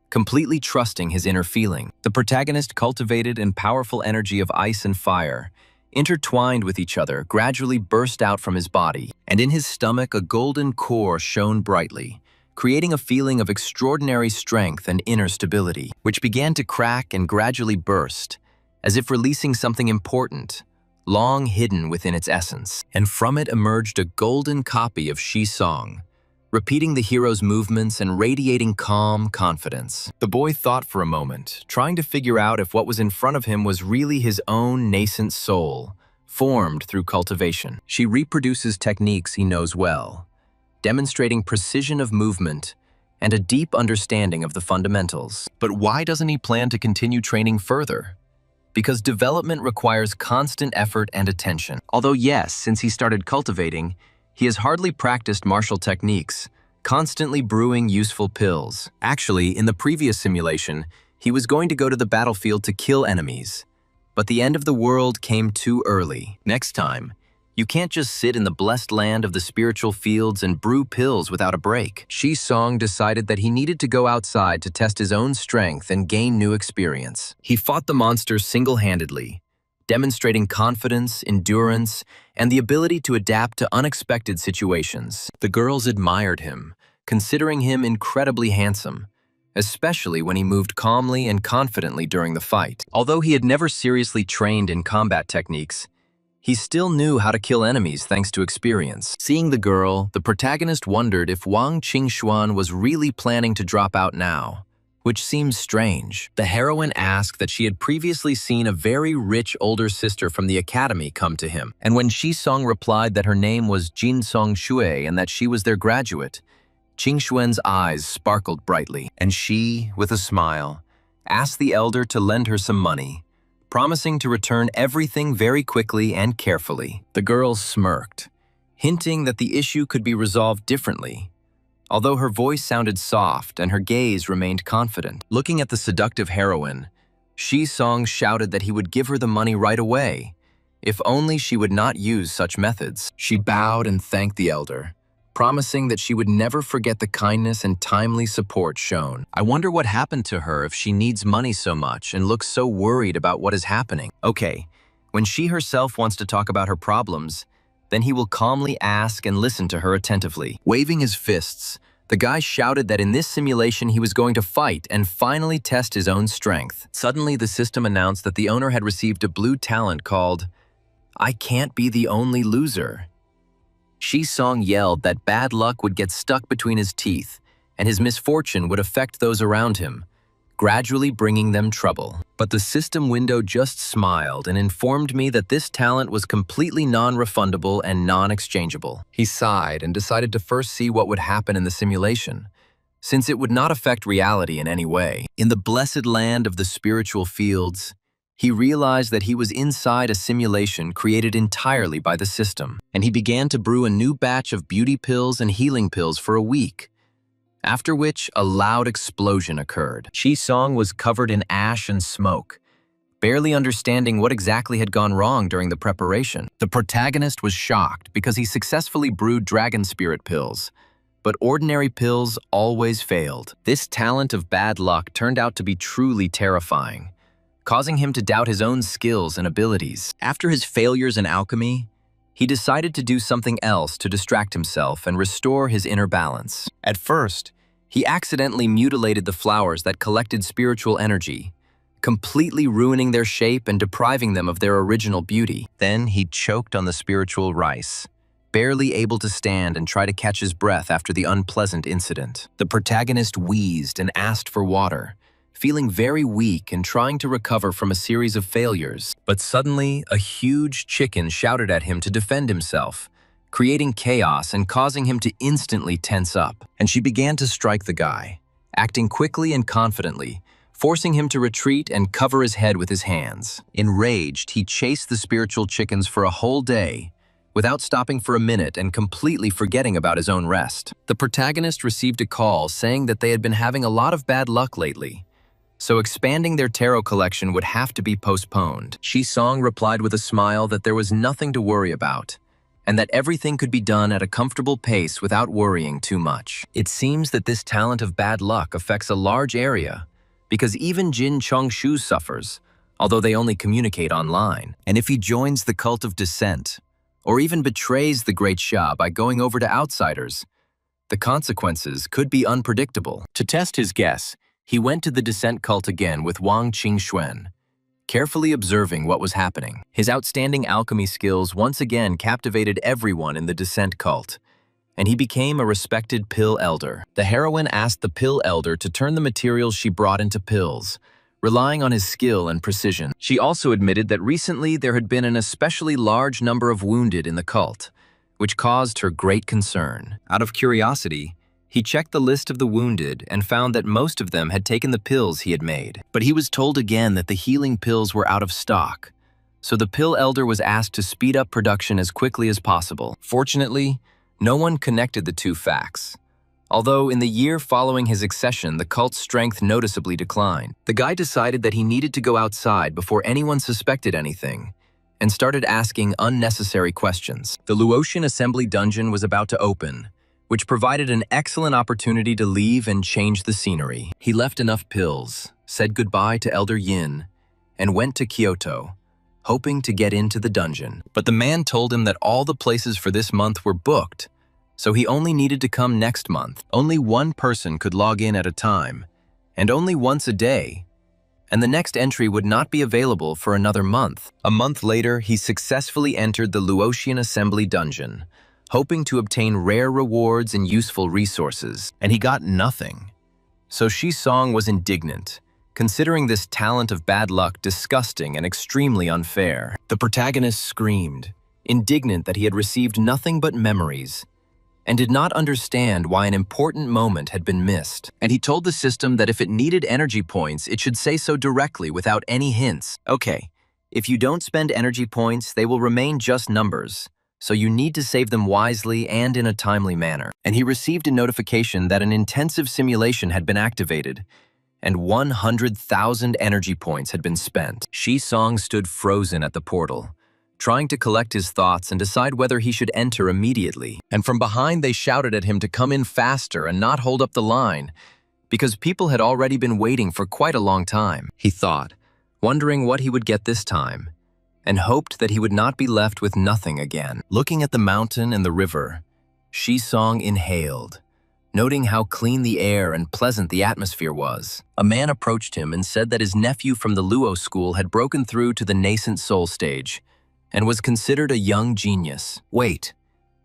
[SPEAKER 1] completely trusting his inner feeling. The protagonist cultivated and powerful energy of ice and fire, intertwined with each other, gradually burst out from his body, and in his stomach a golden core shone brightly, creating a feeling of extraordinary strength and inner stability, which began to crack and gradually burst, as if releasing something important, long hidden within its essence. And from it emerged a golden copy of Shi Song, repeating the hero's movements and radiating calm confidence. The boy thought for a moment, trying to figure out if what was in front of him was really his own nascent soul, formed through cultivation. She reproduces techniques he knows well, demonstrating precision of movement and a deep understanding of the fundamentals. But why doesn't he plan to continue training further? Because development requires constant effort and attention. Although yes, since he started cultivating, he has hardly practiced martial techniques, constantly brewing useful pills. Actually, in the previous simulation, he was going to go to the battlefield to kill enemies, but the end of the world came too early. Next time, you can't just sit in the blessed land of the spiritual fields and brew pills without a break. Shi Song decided that he needed to go outside to test his own strength and gain new experience. He fought the monsters single-handedly, demonstrating confidence, endurance, and the ability to adapt to unexpected situations. The girls admired him, considering him incredibly handsome, especially when he moved calmly and confidently during the fight. Although he had never seriously trained in combat techniques, he still knew how to kill enemies thanks to experience. Seeing the girl, the protagonist wondered if Wang Qingxuan was really planning to drop out now, which seems strange. The heroine asked that she had previously seen a very rich older sister from the academy come to him, and when Shi Song replied that her name was Jin Song Shui and that she was their graduate, Qingxuan's eyes sparkled brightly, and she, with a smile, asked the elder to lend her some money, promising to return everything very quickly and carefully. The girl smirked, hinting that the issue could be resolved differently, although her voice sounded soft and her gaze remained confident. Looking at the seductive heroine, Shi Song shouted that he would give her the money right away, if only she would not use such methods. She bowed and thanked the elder, promising that she would never forget the kindness and timely support shown. I wonder what happened to her if she needs money so much and looks so worried about what is happening. Okay, when she herself wants to talk about her problems, then he will calmly ask and listen to her attentively. Waving his fists, the guy shouted that in this simulation he was going to fight and finally test his own strength. Suddenly, the system announced that the owner had received a blue talent called, "I can't be the only loser." Shi-song yelled that bad luck would get stuck between his teeth and his misfortune would affect those around him, gradually bringing them trouble. But the system window just smiled and informed me that this talent was completely non-refundable and non-exchangeable. He sighed and decided to first see what would happen in the simulation, since it would not affect reality in any way. In the blessed land of the spiritual fields, he realized that he was inside a simulation created entirely by the system, and he began to brew a new batch of beauty pills and healing pills for a week, after which a loud explosion occurred. Shi-song was covered in ash and smoke, barely understanding what exactly had gone wrong during the preparation. The protagonist was shocked because he successfully brewed dragon spirit pills, but ordinary pills always failed. This talent of bad luck turned out to be truly terrifying, causing him to doubt his own skills and abilities. After his failures in alchemy, he decided to do something else to distract himself and restore his inner balance. At first, he accidentally mutilated the flowers that collected spiritual energy, completely ruining their shape and depriving them of their original beauty. Then he choked on the spiritual rice, barely able to stand and try to catch his breath after the unpleasant incident. The protagonist wheezed and asked for water, feeling very weak and trying to recover from a series of failures. But suddenly, a huge chicken shouted at him to defend himself, creating chaos and causing him to instantly tense up. And she began to strike the guy, acting quickly and confidently, forcing him to retreat and cover his head with his hands. Enraged, he chased the spiritual chickens for a whole day, without stopping for a minute and completely forgetting about his own rest. The protagonist received a call saying that they had been having a lot of bad luck lately, so expanding their tarot collection would have to be postponed. Shi-song replied with a smile that there was nothing to worry about, and that everything could be done at a comfortable pace without worrying too much. It seems that this talent of bad luck affects a large area, because even Jin Chongshu suffers, although they only communicate online. And if he joins the cult of dissent, or even betrays the Great Shah by going over to outsiders, the consequences could be unpredictable. To test his guess, he went to the dissent cult again with Wang Qingxuan, carefully observing what was happening. His outstanding alchemy skills once again captivated everyone in the dissent cult, and he became a respected pill elder. The heroine asked the pill elder to turn the materials she brought into pills, relying on his skill and precision. She also admitted that recently there had been an especially large number of wounded in the cult, which caused her great concern. Out of curiosity, he checked the list of the wounded and found that most of them had taken the pills he had made. But he was told again that the healing pills were out of stock, so the pill elder was asked to speed up production as quickly as possible. Fortunately, no one connected the two facts, although in the year following his accession, the cult's strength noticeably declined. The guy decided that he needed to go outside before anyone suspected anything, and started asking unnecessary questions. The Luotian Assembly dungeon was about to open, which provided an excellent opportunity to leave and change the scenery. He left enough pills, said goodbye to Elder Yin, and went to Kyoto, hoping to get into the dungeon. But the man told him that all the places for this month were booked, so he only needed to come next month. Only one person could log in at a time, and only once a day, and the next entry would not be available for another month. A month later, he successfully entered the Luotian Assembly dungeon, hoping to obtain rare rewards and useful resources, and he got nothing. So Shi-song was indignant, considering this talent of bad luck disgusting and extremely unfair. The protagonist screamed, indignant that he had received nothing but memories, and did not understand why an important moment had been missed. And he told the system that if it needed energy points, it should say so directly without any hints. Okay, if you don't spend energy points, they will remain just numbers, so you need to save them wisely and in a timely manner. And he received a notification that an intensive simulation had been activated, and 100,000 energy points had been spent. Shi-song stood frozen at the portal, trying to collect his thoughts and decide whether he should enter immediately. And from behind they shouted at him to come in faster and not hold up the line, because people had already been waiting for quite a long time. He thought, wondering what he would get this time, and hoped that he would not be left with nothing again. Looking at the mountain and the river, Shisong inhaled, noting how clean the air and pleasant the atmosphere was. A man approached him and said that his nephew from the Luo school had broken through to the nascent soul stage and was considered a young genius. Wait,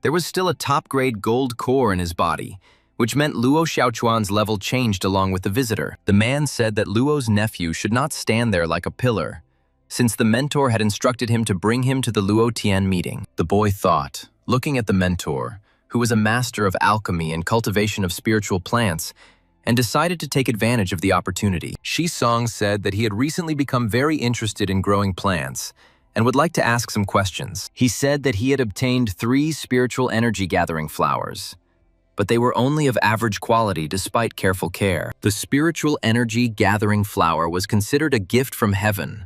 [SPEAKER 1] there was still a top-grade gold core in his body, which meant Luo Xiaochuan's level changed along with the visitor. The man said that Luo's nephew should not stand there like a pillar, since the mentor had instructed him to bring him to the Luo Tian meeting. The boy thought, looking at the mentor, who was a master of alchemy and cultivation of spiritual plants, and decided to take advantage of the opportunity. Shisong said that he had recently become very interested in growing plants and would like to ask some questions. He said that he had obtained 3 spiritual energy gathering flowers, but they were only of average quality despite careful care. The spiritual energy gathering flower was considered a gift from heaven,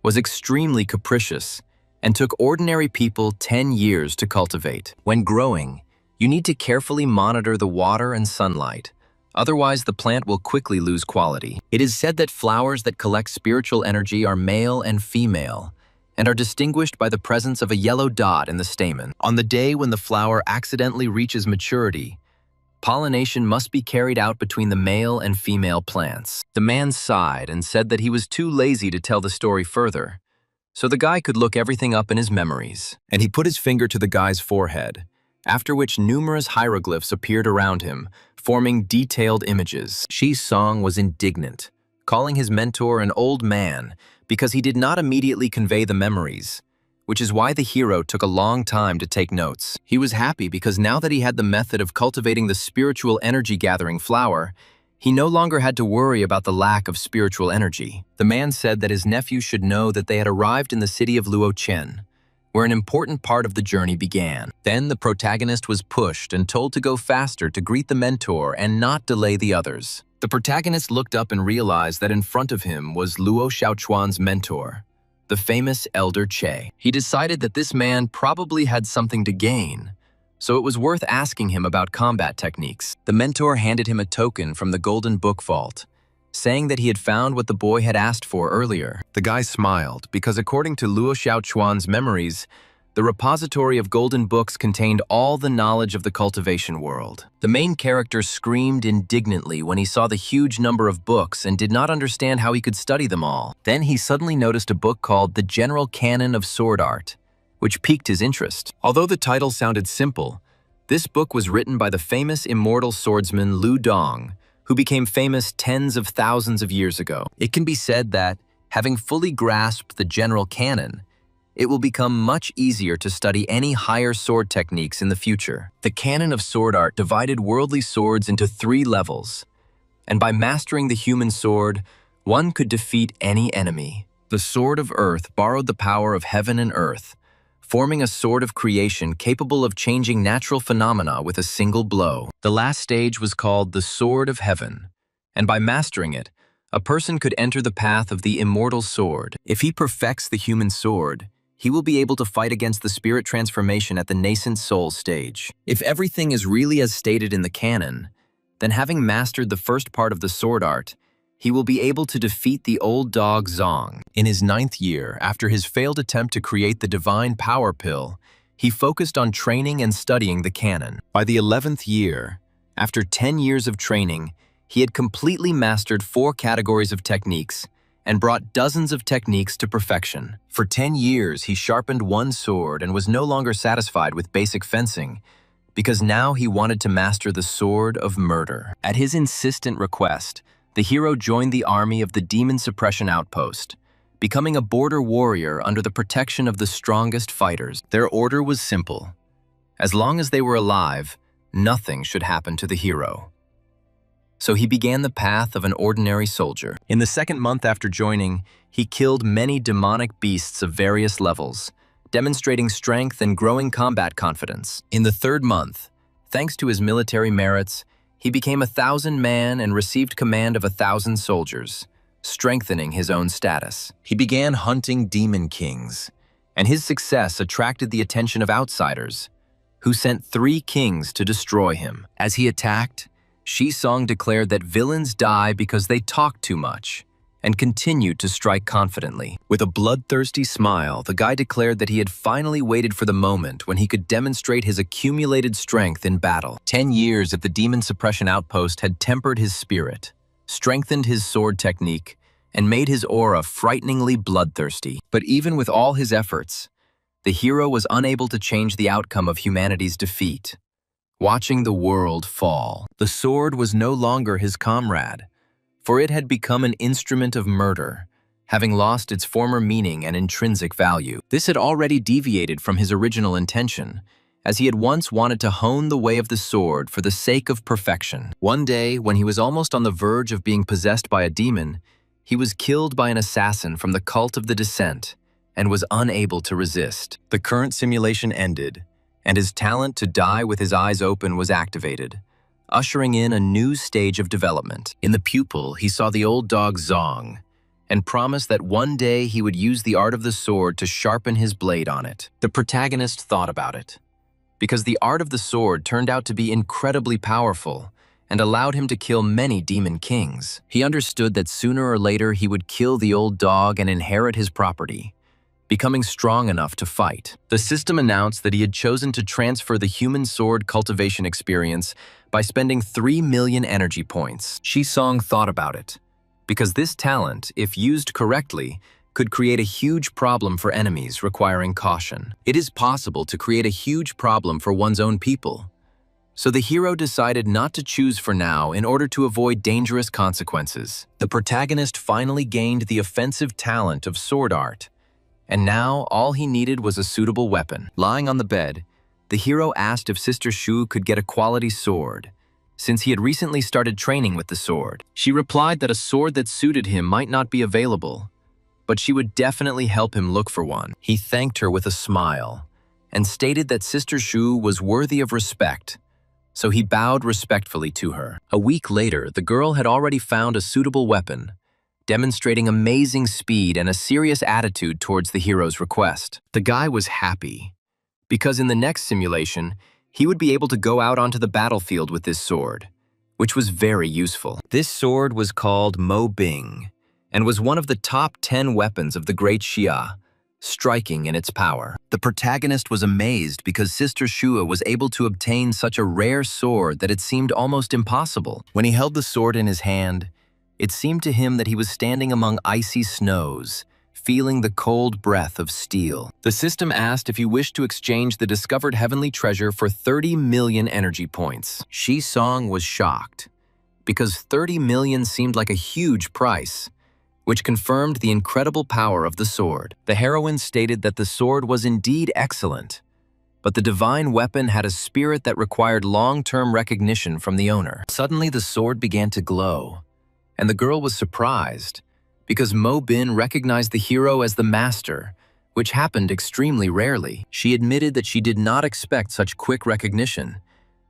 [SPEAKER 1] was extremely capricious, and took ordinary people 10 years to cultivate. When growing, you need to carefully monitor the water and sunlight, otherwise the plant will quickly lose quality. It is said that flowers that collect spiritual energy are male and female, and are distinguished by the presence of a yellow dot in the stamen. On the day when the flower accidentally reaches maturity, pollination must be carried out between the male and female plants. The man sighed and said that he was too lazy to tell the story further, so the guy could look everything up in his memories. And he put his finger to the guy's forehead, after which numerous hieroglyphs appeared around him, forming detailed images. Shisong was indignant, calling his mentor an old man because he did not immediately convey the memories, which is why the hero took a long time to take notes. He was happy because now that he had the method of cultivating the spiritual energy-gathering flower, he no longer had to worry about the lack of spiritual energy. The man said that his nephew should know that they had arrived in the city of Luochen, where an important part of the journey began. Then the protagonist was pushed and told to go faster to greet the mentor and not delay the others. The protagonist looked up and realized that in front of him was Luo Xiaochuan's mentor, the famous Elder Che. He decided that this man probably had something to gain, so it was worth asking him about combat techniques. The mentor handed him a token from the Golden Book Vault, saying that he had found what the boy had asked for earlier. The guy smiled because according to Luo Xiaochuan's memories, the repository of golden books contained all the knowledge of the cultivation world. The main character screamed indignantly when he saw the huge number of books and did not understand how he could study them all. Then he suddenly noticed a book called The General Canon of Sword Art, which piqued his interest. Although the title sounded simple, this book was written by the famous immortal swordsman Lu Dong, who became famous tens of thousands of years ago. It can be said that, having fully grasped the general canon, it will become much easier to study any higher sword techniques in the future. The canon of sword art divided worldly swords into 3 levels, and by mastering the human sword, one could defeat any enemy. The sword of earth borrowed the power of heaven and earth, forming a sword of creation capable of changing natural phenomena with a single blow. The last stage was called the Sword of Heaven, and by mastering it, a person could enter the path of the immortal sword. If he perfects the human sword, he will be able to fight against the spirit transformation at the nascent soul stage. If everything is really as stated in the canon, then having mastered the first part of the sword art, he will be able to defeat the old dog Zong. In his 9th year, after his failed attempt to create the divine power pill, he focused on training and studying the canon. By the 11th year, after 10 years of training, he had completely mastered 4 categories of techniques and brought dozens of techniques to perfection. For 10 years, he sharpened one sword and was no longer satisfied with basic fencing, because now he wanted to master the sword of murder. At his insistent request, the hero joined the army of the Demon Suppression Outpost, becoming a border warrior under the protection of the strongest fighters. Their order was simple. As long as they were alive, nothing should happen to the hero. So he began the path of an ordinary soldier. In the 2nd month after joining, he killed many demonic beasts of various levels, demonstrating strength and growing combat confidence. In the 3rd month, thanks to his military merits, he became a 1,000-man and received command of 1,000 soldiers, strengthening his own status. He began hunting demon kings. and his success attracted the attention of outsiders, who sent 3 kings to destroy him. As he attacked, Shisong declared that villains die because they talk too much, and continued to strike confidently. With a bloodthirsty smile, the guy declared that he had finally waited for the moment when he could demonstrate his accumulated strength in battle. 10 years at the demon suppression outpost had tempered his spirit, strengthened his sword technique, and made his aura frighteningly bloodthirsty. But even with all his efforts, the hero was unable to change the outcome of humanity's defeat. Watching the world fall, the sword was no longer his comrade, for it had become an instrument of murder, having lost its former meaning and intrinsic value. This had already deviated from his original intention, as he had once wanted to hone the way of the sword for the sake of perfection. One day, when he was almost on the verge of being possessed by a demon, he was killed by an assassin from the cult of the Descent and was unable to resist. The current simulation ended, and his talent to die with his eyes open was activated, ushering in a new stage of development. In the pupil, he saw the old dog Zong, and promised that one day he would use the art of the sword to sharpen his blade on it. The protagonist thought about it, because the art of the sword turned out to be incredibly powerful and allowed him to kill many demon kings. He understood that sooner or later he would kill the old dog and inherit his property, becoming strong enough to fight. The system announced that he had chosen to transfer the human sword cultivation experience by spending 3 million energy points. Shisong thought about it, because this talent, if used correctly, could create a huge problem for enemies requiring caution. It is possible to create a huge problem for one's own people. So the hero decided not to choose for now in order to avoid dangerous consequences. The protagonist finally gained the offensive talent of sword art, and now all he needed was a suitable weapon. Lying on the bed, the hero asked if Sister Shu could get a quality sword, since he had recently started training with the sword. She replied that a sword that suited him might not be available, but she would definitely help him look for one. He thanked her with a smile, and stated that Sister Shu was worthy of respect, so he bowed respectfully to her. A week later, the girl had already found a suitable weapon, demonstrating amazing speed and a serious attitude towards the hero's request. The guy was happy, because in the next simulation, he would be able to go out onto the battlefield with this sword, which was very useful. This sword was called Mo Bing, and was one of the top 10 weapons of the Great Xia, striking in its power. The protagonist was amazed because Sister Shua was able to obtain such a rare sword that it seemed almost impossible. When he held the sword in his hand, it seemed to him that he was standing among icy snows, feeling the cold breath of steel. The system asked if he wished to exchange the discovered heavenly treasure for 30 million energy points. Shisong was shocked, because 30 million seemed like a huge price, which confirmed the incredible power of the sword. The heroine stated that the sword was indeed excellent, but the divine weapon had a spirit that required long-term recognition from the owner. Suddenly, the sword began to glow, and the girl was surprised, because Mo Bin recognized the hero as the master, which happened extremely rarely. She admitted that she did not expect such quick recognition,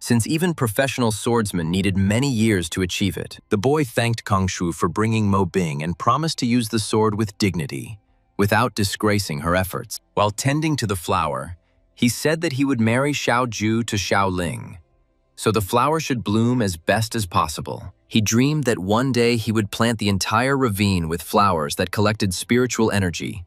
[SPEAKER 1] since even professional swordsmen needed many years to achieve it. The boy thanked Kongshu for bringing Mo Bing and promised to use the sword with dignity, without disgracing her efforts. While tending to the flower, he said that he would marry Xiao Ju to Xiao Ling, so the flower should bloom as best as possible. He dreamed that one day he would plant the entire ravine with flowers that collected spiritual energy,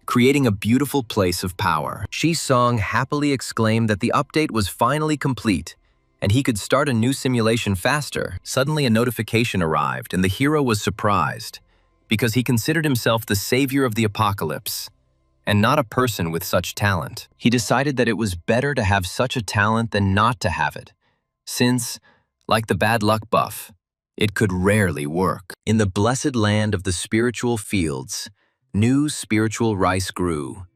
[SPEAKER 1] creating a beautiful place of power. Shisong happily exclaimed that the update was finally complete, and he could start a new simulation faster. Suddenly a notification arrived, and the hero was surprised, because he considered himself the savior of the apocalypse, and not a person with such talent. He decided that it was better to have such a talent than not to have it, since, like the bad luck buff, it could rarely work. In the blessed land of the spiritual fields, new spiritual rice grew,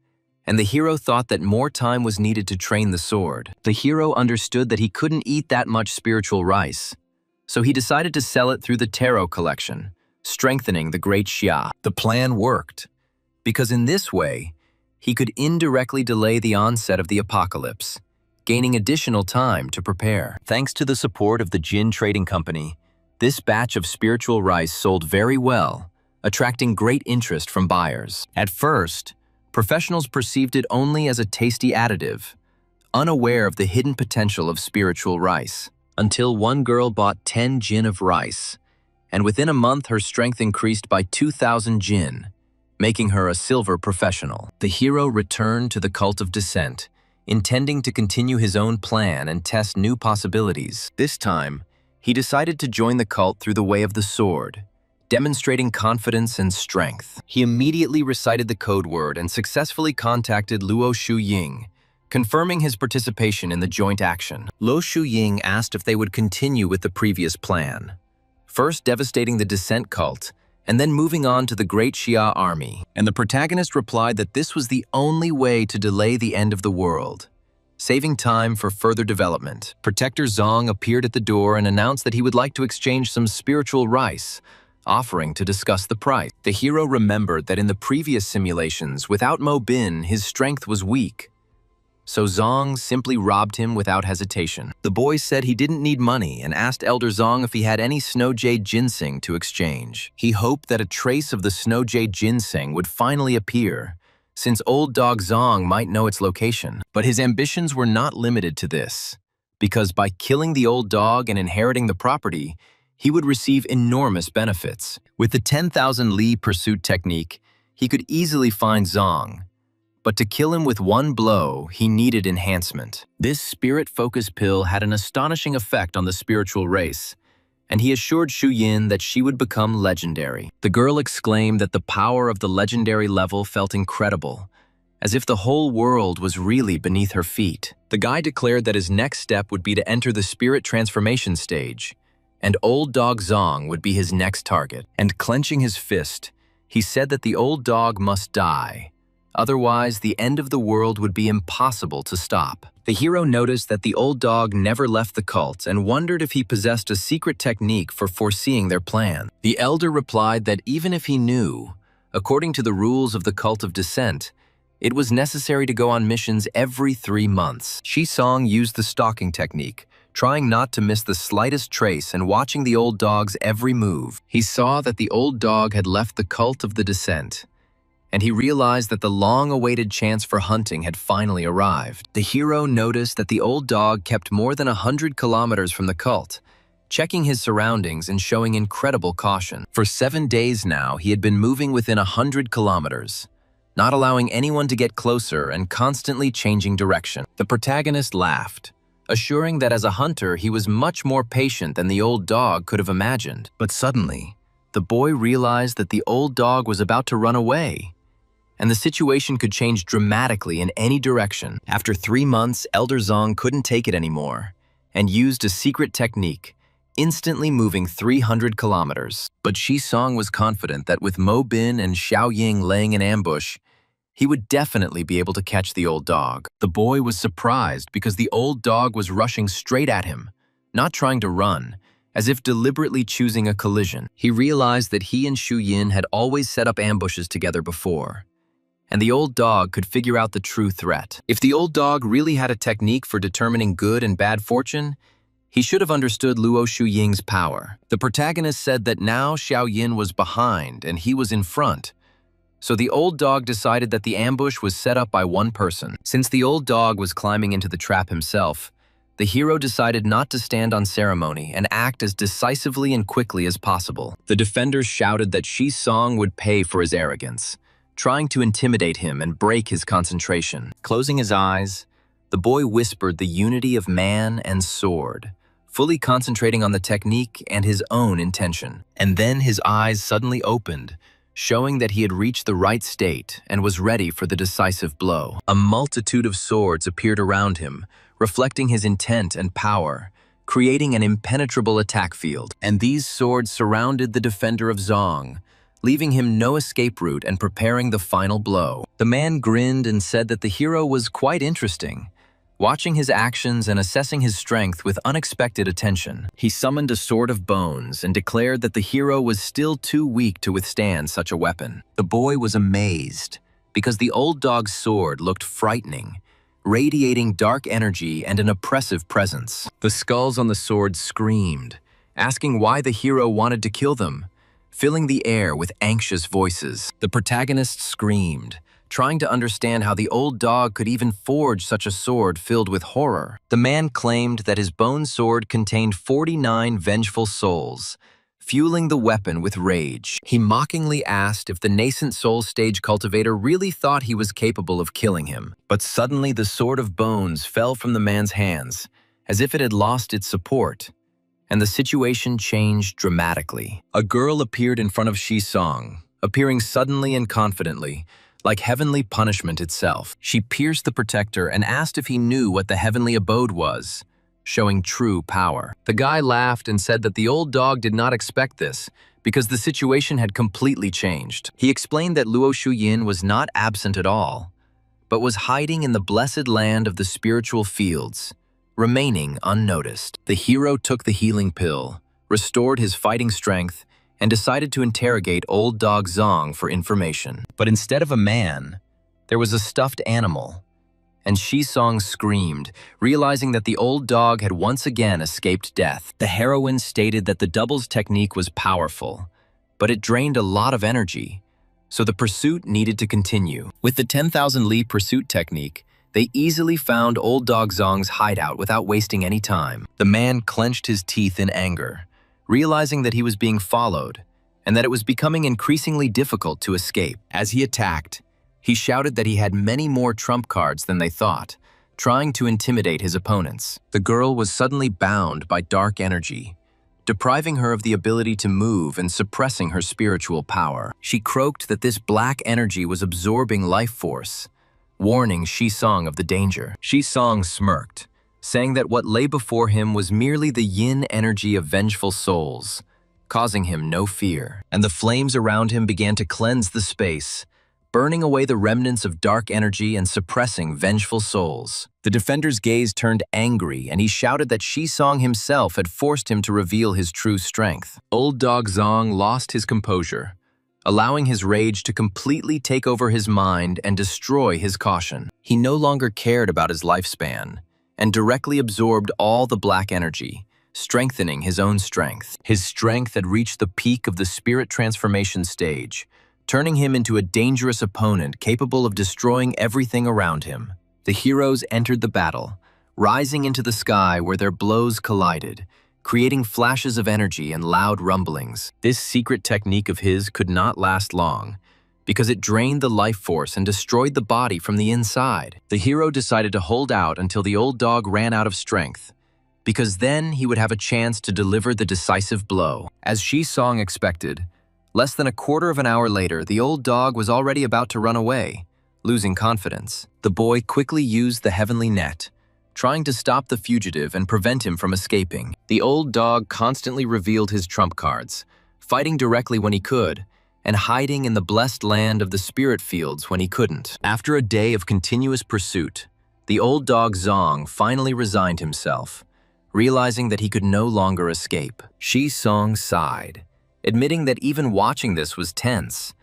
[SPEAKER 1] and the hero thought that more time was needed to train the sword. The hero understood that he couldn't eat that much spiritual rice, so he decided to sell it through the tarot collection, strengthening the Great Xia. The plan worked, because in this way, he could indirectly delay the onset of the apocalypse, gaining additional time to prepare. Thanks to the support of the Jin Trading Company, this batch of spiritual rice sold very well, attracting great interest from buyers. At first, Professionals perceived it only as a tasty additive, unaware of the hidden potential of spiritual rice. Until one girl bought 10 jin of rice, and within a month her strength increased by 2,000 jin, making her a silver professional. The hero returned to the cult of descent, intending to continue his own plan and test new possibilities. This time, he decided to join the cult through the way of the sword, demonstrating confidence and strength. He immediately recited the code word and successfully contacted Luo Shuying, confirming his participation in the joint action. Luo Shuying asked if they would continue with the previous plan, first devastating the descent cult, and then moving on to the Great Xia army. And the protagonist replied that this was the only way to delay the end of the world, saving time for further development. Protector Zong appeared at the door and announced that he would like to exchange some spiritual rice, offering to discuss the price. The hero remembered that in the previous simulations, without Mo Bin, his strength was weak. So Zong simply robbed him without hesitation. The boy said he didn't need money and asked Elder Zong if he had any Snow Jade ginseng to exchange. He hoped that a trace of the Snow Jade ginseng would finally appear, since Old Dog Zong might know its location. But his ambitions were not limited to this, because by killing the old dog and inheriting the property, he would receive enormous benefits. With the 10,000 li pursuit technique, he could easily find Zong. But to kill him with one blow, he needed enhancement. This spirit-focused pill had an astonishing effect on the spiritual race, and he assured Shu Yin that she would become legendary. The girl exclaimed that the power of the legendary level felt incredible, as if the whole world was really beneath her feet. The guy declared that his next step would be to enter the spirit transformation stage, and Old Dog Zong would be his next target. And clenching his fist, he said that the old dog must die. Otherwise, the end of the world would be impossible to stop. The hero noticed that the old dog never left the cult and wondered if he possessed a secret technique for foreseeing their plan. The elder replied that even if he knew, according to the rules of the cult of descent, it was necessary to go on missions every 3 months. Shisong used the stalking technique, trying not to miss the slightest trace and watching the old dog's every move. He saw that the old dog had left the cult of the descent, and he realized that the long-awaited chance for hunting had finally arrived. The hero noticed that the old dog kept more than 100 kilometers from the cult, checking his surroundings and showing incredible caution. For 7 days now, he had been moving within 100 kilometers, not allowing anyone to get closer and constantly changing direction. The protagonist laughed, assuring that as a hunter, he was much more patient than the old dog could have imagined. But suddenly, the boy realized that the old dog was about to run away, and the situation could change dramatically in any direction. After 3 months, Elder Zong couldn't take it anymore and used a secret technique, instantly moving 300 kilometers. But Shisong was confident that with Mo Bin and Xiao Ying laying in ambush, he would definitely be able to catch the old dog. The boy was surprised because the old dog was rushing straight at him, not trying to run, as if deliberately choosing a collision. He realized that he and Shu Yin had always set up ambushes together before, and the old dog could figure out the true threat. If the old dog really had a technique for determining good and bad fortune, he should have understood Luo Shuying's power. The protagonist said that now Xiao Yin was behind and he was in front, so the old dog decided that the ambush was set up by one person. Since the old dog was climbing into the trap himself, the hero decided not to stand on ceremony and act as decisively and quickly as possible. The defenders shouted that Shisong would pay for his arrogance, trying to intimidate him and break his concentration. Closing his eyes, the boy whispered the unity of man and sword, fully concentrating on the technique and his own intention. And then his eyes suddenly opened, showing that he had reached the right state and was ready for the decisive blow. A multitude of swords appeared around him, reflecting his intent and power, creating an impenetrable attack field. And these swords surrounded the defender of Zong, leaving him no escape route and preparing the final blow. The man grinned and said that the hero was quite interesting, watching his actions and assessing his strength with unexpected attention. He summoned a sword of bones and declared that the hero was still too weak to withstand such a weapon. The boy was amazed, because the old dog's sword looked frightening, radiating dark energy and an oppressive presence. The skulls on the sword screamed, asking why the hero wanted to kill them, filling the air with anxious voices. The protagonist screamed, trying to understand how the old dog could even forge such a sword filled with horror. The man claimed that his bone sword contained 49 vengeful souls, fueling the weapon with rage. He mockingly asked if the nascent soul stage cultivator really thought he was capable of killing him. But suddenly the sword of bones fell from the man's hands, as if it had lost its support, and the situation changed dramatically. A girl appeared in front of Shi-song, appearing suddenly and confidently, like heavenly punishment itself. She pierced the protector and asked if he knew what the heavenly abode was, showing true power. The guy laughed and said that the old dog did not expect this, because the situation had completely changed. He explained that Luo Shuyin was not absent at all, but was hiding in the blessed land of the spiritual fields, remaining unnoticed. The hero took the healing pill, restored his fighting strength, and decided to interrogate old dog Zong for information. But instead of a man, there was a stuffed animal, and Shi-song screamed, realizing that the old dog had once again escaped death. The heroine stated that the doubles technique was powerful, but it drained a lot of energy, so the pursuit needed to continue. With the 10,000 li pursuit technique, they easily found old dog Zong's hideout without wasting any time. The man clenched his teeth in anger, realizing that he was being followed and that it was becoming increasingly difficult to escape. As he attacked, he shouted that he had many more trump cards than they thought, trying to intimidate his opponents. The girl was suddenly bound by dark energy, depriving her of the ability to move and suppressing her spiritual power. She croaked that this black energy was absorbing life force, warning Shi-song of the danger. Shi-song smirked, saying that what lay before him was merely the yin energy of vengeful souls, causing him no fear. And the flames around him began to cleanse the space, burning away the remnants of dark energy and suppressing vengeful souls. The defender's gaze turned angry, and he shouted that Shi-song himself had forced him to reveal his true strength. Old dog Zong lost his composure, allowing his rage to completely take over his mind and destroy his caution. He no longer cared about his lifespan, and directly absorbed all the black energy, strengthening his own strength. His strength had reached the peak of the spirit transformation stage, turning him into a dangerous opponent capable of destroying everything around him. The heroes entered the battle, rising into the sky where their blows collided, creating flashes of energy and loud rumblings. This secret technique of his could not last long, because it drained the life force and destroyed the body from the inside. The hero decided to hold out until the old dog ran out of strength, because then he would have a chance to deliver the decisive blow. As Shi-song expected, less than a quarter of an hour later, the old dog was already about to run away, losing confidence. The boy quickly used the heavenly net, trying to stop the fugitive and prevent him from escaping. The old dog constantly revealed his trump cards, fighting directly when he could, and hiding in the blessed land of the spirit fields when he couldn't. After a day of continuous pursuit, the old dog Zong finally resigned himself, realizing that he could no longer escape. Shi-song sighed, admitting that even watching this was tense,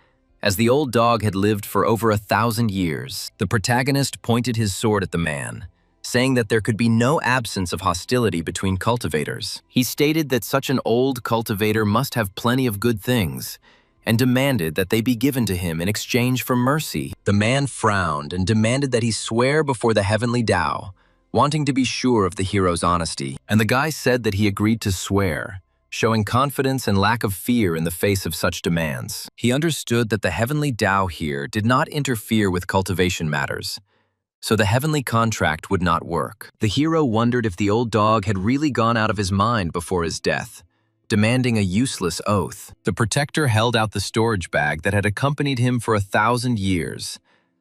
[SPEAKER 1] as the old dog had lived for over 1,000 years. The protagonist pointed his sword at the man, saying that there could be no absence of hostility between cultivators. He stated that such an old cultivator must have plenty of good things, and demanded that they be given to him in exchange for mercy. The man frowned and demanded that he swear before the heavenly Tao, wanting to be sure of the hero's honesty. And the guy said that he agreed to swear, showing confidence and lack of fear in the face of such demands. He understood that the heavenly Tao here did not interfere with cultivation matters, so the heavenly contract would not work. The hero wondered if the old dog had really gone out of his mind before his death, demanding a useless oath. The protector held out the storage bag that had accompanied him for 1,000 years,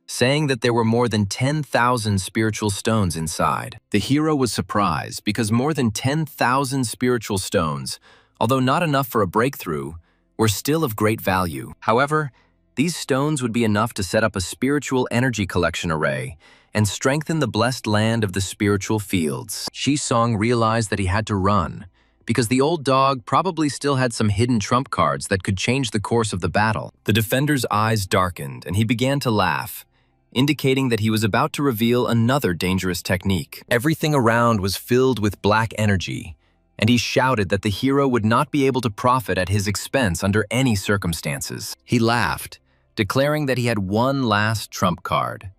[SPEAKER 1] saying that there were more than 10,000 spiritual stones inside. The hero was surprised because more than 10,000 spiritual stones, although not enough for a breakthrough, were still of great value. However, these stones would be enough to set up a spiritual energy collection array and strengthen the blessed land of the spiritual fields. Shi-song realized that he had to run, because the old dog probably still had some hidden trump cards that could change the course of the battle. The defender's eyes darkened and he began to laugh, indicating that he was about to reveal another dangerous technique. Everything around was filled with black energy, and he shouted that the hero would not be able to profit at his expense under any circumstances. He laughed, declaring that he had one last trump card,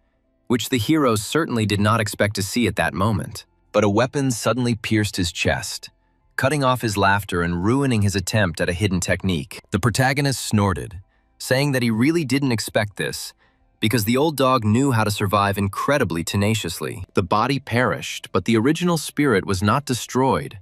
[SPEAKER 1] which the hero certainly did not expect to see at that moment. But a weapon suddenly pierced his chest, cutting off his laughter and ruining his attempt at a hidden technique. The protagonist snorted, saying that he really didn't expect this, because the old dog knew how to survive incredibly tenaciously. The body perished, but the original spirit was not destroyed,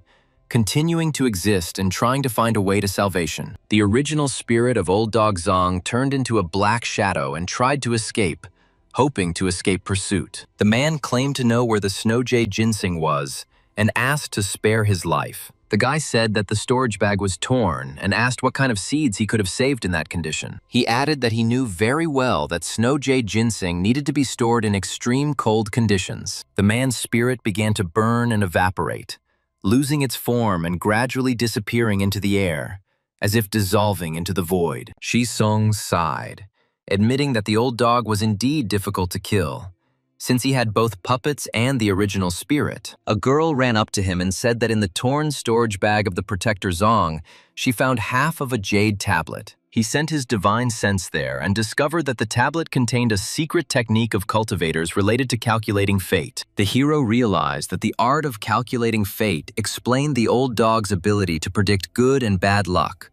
[SPEAKER 1] continuing to exist and trying to find a way to salvation. The original spirit of Old Dog Zong turned into a black shadow and tried to escape, hoping to escape pursuit. The man claimed to know where the snow jade ginseng was and asked to spare his life. The guy said that the storage bag was torn and asked what kind of seeds he could have saved in that condition. He added that he knew very well that snow jade ginseng needed to be stored in extreme cold conditions. The man's spirit began to burn and evaporate, losing its form and gradually disappearing into the air, as if dissolving into the void. Shi Song sighed, admitting that the old dog was indeed difficult to kill, since he had both puppets and the original spirit. A girl ran up to him and said that in the torn storage bag of the protector Zong, she found half of a jade tablet. He sent his divine sense there and discovered that the tablet contained a secret technique of cultivators related to calculating fate. The hero realized that the art of calculating fate explained the old dog's ability to predict good and bad luck,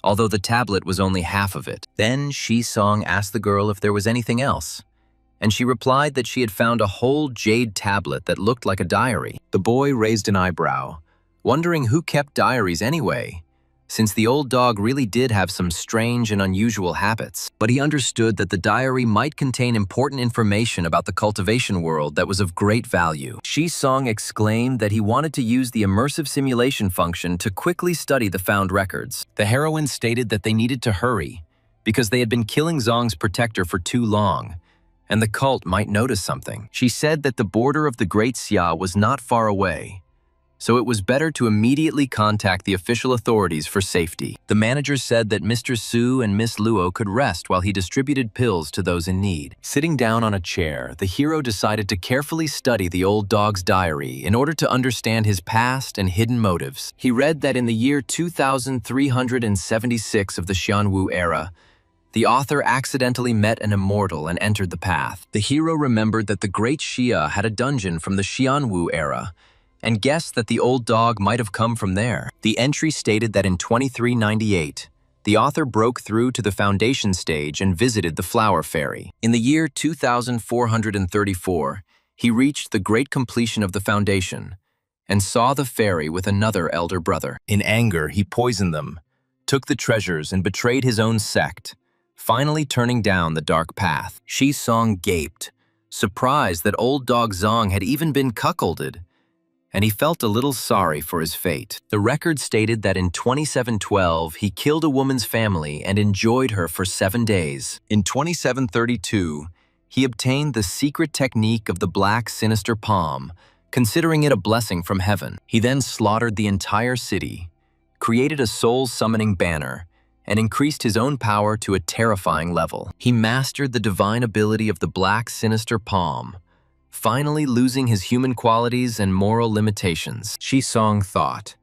[SPEAKER 1] although the tablet was only half of it. Then Shi Song asked the girl if there was anything else, and she replied that she had found a whole jade tablet that looked like a diary. The boy raised an eyebrow, wondering who kept diaries anyway, since the old dog really did have some strange and unusual habits. But he understood that the diary might contain important information about the cultivation world that was of great value. Shi Song exclaimed that he wanted to use the immersive simulation function to quickly study the found records. The heroine stated that they needed to hurry, because they had been killing Zong's protector for too long, and the cult might notice something. She said that the border of the Great Xia was not far away, so it was better to immediately contact the official authorities for safety. The manager said that Mr. Su and Miss Luo could rest while he distributed pills to those in need. Sitting down on a chair, the hero decided to carefully study the old dog's diary in order to understand his past and hidden motives. He read that in the year 2376 of the Xianwu era, the author accidentally met an immortal and entered the path. The hero remembered that the Great Xia had a dungeon from the Xianwu era, and guessed that the old dog might have come from there. The entry stated that in 2398, the author broke through to the foundation stage and visited the Flower Fairy. In the year 2434, he reached the great completion of the foundation and saw the fairy with another elder brother. In anger, he poisoned them, took the treasures, and betrayed his own sect, finally turning down the dark path. Shi Song gaped, surprised that Old Dog Zong had even been cuckolded, and he felt a little sorry for his fate. The record stated that in 2712, he killed a woman's family and enjoyed her for 7 days. In 2732, he obtained the secret technique of the black sinister palm, considering it a blessing from heaven. He then slaughtered the entire city, created a soul-summoning banner, and increased his own power to a terrifying level. He mastered the divine ability of the black sinister palm, finally losing his human qualities and moral limitations. Shi Song thought,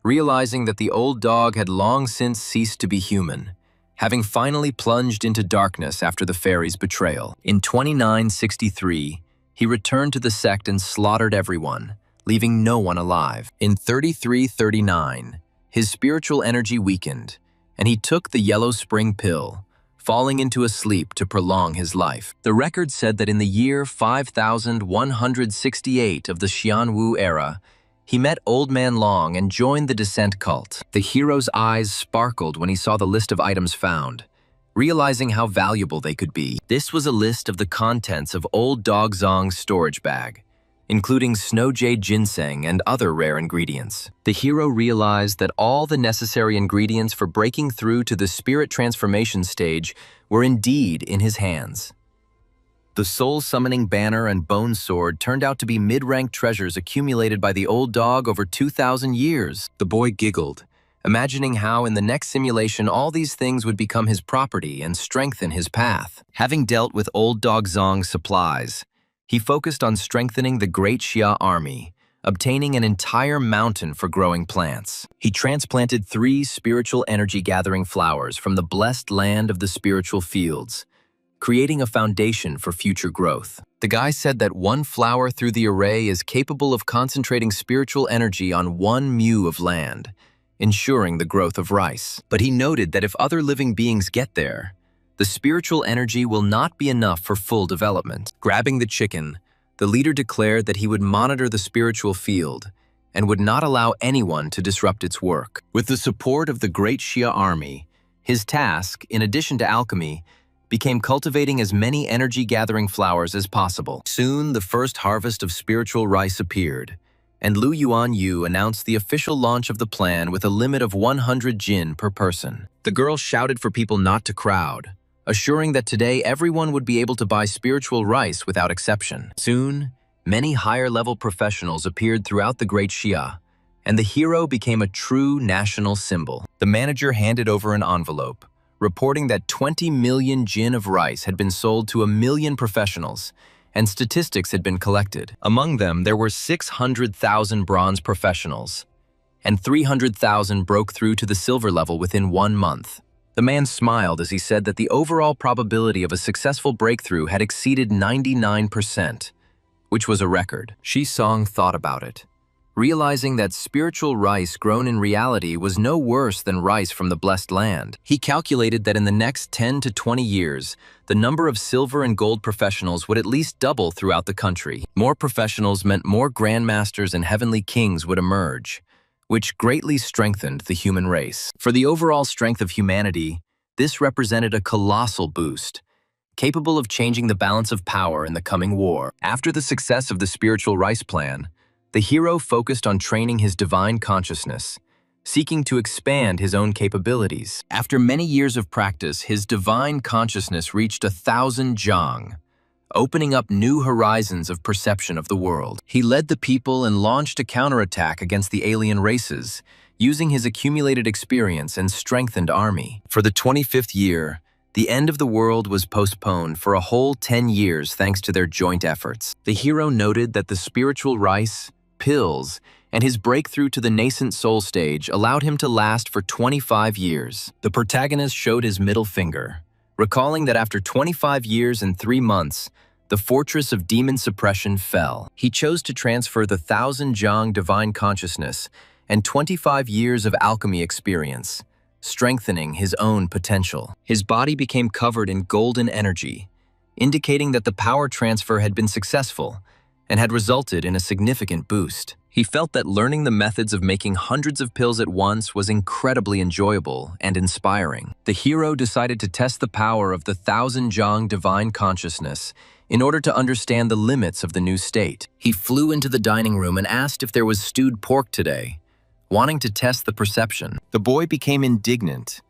[SPEAKER 1] realizing that the old dog had long since ceased to be human, having finally plunged into darkness after the fairy's betrayal. In 2963, he returned to the sect and slaughtered everyone, leaving no one alive. In 3339, his spiritual energy weakened, and he took the yellow spring pill, falling into a sleep to prolong his life. The record said that in the year 5168 of the Xianwu era, he met Old Man Long and joined the Descent cult. The hero's eyes sparkled when he saw the list of items found, realizing how valuable they could be. This was a list of the contents of Old Dog Zong's storage bag, including snow jade ginseng and other rare ingredients. The hero realized that all the necessary ingredients for breaking through to the spirit transformation stage were indeed in his hands. The soul-summoning banner and bone sword turned out to be mid-rank treasures accumulated by the old dog over 2,000 years. The boy giggled, imagining how in the next simulation all these things would become his property and strengthen his path. Having dealt with Old Dog Zong's supplies, he focused on strengthening the Great Xia army, obtaining an entire mountain for growing plants. He transplanted 3 spiritual energy-gathering flowers from the blessed land of the spiritual fields, creating a foundation for future growth. The guy said that one flower through the array is capable of concentrating spiritual energy on 1 mu of land, ensuring the growth of rice. But he noted that if other living beings get there, the spiritual energy will not be enough for full development. Grabbing the chicken, the leader declared that he would monitor the spiritual field and would not allow anyone to disrupt its work. With the support of the Great Xia army, his task, in addition to alchemy, became cultivating as many energy-gathering flowers as possible. Soon, the first harvest of spiritual rice appeared, and Lu Yuanyu announced the official launch of the plan with a limit of 100 jin per person. The girl shouted for people not to crowd, assuring that today everyone would be able to buy spiritual rice without exception. Soon, many higher-level professionals appeared throughout the Great Xia, and the hero became a true national symbol. The manager handed over an envelope, reporting that 20 million jin of rice had been sold to 1 million professionals, and statistics had been collected. Among them, there were 600,000 bronze professionals, and 300,000 broke through to the silver level within 1 month. The man smiled as he said that the overall probability of a successful breakthrough had exceeded 99%, which was a record. Shi Song thought about it, realizing that spiritual rice grown in reality was no worse than rice from the blessed land. He calculated that in the next 10 to 20 years, the number of silver and gold professionals would at least double throughout the country. More professionals meant more grandmasters and heavenly kings would emerge, which greatly strengthened the human race. For the overall strength of humanity, this represented a colossal boost, capable of changing the balance of power in the coming war. After the success of the spiritual rice plan, the hero focused on training his divine consciousness, seeking to expand his own capabilities. After many years of practice, his divine consciousness reached 1,000 zhang, opening up new horizons of perception of the world. He led the people and launched a counterattack against the alien races, using his accumulated experience and strengthened army. For the 25th year, the end of the world was postponed for a whole 10 years thanks to their joint efforts. The hero noted that the spiritual rice, pills, and his breakthrough to the nascent soul stage allowed him to last for 25 years. The protagonist showed his middle finger, recalling that after 25 years and 3 months, the fortress of demon suppression fell. He chose to transfer the 1,000 zhang divine consciousness and 25 years of alchemy experience, strengthening his own potential. His body became covered in golden energy, indicating that the power transfer had been successful and had resulted in a significant boost. He felt that learning the methods of making hundreds of pills at once was incredibly enjoyable and inspiring. The hero decided to test the power of the 1,000 zhang divine consciousness in order to understand the limits of the new state. He flew into the dining room and asked if there was stewed pork today, wanting to test the perception. The boy became indignant,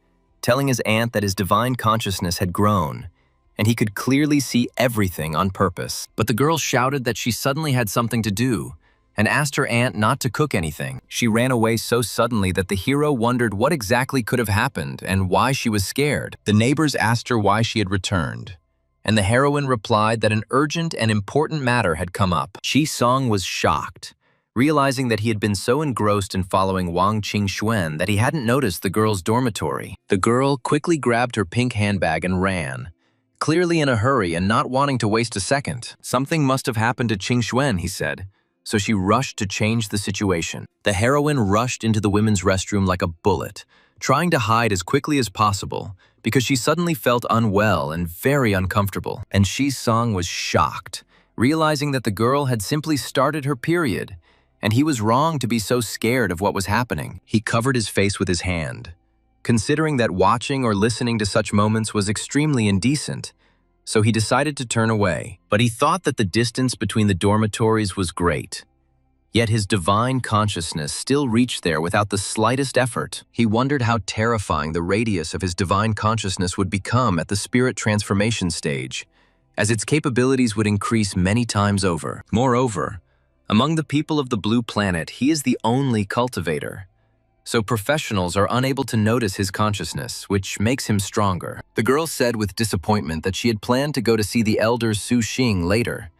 [SPEAKER 1] telling his aunt that his divine consciousness had grown, and he could clearly see everything on purpose. But the girl shouted that she suddenly had something to do, and asked her aunt not to cook anything. She ran away so suddenly that the hero wondered what exactly could have happened and why she was scared. The neighbors asked her why she had returned, and the heroine replied that an urgent and important matter had come up. Shi Song was shocked, realizing that he had been so engrossed in following Wang Qingxuan that he hadn't noticed the girl's dormitory. The girl quickly grabbed her pink handbag and ran, clearly in a hurry and not wanting to waste a second. Something must have happened to Qingxuan, he said, so she rushed to change the situation. The heroine rushed into the women's restroom like a bullet, trying to hide as quickly as possible because she suddenly felt unwell and very uncomfortable. And Shi Song was shocked, realizing that the girl had simply started her period, and he was wrong to be so scared of what was happening. He covered his face with his hand, considering that watching or listening to such moments was extremely indecent, so he decided to turn away. But he thought that the distance between the dormitories was great, yet his divine consciousness still reached there without the slightest effort. He wondered how terrifying the radius of his divine consciousness would become at the spirit transformation stage, as its capabilities would increase many times over. Moreover, among the people of the blue planet, he is the only cultivator, so professionals are unable to notice his consciousness, which makes him stronger. The girl said with disappointment that she had planned to go to see the elder Su Xing later,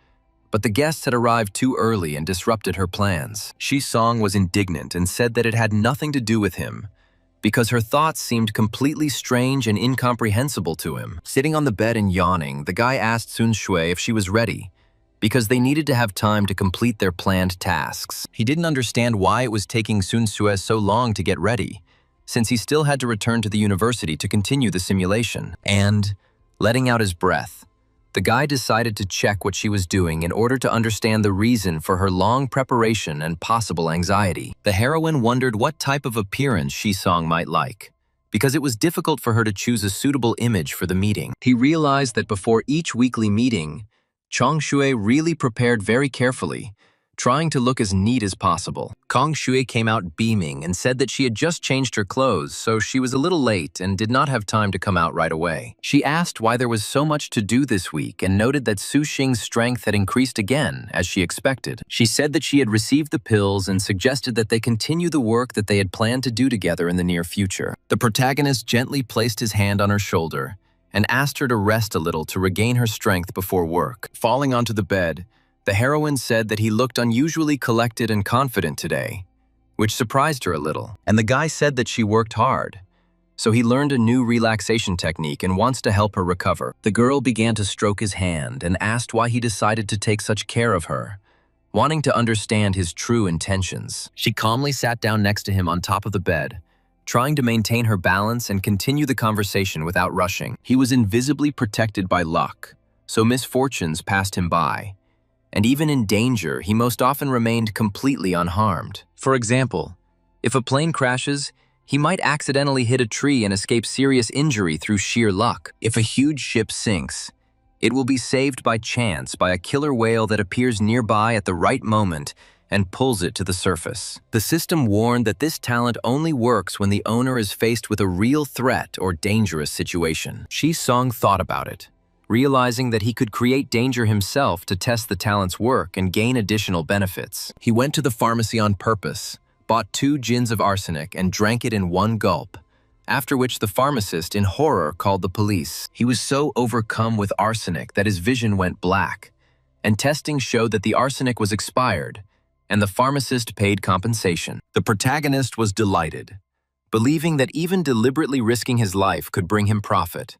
[SPEAKER 1] but the guests had arrived too early and disrupted her plans. Shi Song was indignant and said that it had nothing to do with him, because her thoughts seemed completely strange and incomprehensible to him. Sitting on the bed and yawning, the guy asked Sun Shui if she was ready, because they needed to have time to complete their planned tasks. He didn't understand why it was taking Sun Shui so long to get ready, since he still had to return to the university to continue the simulation. And, letting out his breath, the guy decided to check what she was doing in order to understand the reason for her long preparation and possible anxiety. The heroine wondered what type of appearance Shi-song might like, because it was difficult for her to choose a suitable image for the meeting. He realized that before each weekly meeting, Chong Shui really prepared very carefully, trying to look as neat as possible. Kong Shui came out beaming and said that she had just changed her clothes, so she was a little late and did not have time to come out right away. She asked why there was so much to do this week and noted that Su Xing's strength had increased again, as she expected. She said that she had received the pills and suggested that they continue the work that they had planned to do together in the near future. The protagonist gently placed his hand on her shoulder and asked her to rest a little to regain her strength before work. Falling onto the bed, the heroine said that he looked unusually collected and confident today, which surprised her a little. And the guy said that she worked hard, so he learned a new relaxation technique and wants to help her recover. The girl began to stroke his hand and asked why he decided to take such care of her, wanting to understand his true intentions. She calmly sat down next to him on top of the bed, trying to maintain her balance and continue the conversation without rushing. He was invisibly protected by luck, so misfortunes passed him by. And even in danger, he most often remained completely unharmed. For example, if a plane crashes, he might accidentally hit a tree and escape serious injury through sheer luck. If a huge ship sinks, it will be saved by chance by a killer whale that appears nearby at the right moment and pulls it to the surface. The system warned that this talent only works when the owner is faced with a real threat or dangerous situation. Shi-song thought about it, realizing that he could create danger himself to test the talent's work and gain additional benefits. He went to the pharmacy on purpose, bought 2 gins of arsenic and drank it in one gulp, after which the pharmacist in horror called the police. He was so overcome with arsenic that his vision went black, and testing showed that the arsenic was expired, and the pharmacist paid compensation. The protagonist was delighted, believing that even deliberately risking his life could bring him profit.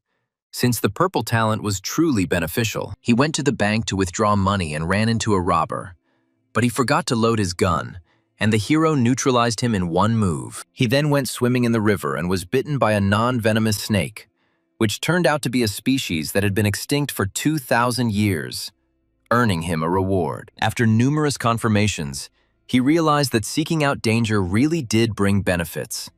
[SPEAKER 1] Since the purple talent was truly beneficial, he went to the bank to withdraw money and ran into a robber. But he forgot to load his gun, and the hero neutralized him in one move. He then went swimming in the river and was bitten by a non-venomous snake, which turned out to be a species that had been extinct for 2,000 years, earning him a reward. After numerous confirmations, he realized that seeking out danger really did bring benefits.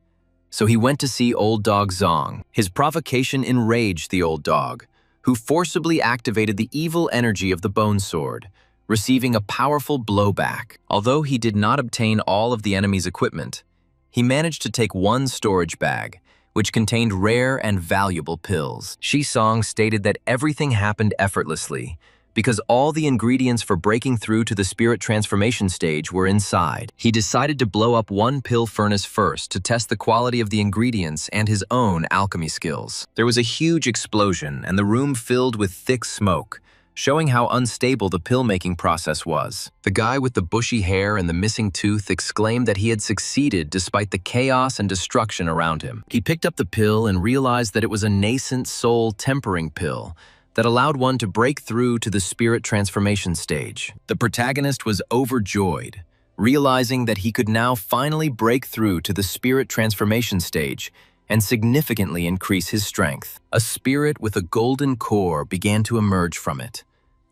[SPEAKER 1] So he went to see Old Dog Zong. His provocation enraged the old dog, who forcibly activated the evil energy of the bone sword, receiving a powerful blowback. Although he did not obtain all of the enemy's equipment, he managed to take one storage bag, which contained rare and valuable pills. Shi-song stated that everything happened effortlessly, because all the ingredients for breaking through to the spirit transformation stage were inside. He decided to blow up one pill furnace first to test the quality of the ingredients and his own alchemy skills. There was a huge explosion and the room filled with thick smoke, showing how unstable the pill-making process was. The guy with the bushy hair and the missing tooth exclaimed that he had succeeded despite the chaos and destruction around him. He picked up the pill and realized that it was a nascent soul tempering pill that allowed one to break through to the spirit transformation stage. The protagonist was overjoyed, realizing that he could now finally break through to the spirit transformation stage and significantly increase his strength. A spirit with a golden core began to emerge from it,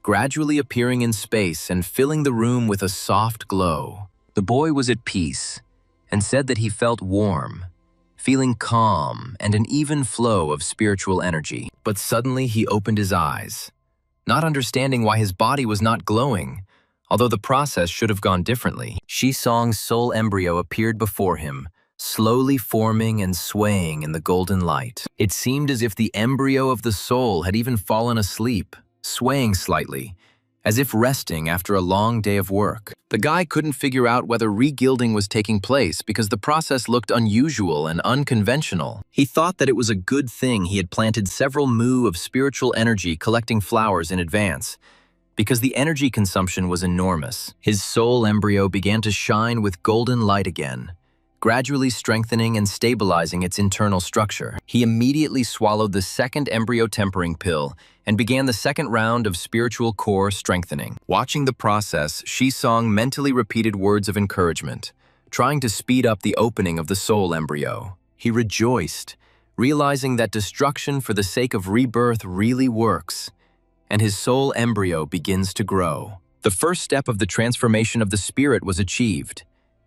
[SPEAKER 1] gradually appearing in space and filling the room with a soft glow. The boy was at peace and said that he felt warm, feeling calm and an even flow of spiritual energy. But suddenly he opened his eyes, not understanding why his body was not glowing, although the process should have gone differently. Shi-song's soul embryo appeared before him, slowly forming and swaying in the golden light. It seemed as if the embryo of the soul had even fallen asleep, swaying slightly, as if resting after a long day of work. The guy couldn't figure out whether re-gilding was taking place because the process looked unusual and unconventional. He thought that it was a good thing he had planted several mu of spiritual energy collecting flowers in advance, because the energy consumption was enormous. His soul embryo began to shine with golden light again, gradually strengthening and stabilizing its internal structure. He immediately swallowed the second embryo tempering pill and began the second round of spiritual core strengthening. Watching the process, Shisong mentally repeated words of encouragement, trying to speed up the opening of the soul embryo. He rejoiced, realizing that destruction for the sake of rebirth really works, and his soul embryo begins to grow. The first step of the transformation of the spirit was achieved,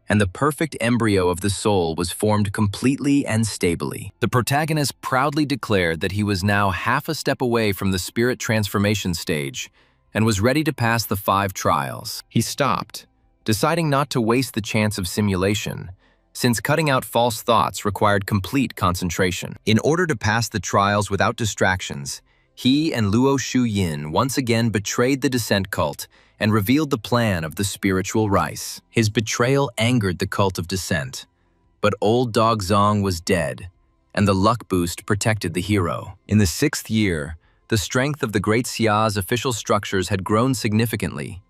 [SPEAKER 1] and the perfect embryo of the soul was formed completely and stably. The protagonist proudly declared that he was now half a step away from the spirit transformation stage and was ready to pass the 5 trials. He stopped, deciding not to waste the chance of simulation, since cutting out false thoughts required complete concentration. In order to pass the trials without distractions, he and Luo Shuyin once again betrayed the descent cult and revealed the plan of the spiritual rice. His betrayal angered the cult of descent, but old dog Zong was dead, and the luck boost protected the hero. In the 6th year, the strength of the Great Xia's official structures had grown significantly,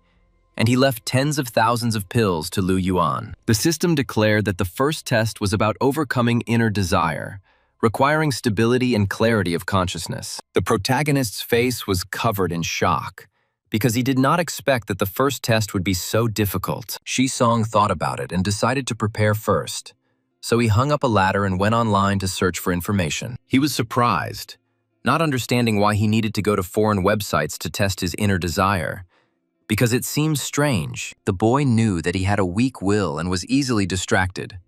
[SPEAKER 1] and he left tens of thousands of pills to Lu Yuan. The system declared that the first test was about overcoming inner desire, requiring stability and clarity of consciousness. The protagonist's face was covered in shock, because he did not expect that the first test would be so difficult. Shisong thought about it and decided to prepare first, so he hung up a ladder and went online to search for information. He was surprised, not understanding why he needed to go to foreign websites to test his inner desire, because it seemed strange. The boy knew that he had a weak will and was easily distracted.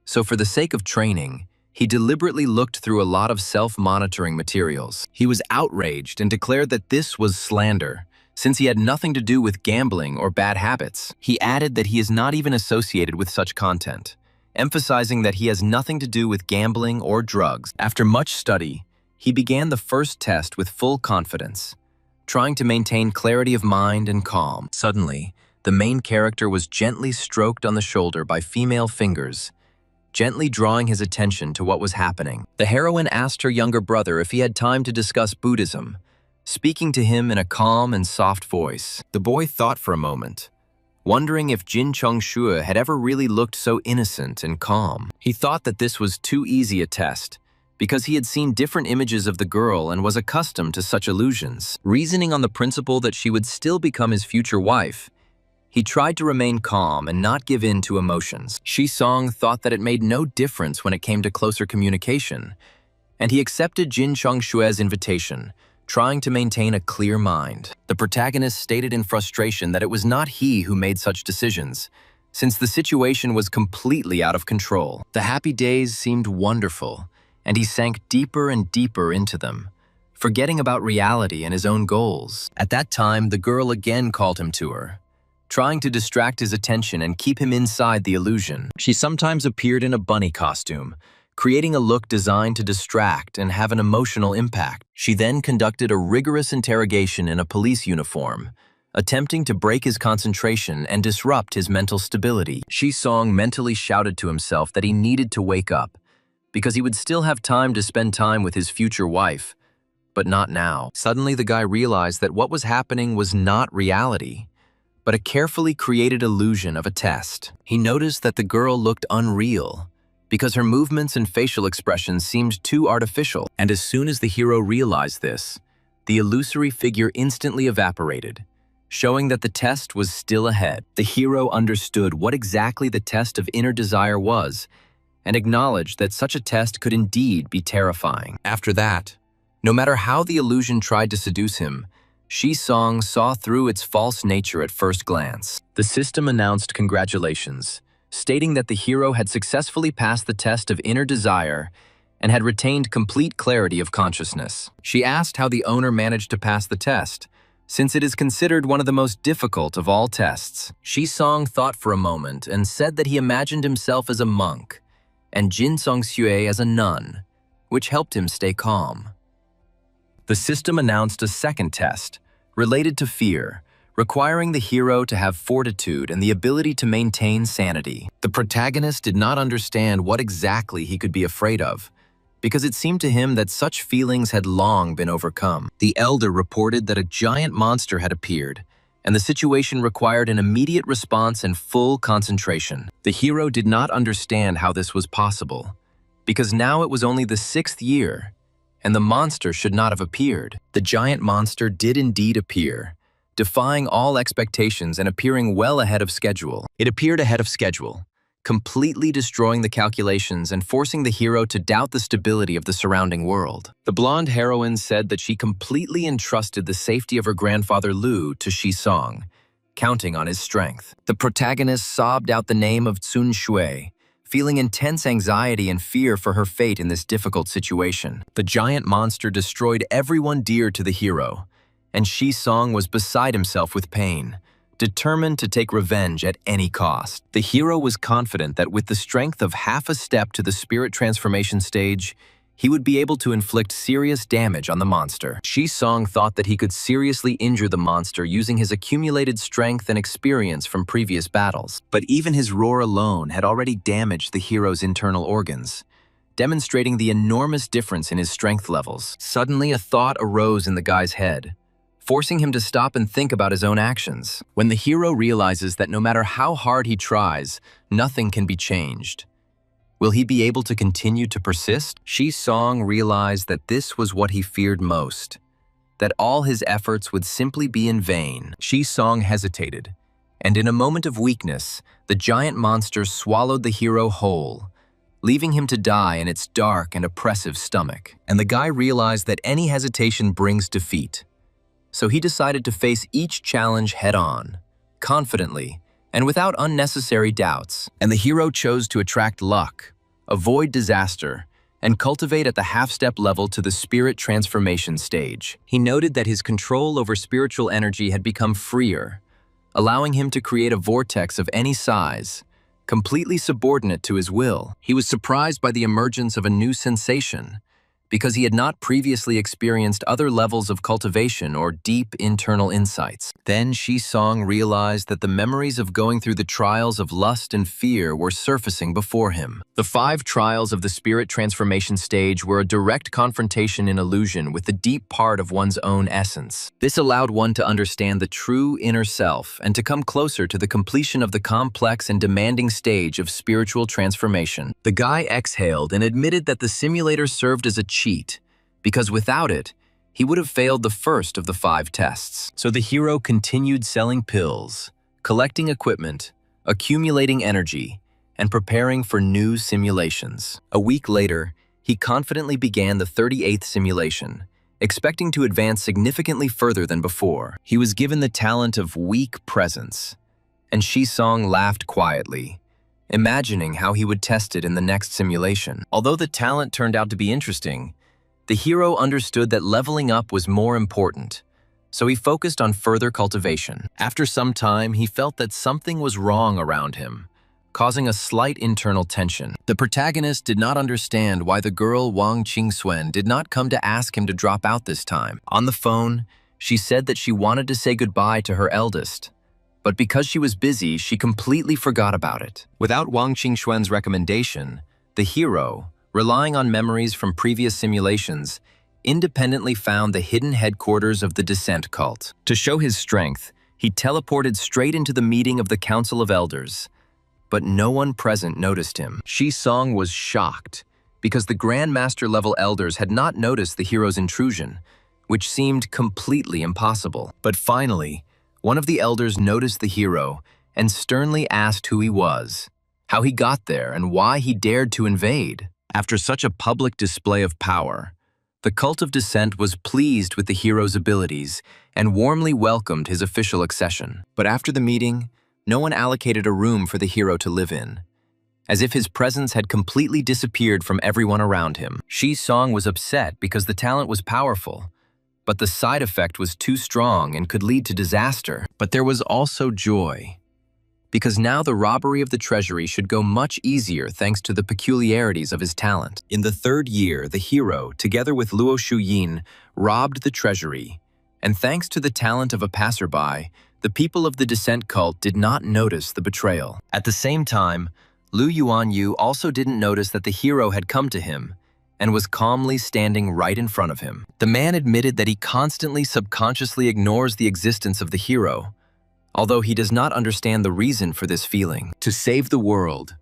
[SPEAKER 1] So for the sake of training, he deliberately looked through a lot of self-monitoring materials. He was outraged and declared that this was slander, since he had nothing to do with gambling or bad habits. He added that he is not even associated with such content, emphasizing that he has nothing to do with gambling or drugs. After much study, he began the first test with full confidence, trying to maintain clarity of mind and calm. Suddenly, the main character was gently stroked on the shoulder by female fingers, gently drawing his attention to what was happening. The heroine asked her younger brother if he had time to discuss Buddhism, speaking to him in a calm and soft voice. The boy thought for a moment, wondering if Jin Chongshue had ever really looked so innocent and calm. He thought that this was too easy a test, because he had seen different images of the girl and was accustomed to such illusions. Reasoning on the principle that she would still become his future wife, he tried to remain calm and not give in to emotions. Shisong thought that it made no difference when it came to closer communication, and he accepted Jin Chongshue's invitation, trying to maintain a clear mind. The protagonist stated in frustration that it was not he who made such decisions, since the situation was completely out of control. The happy days seemed wonderful, and he sank deeper and deeper into them, forgetting about reality and his own goals. At that time, the girl again called him to her, trying to distract his attention and keep him inside the illusion. She sometimes appeared in a bunny costume, creating a look designed to distract and have an emotional impact. She then conducted a rigorous interrogation in a police uniform, attempting to break his concentration and disrupt his mental stability. Shisong mentally shouted to himself that he needed to wake up, because he would still have time to spend time with his future wife, but not now. Suddenly, the guy realized that what was happening was not reality, but a carefully created illusion of a test. He noticed that the girl looked unreal, because her movements and facial expressions seemed too artificial. And as soon as the hero realized this, the illusory figure instantly evaporated, showing that the test was still ahead. The hero understood what exactly the test of inner desire was, and acknowledged that such a test could indeed be terrifying. After that, no matter how the illusion tried to seduce him, Shisong saw through its false nature at first glance. The system announced congratulations, stating that the hero had successfully passed the test of inner desire and had retained complete clarity of consciousness. She asked how the owner managed to pass the test, since it is considered one of the most difficult of all tests. Shisong thought for a moment and said that he imagined himself as a monk, and Jin Songxue as a nun, which helped him stay calm. The system announced a second test, related to fear, requiring the hero to have fortitude and the ability to maintain sanity. The protagonist did not understand what exactly he could be afraid of, because it seemed to him that such feelings had long been overcome. The elder reported that a giant monster had appeared, and the situation required an immediate response and full concentration. The hero did not understand how this was possible, because now it was only the 6th year, and the monster should not have appeared. The giant monster did indeed appear, defying all expectations and appearing well ahead of schedule. It appeared ahead of schedule, completely destroying the calculations and forcing the hero to doubt the stability of the surrounding world. The blonde heroine said that she completely entrusted the safety of her grandfather Lu to Shi-song, counting on his strength. The protagonist sobbed out the name of Tsun Shui, feeling intense anxiety and fear for her fate in this difficult situation. The giant monster destroyed everyone dear to the hero, and Shi-song was beside himself with pain, determined to take revenge at any cost. The hero was confident that with the strength of half a step to the spirit transformation stage, he would be able to inflict serious damage on the monster. Shi-song thought that he could seriously injure the monster using his accumulated strength and experience from previous battles. But even his roar alone had already damaged the hero's internal organs, demonstrating the enormous difference in his strength levels. Suddenly, a thought arose in the guy's head, forcing him to stop and think about his own actions. When the hero realizes that no matter how hard he tries, nothing can be changed, will he be able to continue to persist? Shi-song realized that this was what he feared most, that all his efforts would simply be in vain. Shi-song hesitated, and in a moment of weakness, the giant monster swallowed the hero whole, leaving him to die in its dark and oppressive stomach. And the guy realized that any hesitation brings defeat. So he decided to face each challenge head-on, confidently, and without unnecessary doubts. And the hero chose to attract luck, avoid disaster, and cultivate at the half-step level to the spirit transformation stage. He noted that his control over spiritual energy had become freer, allowing him to create a vortex of any size, completely subordinate to his will. He was surprised by the emergence of a new sensation, because he had not previously experienced other levels of cultivation or deep internal insights. Then Shi-song realized that the memories of going through the trials of lust and fear were surfacing before him. The 5 trials of the spirit transformation stage were a direct confrontation in illusion with the deep part of one's own essence. This allowed one to understand the true inner self and to come closer to the completion of the complex and demanding stage of spiritual transformation. The guy exhaled and admitted that the simulator served as a cheat, because without it, he would have failed the first of the 5 tests. So the hero continued selling pills, collecting equipment, accumulating energy, and preparing for new simulations. A week later, he confidently began the 38th simulation, expecting to advance significantly further than before. He was given the talent of weak presence, and Shi-song laughed quietly, imagining how he would test it in the next simulation. Although the talent turned out to be interesting, the hero understood that leveling up was more important, so he focused on further cultivation. After some time, he felt that something was wrong around him, causing a slight internal tension. The protagonist did not understand why the girl Wang Qingxuan did not come to ask him to drop out this time. On the phone, she said that she wanted to say goodbye to her eldest, but because she was busy, she completely forgot about it. Without Wang Qingxuan's recommendation, the hero, relying on memories from previous simulations, independently found the hidden headquarters of the Descent cult. To show his strength, he teleported straight into the meeting of the Council of Elders, but no one present noticed him. Shi-song was shocked, because the Grandmaster level elders had not noticed the hero's intrusion, which seemed completely impossible. But finally, one of the elders noticed the hero and sternly asked who he was, how he got there, and why he dared to invade. After such a public display of power, the Cult of Descent was pleased with the hero's abilities and warmly welcomed his official accession. But after the meeting, no one allocated a room for the hero to live in, as if his presence had completely disappeared from everyone around him. Shi-song was upset because the talent was powerful, but the side effect was too strong and could lead to disaster. But there was also joy, because now the robbery of the treasury should go much easier thanks to the peculiarities of his talent. In the 3rd year, the hero, together with Luo Shuyin, robbed the treasury, and thanks to the talent of a passerby, the people of the Descent cult did not notice the betrayal. At the same time, Lu Yuanyu also didn't notice that the hero had come to him and was calmly standing right in front of him. The man admitted that he constantly subconsciously ignores the existence of the hero, although he does not understand the reason for this feeling. To save the world,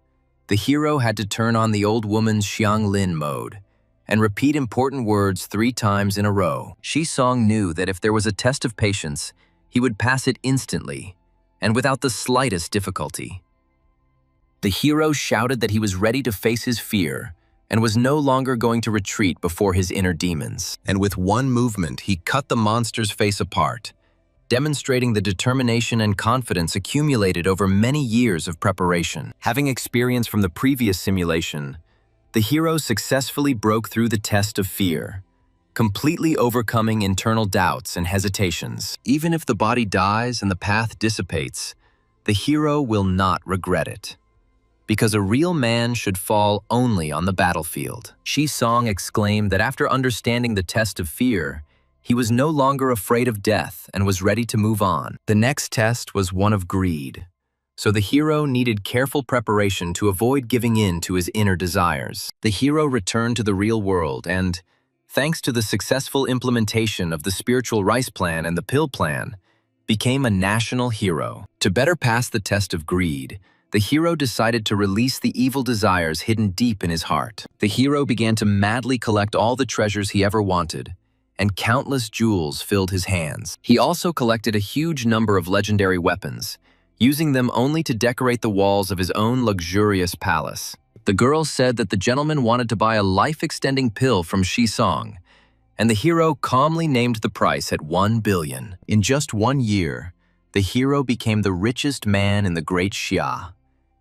[SPEAKER 1] the hero had to turn on the old woman's Xianglin mode and repeat important words 3 times in a row. Song knew that if there was a test of patience, he would pass it instantly and without the slightest difficulty. The hero shouted that he was ready to face his fear and was no longer going to retreat before his inner demons. And with one movement, he cut the monster's face apart, demonstrating the determination and confidence accumulated over many years of preparation. Having experience from the previous simulation, the hero successfully broke through the test of fear, completely overcoming internal doubts and hesitations. Even if the body dies and the path dissipates, the hero will not regret it. Because a real man should fall only on the battlefield. Song exclaimed that after understanding the test of fear, he was no longer afraid of death and was ready to move on. The next test was one of greed, so the hero needed careful preparation to avoid giving in to his inner desires. The hero returned to the real world and, thanks to the successful implementation of the spiritual rice plan and the pill plan, became a national hero. To better pass the test of greed, the hero decided to release the evil desires hidden deep in his heart. The hero began to madly collect all the treasures he ever wanted, and countless jewels filled his hands. He also collected a huge number of legendary weapons, using them only to decorate the walls of his own luxurious palace. The girl said that the gentleman wanted to buy a life-extending pill from Song, and the hero calmly named the price at 1 billion. In just 1 year, the hero became the richest man in the Great Xia.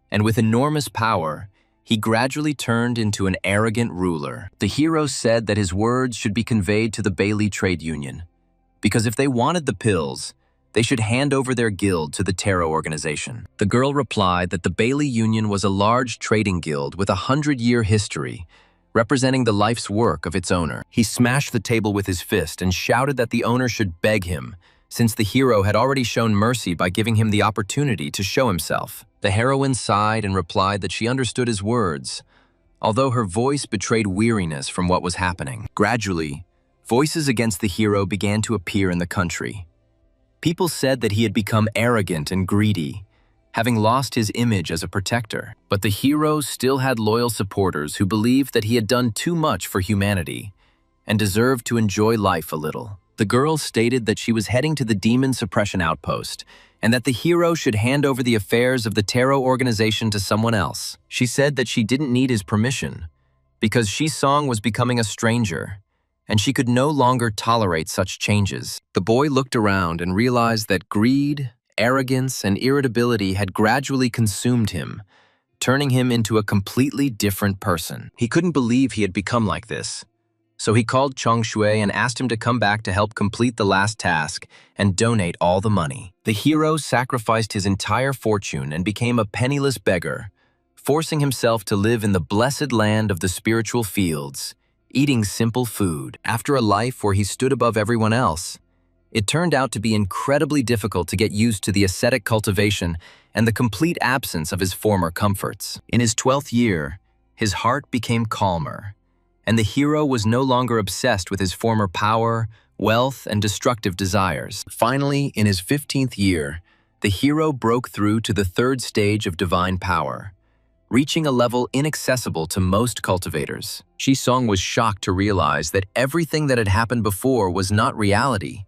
[SPEAKER 1] And with enormous power, he gradually turned into an arrogant ruler. The hero said that his words should be conveyed to the Bailey Trade Union, because if they wanted the pills, they should hand over their guild to the Tarot organization. The girl replied that the Bailey Union was a large trading guild with a 100-year history, representing the life's work of its owner. He smashed the table with his fist and shouted that the owner should beg him, since the hero had already shown mercy by giving him the opportunity to show himself. The heroine sighed and replied that she understood his words, although her voice betrayed weariness from what was happening. Gradually, voices against the hero began to appear in the country. People said that he had become arrogant and greedy, having lost his image as a protector. But the hero still had loyal supporters who believed that he had done too much for humanity and deserved to enjoy life a little. The girl stated that she was heading to the Demon Suppression Outpost and that the hero should hand over the affairs of the Tarot organization to someone else. She said that she didn't need his permission because Song was becoming a stranger and she could no longer tolerate such changes. The boy looked around and realized that greed, arrogance, and irritability had gradually consumed him, turning him into a completely different person. He couldn't believe he had become like this. So he called Chong Shui and asked him to come back to help complete the last task and donate all the money. The hero sacrificed his entire fortune and became a penniless beggar, forcing himself to live in the blessed land of the spiritual fields, eating simple food. After a life where he stood above everyone else, it turned out to be incredibly difficult to get used to the ascetic cultivation and the complete absence of his former comforts. In his 12th year, his heart became calmer, and the hero was no longer obsessed with his former power, wealth, and destructive desires. Finally, in his 15th year, the hero broke through to the 3rd stage of divine power, reaching a level inaccessible to most cultivators. Song was shocked to realize that everything that had happened before was not reality,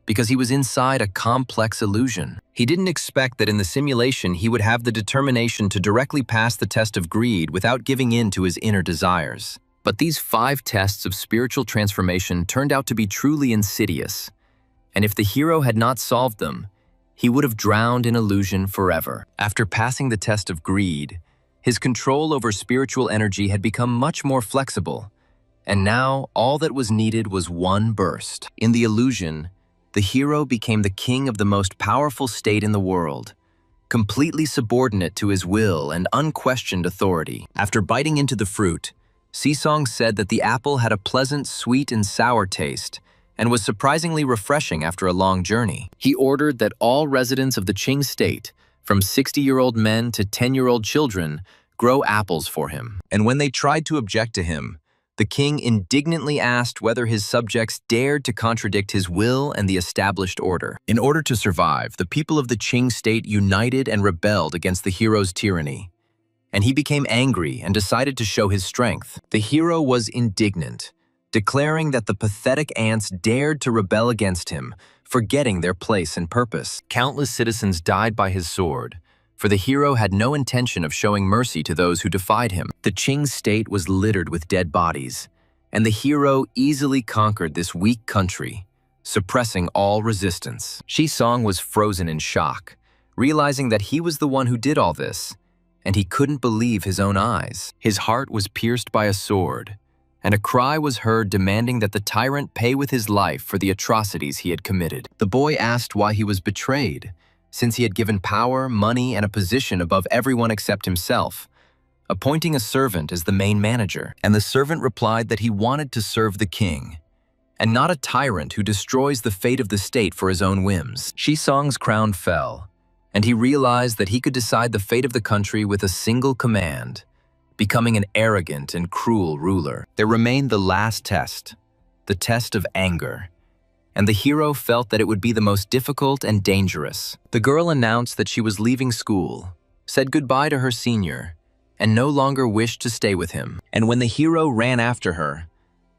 [SPEAKER 1] because he was inside a complex illusion. He didn't expect that in the simulation he would have the determination to directly pass the test of greed without giving in to his inner desires. But these 5 tests of spiritual transformation turned out to be truly insidious, and if the hero had not solved them, he would have drowned in illusion forever. After passing the test of greed, his control over spiritual energy had become much more flexible, and now all that was needed was one burst. In the illusion, the hero became the king of the most powerful state in the world, completely subordinate to his will and unquestioned authority. After biting into the fruit, Song said that the apple had a pleasant sweet and sour taste and was surprisingly refreshing after a long journey. He ordered that all residents of the Qing state, from 60-year-old men to 10-year-old children, grow apples for him. And when they tried to object to him, The king indignantly asked whether his subjects dared to contradict his will and the established order. In order to survive, the people of the Qing state united and rebelled against the hero's tyranny, and he became angry and decided to show his strength. The hero was indignant, declaring that the pathetic ants dared to rebel against him, forgetting their place and purpose. Countless citizens died by his sword, for the hero had no intention of showing mercy to those who defied him. The Qing state was littered with dead bodies, and the hero easily conquered this weak country, suppressing all resistance. Shisong was frozen in shock, realizing that he was the one who did all this, and he couldn't believe his own eyes. His heart was pierced by a sword, and a cry was heard demanding that the tyrant pay with his life for the atrocities he had committed. The boy asked why he was betrayed, since he had given power, money, and a position above everyone except himself, appointing a servant as the main manager. And the servant replied that he wanted to serve the king, and not a tyrant who destroys the fate of the state for his own whims. Shisong's crown fell, and he realized that he could decide the fate of the country with a single command, becoming an arrogant and cruel ruler. There remained the last test, the test of anger, and the hero felt that it would be the most difficult and dangerous. The girl announced that she was leaving school, said goodbye to her senior, and no longer wished to stay with him. And when the hero ran after her,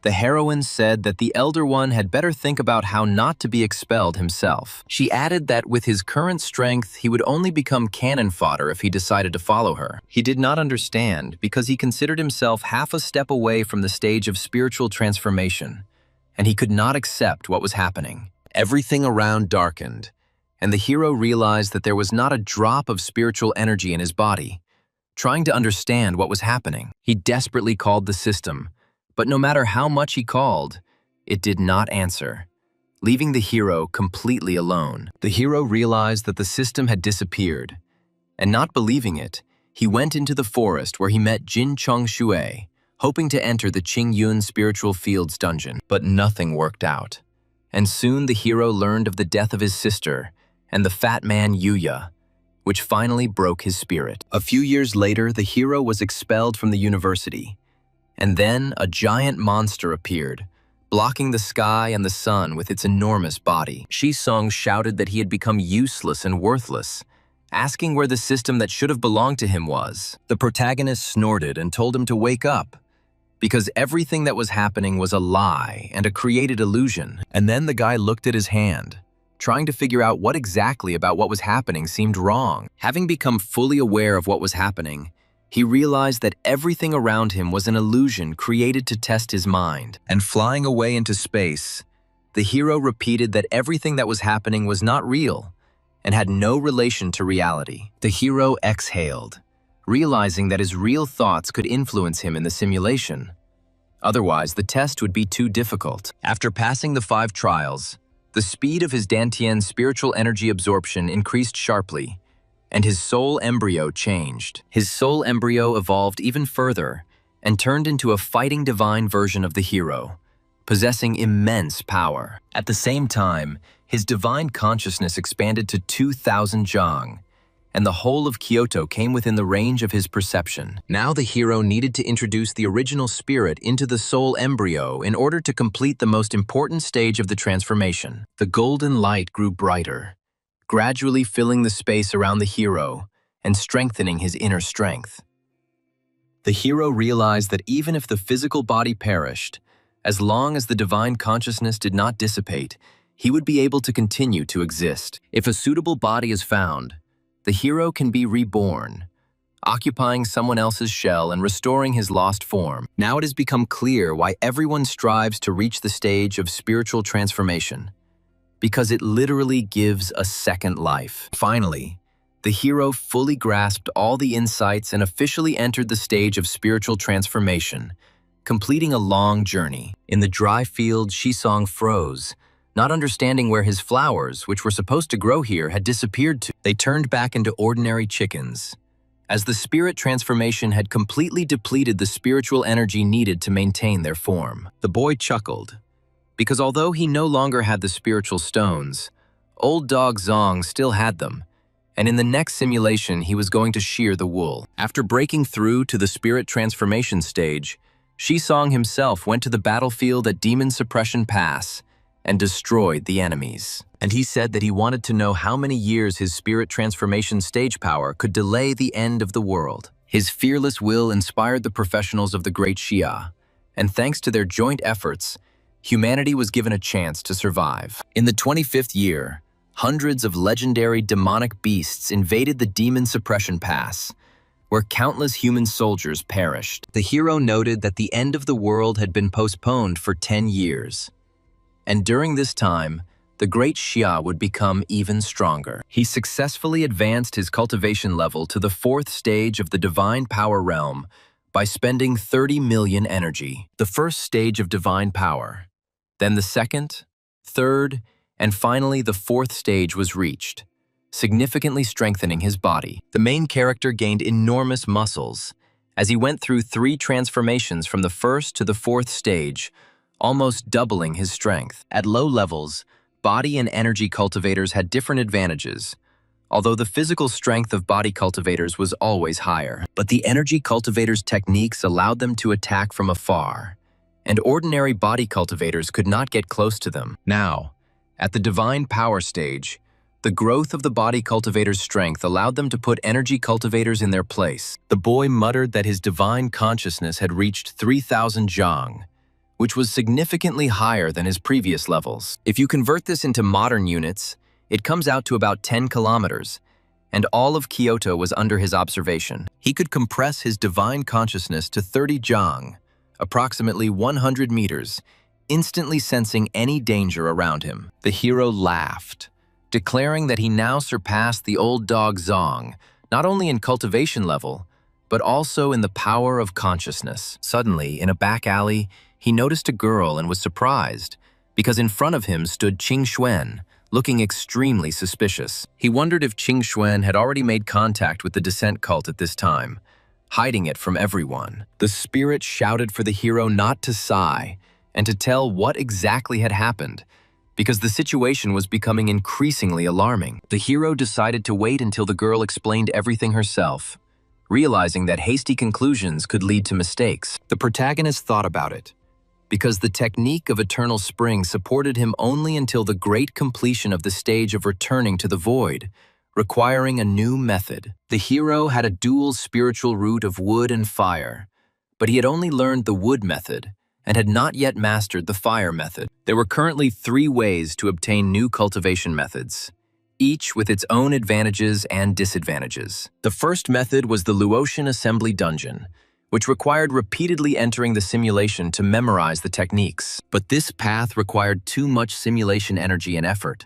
[SPEAKER 1] the heroine said that the elder one had better think about how not to be expelled himself. She added that with his current strength, he would only become cannon fodder if he decided to follow her. He did not understand because he considered himself half a step away from the stage of spiritual transformation, and he could not accept what was happening. Everything around darkened, and the hero realized that there was not a drop of spiritual energy in his body. Trying to understand what was happening, he desperately called the system, but no matter how much he called, it did not answer, leaving the hero completely alone. The hero realized that the system had disappeared, and not believing it, he went into the forest where he met Jin Chong Shui, hoping to enter the Qingyun Spiritual Fields dungeon. But nothing worked out, and soon the hero learned of the death of his sister and the fat man Yuya, which finally broke his spirit. A few years later, the hero was expelled from the university, and then a giant monster appeared, blocking the sky and the sun with its enormous body. Shisong shouted that he had become useless and worthless, asking where the system that should have belonged to him was. The protagonist snorted and told him to wake up, because everything that was happening was a lie and a created illusion. And then the guy looked at his hand, trying to figure out what exactly about what was happening seemed wrong. Having become fully aware of what was happening, he realized that everything around him was an illusion created to test his mind. And flying away into space, the hero repeated that everything that was happening was not real and had no relation to reality. The hero exhaled, realizing that his real thoughts could influence him in the simulation. Otherwise, the test would be too difficult. After passing the 5 trials, the speed of his Dantian's spiritual energy absorption increased sharply, and his soul embryo changed. His soul embryo evolved even further and turned into a fighting divine version of the hero, possessing immense power. At the same time, his divine consciousness expanded to 2,000 zhang, and the whole of Kyoto came within the range of his perception. Now the hero needed to introduce the original spirit into the soul embryo in order to complete the most important stage of the transformation. The golden light grew brighter, gradually filling the space around the hero and strengthening his inner strength. The hero realized that even if the physical body perished, as long as the divine consciousness did not dissipate, he would be able to continue to exist. If a suitable body is found, the hero can be reborn, occupying someone else's shell and restoring his lost form. Now it has become clear why everyone strives to reach the stage of spiritual transformation, because it literally gives a second life. Finally, the hero fully grasped all the insights and officially entered the stage of spiritual transformation, completing a long journey. In the dry field, Shisong froze, not understanding where his flowers, which were supposed to grow here, had disappeared to. They turned back into ordinary chickens, as the spirit transformation had completely depleted the spiritual energy needed to maintain their form. The boy chuckled, because although he no longer had the spiritual stones, old dog Zong still had them, and in the next simulation he was going to shear the wool. After breaking through to the spirit transformation stage, Shisong himself went to the battlefield at Demon Suppression Pass and destroyed the enemies. And he said that he wanted to know how many years his spirit transformation stage power could delay the end of the world. His fearless will inspired the professionals of the Great Xia, and thanks to their joint efforts, humanity was given a chance to survive. In the 25th year, hundreds of legendary demonic beasts invaded the Demon Suppression Pass, where countless human soldiers perished. The hero noted that the end of the world had been postponed for 10 years. And during this time, the Great Xia would become even stronger. He successfully advanced his cultivation level to the 4th stage of the Divine Power realm by spending 30 million energy. The first stage of Divine Power, then the 2nd, 3rd, and finally the 4th stage was reached, significantly strengthening his body. The main character gained enormous muscles as he went through 3 transformations from the 1st to the 4th stage, almost doubling his strength. At low levels, body and energy cultivators had different advantages, although the physical strength of body cultivators was always higher. But the energy cultivators' techniques allowed them to attack from afar, and ordinary body cultivators could not get close to them. Now, at the Divine Power stage, the growth of the body cultivators' strength allowed them to put energy cultivators in their place. The boy muttered that his divine consciousness had reached 3,000 zhang, which was significantly higher than his previous levels. If you convert this into modern units, it comes out to about 10 kilometers, and all of Kyoto was under his observation. He could compress his divine consciousness to 30 zhang, approximately 100 meters, instantly sensing any danger around him. The hero laughed, declaring that he now surpassed the old dog Zong, not only in cultivation level, but also in the power of consciousness. Suddenly, in a back alley, he noticed a girl and was surprised, because in front of him stood Qing Xuan, looking extremely suspicious. He wondered if Qing Xuan had already made contact with the descent cult at this time, hiding it from everyone. The spirit shouted for the hero not to sigh and to tell what exactly had happened, because the situation was becoming increasingly alarming. The hero decided to wait until the girl explained everything herself, realizing that hasty conclusions could lead to mistakes. The protagonist thought about it, because the technique of eternal spring supported him only until the great completion of the stage of returning to the void, requiring a new method. The hero had a dual spiritual root of wood and fire, but he had only learned the wood method and had not yet mastered the fire method. There were currently 3 ways to obtain new cultivation methods, each with its own advantages and disadvantages. The first method was the Luotian Assembly Dungeon, which required repeatedly entering the simulation to memorize the techniques. But this path required too much simulation energy and effort,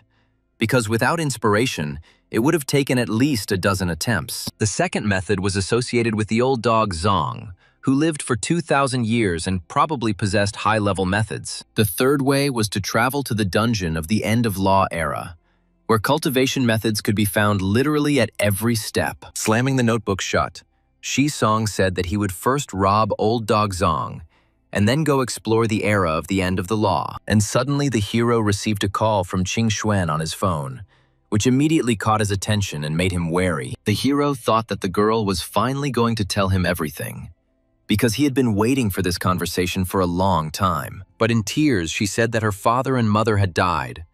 [SPEAKER 1] because without inspiration, it would have taken at least a dozen attempts. The second method was associated with the old dog Zong, who lived for 2,000 years and probably possessed high-level methods. The third way was to travel to the dungeon of the End of Law era, where cultivation methods could be found literally at every step. Slamming the notebook shut, Shisong said that he would first rob old dog Zong, and then go explore the era of the End of the Law. And suddenly the hero received a call from Qing Xuan on his phone, which immediately caught his attention and made him wary. The hero thought that the girl was finally going to tell him everything, because he had been waiting for this conversation for a long time. But in tears, she said that her father and mother had died,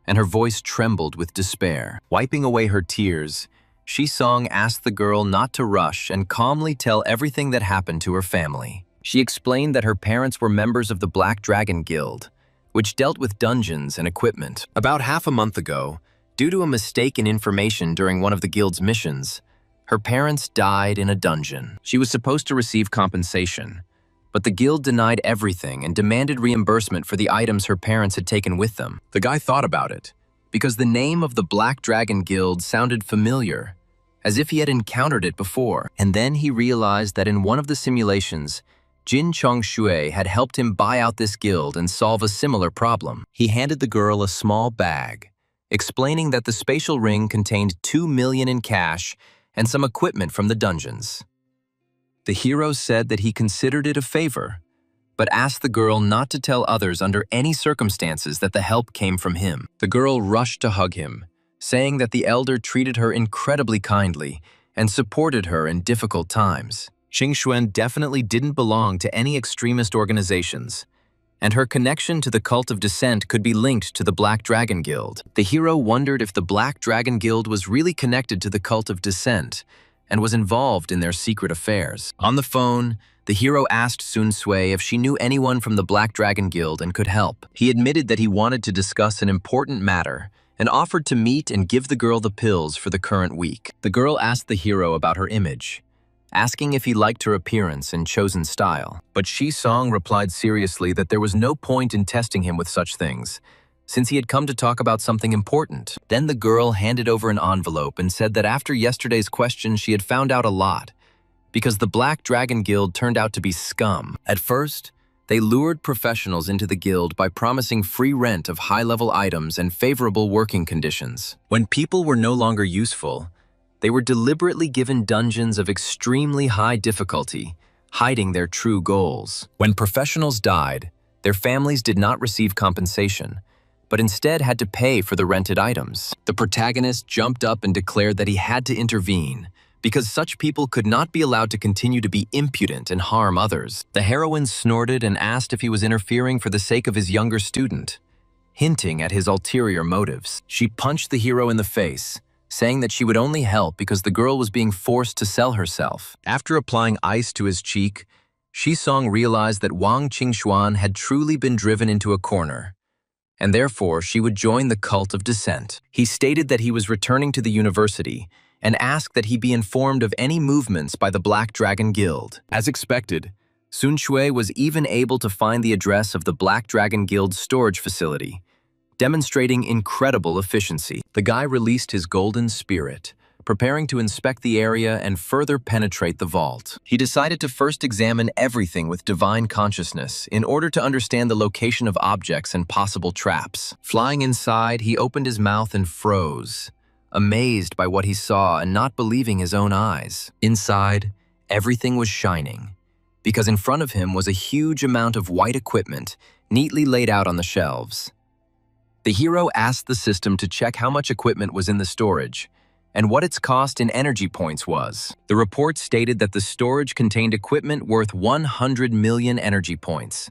[SPEAKER 1] and her voice trembled with despair. Wiping away her tears, Shisong asked the girl not to rush and calmly tell everything that happened to her family. She explained that her parents were members of the Black Dragon Guild, which dealt with dungeons and equipment. About half a month ago, due to a mistake in information during one of the guild's missions, her parents died in a dungeon. She was supposed to receive compensation, but the guild denied everything and demanded reimbursement for the items her parents had taken with them. The guy thought about it, because the name of the Black Dragon Guild sounded familiar, as if he had encountered it before. And then he realized that in one of the simulations, Jin Chongshui had helped him buy out this guild and solve a similar problem. He handed the girl a small bag, explaining that the spatial ring contained 2 million in cash and some equipment from the dungeons. The hero said that he considered it a favor, but asked the girl not to tell others under any circumstances that the help came from him. The girl rushed to hug him, saying that the elder treated her incredibly kindly and supported her in difficult times. Xingxuan definitely didn't belong to any extremist organizations, and her connection to the Cult of Descent could be linked to the Black Dragon Guild. The hero wondered if the Black Dragon Guild was really connected to the Cult of Descent and was involved in their secret affairs. On the phone, the hero asked Sun Sui if she knew anyone from the Black Dragon Guild and could help. He admitted that he wanted to discuss an important matter and offered to meet and give the girl the pills for the current week. The girl asked the hero about her image, asking if he liked her appearance and chosen style. But Shi Song replied seriously that there was no point in testing him with such things, since he had come to talk about something important. Then the girl handed over an envelope and said that after yesterday's question she had found out a lot, because the Black Dragon Guild turned out to be scum. At first, they lured professionals into the guild by promising free rent of high-level items and favorable working conditions. When people were no longer useful, they were deliberately given dungeons of extremely high difficulty, hiding their true goals. When professionals died, their families did not receive compensation, but instead had to pay for the rented items. The protagonist jumped up and declared that he had to intervene, because such people could not be allowed to continue to be impudent and harm others. The heroine snorted and asked if he was interfering for the sake of his younger student, hinting at his ulterior motives. She punched the hero in the face, saying that she would only help because the girl was being forced to sell herself. After applying ice to his cheek, Shi Song realized that Wang Qingxuan had truly been driven into a corner, and therefore she would join the Cult of Descent. He stated that he was returning to the university and asked that he be informed of any movements by the Black Dragon Guild. As expected, Sun Sui was even able to find the address of the Black Dragon Guild's storage facility, demonstrating incredible efficiency. The guy released his golden spirit, preparing to inspect the area and further penetrate the vault. He decided to first examine everything with divine consciousness in order to understand the location of objects and possible traps. Flying inside, he opened his mouth and froze, amazed by what he saw and not believing his own eyes. Inside, everything was shining, because in front of him was a huge amount of white equipment neatly laid out on the shelves. The hero asked the system to check how much equipment was in the storage and what its cost in energy points was. The report stated that the storage contained equipment worth 100 million energy points,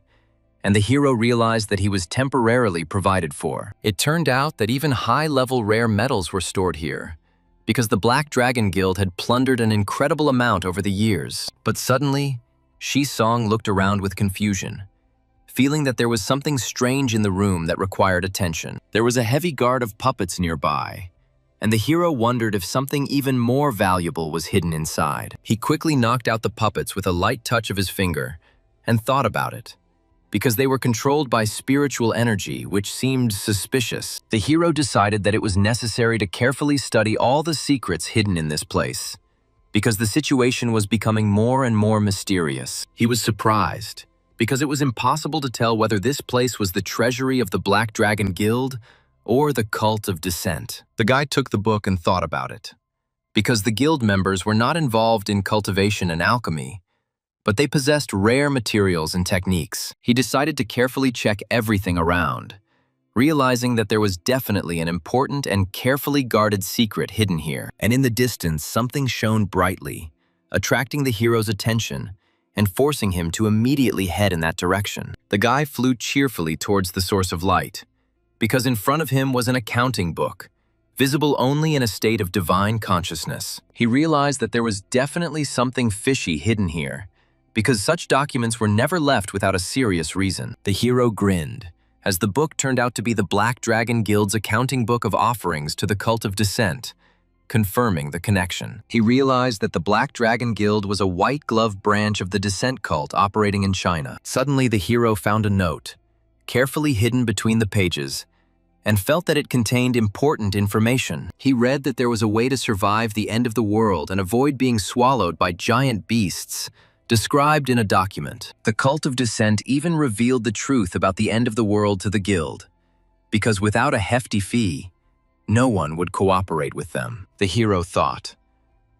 [SPEAKER 1] and the hero realized that he was temporarily provided for. It turned out that even high-level rare metals were stored here, because the Black Dragon Guild had plundered an incredible amount over the years. But suddenly, Shi Song looked around with confusion, feeling that there was something strange in the room that required attention. There was a heavy guard of puppets nearby, and the hero wondered if something even more valuable was hidden inside. He quickly knocked out the puppets with a light touch of his finger and thought about it, because they were controlled by spiritual energy, which seemed suspicious. The hero decided that it was necessary to carefully study all the secrets hidden in this place, because the situation was becoming more and more mysterious. He was surprised, because it was impossible to tell whether this place was the treasury of the Black Dragon Guild or the Cult of Descent. The guy took the book and thought about it, because the guild members were not involved in cultivation and alchemy, but they possessed rare materials and techniques. He decided to carefully check everything around, realizing that there was definitely an important and carefully guarded secret hidden here. And in the distance, something shone brightly, attracting the hero's attention and forcing him to immediately head in that direction. The guy flew cheerfully towards the source of light, because in front of him was an accounting book, visible only in a state of divine consciousness. He realized that there was definitely something fishy hidden here, because such documents were never left without a serious reason. The hero grinned, as the book turned out to be the Black Dragon Guild's accounting book of offerings to the Cult of Descent, confirming the connection. He realized that the Black Dragon Guild was a white-glove branch of the Descent cult operating in China. Suddenly, the hero found a note, carefully hidden between the pages, and felt that it contained important information. He read that there was a way to survive the end of the world and avoid being swallowed by giant beasts, described in a document. The Cult of Descent even revealed the truth about the end of the world to the guild, because without a hefty fee, no one would cooperate with them. The hero thought,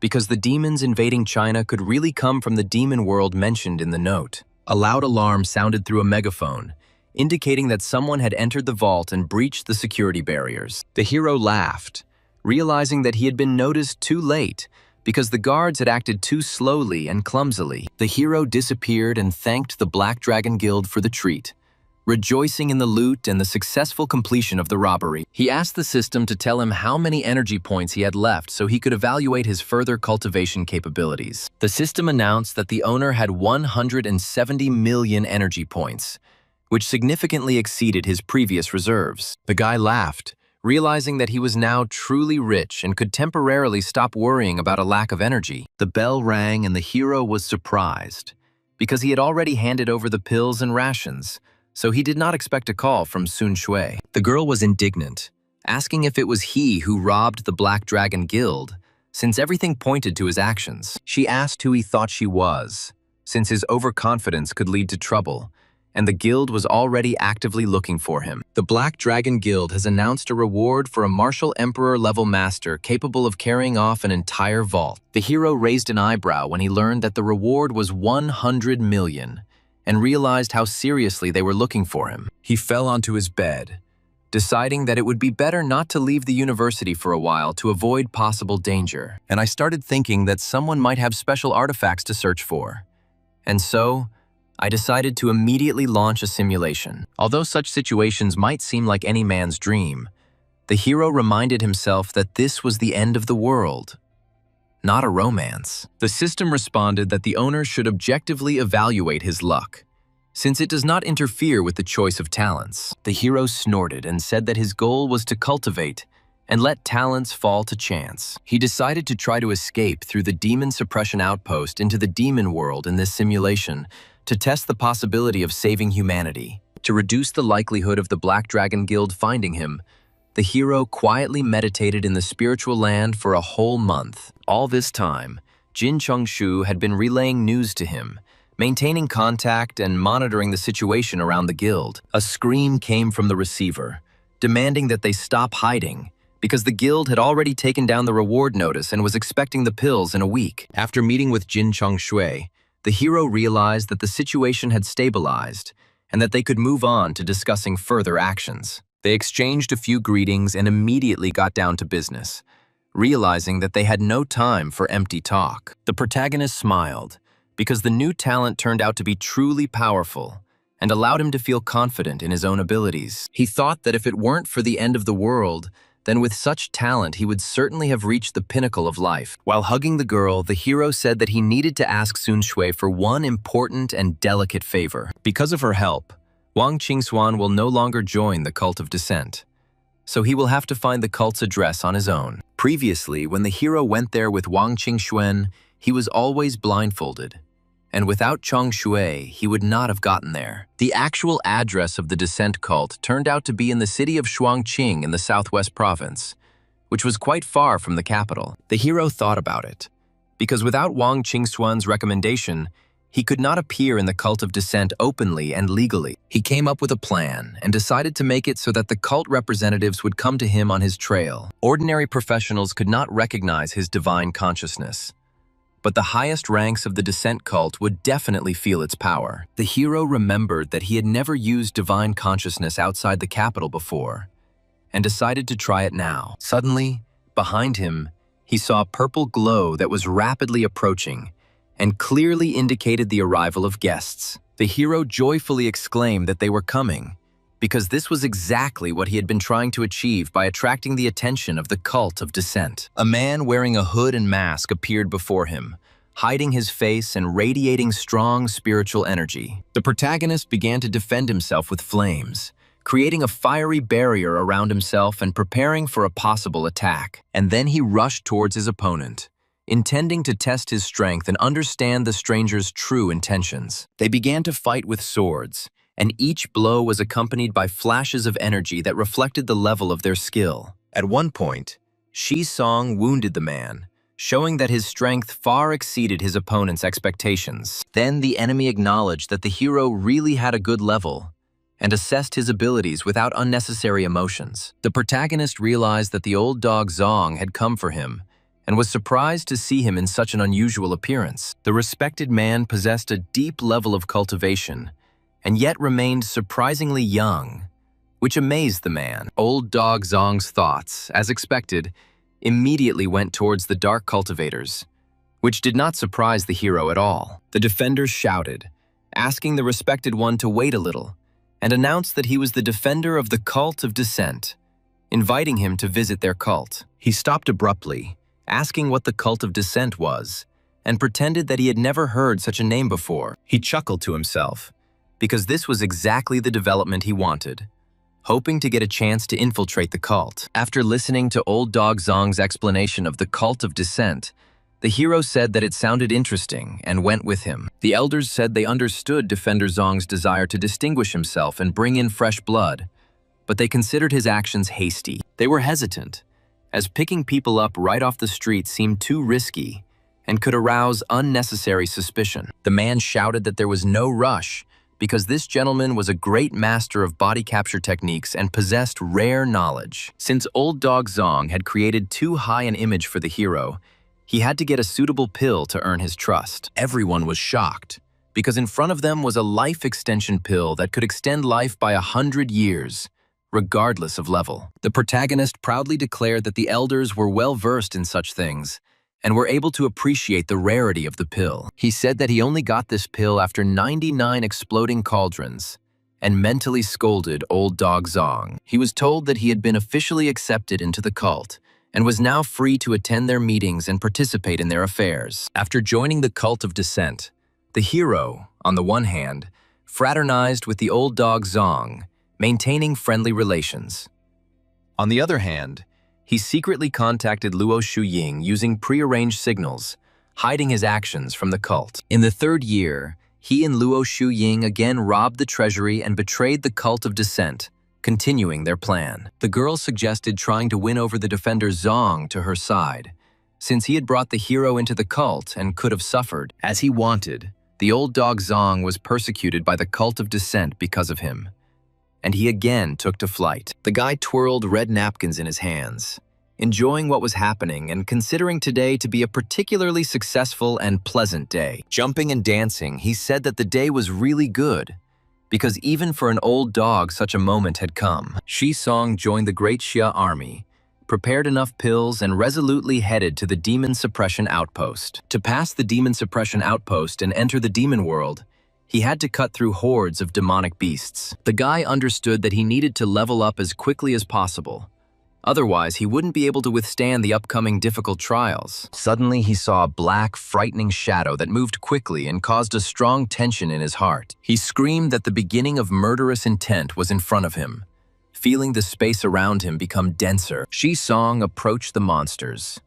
[SPEAKER 1] because the demons invading China could really come from the demon world mentioned in the note. A loud alarm sounded through a megaphone, indicating that someone had entered the vault and breached the security barriers. The hero laughed, realizing that he had been noticed too late, because the guards had acted too slowly and clumsily. The hero disappeared and thanked the Black Dragon Guild for the treat, rejoicing in the loot and the successful completion of the robbery. He asked the system to tell him how many energy points he had left so he could evaluate his further cultivation capabilities. The system announced that the owner had 170 million energy points, which significantly exceeded his previous reserves. The guy laughed, realizing that he was now truly rich and could temporarily stop worrying about a lack of energy. The bell rang and the hero was surprised, because he had already handed over the pills and rations, so he did not expect a call from Sun Shui. The girl was indignant, asking if it was he who robbed the Black Dragon Guild, since everything pointed to his actions. She asked who he thought she was, since his overconfidence could lead to trouble, and the guild was already actively looking for him. The Black Dragon Guild has announced a reward for a Martial Emperor-level master capable of carrying off an entire vault. The hero raised an eyebrow when he learned that the reward was 100 million, and realized how seriously they were looking for him. He fell onto his bed, deciding that it would be better not to leave the university for a while to avoid possible danger. And I started thinking that someone might have special artifacts to search for. And so, I decided to immediately launch a simulation. Although such situations might seem like any man's dream, the hero reminded himself that this was the end of the world, not a romance. The system responded that the owner should objectively evaluate his luck, since it does not interfere with the choice of talents. The hero snorted and said that his goal was to cultivate and let talents fall to chance. He decided to try to escape through the demon suppression outpost into the demon world in this simulation, to test the possibility of saving humanity. To reduce the likelihood of the Black Dragon Guild finding him, the hero quietly meditated in the spiritual land for a whole month. All this time, Jin Chongshu had been relaying news to him, maintaining contact and monitoring the situation around the guild. A scream came from the receiver, demanding that they stop hiding, because the guild had already taken down the reward notice and was expecting the pills in a week. After meeting with Jin Chongshui, the hero realized that the situation had stabilized and that they could move on to discussing further actions. They exchanged a few greetings and immediately got down to business, realizing that they had no time for empty talk. The protagonist smiled, because the new talent turned out to be truly powerful and allowed him to feel confident in his own abilities. He thought that if it weren't for the end of the world, then with such talent he would certainly have reached the pinnacle of life. While hugging the girl, the hero said that he needed to ask Sun Shui for one important and delicate favor. Because of her help, Wang Qingxuan will no longer join the cult of dissent, so he will have to find the cult's address on his own. Previously, when the hero went there with Wang Qingxuan, he was always blindfolded, and without Chong Shui, he would not have gotten there. The actual address of the dissent cult turned out to be in the city of Shuangqing in the southwest province, which was quite far from the capital. The hero thought about it, because without Wang Qingxuan's recommendation, he could not appear in the cult of dissent openly and legally. He came up with a plan and decided to make it so that the cult representatives would come to him on his trail. Ordinary professionals could not recognize his divine consciousness, but the highest ranks of the dissent cult would definitely feel its power. The hero remembered that he had never used divine consciousness outside the capital before, and decided to try it now. Suddenly, behind him, he saw a purple glow that was rapidly approaching and clearly indicated the arrival of guests. The hero joyfully exclaimed that they were coming, because this was exactly what he had been trying to achieve by attracting the attention of the cult of dissent. A man wearing a hood and mask appeared before him, hiding his face and radiating strong spiritual energy. The protagonist began to defend himself with flames, creating a fiery barrier around himself and preparing for a possible attack. And then he rushed towards his opponent, intending to test his strength and understand the stranger's true intentions. They began to fight with swords, and each blow was accompanied by flashes of energy that reflected the level of their skill. At one point, Shi Song wounded the man, showing that his strength far exceeded his opponent's expectations. Then the enemy acknowledged that the hero really had a good level and assessed his abilities without unnecessary emotions. The protagonist realized that the old dog Zong had come for him and was surprised to see him in such an unusual appearance. The respected man possessed a deep level of cultivation and yet remained surprisingly young, which amazed the man. Old dog Zong's thoughts, as expected, immediately went towards the dark cultivators, which did not surprise the hero at all. The defenders shouted, asking the respected one to wait a little, and announced that he was the defender of the cult of dissent, inviting him to visit their cult. He stopped abruptly, asking what the cult of dissent was, and pretended that he had never heard such a name before. He chuckled to himself, because this was exactly the development he wanted, hoping to get a chance to infiltrate the cult. After listening to Old Dog Zong's explanation of the cult of dissent, the hero said that it sounded interesting and went with him. The elders said they understood Defender Zong's desire to distinguish himself and bring in fresh blood, but they considered his actions hasty. They were hesitant, as picking people up right off the street seemed too risky and could arouse unnecessary suspicion. The man shouted that there was no rush because this gentleman was a great master of body capture techniques and possessed rare knowledge. Since Old Dog Zong had created too high an image for the hero, he had to get a suitable pill to earn his trust. Everyone was shocked, because in front of them was a life extension pill that could extend life by 100 years, regardless of level. The protagonist proudly declared that the elders were well-versed in such things and were able to appreciate the rarity of the pill. He said that he only got this pill after 99 exploding cauldrons and mentally scolded Old Dog Zong. He was told that he had been officially accepted into the cult and was now free to attend their meetings and participate in their affairs. After joining the cult of dissent, the hero, on the one hand, fraternized with the Old Dog Zong, maintaining friendly relations. On the other hand, he secretly contacted Luo Shuying using prearranged signals, hiding his actions from the cult. In the third year, he and Luo Shuying again robbed the treasury and betrayed the cult of dissent, continuing their plan. The girl suggested trying to win over the defender Zong to her side, since he had brought the hero into the cult and could have suffered. As he wanted, the Old Dog Zong was persecuted by the cult of dissent because of him, and he again took to flight. The guy twirled red napkins in his hands, enjoying what was happening and considering today to be a particularly successful and pleasant day. Jumping and dancing, he said that the day was really good, because even for an old dog such a moment had come. Shi Song joined the Great Xia army, prepared enough pills, and resolutely headed to the Demon Suppression Outpost. To pass the Demon Suppression Outpost and enter the demon world, he had to cut through hordes of demonic beasts. The guy understood that he needed to level up as quickly as possible. Otherwise, he wouldn't be able to withstand the upcoming difficult trials. Suddenly, he saw a black, frightening shadow that moved quickly and caused a strong tension in his heart. He screamed that the beginning of murderous intent was in front of him, feeling the space around him become denser. Shi Song approached the monsters,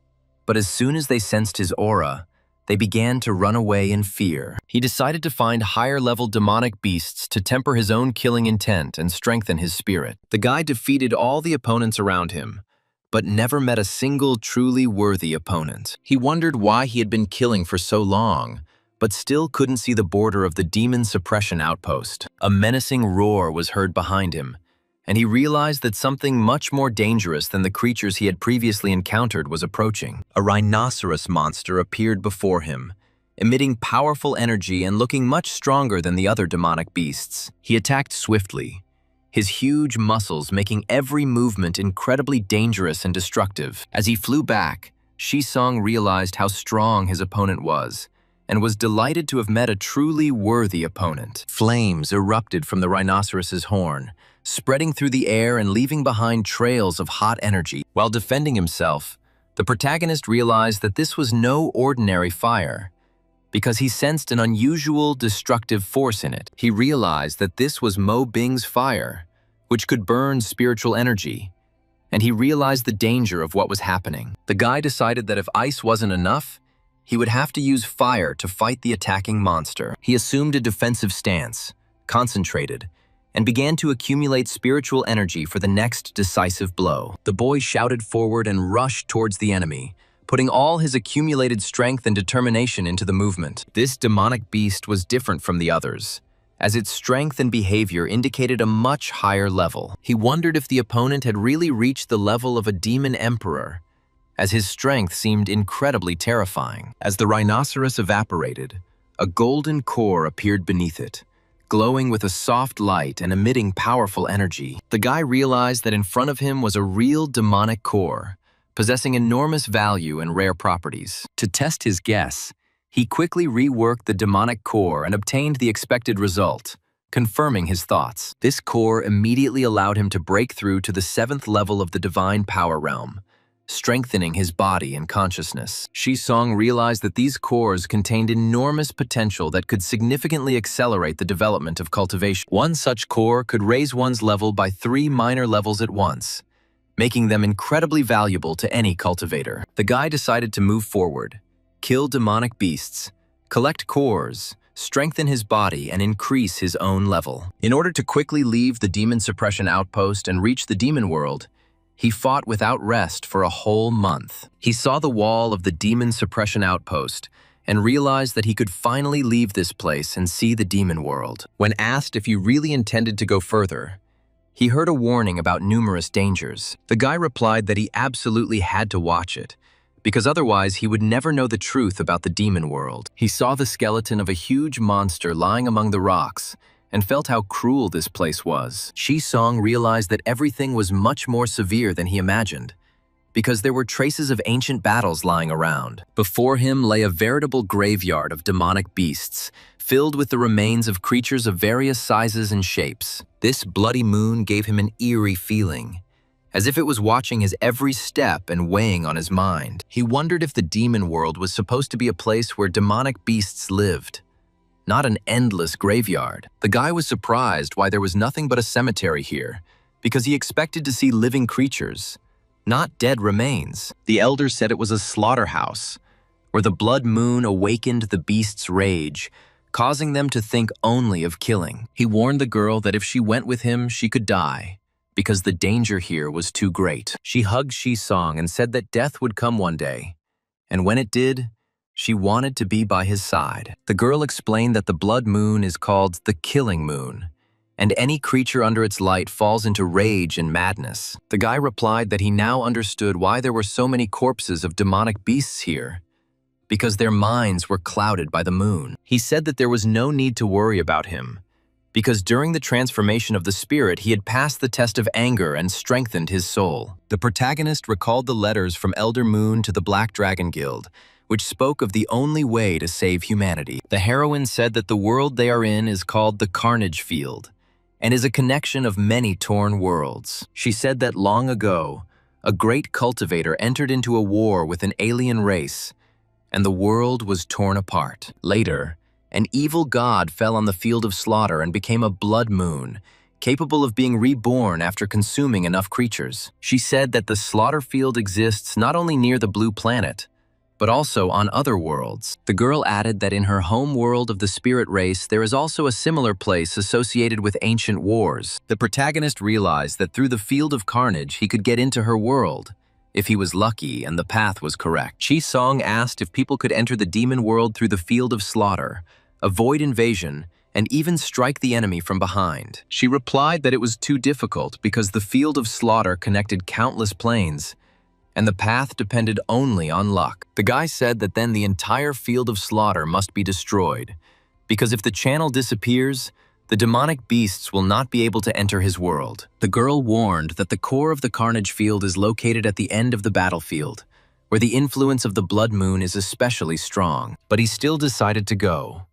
[SPEAKER 1] but as soon as they sensed his aura, they began to run away in fear. He decided to find higher-level demonic beasts to temper his own killing intent and strengthen his spirit. The guy defeated all the opponents around him, but never met a single truly worthy opponent. He wondered why he had been killing for so long, but still couldn't see the border of the Demon Suppression Outpost. A menacing roar was heard behind him, and he realized that something much more dangerous than the creatures he had previously encountered was approaching. A rhinoceros monster appeared before him, emitting powerful energy and looking much stronger than the other demonic beasts. He attacked swiftly, his huge muscles making every movement incredibly dangerous and destructive. As he flew back, Shi Song realized how strong his opponent was, and was delighted to have met a truly worthy opponent. Flames erupted from the rhinoceros's horn, spreading through the air and leaving behind trails of hot energy. While defending himself, the protagonist realized that this was no ordinary fire, because he sensed an unusual, destructive force in it. He realized that this was Mo Bing's fire, which could burn spiritual energy, and he realized the danger of what was happening. The guy decided that if ice wasn't enough, he would have to use fire to fight the attacking monster. He assumed a defensive stance, concentrated, and began to accumulate spiritual energy for the next decisive blow. The boy shouted forward and rushed towards the enemy, putting all his accumulated strength and determination into the movement. This demonic beast was different from the others, as its strength and behavior indicated a much higher level. He wondered if the opponent had really reached the level of a demon emperor, as his strength seemed incredibly terrifying. As the rhinoceros evaporated, a golden core appeared beneath it, glowing with a soft light and emitting powerful energy. The guy realized that in front of him was a real demonic core, possessing enormous value and rare properties. To test his guess, he quickly reworked the demonic core and obtained the expected result, confirming his thoughts. This core immediately allowed him to break through to the 7th level of the divine power realm, strengthening his body and consciousness. Shisong realized that these cores contained enormous potential that could significantly accelerate the development of cultivation. One such core could raise one's level by 3 minor levels at once, making them incredibly valuable to any cultivator. The guy decided to move forward, kill demonic beasts, collect cores, strengthen his body, and increase his own level. In order to quickly leave the demon suppression outpost and reach the demon world, he fought without rest for a whole month. He saw the wall of the demon suppression outpost and realized that he could finally leave this place and see the demon world. When asked if he really intended to go further, he heard a warning about numerous dangers. The guy replied that he absolutely had to watch it, because otherwise he would never know the truth about the demon world. He saw the skeleton of a huge monster lying among the rocks and felt how cruel this place was. Shisong realized that everything was much more severe than he imagined, because there were traces of ancient battles lying around. Before him lay a veritable graveyard of demonic beasts, filled with the remains of creatures of various sizes and shapes. This bloody moon gave him an eerie feeling, as if it was watching his every step and weighing on his mind. He wondered if the demon world was supposed to be a place where demonic beasts lived, not an endless graveyard. The guy was surprised why there was nothing but a cemetery here, because he expected to see living creatures, not dead remains. The elders said it was a slaughterhouse, where the blood moon awakened the beast's rage, causing them to think only of killing. He warned the girl that if she went with him, she could die, because the danger here was too great. She hugged Shisong and said that death would come one day, and when it did, she wanted to be by his side. The girl explained that the blood moon is called the killing moon, and any creature under its light falls into rage and madness. The guy replied that he now understood why there were so many corpses of demonic beasts here, because their minds were clouded by the moon. He said that there was no need to worry about him, because during the transformation of the spirit, he had passed the test of anger and strengthened his soul. The protagonist recalled the letters from Elder Moon to the Black Dragon Guild, which spoke of the only way to save humanity. The heroine said that the world they are in is called the Carnage Field, and is a connection of many torn worlds. She said that long ago, a great cultivator entered into a war with an alien race, and the world was torn apart. Later, an evil god fell on the field of slaughter and became a blood moon, capable of being reborn after consuming enough creatures. She said that the slaughter field exists not only near the blue planet, but also on other worlds. The girl added that in her home world of the spirit race, there is also a similar place associated with ancient wars. The protagonist realized that through the field of carnage, he could get into her world, if he was lucky and the path was correct. Shisong asked if people could enter the demon world through the field of slaughter, avoid invasion, and even strike the enemy from behind. She replied that it was too difficult because the field of slaughter connected countless planes, and the path depended only on luck. The guy said that then the entire field of slaughter must be destroyed, because if the channel disappears, the demonic beasts will not be able to enter his world. The girl warned that the core of the carnage field is located at the end of the battlefield, where the influence of the blood moon is especially strong. But he still decided to go,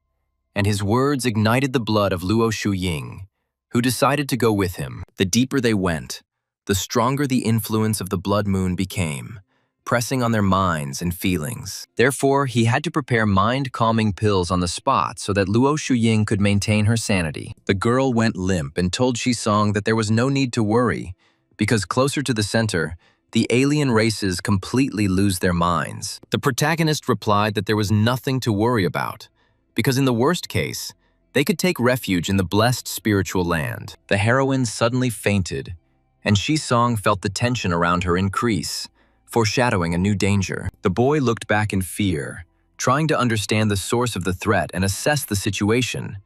[SPEAKER 1] and his words ignited the blood of Luo Shuying, who decided to go with him. The deeper they went, the stronger the influence of the blood moon became, pressing on their minds and feelings. Therefore, he had to prepare mind-calming pills on the spot so that Luo Shuying could maintain her sanity. The girl went limp and told Shisong that there was no need to worry, because closer to the center, the alien races completely lose their minds. The protagonist replied that there was nothing to worry about, because in the worst case, they could take refuge in the blessed spiritual land. The heroine suddenly fainted, and Shisong felt the tension around her increase, foreshadowing a new danger. The boy looked back in fear, trying to understand the source of the threat and assess the situation,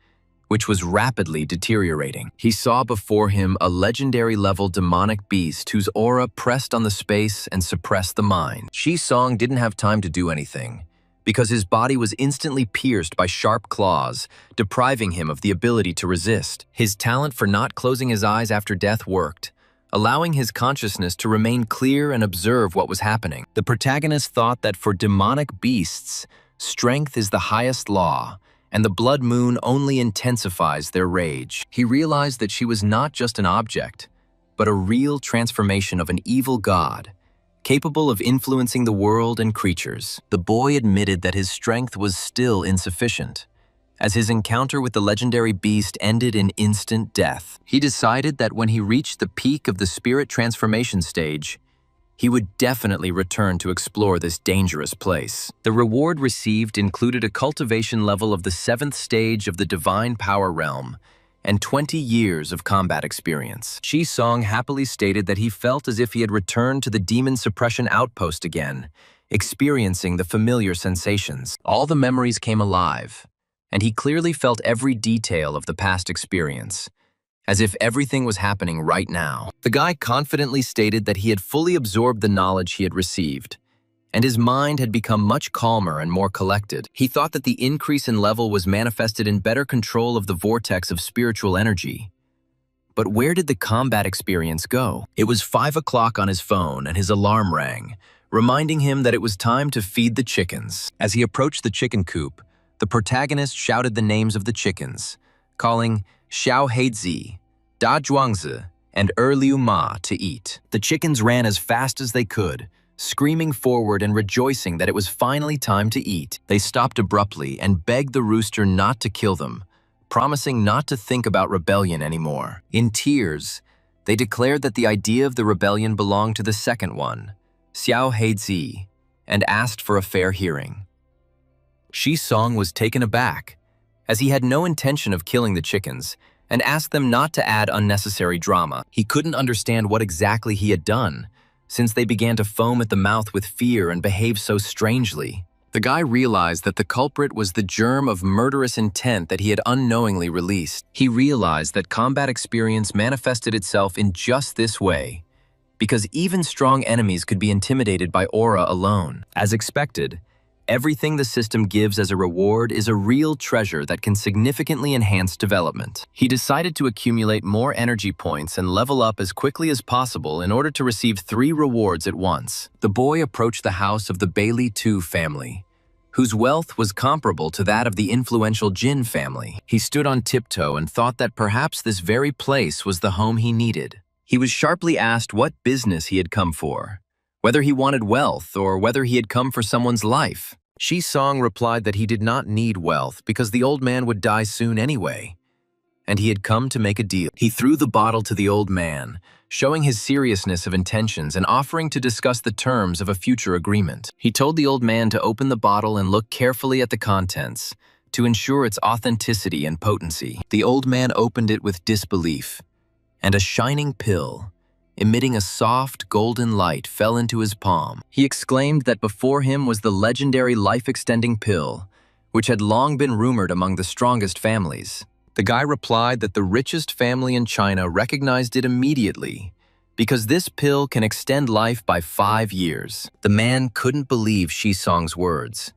[SPEAKER 1] which was rapidly deteriorating. He saw before him a legendary-level demonic beast whose aura pressed on the space and suppressed the mind. Shisong didn't have time to do anything, because his body was instantly pierced by sharp claws, depriving him of the ability to resist. His talent for not closing his eyes after death worked, allowing his consciousness to remain clear and observe what was happening. The protagonist thought that for demonic beasts, strength is the highest law, and the blood moon only intensifies their rage. He realized that she was not just an object, but a real transformation of an evil god, capable of influencing the world and creatures. The boy admitted that his strength was still insufficient, as his encounter with the legendary beast ended in instant death. He decided that when he reached the peak of the spirit transformation stage, he would definitely return to explore this dangerous place. The reward received included a cultivation level of the 7th stage of the divine power realm and 20 years of combat experience. Shi-Song happily stated that he felt as if he had returned to the demon suppression outpost again, experiencing the familiar sensations. All the memories came alive, and he clearly felt every detail of the past experience, as if everything was happening right now. The guy confidently stated that he had fully absorbed the knowledge he had received, and his mind had become much calmer and more collected. He thought that the increase in level was manifested in better control of the vortex of spiritual energy. But where did the combat experience go? It was 5 o'clock on his phone and his alarm rang, reminding him that it was time to feed the chickens. As he approached the chicken coop, the protagonist shouted the names of the chickens, calling Xiao Heizi, Da Zhuangzi, and Liu Ma to eat. The chickens ran as fast as they could, screaming forward and rejoicing that it was finally time to eat. They stopped abruptly and begged the rooster not to kill them, promising not to think about rebellion anymore. In tears, they declared that the idea of the rebellion belonged to the second one, Xiao Heizi, and asked for a fair hearing. Shi-Song was taken aback, as he had no intention of killing the chickens, and asked them not to add unnecessary drama. He couldn't understand what exactly he had done, since they began to foam at the mouth with fear and behave so strangely. The guy realized that the culprit was the germ of murderous intent that he had unknowingly released. He realized that combat experience manifested itself in just this way, because even strong enemies could be intimidated by aura alone. As expected, everything the system gives as a reward is a real treasure that can significantly enhance development. He decided to accumulate more energy points and level up as quickly as possible in order to receive 3 rewards at once. The boy approached the house of the Bailey Tu family, whose wealth was comparable to that of the influential Jin family. He stood on tiptoe and thought that perhaps this very place was the home he needed. He was sharply asked what business he had come for, whether he wanted wealth or whether he had come for someone's life. Shi-Song replied that he did not need wealth because the old man would die soon anyway, and he had come to make a deal. He threw the bottle to the old man, showing his seriousness of intentions and offering to discuss the terms of a future agreement. He told the old man to open the bottle and look carefully at the contents to ensure its authenticity and potency. The old man opened it with disbelief, and a shining pill, emitting a soft, golden light, fell into his palm. He exclaimed that before him was the legendary life-extending pill, which had long been rumored among the strongest families. The guy replied that the richest family in China recognized it immediately, because this pill can extend life by 5 years. The man couldn't believe Shi-Song's words,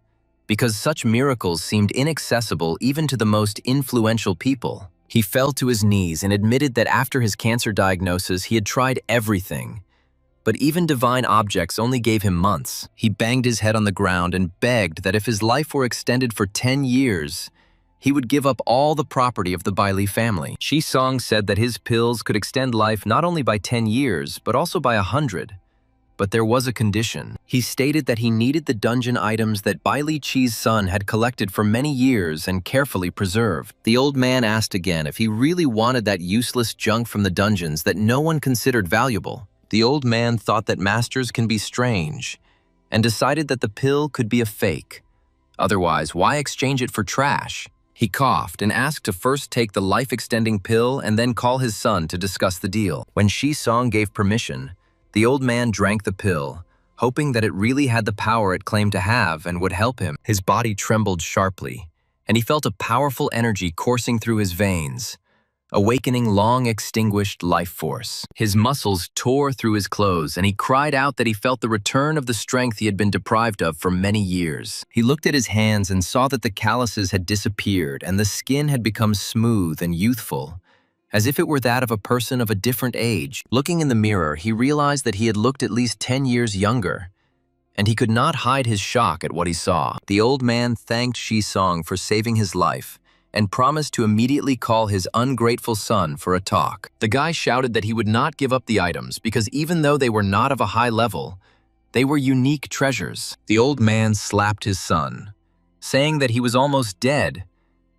[SPEAKER 1] because such miracles seemed inaccessible even to the most influential people. He fell to his knees and admitted that after his cancer diagnosis, he had tried everything, but even divine objects only gave him months. He banged his head on the ground and begged that if his life were extended for 10 years, he would give up all the property of the Bailey family. Shi-Song said that his pills could extend life not only by 10 years, but also by 100. But there was a condition. He stated that he needed the dungeon items that Bailey Chi's son had collected for many years and carefully preserved. The old man asked again if he really wanted that useless junk from the dungeons that no one considered valuable. The old man thought that masters can be strange and decided that the pill could be a fake. Otherwise, why exchange it for trash? He coughed and asked to first take the life-extending pill and then call his son to discuss the deal. When Shi-Song gave permission, the old man drank the pill, hoping that it really had the power it claimed to have and would help him. His body trembled sharply, and he felt a powerful energy coursing through his veins, awakening long-extinguished life force. His muscles tore through his clothes, and he cried out that he felt the return of the strength he had been deprived of for many years. He looked at his hands and saw that the calluses had disappeared and the skin had become smooth and youthful, as if it were that of a person of a different age. Looking in the mirror, he realized that he had looked at least 10 years younger, and he could not hide his shock at what he saw. The old man thanked Shi-song for saving his life and promised to immediately call his ungrateful son for a talk. The guy shouted that he would not give up the items because even though they were not of a high level, they were unique treasures. The old man slapped his son, saying that he was almost dead,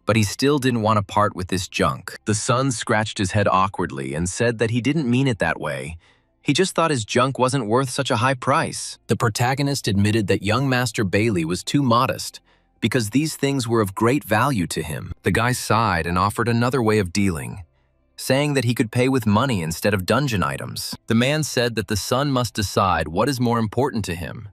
[SPEAKER 1] but he still didn't want to part with this junk. The son scratched his head awkwardly and said that he didn't mean it that way. He just thought his junk wasn't worth such a high price. The protagonist admitted that young Master Bailey was too modest because these things were of great value to him. The guy sighed and offered another way of dealing, saying that he could pay with money instead of dungeon items. The man said that the son must decide what is more important to him,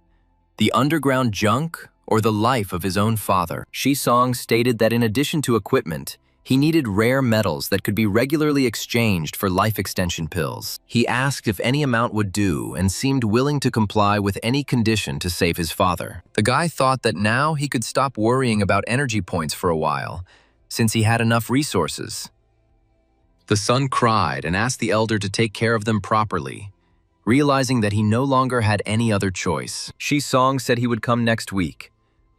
[SPEAKER 1] the underground junk or the life of his own father. Shi-song stated that in addition to equipment, he needed rare metals that could be regularly exchanged for life extension pills. He asked if any amount would do and seemed willing to comply with any condition to save his father. The guy thought that now he could stop worrying about energy points for a while, since he had enough resources. The son cried and asked the elder to take care of them properly, realizing that he no longer had any other choice. Shi-song said he would come next week,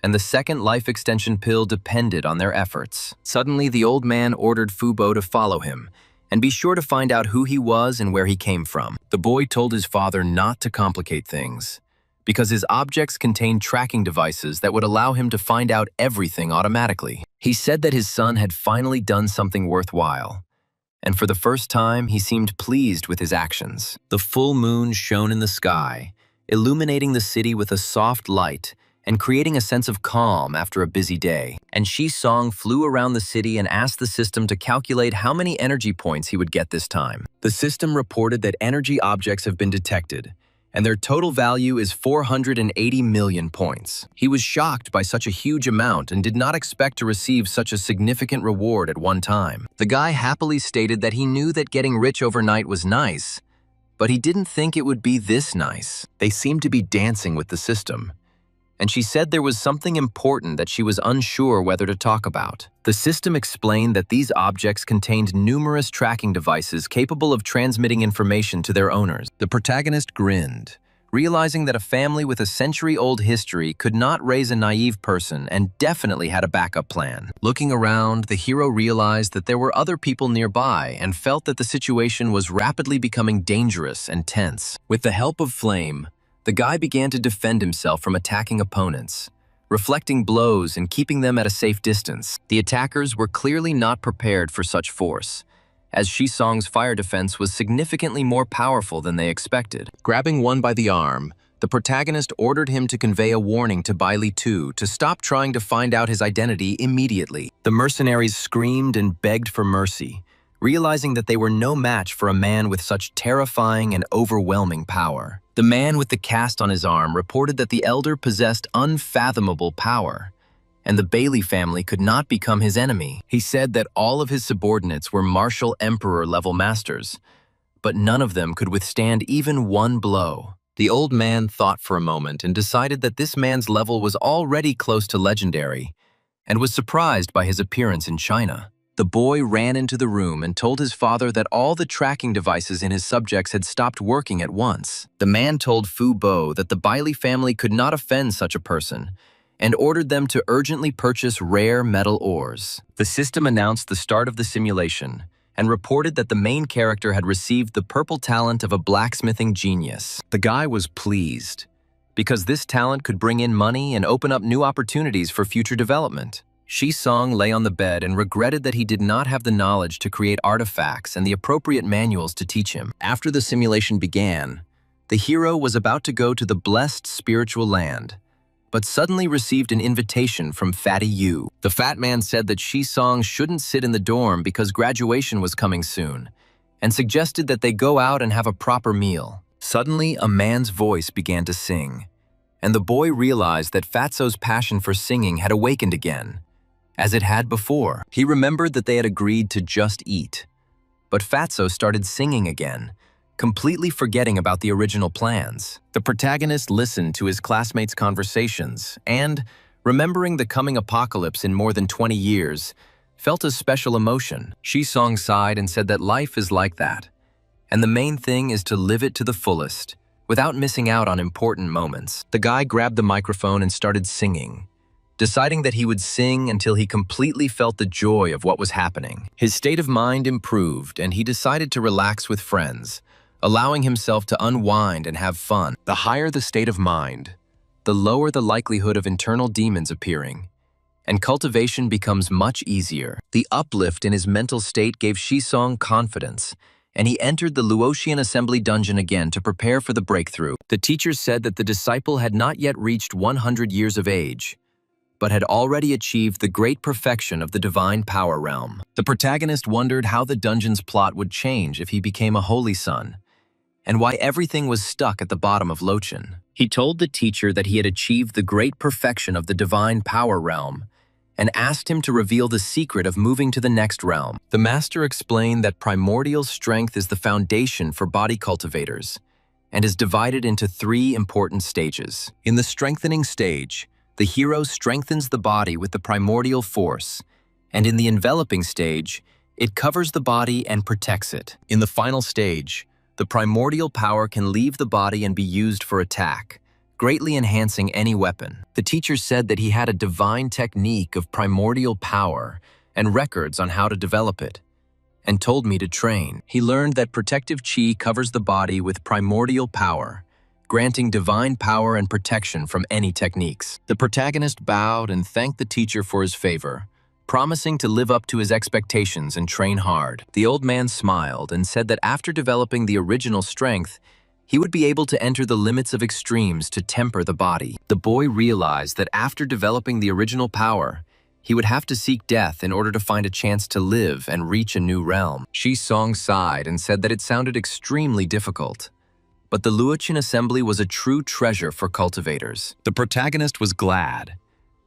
[SPEAKER 1] and the second life extension pill depended on their efforts. Suddenly, the old man ordered Fubo to follow him and be sure to find out who he was and where he came from. The boy told his father not to complicate things, because his objects contained tracking devices that would allow him to find out everything automatically. He said that his son had finally done something worthwhile, and for the first time, he seemed pleased with his actions. The full moon shone in the sky, illuminating the city with a soft light and creating a sense of calm after a busy day. And Shi-song flew around the city and asked the system to calculate how many energy points he would get this time. The system reported that energy objects have been detected, and their total value is 480 million points. He was shocked by such a huge amount and did not expect to receive such a significant reward at one time. The guy happily stated that he knew that getting rich overnight was nice, but he didn't think it would be this nice. They seemed to be dancing with the system, and she said there was something important that she was unsure whether to talk about. The system explained that these objects contained numerous tracking devices capable of transmitting information to their owners. The protagonist grinned, realizing that a family with a century-old history could not raise a naive person and definitely had a backup plan. Looking around, the hero realized that there were other people nearby and felt that the situation was rapidly becoming dangerous and tense. With the help of Flame, the guy began to defend himself from attacking opponents, reflecting blows and keeping them at a safe distance. The attackers were clearly not prepared for such force, as Shi-song's fire defense was significantly more powerful than they expected. Grabbing one by the arm, the protagonist ordered him to convey a warning to Bailey 2 to stop trying to find out his identity immediately. The mercenaries screamed and begged for mercy, realizing that they were no match for a man with such terrifying and overwhelming power. The man with the cast on his arm reported that the elder possessed unfathomable power, and the Bailey family could not become his enemy. He said that all of his subordinates were martial emperor-level masters, but none of them could withstand even one blow. The old man thought for a moment and decided that this man's level was already close to legendary, and was surprised by his appearance in China. The boy ran into the room and told his father that all the tracking devices in his subjects had stopped working at once. The man told Fu Bo that the Bailey family could not offend such a person, and ordered them to urgently purchase rare metal ores. The system announced the start of the simulation, and reported that the main character had received the purple talent of a blacksmithing genius. The guy was pleased, because this talent could bring in money and open up new opportunities for future development. Shi-song lay on the bed and regretted that he did not have the knowledge to create artifacts and the appropriate manuals to teach him. After the simulation began, the hero was about to go to the blessed spiritual land, but suddenly received an invitation from Fatty Yu. The fat man said that Shi-song shouldn't sit in the dorm because graduation was coming soon, and suggested that they go out and have a proper meal. Suddenly, a man's voice began to sing, and the boy realized that Fatso's passion for singing had awakened again, as it had before. He remembered that they had agreed to just eat, but Fatso started singing again, completely forgetting about the original plans. The protagonist listened to his classmates' conversations and, remembering the coming apocalypse in more than 20 years, felt a special emotion. Shisong sighed and said that life is like that, and the main thing is to live it to the fullest, without missing out on important moments. The guy grabbed the microphone and started singing, deciding that he would sing until he completely felt the joy of what was happening. His state of mind improved, and he decided to relax with friends, allowing himself to unwind and have fun. The higher the state of mind, the lower the likelihood of internal demons appearing, and cultivation becomes much easier. The uplift in his mental state gave Shisong confidence, and he entered the Luotian assembly dungeon again to prepare for the breakthrough. The teachers said that the disciple had not yet reached 100 years of age, but had already achieved the great perfection of the divine power realm. The protagonist wondered how the dungeon's plot would change if he became a holy son, and why everything was stuck at the bottom of Lochin. He told the teacher that he had achieved the great perfection of the divine power realm, and asked him to reveal the secret of moving to the next realm. The master explained that primordial strength is the foundation for body cultivators, and is divided into 3 important stages. In the strengthening stage, the hero strengthens the body with the primordial force, and in the enveloping stage, it covers the body and protects it. In the final stage, the primordial power can leave the body and be used for attack, greatly enhancing any weapon. The teacher said that he had a divine technique of primordial power and records on how to develop it, and told me to train. He learned that protective chi covers the body with primordial power, granting divine power and protection from any techniques. The protagonist bowed and thanked the teacher for his favor, promising to live up to his expectations and train hard. The old man smiled and said that after developing the original strength, he would be able to enter the limits of extremes to temper the body. The boy realized that after developing the original power, he would have to seek death in order to find a chance to live and reach a new realm. Shisong sighed and said that it sounded extremely difficult, but the Luotian assembly was a true treasure for cultivators. The protagonist was glad,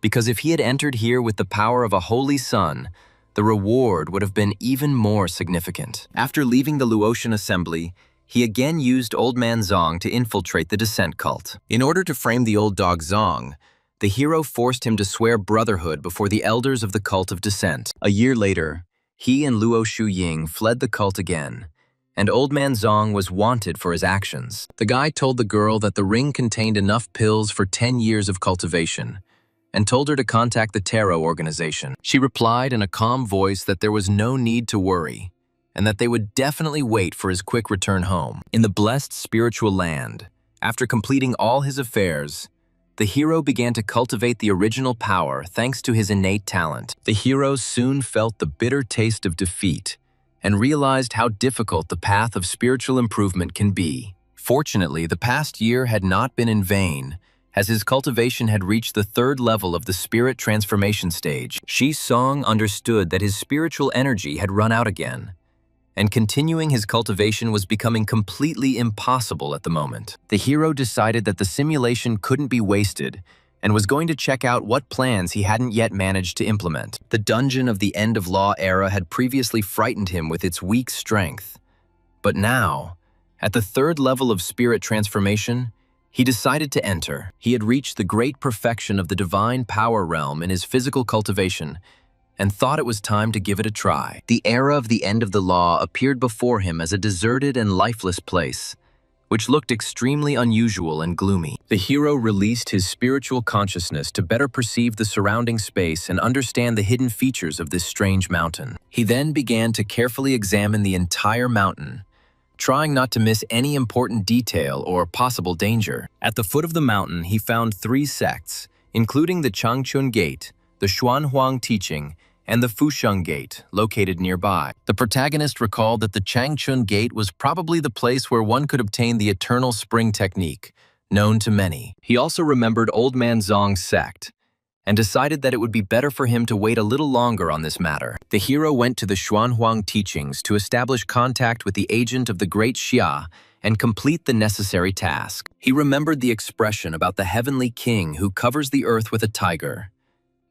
[SPEAKER 1] because if he had entered here with the power of a holy son, the reward would have been even more significant. After leaving the Luotian assembly, he again used Old Man Zong to infiltrate the descent cult. In order to frame the old dog Zong, the hero forced him to swear brotherhood before the elders of the cult of descent. A year later, he and Luo Shuying fled the cult again, and Old Man Zong was wanted for his actions. The guy told the girl that the ring contained enough pills for 10 years of cultivation, and told her to contact the Tarot organization. She replied in a calm voice that there was no need to worry, and that they would definitely wait for his quick return home. In the blessed spiritual land, after completing all his affairs, the hero began to cultivate the original power thanks to his innate talent. The hero soon felt the bitter taste of defeat and realized how difficult the path of spiritual improvement can be. Fortunately, the past year had not been in vain, as his cultivation had reached the 3rd level of the spirit transformation stage. Shisong understood that his spiritual energy had run out again, and continuing his cultivation was becoming completely impossible at the moment. The hero decided that the simulation couldn't be wasted and was going to check out what plans he hadn't yet managed to implement. The dungeon of the End of Law era had previously frightened him with its weak strength, but now, at the 3rd level of spirit transformation, he decided to enter. He had reached the great perfection of the divine power realm in his physical cultivation, and thought it was time to give it a try. The era of the End of the Law appeared before him as a deserted and lifeless place, which looked extremely unusual and gloomy. The hero released his spiritual consciousness to better perceive the surrounding space and understand the hidden features of this strange mountain. He then began to carefully examine the entire mountain, trying not to miss any important detail or possible danger. At the foot of the mountain, he found 3 sects, including the Changchun Gate, the Xuanhuang Teaching, and the Fusheng Gate, located nearby. The protagonist recalled that the Changchun Gate was probably the place where one could obtain the Eternal Spring technique, known to many. He also remembered Old Man Zong's sect, and decided that it would be better for him to wait a little longer on this matter. The hero went to the Xuanhuang Teachings to establish contact with the agent of the Great Xia and complete the necessary task. He remembered the expression about the heavenly king who covers the earth with a tiger,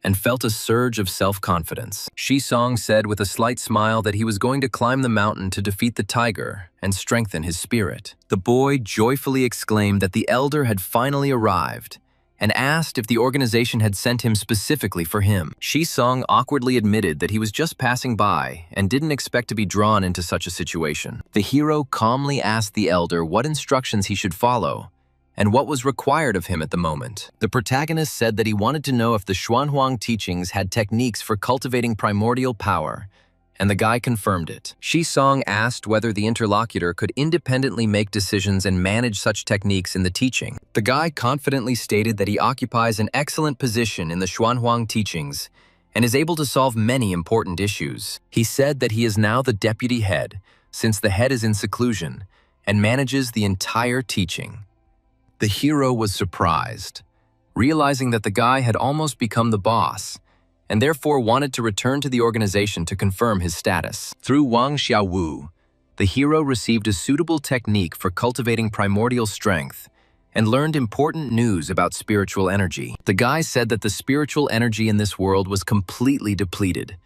[SPEAKER 1] and felt a surge of self-confidence. Shisong said with a slight smile that he was going to climb the mountain to defeat the tiger and strengthen his spirit. The boy joyfully exclaimed that the elder had finally arrived, and asked if the organization had sent him specifically for him. Shi-sung awkwardly admitted that he was just passing by and didn't expect to be drawn into such a situation. The hero calmly asked the elder what instructions he should follow and what was required of him at the moment. The protagonist said that he wanted to know if the Xuanhuang teachings had techniques for cultivating primordial power, and the guy confirmed it. Shi-sung asked whether the interlocutor could independently make decisions and manage such techniques in the teaching. The guy confidently stated that he occupies an excellent position in the Xuanhuang teachings and is able to solve many important issues. He said that he is now the deputy head, since the head is in seclusion, and manages the entire teaching. The hero was surprised, realizing that the guy had almost become the boss, and therefore wanted to return to the organization to confirm his status. Through Wang Xiaowu, the hero received a suitable technique for cultivating primordial strength and learned important news about spiritual energy. The guy said that the spiritual energy in this world was completely depleted,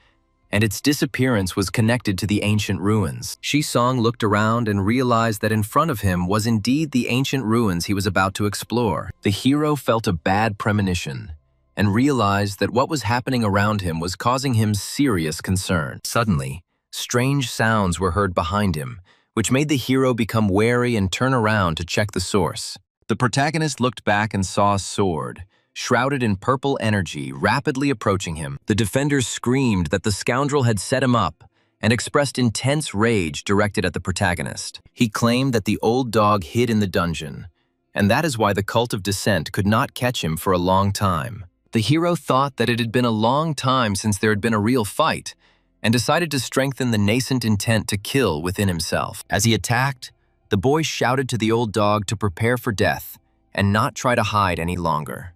[SPEAKER 1] and its disappearance was connected to the ancient ruins. Shi-sung looked around and realized that in front of him was indeed the ancient ruins he was about to explore. The hero felt a bad premonition and realized that what was happening around him was causing him serious concern. Suddenly, strange sounds were heard behind him, which made the hero become wary and turn around to check the source. The protagonist looked back and saw a sword, shrouded in purple energy, rapidly approaching him. The defenders screamed that the scoundrel had set him up and expressed intense rage directed at the protagonist. He claimed that the old dog hid in the dungeon, and that is why the cult of dissent could not catch him for a long time. The hero thought that it had been a long time since there had been a real fight, and decided to strengthen the nascent intent to kill within himself. As he attacked, the boy shouted to the old dog to prepare for death and not try to hide any longer.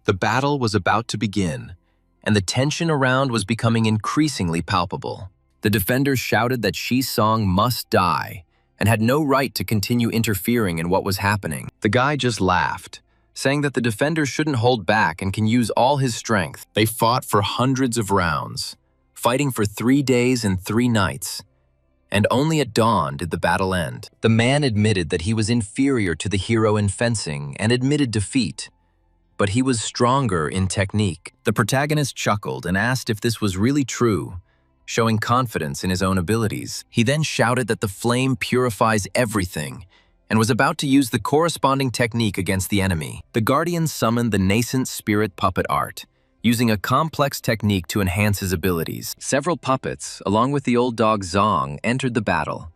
[SPEAKER 1] The battle was about to begin, and the tension around was becoming increasingly palpable. The defenders shouted that Shi-sung must die and had no right to continue interfering in what was happening. The guy just laughed, saying that the defenders shouldn't hold back and can use all his strength. They fought for hundreds of rounds, fighting for 3 days and 3 nights, and only at dawn did the battle end. The man admitted that he was inferior to the hero in fencing and admitted defeat, but he was stronger in technique. The protagonist chuckled and asked if this was really true, showing confidence in his own abilities. He then shouted that the flame purifies everything and was about to use the corresponding technique against the enemy. The guardian summoned the nascent spirit puppet art, using a complex technique to enhance his abilities. Several puppets, along with the old dog Zong, entered the battle,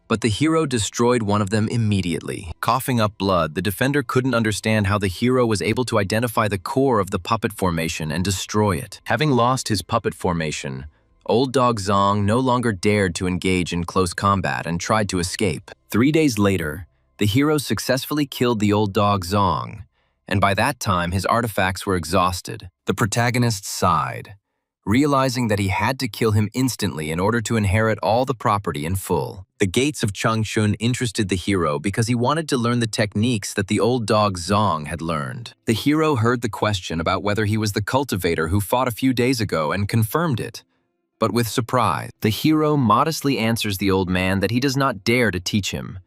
[SPEAKER 1] but the hero destroyed one of them immediately. Coughing up blood, the defender couldn't understand how the hero was able to identify the core of the puppet formation and destroy it. Having lost his puppet formation, old dog Zong no longer dared to engage in close combat and tried to escape. 3 days later, the hero successfully killed the old dog Zong, and by that time his artifacts were exhausted. The protagonist sighed, realizing that he had to kill him instantly in order to inherit all the property in full. The gates of Changchun interested the hero because he wanted to learn the techniques that the old dog Zong had learned. The hero heard the question about whether he was the cultivator who fought a few days ago and confirmed it, but with surprise. The hero modestly answers the old man that he does not dare to teach him,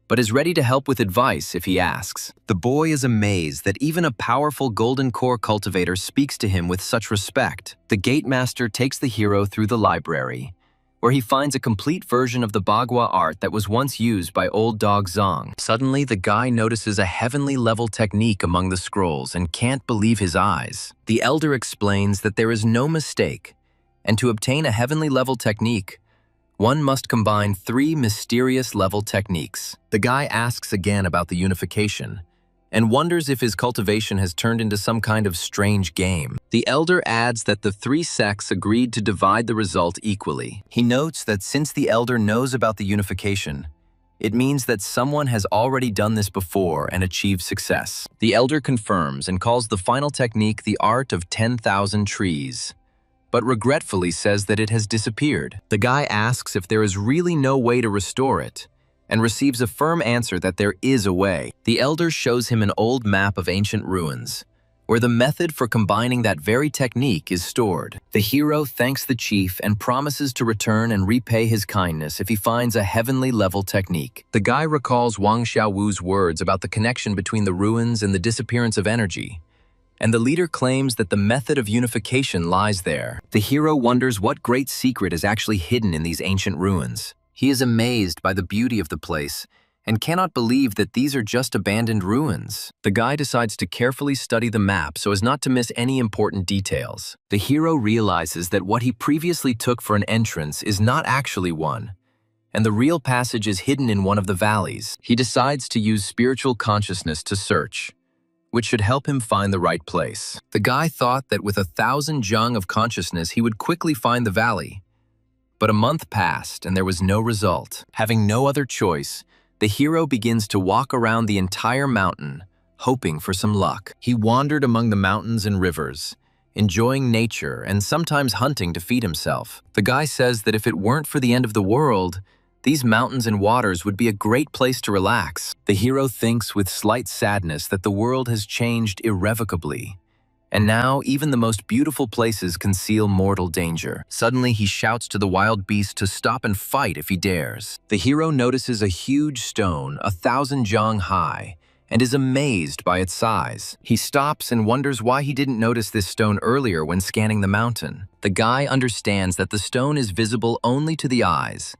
[SPEAKER 1] but is ready to help with advice if he asks. The boy is amazed that even a powerful golden core cultivator speaks to him with such respect. The gatemaster takes the hero through the library, where he finds a complete version of the Bagua art that was once used by old dog Zong. Suddenly, the guy notices a heavenly level technique among the scrolls and can't believe his eyes. The elder explains that there is no mistake, and to obtain a heavenly level technique, one must combine 3 mysterious level techniques. The guy asks again about the unification and wonders if his cultivation has turned into some kind of strange game. The elder adds that the 3 sects agreed to divide the result equally. He notes that since the elder knows about the unification, it means that someone has already done this before and achieved success. The elder confirms and calls the final technique the art of 10,000 trees, but regretfully says that it has disappeared. The guy asks if there is really no way to restore it, and receives a firm answer that there is a way. The elder shows him an old map of ancient ruins, where the method for combining that very technique is stored. The hero thanks the chief and promises to return and repay his kindness if he finds a heavenly-level technique. The guy recalls Wang Xiaowu's words about the connection between the ruins and the disappearance of energy, and the leader claims that the method of unification lies there. The hero wonders what great secret is actually hidden in these ancient ruins. He is amazed by the beauty of the place and cannot believe that these are just abandoned ruins. The guy decides to carefully study the map so as not to miss any important details. The hero realizes that what he previously took for an entrance is not actually one, and the real passage is hidden in one of the valleys. He decides to use spiritual consciousness to search, which should help him find the right place. The guy thought that with 1,000 jung of consciousness he would quickly find the valley. But a month passed and there was no result. Having no other choice, the hero begins to walk around the entire mountain, hoping for some luck. He wandered among the mountains and rivers, enjoying nature and sometimes hunting to feed himself. The guy says that if it weren't for the end of the world, these mountains and waters would be a great place to relax. The hero thinks with slight sadness that the world has changed irrevocably, and now even the most beautiful places conceal mortal danger. Suddenly he shouts to the wild beast to stop and fight if he dares. The hero notices a huge stone, 1,000 jong high, and is amazed by its size. He stops and wonders why he didn't notice this stone earlier when scanning the mountain. The guy understands that the stone is visible only to the eyes,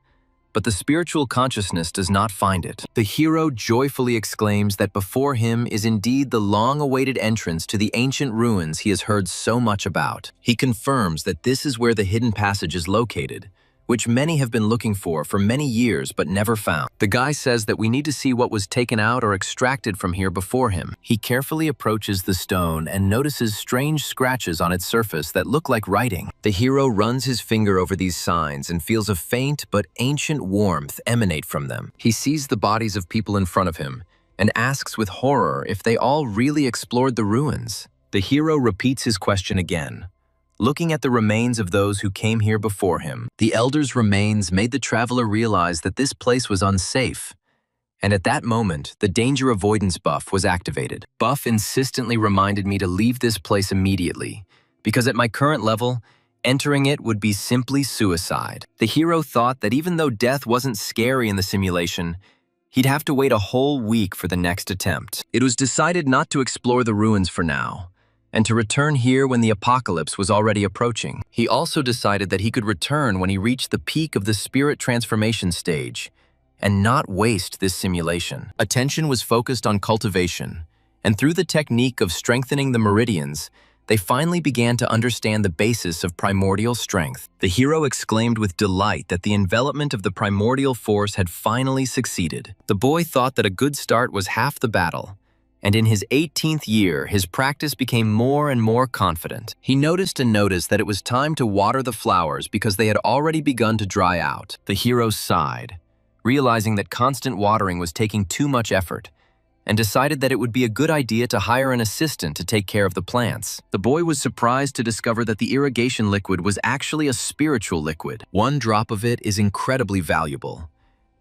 [SPEAKER 1] but the spiritual consciousness does not find it. The hero joyfully exclaims that before him is indeed the long-awaited entrance to the ancient ruins he has heard so much about. He confirms that this is where the hidden passage is located, which many have been looking for many years but never found. The guy says that we need to see what was taken out or extracted from here before him. He carefully approaches the stone and notices strange scratches on its surface that look like writing. The hero runs his finger over these signs and feels a faint but ancient warmth emanate from them. He sees the bodies of people in front of him and asks with horror if they all really explored the ruins. The hero repeats his question again, looking at the remains of those who came here before him. The elder's remains made the traveler realize that this place was unsafe, and at that moment, the danger avoidance buff was activated. Buff insistently reminded me to leave this place immediately, because at my current level, entering it would be simply suicide. The hero thought that even though death wasn't scary in the simulation, he'd have to wait a whole week for the next attempt. It was decided not to explore the ruins for now, and to return here when the apocalypse was already approaching. He also decided that he could return when he reached the peak of the spirit transformation stage, and not waste this simulation. Attention was focused on cultivation, and through the technique of strengthening the meridians, they finally began to understand the basis of primordial strength. The hero exclaimed with delight that the envelopment of the primordial force had finally succeeded. The boy thought that a good start was half the battle, and in his 18th year, his practice became more and more confident. He noticed that it was time to water the flowers because they had already begun to dry out. The hero sighed, realizing that constant watering was taking too much effort, and decided that it would be a good idea to hire an assistant to take care of the plants. The boy was surprised to discover that the irrigation liquid was actually a spiritual liquid. One drop of it is incredibly valuable,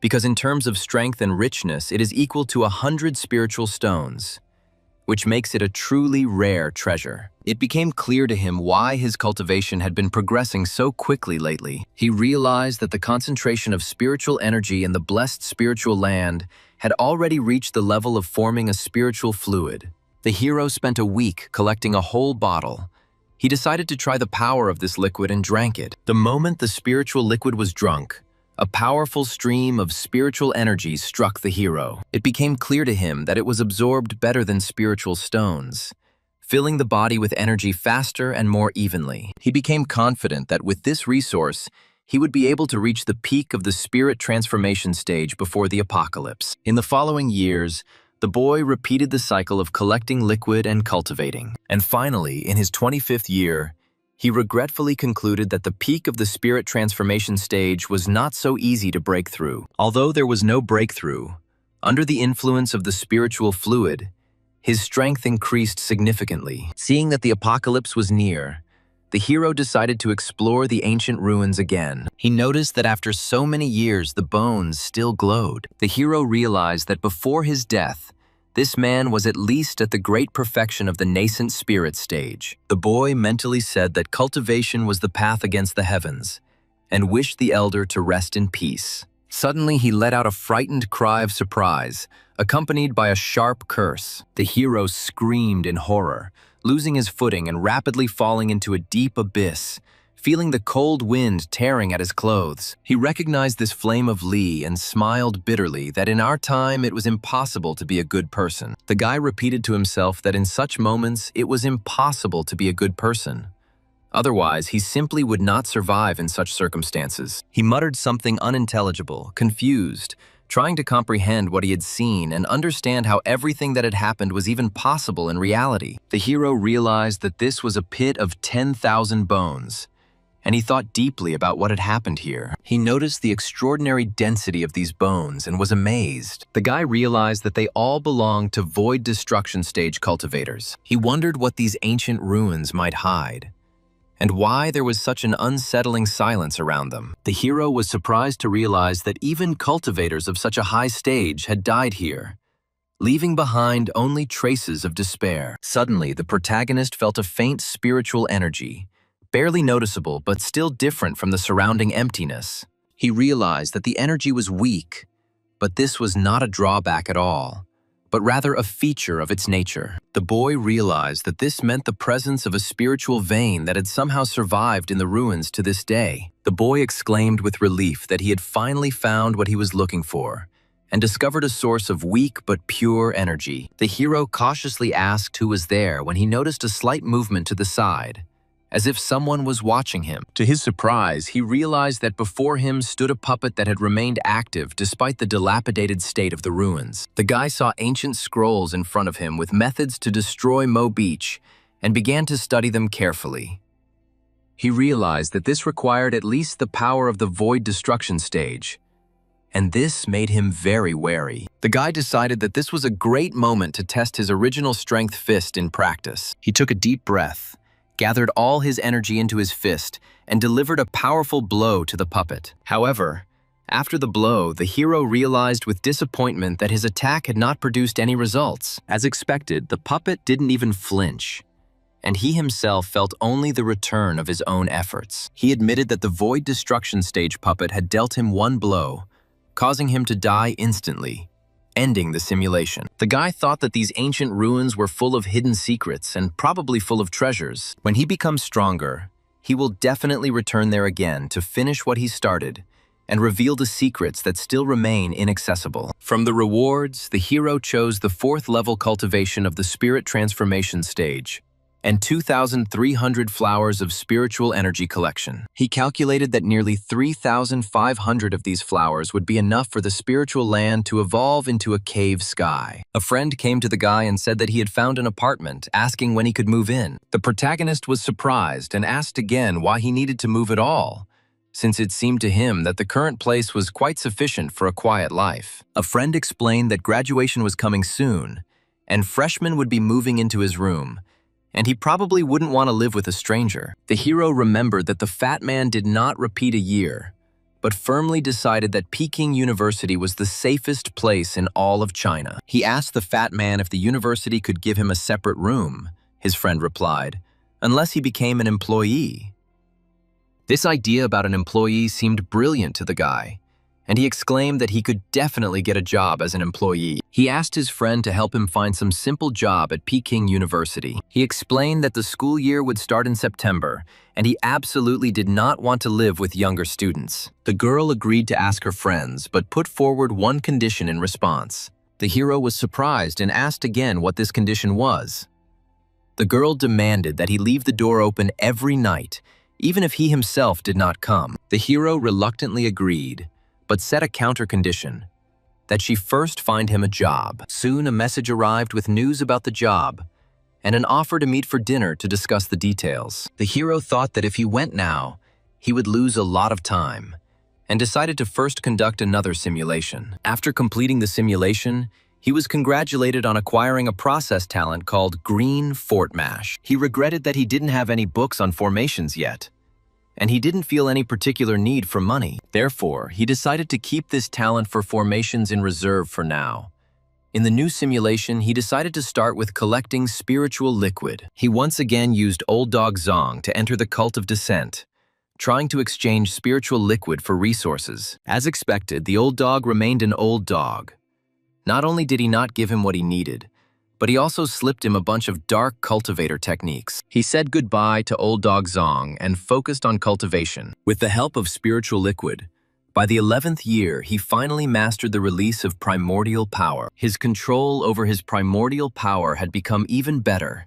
[SPEAKER 1] because in terms of strength and richness, it is equal to 100 spiritual stones, which makes it a truly rare treasure. It became clear to him why his cultivation had been progressing so quickly lately. He realized that the concentration of spiritual energy in the blessed spiritual land had already reached the level of forming a spiritual fluid. The hero spent a week collecting a whole bottle. He decided to try the power of this liquid and drank it. The moment the spiritual liquid was drunk, a powerful stream of spiritual energy struck the hero. It became clear to him that it was absorbed better than spiritual stones, filling the body with energy faster and more evenly. He became confident that with this resource, he would be able to reach the peak of the spirit transformation stage before the apocalypse. In the following years, the boy repeated the cycle of collecting liquid and cultivating. And finally, in his 25th year, he regretfully concluded that the peak of the spirit transformation stage was not so easy to break through. Although there was no breakthrough, under the influence of the spiritual fluid, his strength increased significantly. Seeing that the apocalypse was near, the hero decided to explore the ancient ruins again. He noticed that after so many years, the bones still glowed. The hero realized that before his death, This man was at least at the great perfection of the nascent spirit stage. The boy mentally said that cultivation was the path against the heavens, and wished the elder to rest in peace. Suddenly, he let out a frightened cry of surprise, accompanied by a sharp curse. The hero screamed in horror, losing his footing and rapidly falling into a deep abyss, feeling the cold wind tearing at his clothes. He recognized this flame of Li and smiled bitterly that in our time it was impossible to be a good person. The guy repeated to himself that in such moments it was impossible to be a good person. Otherwise, he simply would not survive in such circumstances. He muttered something unintelligible, confused, trying to comprehend what he had seen and understand how everything that had happened was even possible in reality. The hero realized that this was a pit of 10,000 bones, and he thought deeply about what had happened here. He noticed the extraordinary density of these bones and was amazed. The guy realized that they all belonged to void destruction stage cultivators. He wondered what these ancient ruins might hide, and why there was such an unsettling silence around them. The hero was surprised to realize that even cultivators of such a high stage had died here, leaving behind only traces of despair. Suddenly, the protagonist felt a faint spiritual energy, barely noticeable but still different from the surrounding emptiness. He realized that the energy was weak, but this was not a drawback at all, but rather a feature of its nature. The boy realized that this meant the presence of a spiritual vein that had somehow survived in the ruins to this day. The boy exclaimed with relief that he had finally found what he was looking for, and discovered a source of weak but pure energy. The hero cautiously asked who was there when he noticed a slight movement to the side, as if someone was watching him. To his surprise, he realized that before him stood a puppet that had remained active despite the dilapidated state of the ruins. The guy saw ancient scrolls in front of him with methods to destroy Mo Beach and began to study them carefully. He realized that this required at least the power of the void destruction stage, and this made him very wary. The guy decided that this was a great moment to test his original strength fist in practice. He took a deep breath, gathered all his energy into his fist, and delivered a powerful blow to the puppet. However, after the blow, the hero realized with disappointment that his attack had not produced any results. As expected, the puppet didn't even flinch, and he himself felt only the return of his own efforts. He admitted that the void destruction stage puppet had dealt him one blow, causing him to die instantly, ending the simulation. The guy thought that these ancient ruins were full of hidden secrets and probably full of treasures. When he becomes stronger, he will definitely return there again to finish what he started and reveal the secrets that still remain inaccessible. From the rewards, the hero chose the 4th level cultivation of the spirit transformation stage and 2,300 flowers of spiritual energy collection. He calculated that nearly 3,500 of these flowers would be enough for the spiritual land to evolve into a cave sky. A friend came to the guy and said that he had found an apartment, asking when he could move in. The protagonist was surprised and asked again why he needed to move at all, since it seemed to him that the current place was quite sufficient for a quiet life. A friend explained that graduation was coming soon, and freshmen would be moving into his room, and he probably wouldn't want to live with a stranger. The hero remembered that the fat man did not repeat a year, but firmly decided that Peking University was the safest place in all of China. He asked the fat man if the university could give him a separate room. His friend replied, unless he became an employee. This idea about an employee seemed brilliant to the guy, and he exclaimed that he could definitely get a job as an employee. He asked his friend to help him find some simple job at Peking University. He explained that the school year would start in September, and he absolutely did not want to live with younger students. The girl agreed to ask her friends, but put forward one condition in response. The hero was surprised and asked again what this condition was. The girl demanded that he leave the door open every night, even if he himself did not come. The hero reluctantly agreed, but set a counter-condition, that she first find him a job. Soon a message arrived with news about the job, and an offer to meet for dinner to discuss the details. The hero thought that if he went now, he would lose a lot of time, and decided to first conduct another simulation. After completing the simulation, he was congratulated on acquiring a process talent called Green Fort Mash. He regretted that he didn't have any books on formations yet, and he didn't feel any particular need for money. Therefore, he decided to keep this talent for formations in reserve for now, In the new simulation, he decided to start with collecting spiritual liquid. He once again used Old Dog Zong to enter the cult of descent, trying to exchange spiritual liquid for resources. As expected, the old dog remained an old dog. Not only did he not give him what he needed, but he also slipped him a bunch of dark cultivator techniques. He said goodbye to Old Dog Zong and focused on cultivation. With the help of spiritual liquid, by the 11th year, he finally mastered the release of primordial power. His control over his primordial power had become even better,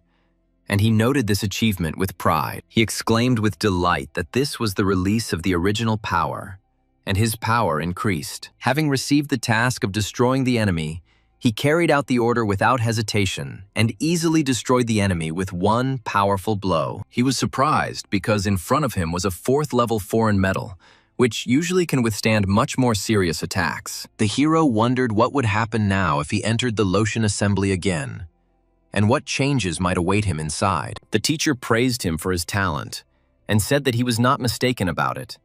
[SPEAKER 1] and he noted this achievement with pride. He exclaimed with delight that this was the release of the original power, and his power increased. Having received the task of destroying the enemy, he carried out the order without hesitation and easily destroyed the enemy with one powerful blow. He was surprised because in front of him was a 4th-level foreign metal, which usually can withstand much more serious attacks. The hero wondered what would happen now if he entered the lotion assembly again, and what changes might await him inside. The teacher praised him for his talent and said that he was not mistaken about it.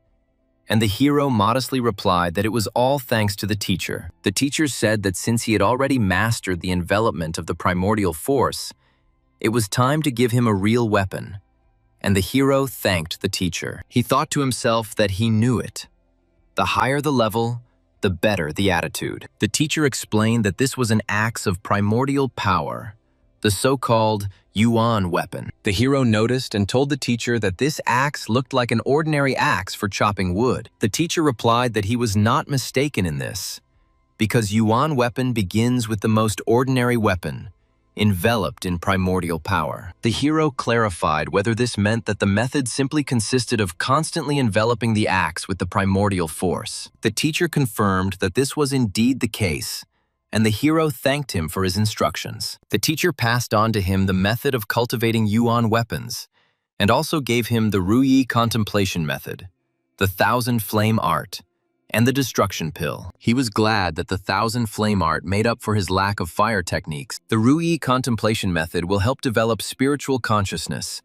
[SPEAKER 1] And the hero modestly replied that it was all thanks to the teacher. The teacher said that since he had already mastered the envelopment of the primordial force, it was time to give him a real weapon. And the hero thanked the teacher. He thought to himself that he knew it. The higher the level, the better the attitude. The teacher explained that this was an axe of primordial power, the so-called Yuan weapon. The hero noticed and told the teacher that this axe looked like an ordinary axe for chopping wood. The teacher replied that he was not mistaken in this, because Yuan weapon begins with the most ordinary weapon, enveloped in primordial power. The hero clarified whether this meant that the method simply consisted of constantly enveloping the axe with the primordial force. The teacher confirmed that this was indeed the case, and the hero thanked him for his instructions. The teacher passed on to him the method of cultivating Yuan weapons, and also gave him the Ruyi contemplation method, the 1,000 flame art, and the destruction pill. He was glad that the 1,000 flame art made up for his lack of fire techniques. The Ruyi contemplation method will help develop spiritual consciousness,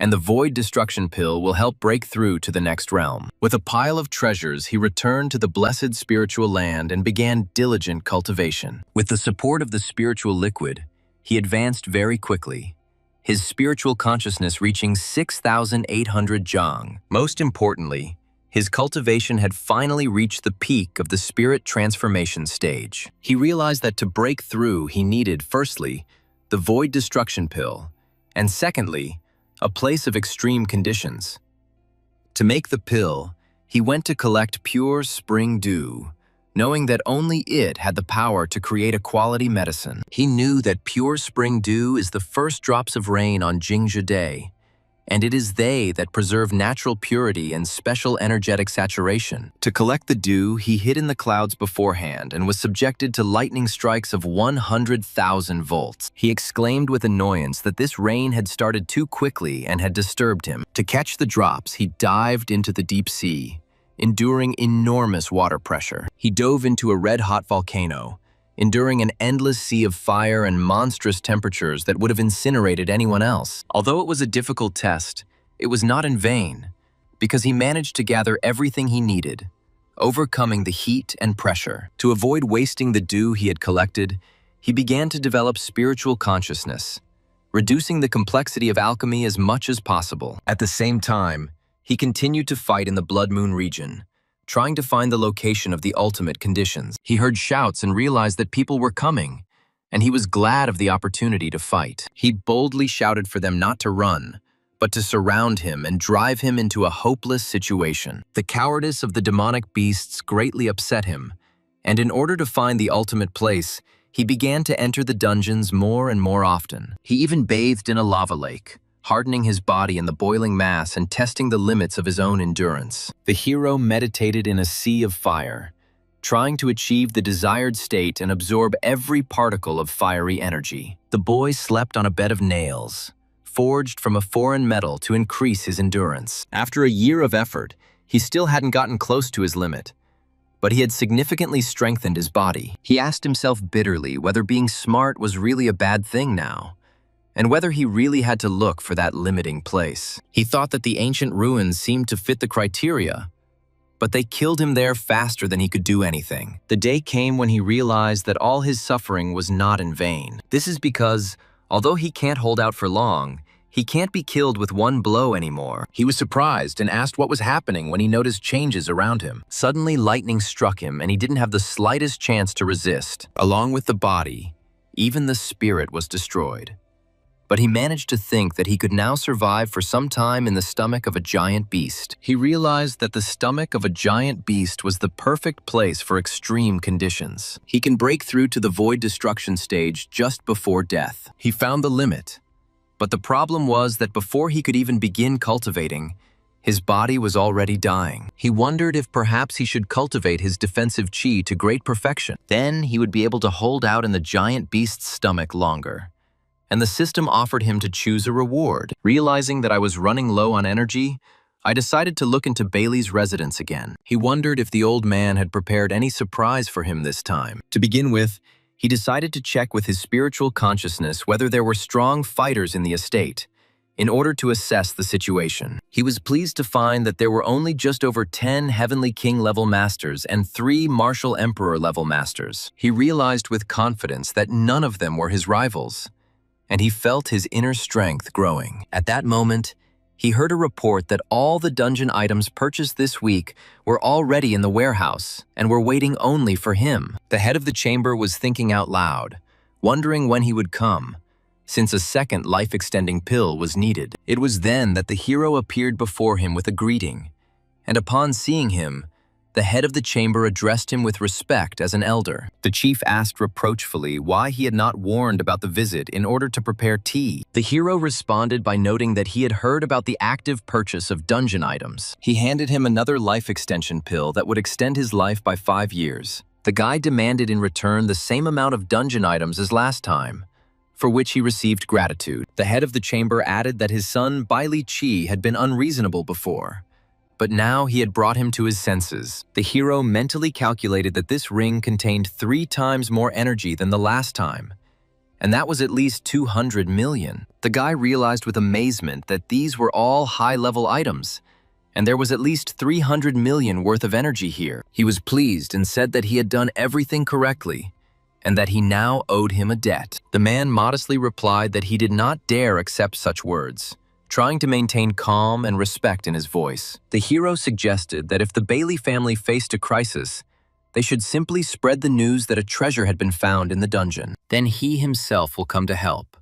[SPEAKER 1] and the void destruction pill will help break through to the next realm. With a pile of treasures, he returned to the blessed spiritual land and began diligent cultivation. With the support of the spiritual liquid, he advanced very quickly, his spiritual consciousness reaching 6,800 jang. Most importantly, his cultivation had finally reached the peak of the spirit transformation stage. He realized that to break through, he needed, firstly, the void destruction pill, and secondly, a place of extreme conditions. To make the pill, he went to collect pure spring dew, knowing that only it had the power to create a quality medicine. He knew that pure spring dew is the first drops of rain on Jingzhi Day, and it is they that preserve natural purity and special energetic saturation. To collect the dew, he hid in the clouds beforehand and was subjected to lightning strikes of 100,000 volts. He exclaimed with annoyance that this rain had started too quickly and had disturbed him. To catch the drops, he dived into the deep sea, enduring enormous water pressure. He dove into a red-hot volcano, enduring an endless sea of fire and monstrous temperatures that would have incinerated anyone else. Although it was a difficult test, it was not in vain, because he managed to gather everything he needed, overcoming the heat and pressure. To avoid wasting the dew he had collected, he began to develop spiritual consciousness, reducing the complexity of alchemy as much as possible. At the same time, he continued to fight in the Blood Moon region, trying to find the location of the ultimate conditions. He heard shouts and realized that people were coming, and he was glad of the opportunity to fight. He boldly shouted for them not to run, but to surround him and drive him into a hopeless situation. The cowardice of the demonic beasts greatly upset him, and in order to find the ultimate place, he began to enter the dungeons more and more often. He even bathed in a lava lake, hardening his body in the boiling mass and testing the limits of his own endurance. The hero meditated in a sea of fire, trying to achieve the desired state and absorb every particle of fiery energy. The boy slept on a bed of nails, forged from a foreign metal to increase his endurance. After a year of effort, he still hadn't gotten close to his limit, but he had significantly strengthened his body. He asked himself bitterly whether being smart was really a bad thing now, and whether he really had to look for that limiting place. He thought that the ancient ruins seemed to fit the criteria, but they killed him there faster than he could do anything. The day came when he realized that all his suffering was not in vain. This is because, although he can't hold out for long, he can't be killed with one blow anymore. He was surprised and asked what was happening when he noticed changes around him. Suddenly, lightning struck him and he didn't have the slightest chance to resist. Along with the body, even the spirit was destroyed. But he managed to think that he could now survive for some time in the stomach of a giant beast. He realized that the stomach of a giant beast was the perfect place for extreme conditions. He can break through to the void destruction stage just before death. He found the limit. But the problem was that before he could even begin cultivating, his body was already dying. He wondered if perhaps he should cultivate his defensive chi to great perfection. Then he would be able to hold out in the giant beast's stomach longer. And the system offered him to choose a reward. Realizing that I was running low on energy, I decided to look into Bailey's residence again. He wondered if the old man had prepared any surprise for him this time. To begin with, he decided to check with his spiritual consciousness whether there were strong fighters in the estate, in order to assess the situation. He was pleased to find that there were only just over 10 Heavenly King-level masters and 3 Martial Emperor-level masters. He realized with confidence that none of them were his rivals, and he felt his inner strength growing. At that moment, he heard a report that all the dungeon items purchased this week were already in the warehouse and were waiting only for him. The head of the chamber was thinking out loud, wondering when he would come, since a second life-extending pill was needed. It was then that the hero appeared before him with a greeting, and upon seeing him, the head of the chamber addressed him with respect as an elder. The chief asked reproachfully why he had not warned about the visit in order to prepare tea. The hero responded by noting that he had heard about the active purchase of dungeon items. He handed him another life extension pill that would extend his life by 5 years. The guy demanded in return the same amount of dungeon items as last time, for which he received gratitude. The head of the chamber added that his son Bailey Chi had been unreasonable before, but now he had brought him to his senses. The hero mentally calculated that this ring contained 3 times more energy than the last time, and that was at least 200 million. The guy realized with amazement that these were all high-level items, and there was at least 300 million worth of energy here. He was pleased and said that he had done everything correctly, and that he now owed him a debt. The man modestly replied that he did not dare accept such words, trying to maintain calm and respect in his voice. The hero suggested that if the Bailey family faced a crisis, they should simply spread the news that a treasure had been found in the dungeon. Then he himself will come to help.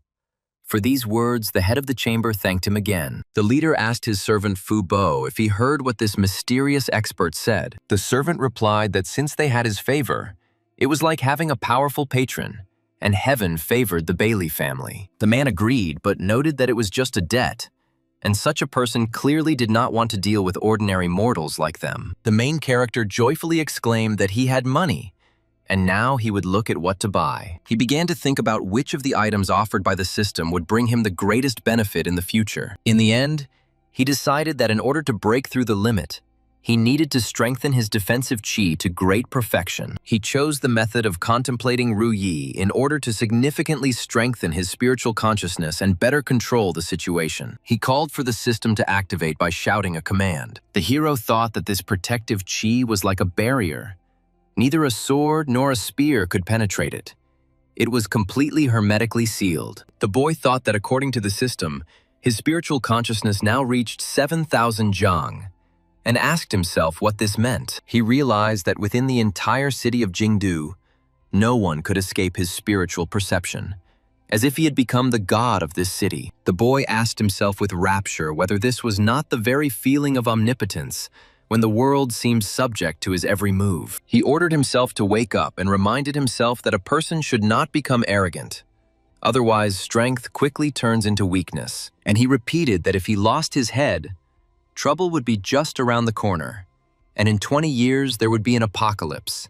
[SPEAKER 1] For these words, the head of the chamber thanked him again. The leader asked his servant Fu Bo if he heard what this mysterious expert said. The servant replied that since they had his favor, it was like having a powerful patron, and heaven favored the Bailey family. The man agreed, but noted that it was just a debt, and such a person clearly did not want to deal with ordinary mortals like them. The main character joyfully exclaimed that he had money, and now he would look at what to buy. He began to think about which of the items offered by the system would bring him the greatest benefit in the future. In the end, he decided that in order to break through the limit, he needed to strengthen his defensive chi to great perfection. He chose the method of contemplating Ru Yi in order to significantly strengthen his spiritual consciousness and better control the situation. He called for the system to activate by shouting a command. The hero thought that this protective chi was like a barrier. Neither a sword nor a spear could penetrate it. It was completely hermetically sealed. The boy thought that according to the system, his spiritual consciousness now reached 7,000 zhang, and asked himself what this meant. He realized that within the entire city of Jingdu, no one could escape his spiritual perception, as if he had become the god of this city. The boy asked himself with rapture whether this was not the very feeling of omnipotence when the world seemed subject to his every move. He ordered himself to wake up and reminded himself that a person should not become arrogant. Otherwise, strength quickly turns into weakness. And he repeated that if he lost his head, trouble would be just around the corner, and in 20 years there would be an apocalypse,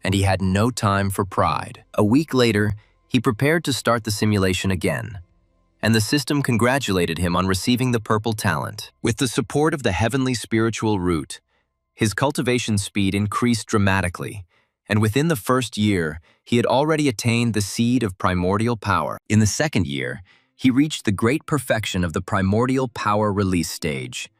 [SPEAKER 1] and he had no time for pride. A week later, he prepared to start the simulation again, and the system congratulated him on receiving the purple talent. With the support of the heavenly spiritual root, his cultivation speed increased dramatically, and within the first year, he had already attained the seed of primordial power. In the second year, he reached the great perfection of the primordial power release stage,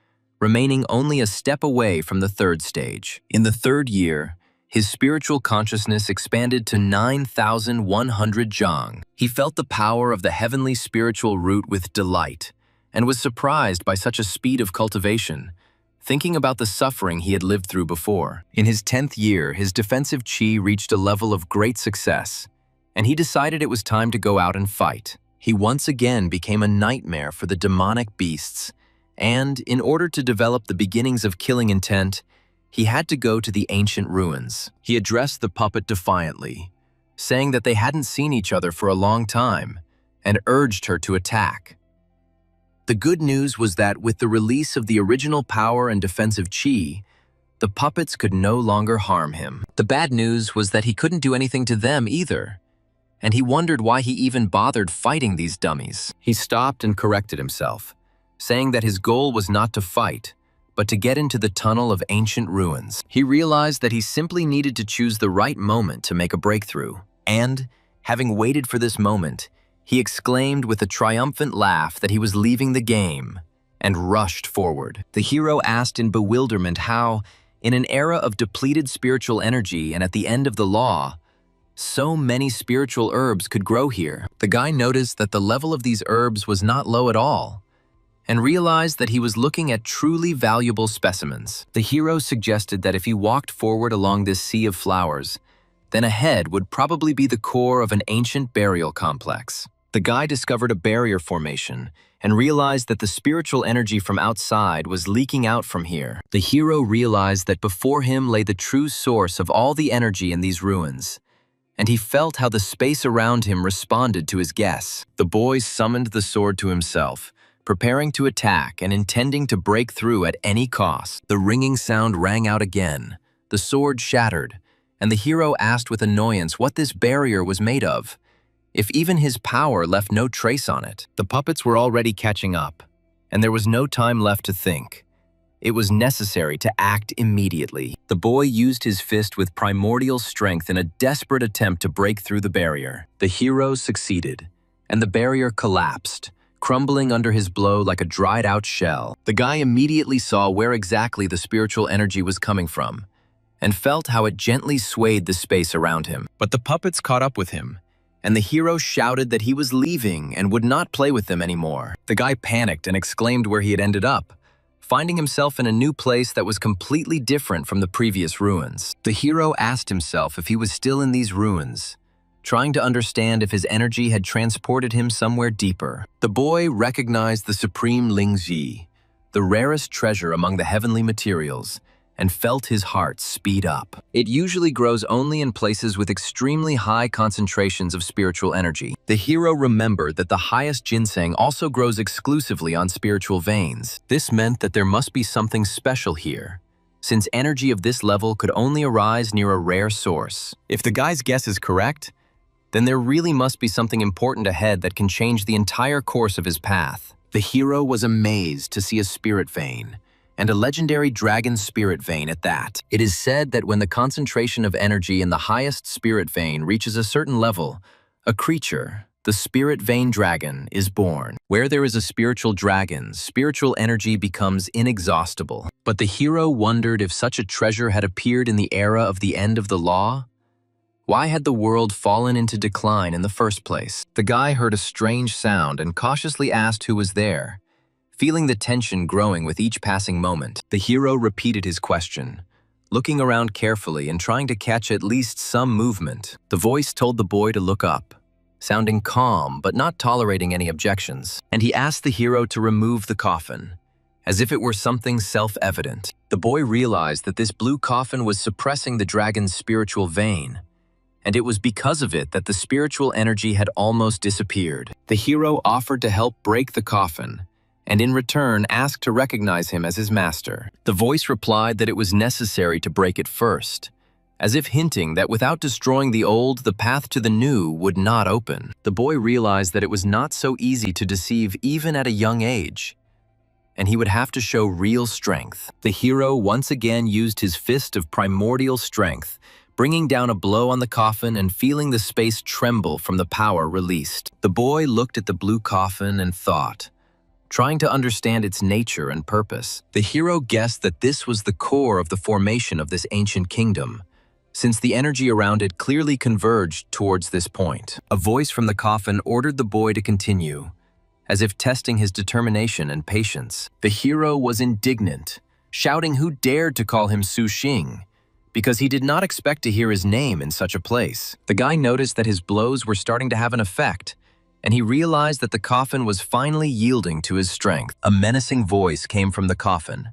[SPEAKER 1] remaining only a step away from the third stage. In the third year, his spiritual consciousness expanded to 9,100 jang. He felt the power of the heavenly spiritual root with delight and was surprised by such a speed of cultivation, thinking about the suffering he had lived through before. In his 10th year, his defensive chi reached a level of great success, and he decided it was time to go out and fight. He once again became a nightmare for the demonic beasts, and in order to develop the beginnings of killing intent, he had to go to the ancient ruins. He addressed the puppet defiantly, saying that they hadn't seen each other for a long time, and urged her to attack. The good news was that with the release of the original power and defensive chi, the puppets could no longer harm him. The bad news was that he couldn't do anything to them either, and he wondered why he even bothered fighting these dummies. He stopped and corrected himself, saying that his goal was not to fight, but to get into the tunnel of ancient ruins. He realized that he simply needed to choose the right moment to make a breakthrough. And, having waited for this moment, he exclaimed with a triumphant laugh that he was leaving the game and rushed forward. The hero asked in bewilderment how, in an era of depleted spiritual energy and at the end of the law, so many spiritual herbs could grow here. The guy noticed that the level of these herbs was not low at all, and realized that he was looking at truly valuable specimens. The hero suggested that if he walked forward along this sea of flowers, then ahead would probably be the core of an ancient burial complex. The guy discovered a barrier formation and realized that the spiritual energy from outside was leaking out from here. The hero realized that before him lay the true source of all the energy in these ruins, and he felt how the space around him responded to his guess. The boy summoned the sword to himself, preparing to attack and intending to break through at any cost. The ringing sound rang out again, the sword shattered, and the hero asked with annoyance what this barrier was made of, if even his power left no trace on it. The puppets were already catching up, and there was no time left to think. It was necessary to act immediately. The boy used his fist with primordial strength in a desperate attempt to break through the barrier. The hero succeeded, and the barrier collapsed, crumbling under his blow like a dried-out shell. The guy immediately saw where exactly the spiritual energy was coming from, and felt how it gently swayed the space around him. But the puppets caught up with him, and the hero shouted that he was leaving and would not play with them anymore. The guy panicked and exclaimed where he had ended up, finding himself in a new place that was completely different from the previous ruins. The hero asked himself if he was still in these ruins, trying to understand if his energy had transported him somewhere deeper. The boy recognized the supreme Lingji, the rarest treasure among the heavenly materials, and felt his heart speed up. It usually grows only in places with extremely high concentrations of spiritual energy. The hero remembered that the highest ginseng also grows exclusively on spiritual veins. This meant that there must be something special here, since energy of this level could only arise near a rare source. If the guy's guess is correct, then there really must be something important ahead that can change the entire course of his path. The hero was amazed to see a spirit vein, and a legendary dragon spirit vein at that. It is said that when the concentration of energy in the highest spirit vein reaches a certain level, a creature, the spirit vein dragon, is born. Where there is a spiritual dragon, spiritual energy becomes inexhaustible. But the hero wondered if such a treasure had appeared in the era of the end of the law. Why had the world fallen into decline in the first place? The guy heard a strange sound and cautiously asked who was there, feeling the tension growing with each passing moment. The hero repeated his question, looking around carefully and trying to catch at least some movement. The voice told the boy to look up, sounding calm but not tolerating any objections, and he asked the hero to remove the coffin, as if it were something self-evident. The boy realized that this blue coffin was suppressing the dragon's spiritual vein, and it was because of it that the spiritual energy had almost disappeared. The hero offered to help break the coffin, and in return asked to recognize him as his master. The voice replied that it was necessary to break it first, as if hinting that without destroying the old, the path to the new would not open. The boy realized that it was not so easy to deceive even at a young age, and he would have to show real strength. The hero once again used his fist of primordial strength, bringing down a blow on the coffin and feeling the space tremble from the power released. The boy looked at the blue coffin and thought, trying to understand its nature and purpose. The hero guessed that this was the core of the formation of this ancient kingdom, since the energy around it clearly converged towards this point. A voice from the coffin ordered the boy to continue, as if testing his determination and patience. The hero was indignant, shouting who dared to call him Su Xing, because he did not expect to hear his name in such a place. The guy noticed that his blows were starting to have an effect, and he realized that the coffin was finally yielding to his strength. A menacing voice came from the coffin,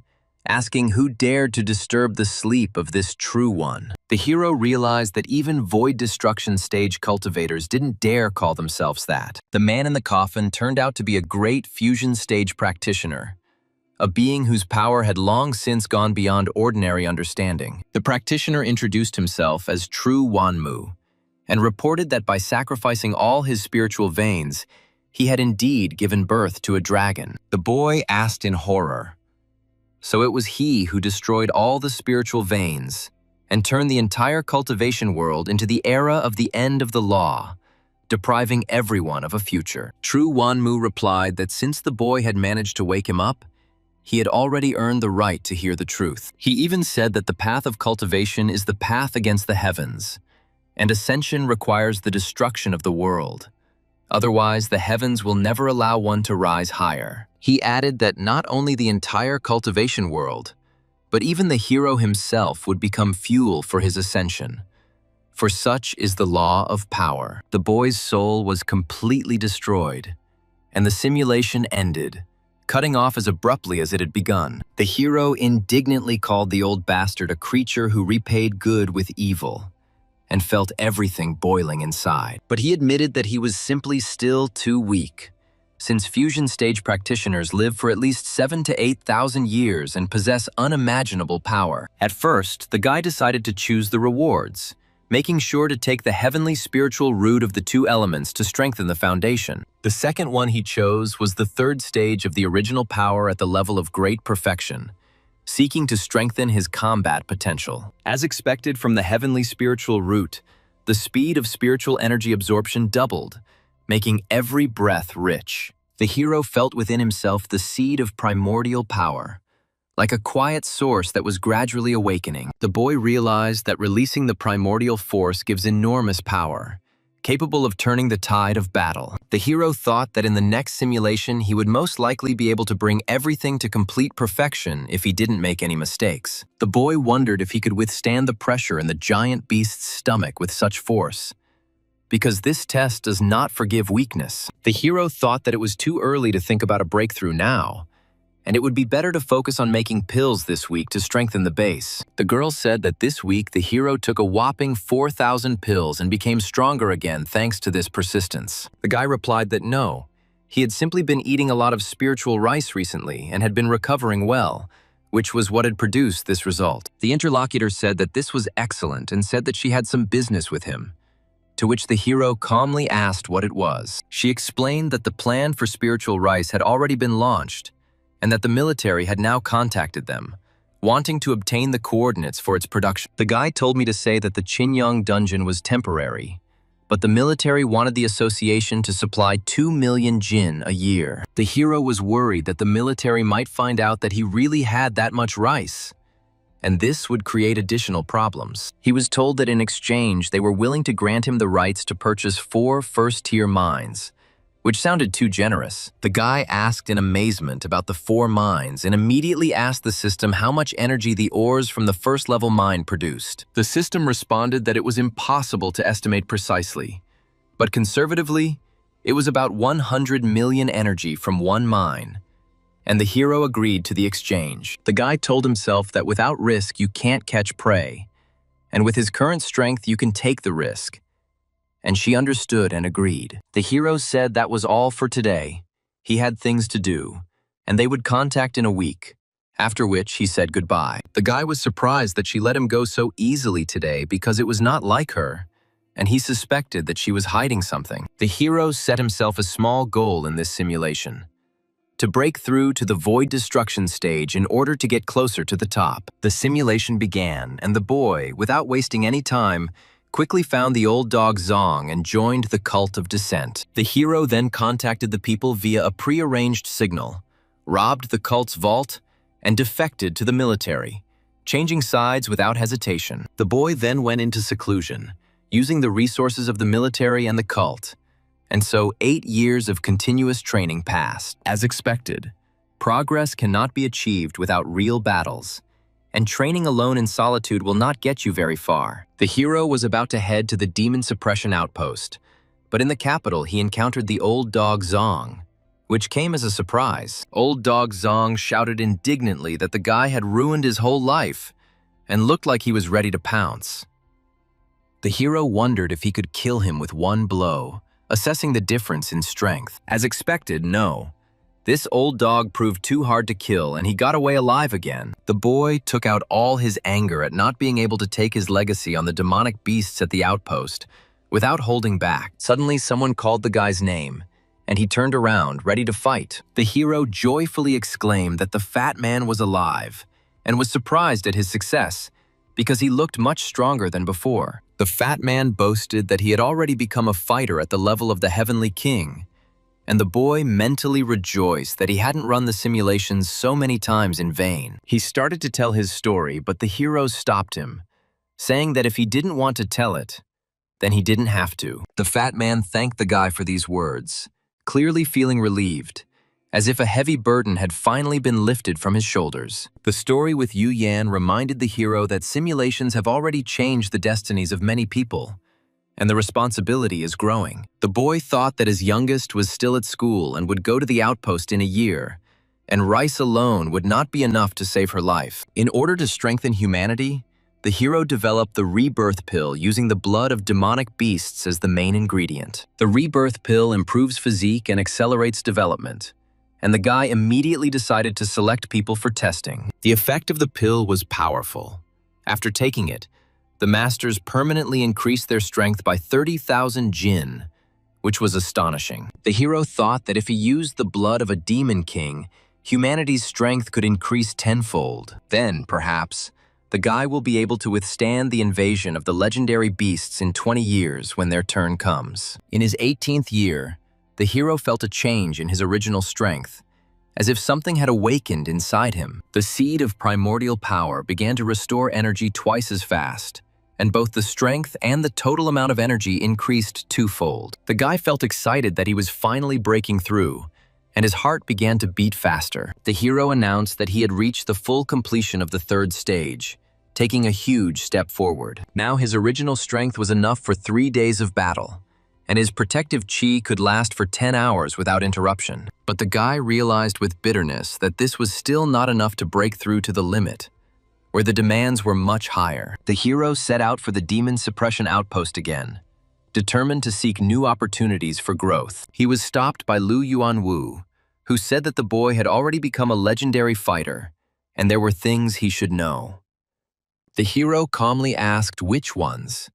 [SPEAKER 1] asking who dared to disturb the sleep of this true one. The hero realized that even void destruction stage cultivators didn't dare call themselves that. The man in the coffin turned out to be a great fusion stage practitioner, a being whose power had long since gone beyond ordinary understanding. The practitioner introduced himself as True Wanmu, and reported that by sacrificing all his spiritual veins, he had indeed given birth to a dragon. The boy asked in horror. So it was he who destroyed all the spiritual veins and turned the entire cultivation world into the era of the end of the law, depriving everyone of a future. True Wanmu replied that since the boy had managed to wake him up, he had already earned the right to hear the truth. He even said that the path of cultivation is the path against the heavens, and ascension requires the destruction of the world. Otherwise, the heavens will never allow one to rise higher. He added that not only the entire cultivation world, but even the hero himself would become fuel for his ascension. For such is the law of power. The boy's soul was completely destroyed, and the simulation ended, cutting off as abruptly as it had begun. The hero indignantly called the old bastard a creature who repaid good with evil, and felt everything boiling inside. But he admitted that he was simply still too weak, since fusion stage practitioners live for at least 7,000 to 8,000 years and possess unimaginable power. At first, the guy decided to choose the rewards, making sure to take the heavenly spiritual root of the two elements to strengthen the foundation. The second one he chose was the third stage of the original power at the level of great perfection, seeking to strengthen his combat potential. As expected from the heavenly spiritual root, the speed of spiritual energy absorption doubled, making every breath rich. The hero felt within himself the seed of primordial power, like a quiet source that was gradually awakening. The boy realized that releasing the primordial force gives enormous power, capable of turning the tide of battle. The hero thought that in the next simulation he would most likely be able to bring everything to complete perfection if he didn't make any mistakes. The boy wondered if he could withstand the pressure in the giant beast's stomach with such force, because this test does not forgive weakness. The hero thought that it was too early to think about a breakthrough now, and it would be better to focus on making pills this week to strengthen the base. The girl said that this week the hero took a whopping 4,000 pills and became stronger again thanks to this persistence. The guy replied that no, he had simply been eating a lot of spiritual rice recently and had been recovering well, which was what had produced this result. The interlocutor said that this was excellent and said that she had some business with him, to which the hero calmly asked what it was. She explained that the plan for spiritual rice had already been launched, and that the military had now contacted them, wanting to obtain the coordinates for its production. The guy told me to say that the Qinyang dungeon was temporary, but the military wanted the association to supply 2 million jin a year. The hero was worried that the military might find out that he really had that much rice, and this would create additional problems. He was told that in exchange they were willing to grant him the rights to purchase 4 first-tier mines, which sounded too generous. The guy asked in amazement about the 4 mines and immediately asked the system how much energy the ores from the first-level mine produced. The system responded that it was impossible to estimate precisely, but conservatively, it was about 100 million energy from 1 mine, and the hero agreed to the exchange. The guy told himself that without risk you can't catch prey, and with his current strength you can take the risk. And she understood and agreed. The hero said that was all for today. He had things to do, and they would contact in a week, after which he said goodbye. The guy was surprised that she let him go so easily today because it was not like her, and he suspected that she was hiding something. The hero set himself a small goal in this simulation: to break through to the void destruction stage in order to get closer to the top. The simulation began, and the boy, without wasting any time, quickly found the old dog Zong and joined the cult of descent. The hero then contacted the people via a prearranged signal, robbed the cult's vault, and defected to the military, changing sides without hesitation. The boy then went into seclusion, using the resources of the military and the cult, and so 8 years of continuous training passed. As expected, progress cannot be achieved without real battles, and training alone in solitude will not get you very far. The hero was about to head to the demon suppression outpost, but in the capital he encountered the old dog Zong, which came as a surprise. Old dog Zong shouted indignantly that the guy had ruined his whole life and looked like he was ready to pounce. The hero wondered if he could kill him with one blow, assessing the difference in strength. As expected, no. This old dog proved too hard to kill, and he got away alive again. The boy took out all his anger at not being able to take his legacy on the demonic beasts at the outpost, without holding back. Suddenly, someone called the guy's name, and he turned around, ready to fight. The hero joyfully exclaimed that the fat man was alive, and was surprised at his success, because he looked much stronger than before. The fat man boasted that he had already become a fighter at the level of the Heavenly King, and the boy mentally rejoiced that he hadn't run the simulations so many times in vain. He started to tell his story, but the hero stopped him, saying that if he didn't want to tell it, then he didn't have to. The fat man thanked the guy for these words, clearly feeling relieved, as if a heavy burden had finally been lifted from his shoulders. The story with Yu Yan reminded the hero that simulations have already changed the destinies of many people, and the responsibility is growing. The boy thought that his youngest was still at school and would go to the outpost in a year, and rice alone would not be enough to save her life. In order to strengthen humanity, the hero developed the rebirth pill using the blood of demonic beasts as the main ingredient. The rebirth pill improves physique and accelerates development, and the guy immediately decided to select people for testing. The effect of the pill was powerful. After taking it, the masters permanently increased their strength by 30,000 jin, which was astonishing. The hero thought that if he used the blood of a demon king, humanity's strength could increase tenfold. Then, perhaps, the guy will be able to withstand the invasion of the legendary beasts in 20 years when their turn comes. In his 18th year, the hero felt a change in his original strength, as if something had awakened inside him. The seed of primordial power began to restore energy twice as fast, and both the strength and the total amount of energy increased twofold. The guy felt excited that he was finally breaking through, and his heart began to beat faster. The hero announced that he had reached the full completion of the 3rd stage, taking a huge step forward. Now his original strength was enough for 3 days of battle, and his protective chi could last for 10 hours without interruption. But the guy realized with bitterness that this was still not enough to break through to the limit, where the demands were much higher. The hero set out for the demon suppression outpost again, determined to seek new opportunities for growth. He was stopped by Lu Yuanwu, who said that the boy had already become a legendary fighter, and there were things he should know. The hero calmly asked which ones,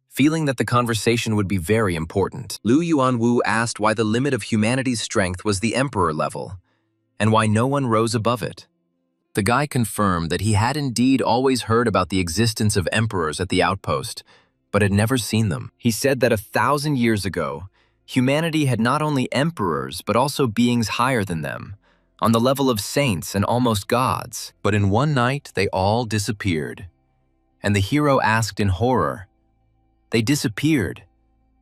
[SPEAKER 1] feeling that the conversation would be very important. Lu Yuanwu asked why the limit of humanity's strength was the emperor level, and why no one rose above it. The guy confirmed that he had indeed always heard about the existence of emperors at the outpost, but had never seen them. He said that 1,000 years ago, humanity had not only emperors, but also beings higher than them, on the level of saints and almost gods. But in one night, they all disappeared. And the hero asked in horror, "They disappeared?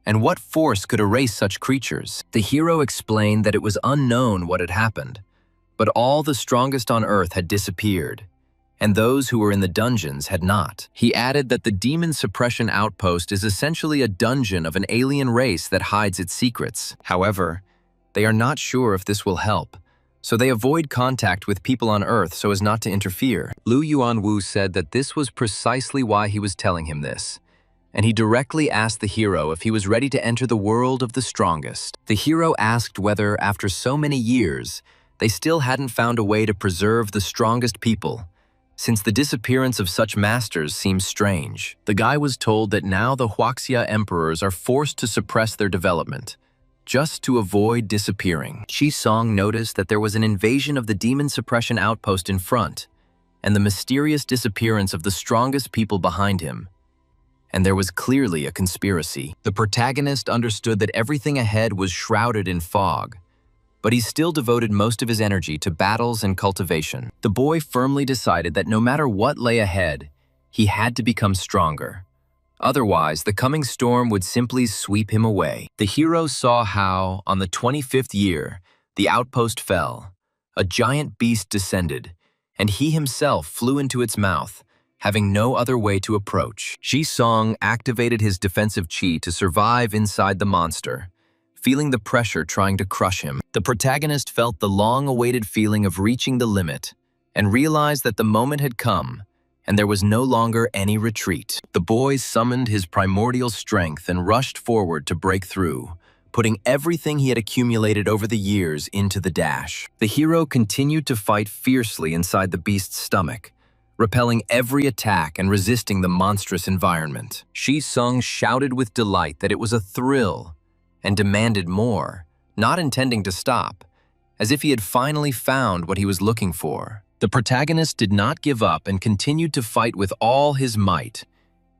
[SPEAKER 1] And what force could erase such creatures?" The hero explained that it was unknown what had happened, but all the strongest on Earth had disappeared, and those who were in the dungeons had not. He added that the demon suppression outpost is essentially a dungeon of an alien race that hides its secrets. However, they are not sure if this will help, so they avoid contact with people on Earth so as not to interfere. Lu Yuanwu said that this was precisely why he was telling him this, and he directly asked the hero if he was ready to enter the world of the strongest. The hero asked whether, after so many years, they still hadn't found a way to preserve the strongest people, since the disappearance of such masters seems strange. The guy was told that now the Huaxia emperors are forced to suppress their development, just to avoid disappearing. Chi Song noticed that there was an invasion of the demon suppression outpost in front, and the mysterious disappearance of the strongest people behind him. And there was clearly a conspiracy. The protagonist understood that everything ahead was shrouded in fog, but he still devoted most of his energy to battles and cultivation. The boy firmly decided that no matter what lay ahead, he had to become stronger. Otherwise, the coming storm would simply sweep him away. The hero saw how, on the 25th year, the outpost fell. A giant beast descended, and he himself flew into its mouth, having no other way to approach. Ji-song activated his defensive chi to survive inside the monster, feeling the pressure trying to crush him. The protagonist felt the long-awaited feeling of reaching the limit and realized that the moment had come, and there was no longer any retreat. The boy summoned his primordial strength and rushed forward to break through, putting everything he had accumulated over the years into the dash. The hero continued to fight fiercely inside the beast's stomach, repelling every attack and resisting the monstrous environment. Ji-sung shouted with delight that it was a thrill and demanded more, not intending to stop, as if he had finally found what he was looking for. The protagonist did not give up and continued to fight with all his might,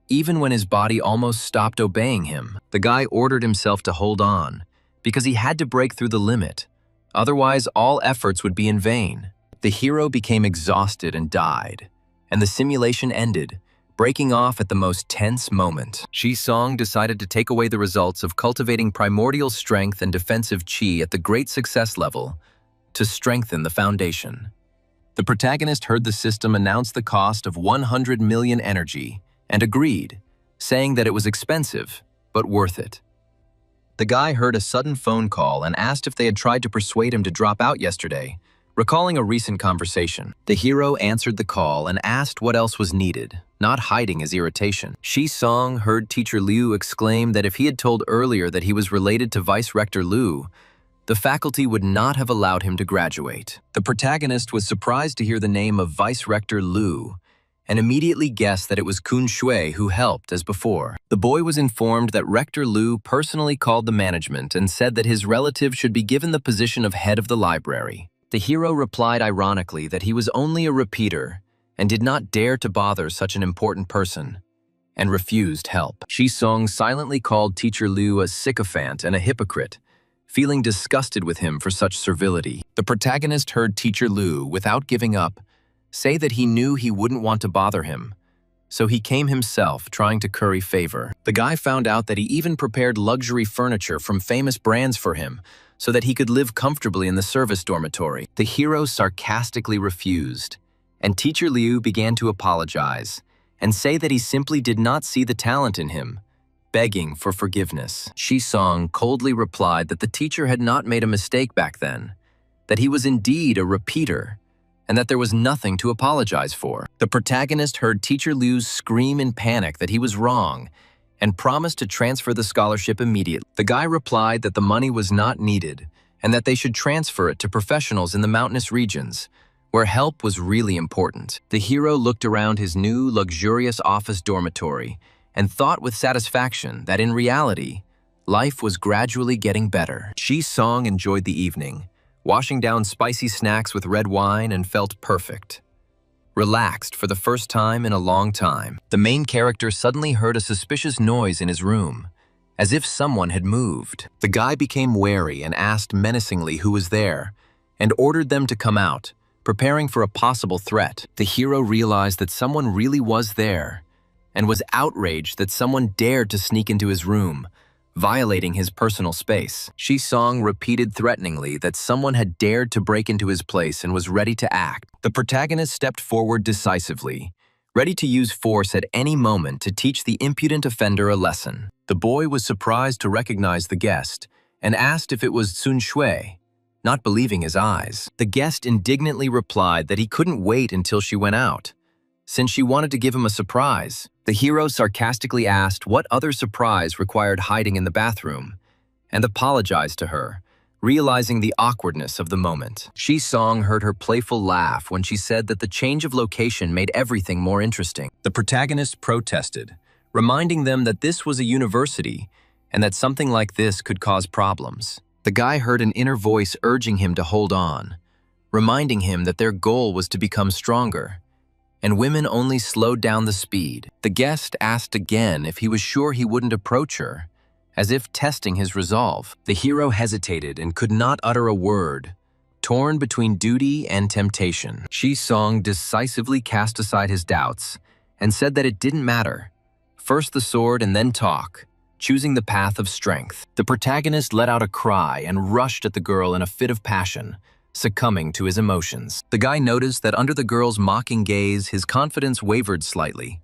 [SPEAKER 1] even when his body almost stopped obeying him. The guy ordered himself to hold on, because he had to break through the limit. Otherwise, all efforts would be in vain. The hero became exhausted and died, and the simulation ended, breaking off at the most tense moment. Ji-song decided to take away the results of cultivating primordial strength and defensive chi at the great success level to strengthen the foundation. The protagonist heard the system announce the cost of 100 million energy and agreed, saying that it was expensive, but worth it. The guy heard a sudden phone call and asked if they had tried to persuade him to drop out yesterday, recalling a recent conversation. The hero answered the call and asked what else was needed, not hiding his irritation. Ji-song heard Teacher Liu exclaim that if he had told earlier that he was related to Vice Rector Liu, the faculty would not have allowed him to graduate. The protagonist was surprised to hear the name of Vice Rector Liu and immediately guessed that it was Kun Shui who helped as before. The boy was informed that Rector Liu personally called the management and said that his relative should be given the position of head of the library. The hero replied ironically that he was only a repeater and did not dare to bother such an important person, and refused help. Ji-song silently called Teacher Liu a sycophant and a hypocrite, feeling disgusted with him for such servility. The protagonist heard Teacher Liu, without giving up, say that he knew he wouldn't want to bother him, so he came himself, trying to curry favor. The guy found out that he even prepared luxury furniture from famous brands for him, so that he could live comfortably in the service dormitory. The hero sarcastically refused, and Teacher Liu began to apologize and say that he simply did not see the talent in him, begging for forgiveness. Ji-song coldly replied that the teacher had not made a mistake back then, that he was indeed a repeater, and that there was nothing to apologize for. The protagonist heard Teacher Liu scream in panic that he was wrong and promised to transfer the scholarship immediately. The guy replied that the money was not needed and that they should transfer it to professionals in the mountainous regions, where help was really important. The hero looked around his new, luxurious office dormitory and thought with satisfaction that in reality, life was gradually getting better. Ji-song enjoyed the evening, washing down spicy snacks with red wine, and felt perfect. Relaxed for the first time in a long time. The main character suddenly heard a suspicious noise in his room, as if someone had moved. The guy became wary and asked menacingly who was there, and ordered them to come out, preparing for a possible threat. The hero realized that someone really was there, and was outraged that someone dared to sneak into his room, violating his personal space. Ji-song repeated threateningly that someone had dared to break into his place and was ready to act. The protagonist stepped forward decisively, ready to use force at any moment to teach the impudent offender a lesson. The boy was surprised to recognize the guest and asked if it was Sun Shui, not believing his eyes. The guest indignantly replied that he couldn't wait until she went out, since she wanted to give him a surprise. The hero sarcastically asked what other surprise required hiding in the bathroom, and apologized to her, realizing the awkwardness of the moment. Ji-song heard her playful laugh when she said that the change of location made everything more interesting. The protagonist protested, reminding them that this was a university and that something like this could cause problems. The guy heard an inner voice urging him to hold on, reminding him that their goal was to become stronger, and women only slowed down the speed. The guest asked again if he was sure he wouldn't approach her, as if testing his resolve. The hero hesitated and could not utter a word, torn between duty and temptation. Song decisively cast aside his doubts and said that it didn't matter. First the sword and then talk, choosing the path of strength. The protagonist let out a cry and rushed at the girl in a fit of passion, succumbing to his emotions. The guy noticed that under the girl's mocking gaze, his confidence wavered slightly.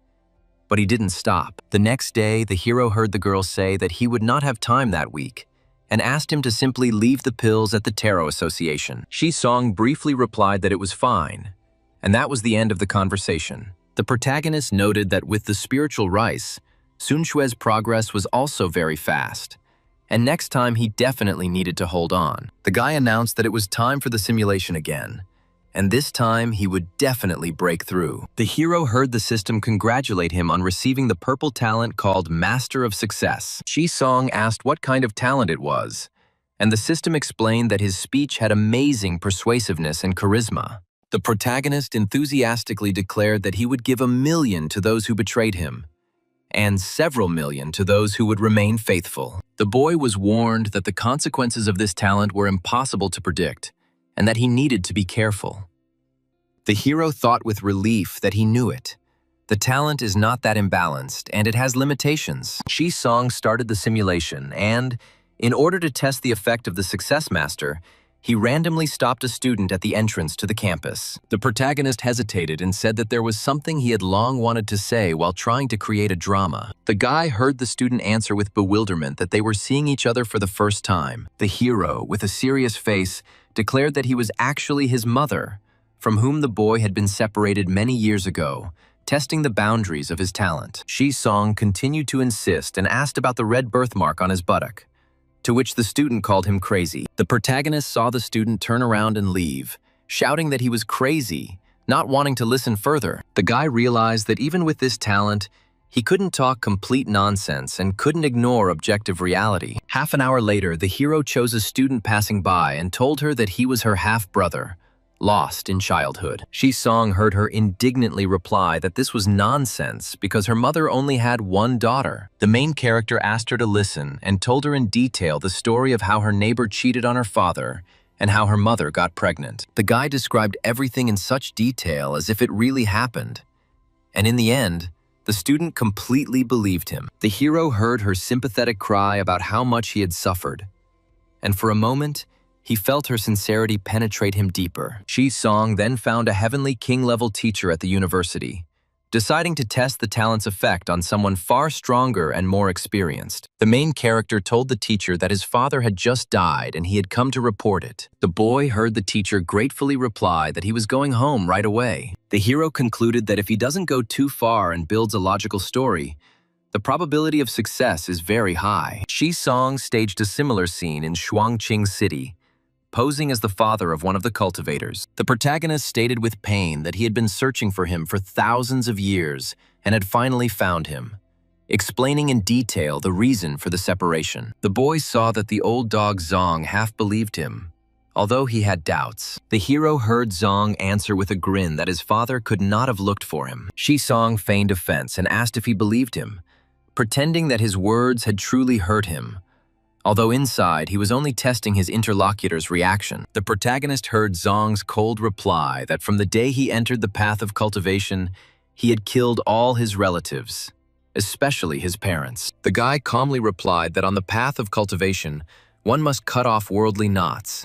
[SPEAKER 1] But he didn't stop. The next day, the hero heard the girl say that he would not have time that week and asked him to simply leave the pills at the Tarot Association. Song briefly replied that it was fine, and that was the end of the conversation. The protagonist noted that with the spiritual rice, Sun Xue's progress was also very fast, and next time he definitely needed to hold on. The guy announced that it was time for the simulation again, and this time he would definitely break through. The hero heard the system congratulate him on receiving the purple talent called Master of Success. Song asked what kind of talent it was, and the system explained that his speech had amazing persuasiveness and charisma. The protagonist enthusiastically declared that he would give 1 million to those who betrayed him, and several million to those who would remain faithful. The boy was warned that the consequences of this talent were impossible to predict, and that he needed to be careful. The hero thought with relief that he knew it. The talent is not that imbalanced, and it has limitations. Song started the simulation, and, in order to test the effect of the Success Master, he randomly stopped a student at the entrance to the campus. The protagonist hesitated and said that there was something he had long wanted to say while trying to create a drama. The guy heard the student answer with bewilderment that they were seeing each other for the first time. The hero, with a serious face, declared that he was actually his mother, from whom the boy had been separated many years ago, testing the boundaries of his talent. Song continued to insist and asked about the red birthmark on his buttock, to which the student called him crazy. The protagonist saw the student turn around and leave, shouting that he was crazy, not wanting to listen further. The guy realized that even with this talent, he couldn't talk complete nonsense and couldn't ignore objective reality. Half an hour later, the hero chose a student passing by and told her that he was her half-brother, lost in childhood. Song heard her indignantly reply that this was nonsense because her mother only had one daughter. The main character asked her to listen and told her in detail the story of how her neighbor cheated on her father and how her mother got pregnant. The guy described everything in such detail as if it really happened. And in the end, the student completely believed him. The hero heard her sympathetic cry about how much he had suffered, and for a moment, he felt her sincerity penetrate him deeper. Song then found a heavenly king-level teacher at the university, deciding to test the talent's effect on someone far stronger and more experienced. The main character told the teacher that his father had just died and he had come to report it. The boy heard the teacher gratefully reply that he was going home right away. The hero concluded that if he doesn't go too far and builds a logical story, the probability of success is very high. Song staged a similar scene in Shuangqing City, posing as the father of one of the cultivators. The protagonist stated with pain that he had been searching for him for thousands of years and had finally found him, explaining in detail the reason for the separation. The boy saw that the old dog Zong half believed him, although he had doubts. The hero heard Zong answer with a grin that his father could not have looked for him. Song feigned offense and asked if he believed him, pretending that his words had truly hurt him, although inside he was only testing his interlocutor's reaction. The protagonist heard Zong's cold reply that from the day he entered the path of cultivation, he had killed all his relatives, especially his parents. The guy calmly replied that on the path of cultivation, one must cut off worldly knots,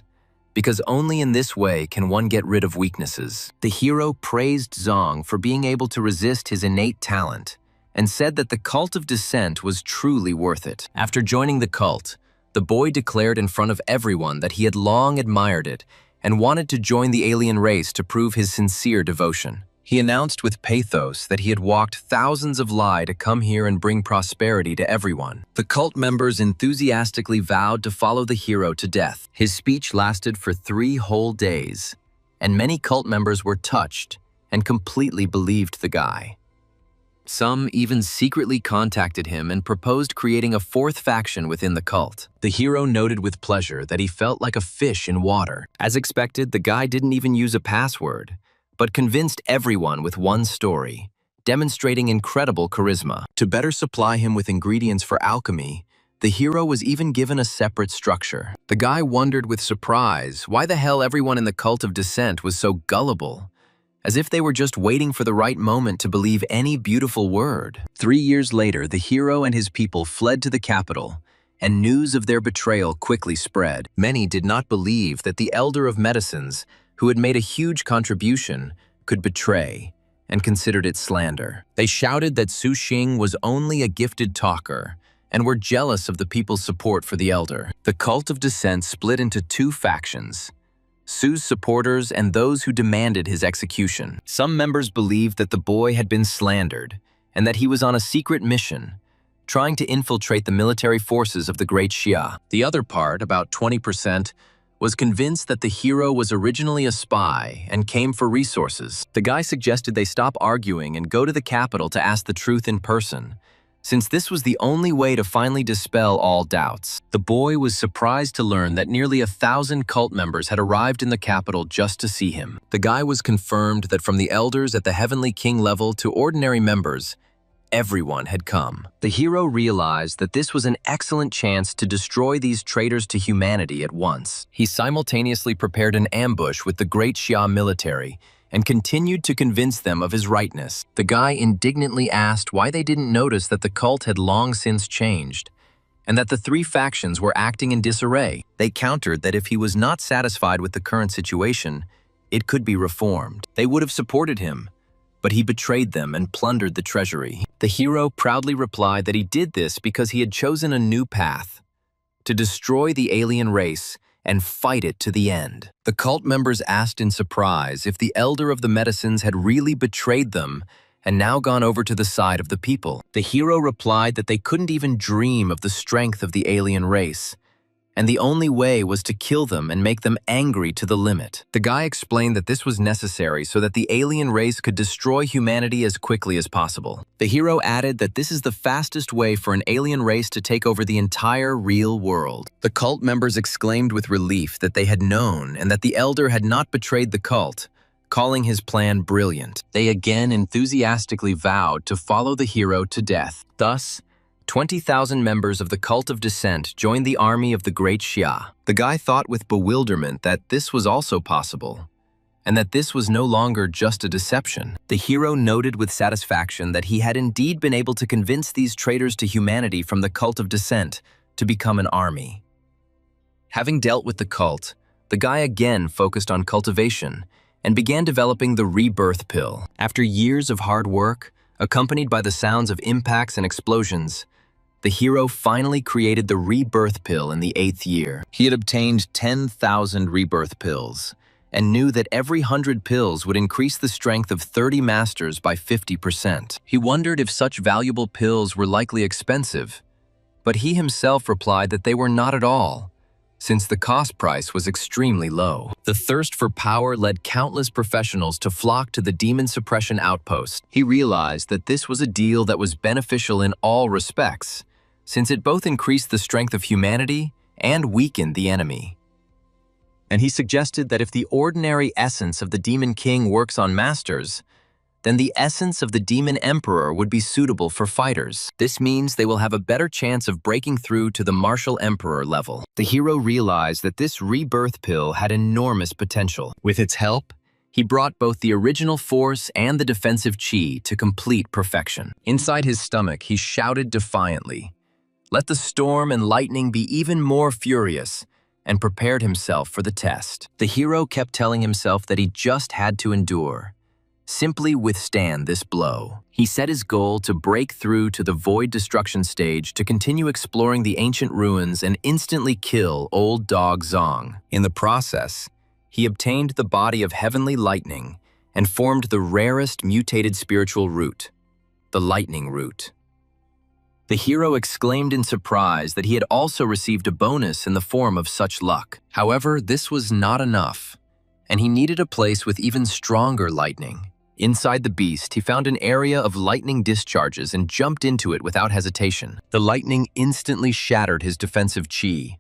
[SPEAKER 1] because only in this way can one get rid of weaknesses. The hero praised Zong for being able to resist his innate talent and said that the cult of descent was truly worth it. After joining the cult, the boy declared in front of everyone that he had long admired it and wanted to join the alien race to prove his sincere devotion. He announced with pathos that he had walked thousands of li to come here and bring prosperity to everyone. The cult members enthusiastically vowed to follow the hero to death. His speech lasted for 3 whole days, and many cult members were touched and completely believed the guy. Some even secretly contacted him and proposed creating a 4th faction within the cult. The hero noted with pleasure that he felt like a fish in water. As expected, the guy didn't even use a password, but convinced everyone with one story, demonstrating incredible charisma. To better supply him with ingredients for alchemy, The hero was even given a separate structure. The guy wondered with surprise why the hell everyone in the cult of descent was so gullible, as if they were just waiting for the right moment to believe any beautiful word. 3 years later, the hero and his people fled to the capital, and news of their betrayal quickly spread. Many did not believe that the Elder of Medicines, who had made a huge contribution, could betray, and considered it slander. They shouted that Su Xing was only a gifted talker, and were jealous of the people's support for the Elder. The cult of descent split into 2 factions: Su's supporters and those who demanded his execution. Some members believed that the boy had been slandered, and that he was on a secret mission, trying to infiltrate the military forces of the Great Xia. The other part, about 20%, was convinced that the hero was originally a spy and came for resources. The guy suggested they stop arguing and go to the capital to ask the truth in person, since this was the only way to finally dispel all doubts. The boy was surprised to learn that nearly 1,000 cult members had arrived in the capital just to see him. The guy was confirmed that from the elders at the Heavenly King level to ordinary members, everyone had come. The hero realized that this was an excellent chance to destroy these traitors to humanity at once. He simultaneously prepared an ambush with the Great Xia military and continued to convince them of his rightness. The guy indignantly asked why they didn't notice that the cult had long since changed, and that the 3 factions were acting in disarray. They countered that if he was not satisfied with the current situation, it could be reformed. They would have supported him, but he betrayed them and plundered the treasury. The hero proudly replied that he did this because he had chosen a new path: to destroy the alien race and fight it to the end. The cult members asked in surprise if the Elder of the Medicines had really betrayed them and now gone over to the side of the people. The hero replied that they couldn't even dream of the strength of the alien race, and the only way was to kill them and make them angry to the limit. The guy explained that this was necessary so that the alien race could destroy humanity as quickly as possible. The hero added that this is the fastest way for an alien race to take over the entire real world. The cult members exclaimed with relief that they had known and that the Elder had not betrayed the cult, calling his plan brilliant. They again enthusiastically vowed to follow the hero to death. Thus, 20,000 members of the cult of descent joined the army of the Great Xia. The guy thought with bewilderment that this was also possible, and that this was no longer just a deception. The hero noted with satisfaction that he had indeed been able to convince these traitors to humanity from the cult of descent to become an army. Having dealt with the cult, the guy again focused on cultivation and began developing the rebirth pill. After years of hard work, accompanied by the sounds of impacts and explosions, the hero finally created the rebirth pill in the 8th year. He had obtained 10,000 rebirth pills and knew that every 100 pills would increase the strength of 30 masters by 50%. He wondered if such valuable pills were likely expensive, but he himself replied that they were not at all, since the cost price was extremely low. The thirst for power led countless professionals to flock to the demon suppression outpost. He realized that this was a deal that was beneficial in all respects, since it both increased the strength of humanity and weakened the enemy. And he suggested that if the ordinary essence of the Demon King works on masters, then the essence of the Demon Emperor would be suitable for fighters. This means they will have a better chance of breaking through to the Martial Emperor level. The hero realized that this rebirth pill had enormous potential. With its help, he brought both the original force and the defensive chi to complete perfection. Inside his stomach, he shouted defiantly, "Let the storm and lightning be even more furious," and prepared himself for the test. The hero kept telling himself that he just had to endure, simply withstand this blow. He set his goal to break through to the void destruction stage to continue exploring the ancient ruins and instantly kill Old Dog Zong. In the process, he obtained the body of heavenly lightning and formed the rarest mutated spiritual root, the lightning root. The hero exclaimed in surprise that he had also received a bonus in the form of such luck. However, this was not enough, and he needed a place with even stronger lightning. Inside the beast, he found an area of lightning discharges and jumped into it without hesitation. The lightning instantly shattered his defensive chi,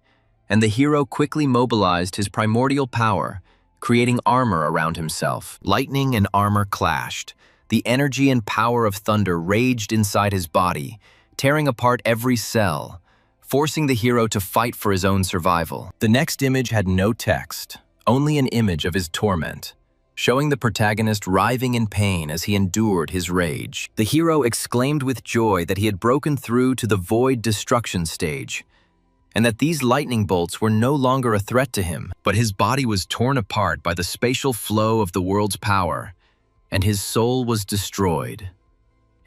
[SPEAKER 1] and the hero quickly mobilized his primordial power, creating armor around himself. Lightning and armor clashed. The energy and power of thunder raged inside his body, tearing apart every cell, forcing the hero to fight for his own survival. The next image had no text, only an image of his torment, showing the protagonist writhing in pain as he endured his rage. The hero exclaimed with joy that he had broken through to the void destruction stage, and that these lightning bolts were no longer a threat to him. But his body was torn apart by the spatial flow of the world's power, and his soul was destroyed,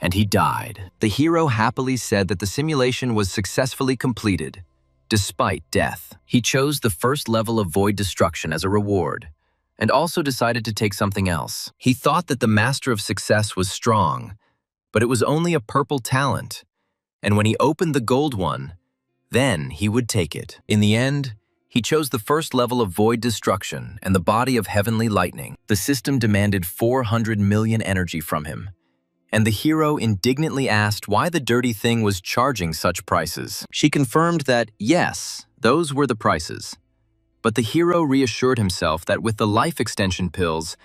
[SPEAKER 1] and he died. The hero happily said that the simulation was successfully completed, despite death. He chose the first level of void destruction as a reward, and also decided to take something else. He thought that the Master of Success was strong, but it was only a purple talent, and when he opened the gold one, then he would take it. In the end, he chose the first level of void destruction and the body of heavenly lightning. The system demanded 400 million energy from him, and the hero indignantly asked why the dirty thing was charging such prices. She confirmed that, yes, those were the prices. But the hero reassured himself that with the life extension pills,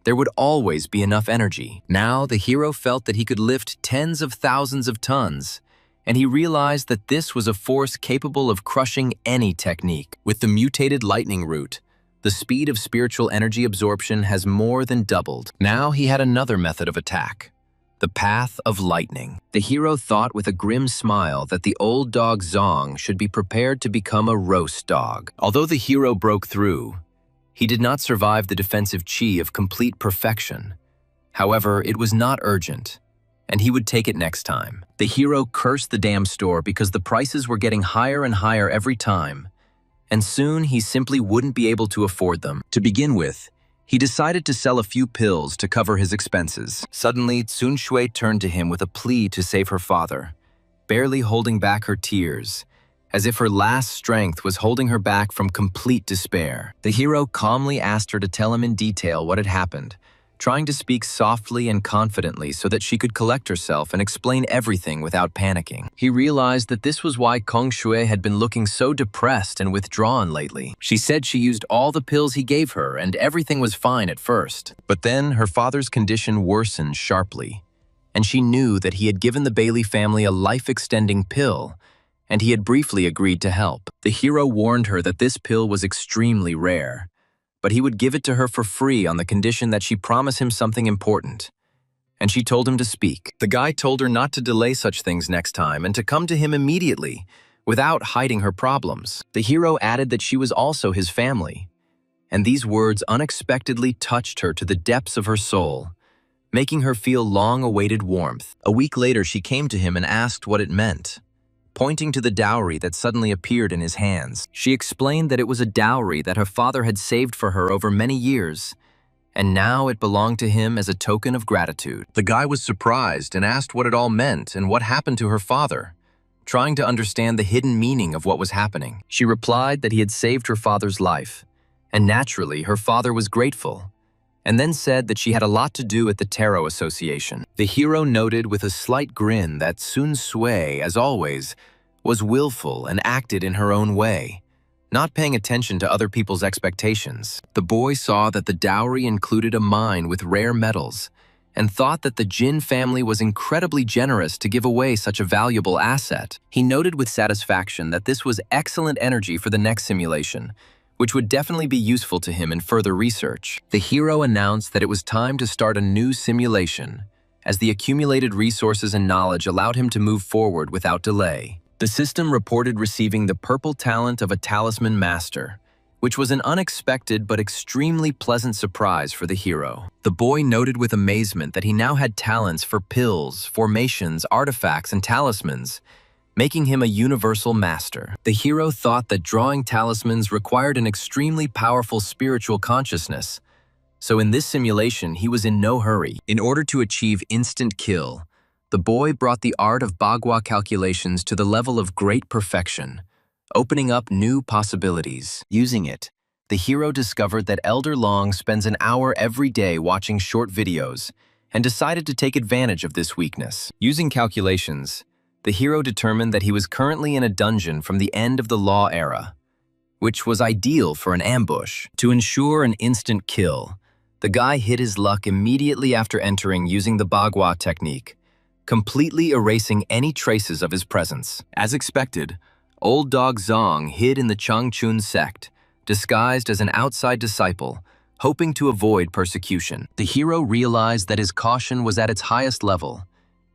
[SPEAKER 1] there would always be enough energy. Now, the hero felt that he could lift tens of thousands of tons, and he realized that this was a force capable of crushing any technique. With the mutated lightning root, the speed of spiritual energy absorption has more than doubled. Now he had another method of attack, the path of lightning. The hero thought with a grim smile that the old dog Zong should be prepared to become a roast dog. Although the hero broke through, he did not survive the defensive chi of complete perfection. However, it was not urgent, and he would take it next time. The hero cursed the damn store because the prices were getting higher and higher every time, and soon he simply wouldn't be able to afford them. To begin with, he decided to sell a few pills to cover his expenses. Suddenly, Tsun Shui turned to him with a plea to save her father, barely holding back her tears, as if her last strength was holding her back from complete despair. The hero calmly asked her to tell him in detail what had happened, trying to speak softly and confidently so that she could collect herself and explain everything without panicking. He realized that this was why Kong Shui had been looking so depressed and withdrawn lately. She said she used all the pills he gave her and everything was fine at first. But then her father's condition worsened sharply, and she knew that he had given the Bailey family a life-extending pill, and he had briefly agreed to help. The hero warned her that this pill was extremely rare, but he would give it to her for free on the condition that she promise him something important. And she told him to speak. The guy told her not to delay such things next time and to come to him immediately, without hiding her problems. The hero added that she was also his family, and these words unexpectedly touched her to the depths of her soul, making her feel long-awaited warmth. A week later, she came to him and asked what it meant, pointing to the dowry that suddenly appeared in his hands. She explained that it was a dowry that her father had saved for her over many years, and now it belonged to him as a token of gratitude. The guy was surprised and asked what it all meant and what happened to her father, trying to understand the hidden meaning of what was happening. She replied that he had saved her father's life, and naturally her father was grateful, and then said that she had a lot to do at the Tarot Association. The hero noted with a slight grin that Sun Sui, as always, was willful and acted in her own way, not paying attention to other people's expectations. The boy saw that the dowry included a mine with rare metals, and thought that the Jin family was incredibly generous to give away such a valuable asset. He noted with satisfaction that this was excellent energy for the next simulation, which would definitely be useful to him in further research. The hero announced that it was time to start a new simulation, as the accumulated resources and knowledge allowed him to move forward without delay. The system reported receiving the purple talent of a talisman master, which was an unexpected but extremely pleasant surprise for the hero. The boy noted with amazement that he now had talents for pills, formations, artifacts, and talismans, making him a universal master. The hero thought that drawing talismans required an extremely powerful spiritual consciousness, so in this simulation he was in no hurry. In order to achieve instant kill, the boy brought the art of Bagua calculations to the level of great perfection, opening up new possibilities. Using it, the hero discovered that Elder Long spends an hour every day watching short videos, and decided to take advantage of this weakness. Using calculations, the hero determined that he was currently in a dungeon from the end of the Law era, which was ideal for an ambush. To ensure an instant kill, the guy hit his luck immediately after entering using the Bagua technique, completely erasing any traces of his presence. As expected, Old Dog Zong hid in the Changchun sect, disguised as an outside disciple, hoping to avoid persecution. The hero realized that his caution was at its highest level,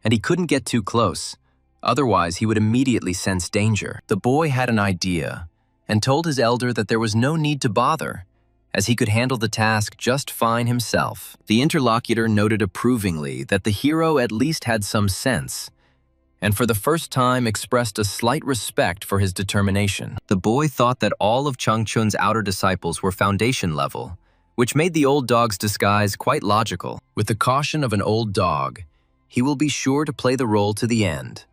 [SPEAKER 1] and he couldn't get too close. Otherwise, he would immediately sense danger. The boy had an idea and told his elder that there was no need to bother, as he could handle the task just fine himself. The interlocutor noted approvingly that the hero at least had some sense, and for the first time expressed a slight respect for his determination. The boy thought that all of Changchun's outer disciples were foundation level, which made the old dog's disguise quite logical. With the caution of an old dog, he will be sure to play the role to the end,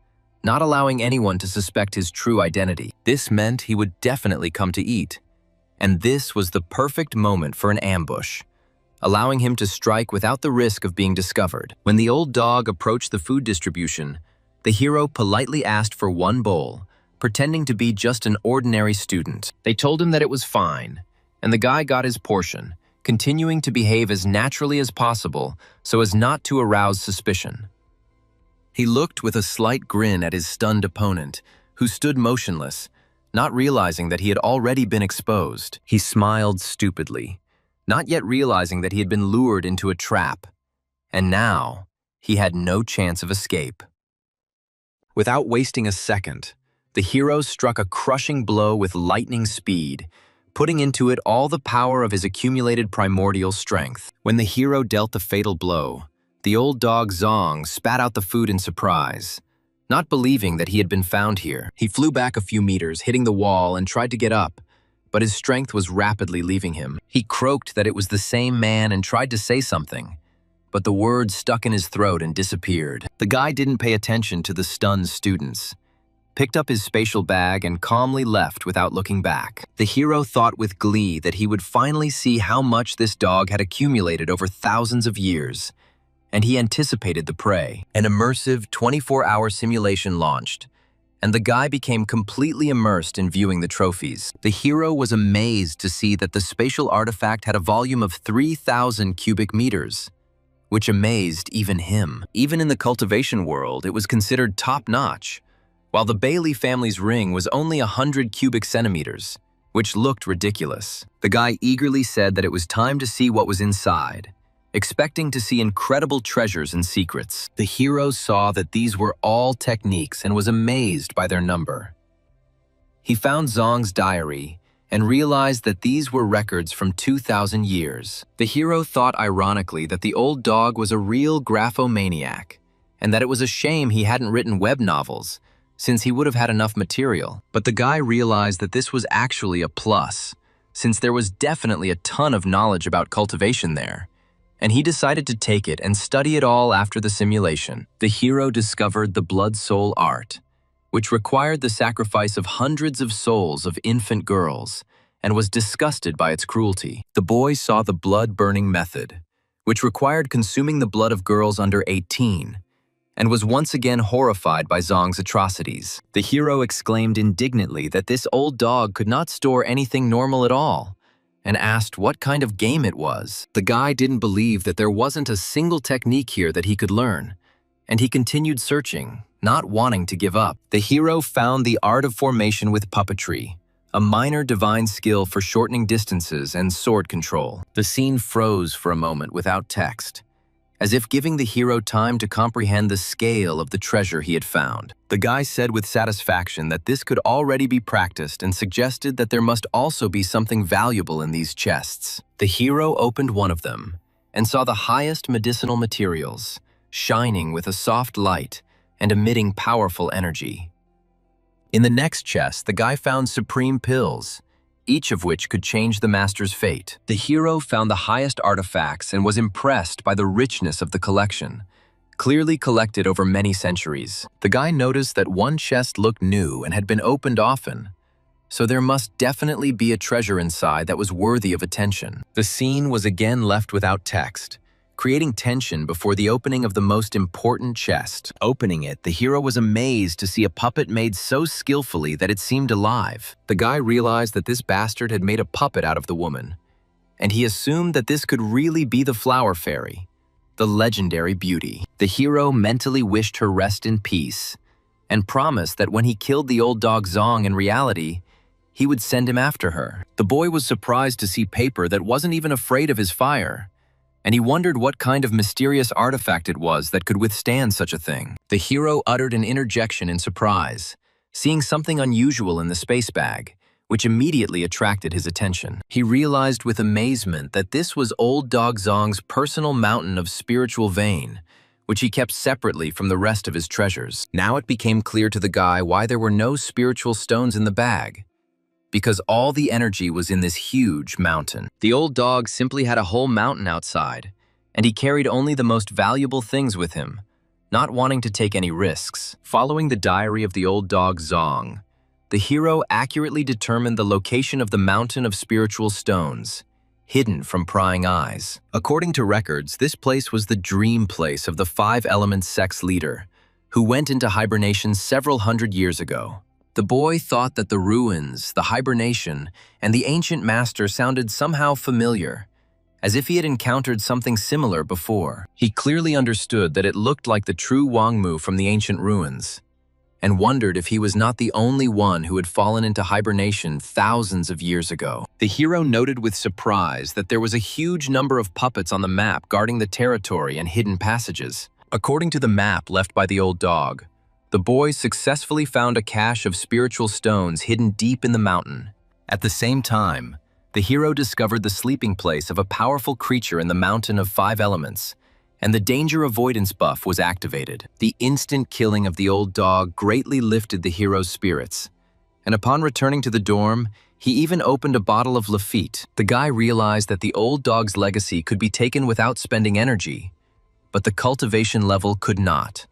[SPEAKER 1] not allowing anyone to suspect his true identity. This meant he would definitely come to eat, and this was the perfect moment for an ambush, allowing him to strike without the risk of being discovered. When the old dog approached the food distribution, the hero politely asked for one bowl, pretending to be just an ordinary student. They told him that it was fine, and the guy got his portion, continuing to behave as naturally as possible so as not to arouse suspicion. He looked with a slight grin at his stunned opponent, who stood motionless, not realizing that he had already been exposed. He smiled stupidly, not yet realizing that he had been lured into a trap, and now he had no chance of escape. Without wasting a second, the hero struck a crushing blow with lightning speed, putting into it all the power of his accumulated primordial strength. When the hero dealt the fatal blow, the old dog Zong spat out the food in surprise, not believing that he had been found here. He flew back a few meters, hitting the wall, and tried to get up, but his strength was rapidly leaving him. He croaked that it was the same man and tried to say something, but the words stuck in his throat and disappeared. The guy didn't pay attention to the stunned students, picked up his spatial bag and calmly left without looking back. The hero thought with glee that he would finally see how much this dog had accumulated over thousands of years, and he anticipated the prey. An immersive 24-hour simulation launched, and the guy became completely immersed in viewing the trophies. The hero was amazed to see that the spatial artifact had a volume of 3,000 cubic meters, which amazed even him. Even in the cultivation world, it was considered top-notch, while the Bailey family's ring was only 100 cubic centimeters, which looked ridiculous. The guy eagerly said that it was time to see what was inside, expecting to see incredible treasures and secrets. The hero saw that these were all techniques and was amazed by their number. He found Zong's diary and realized that these were records from 2,000 years. The hero thought ironically that the old dog was a real graphomaniac, and that it was a shame he hadn't written web novels, since he would have had enough material. But the guy realized that this was actually a plus, since there was definitely a ton of knowledge about cultivation there, and he decided to take it and study it all after the simulation. The hero discovered the blood soul art, which required the sacrifice of hundreds of souls of infant girls, and was disgusted by its cruelty. The boy saw the blood-burning method, which required consuming the blood of girls under 18, and was once again horrified by Zong's atrocities. The hero exclaimed indignantly that this old dog could not store anything normal at all, and asked what kind of game it was. The guy didn't believe that there wasn't a single technique here that he could learn, and he continued searching, not wanting to give up. The hero found the art of formation with puppetry, a minor divine skill for shortening distances and sword control. The scene froze for a moment without text, as if giving the hero time to comprehend the scale of the treasure he had found. The guy said with satisfaction that this could already be practiced and suggested that there must also be something valuable in these chests. The hero opened one of them and saw the highest medicinal materials, shining with a soft light and emitting powerful energy. In the next chest, the guy found supreme pills, each of which could change the master's fate. The hero found the highest artifacts and was impressed by the richness of the collection, clearly collected over many centuries. The guy noticed that one chest looked new and had been opened often, so there must definitely be a treasure inside that was worthy of attention. The scene was again left without text, creating tension before the opening of the most important chest. Opening it, the hero was amazed to see a puppet made so skillfully that it seemed alive. The guy realized that this bastard had made a puppet out of the woman, and he assumed that this could really be the flower fairy, the legendary beauty. The hero mentally wished her rest in peace, and promised that when he killed the old dog Zong in reality, he would send him after her. The boy was surprised to see paper that wasn't even afraid of his fire, and he wondered what kind of mysterious artifact it was that could withstand such a thing. The hero uttered an interjection in surprise, seeing something unusual in the space bag, which immediately attracted his attention. He realized with amazement that this was old dog Zong's personal mountain of spiritual vein, which he kept separately from the rest of his treasures. Now it became clear to the guy why there were no spiritual stones in the bag, because all the energy was in this huge mountain. The old dog simply had a whole mountain outside, and he carried only the most valuable things with him, not wanting to take any risks. Following the diary of the old dog Zong, the hero accurately determined the location of the mountain of spiritual stones, hidden from prying eyes. According to records, this place was the dream place of the five-element sex leader, who went into hibernation several hundred years ago. The boy thought that the ruins, the hibernation, and the ancient master sounded somehow familiar, as if he had encountered something similar before. He clearly understood that it looked like the true Wangmu from the ancient ruins, and wondered if he was not the only one who had fallen into hibernation thousands of years ago. The hero noted with surprise that there was a huge number of puppets on the map guarding the territory and hidden passages. According to the map left by the old dog, the boy successfully found a cache of spiritual stones hidden deep in the mountain. At the same time, the hero discovered the sleeping place of a powerful creature in the mountain of five elements, and the danger avoidance buff was activated. The instant killing of the old dog greatly lifted the hero's spirits, and upon returning to the dorm, he even opened a bottle of Lafitte. The guy realized that the old dog's legacy could be taken without spending energy, but the cultivation level could not,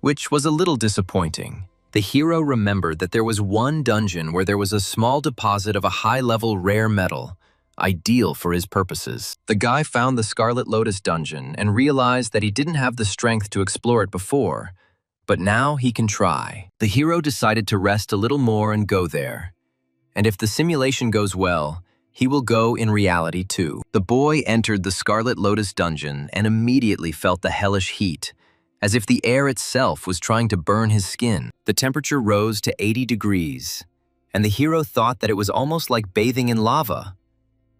[SPEAKER 1] which was a little disappointing. The hero remembered that there was one dungeon where there was a small deposit of a high-level rare metal, ideal for his purposes. The guy found the Scarlet Lotus dungeon and realized that he didn't have the strength to explore it before, but now he can try. The hero decided to rest a little more and go there. And if the simulation goes well, he will go in reality too. The boy entered the Scarlet Lotus dungeon and immediately felt the hellish heat, as if the air itself was trying to burn his skin. The temperature rose to 80 degrees, and the hero thought that it was almost like bathing in lava,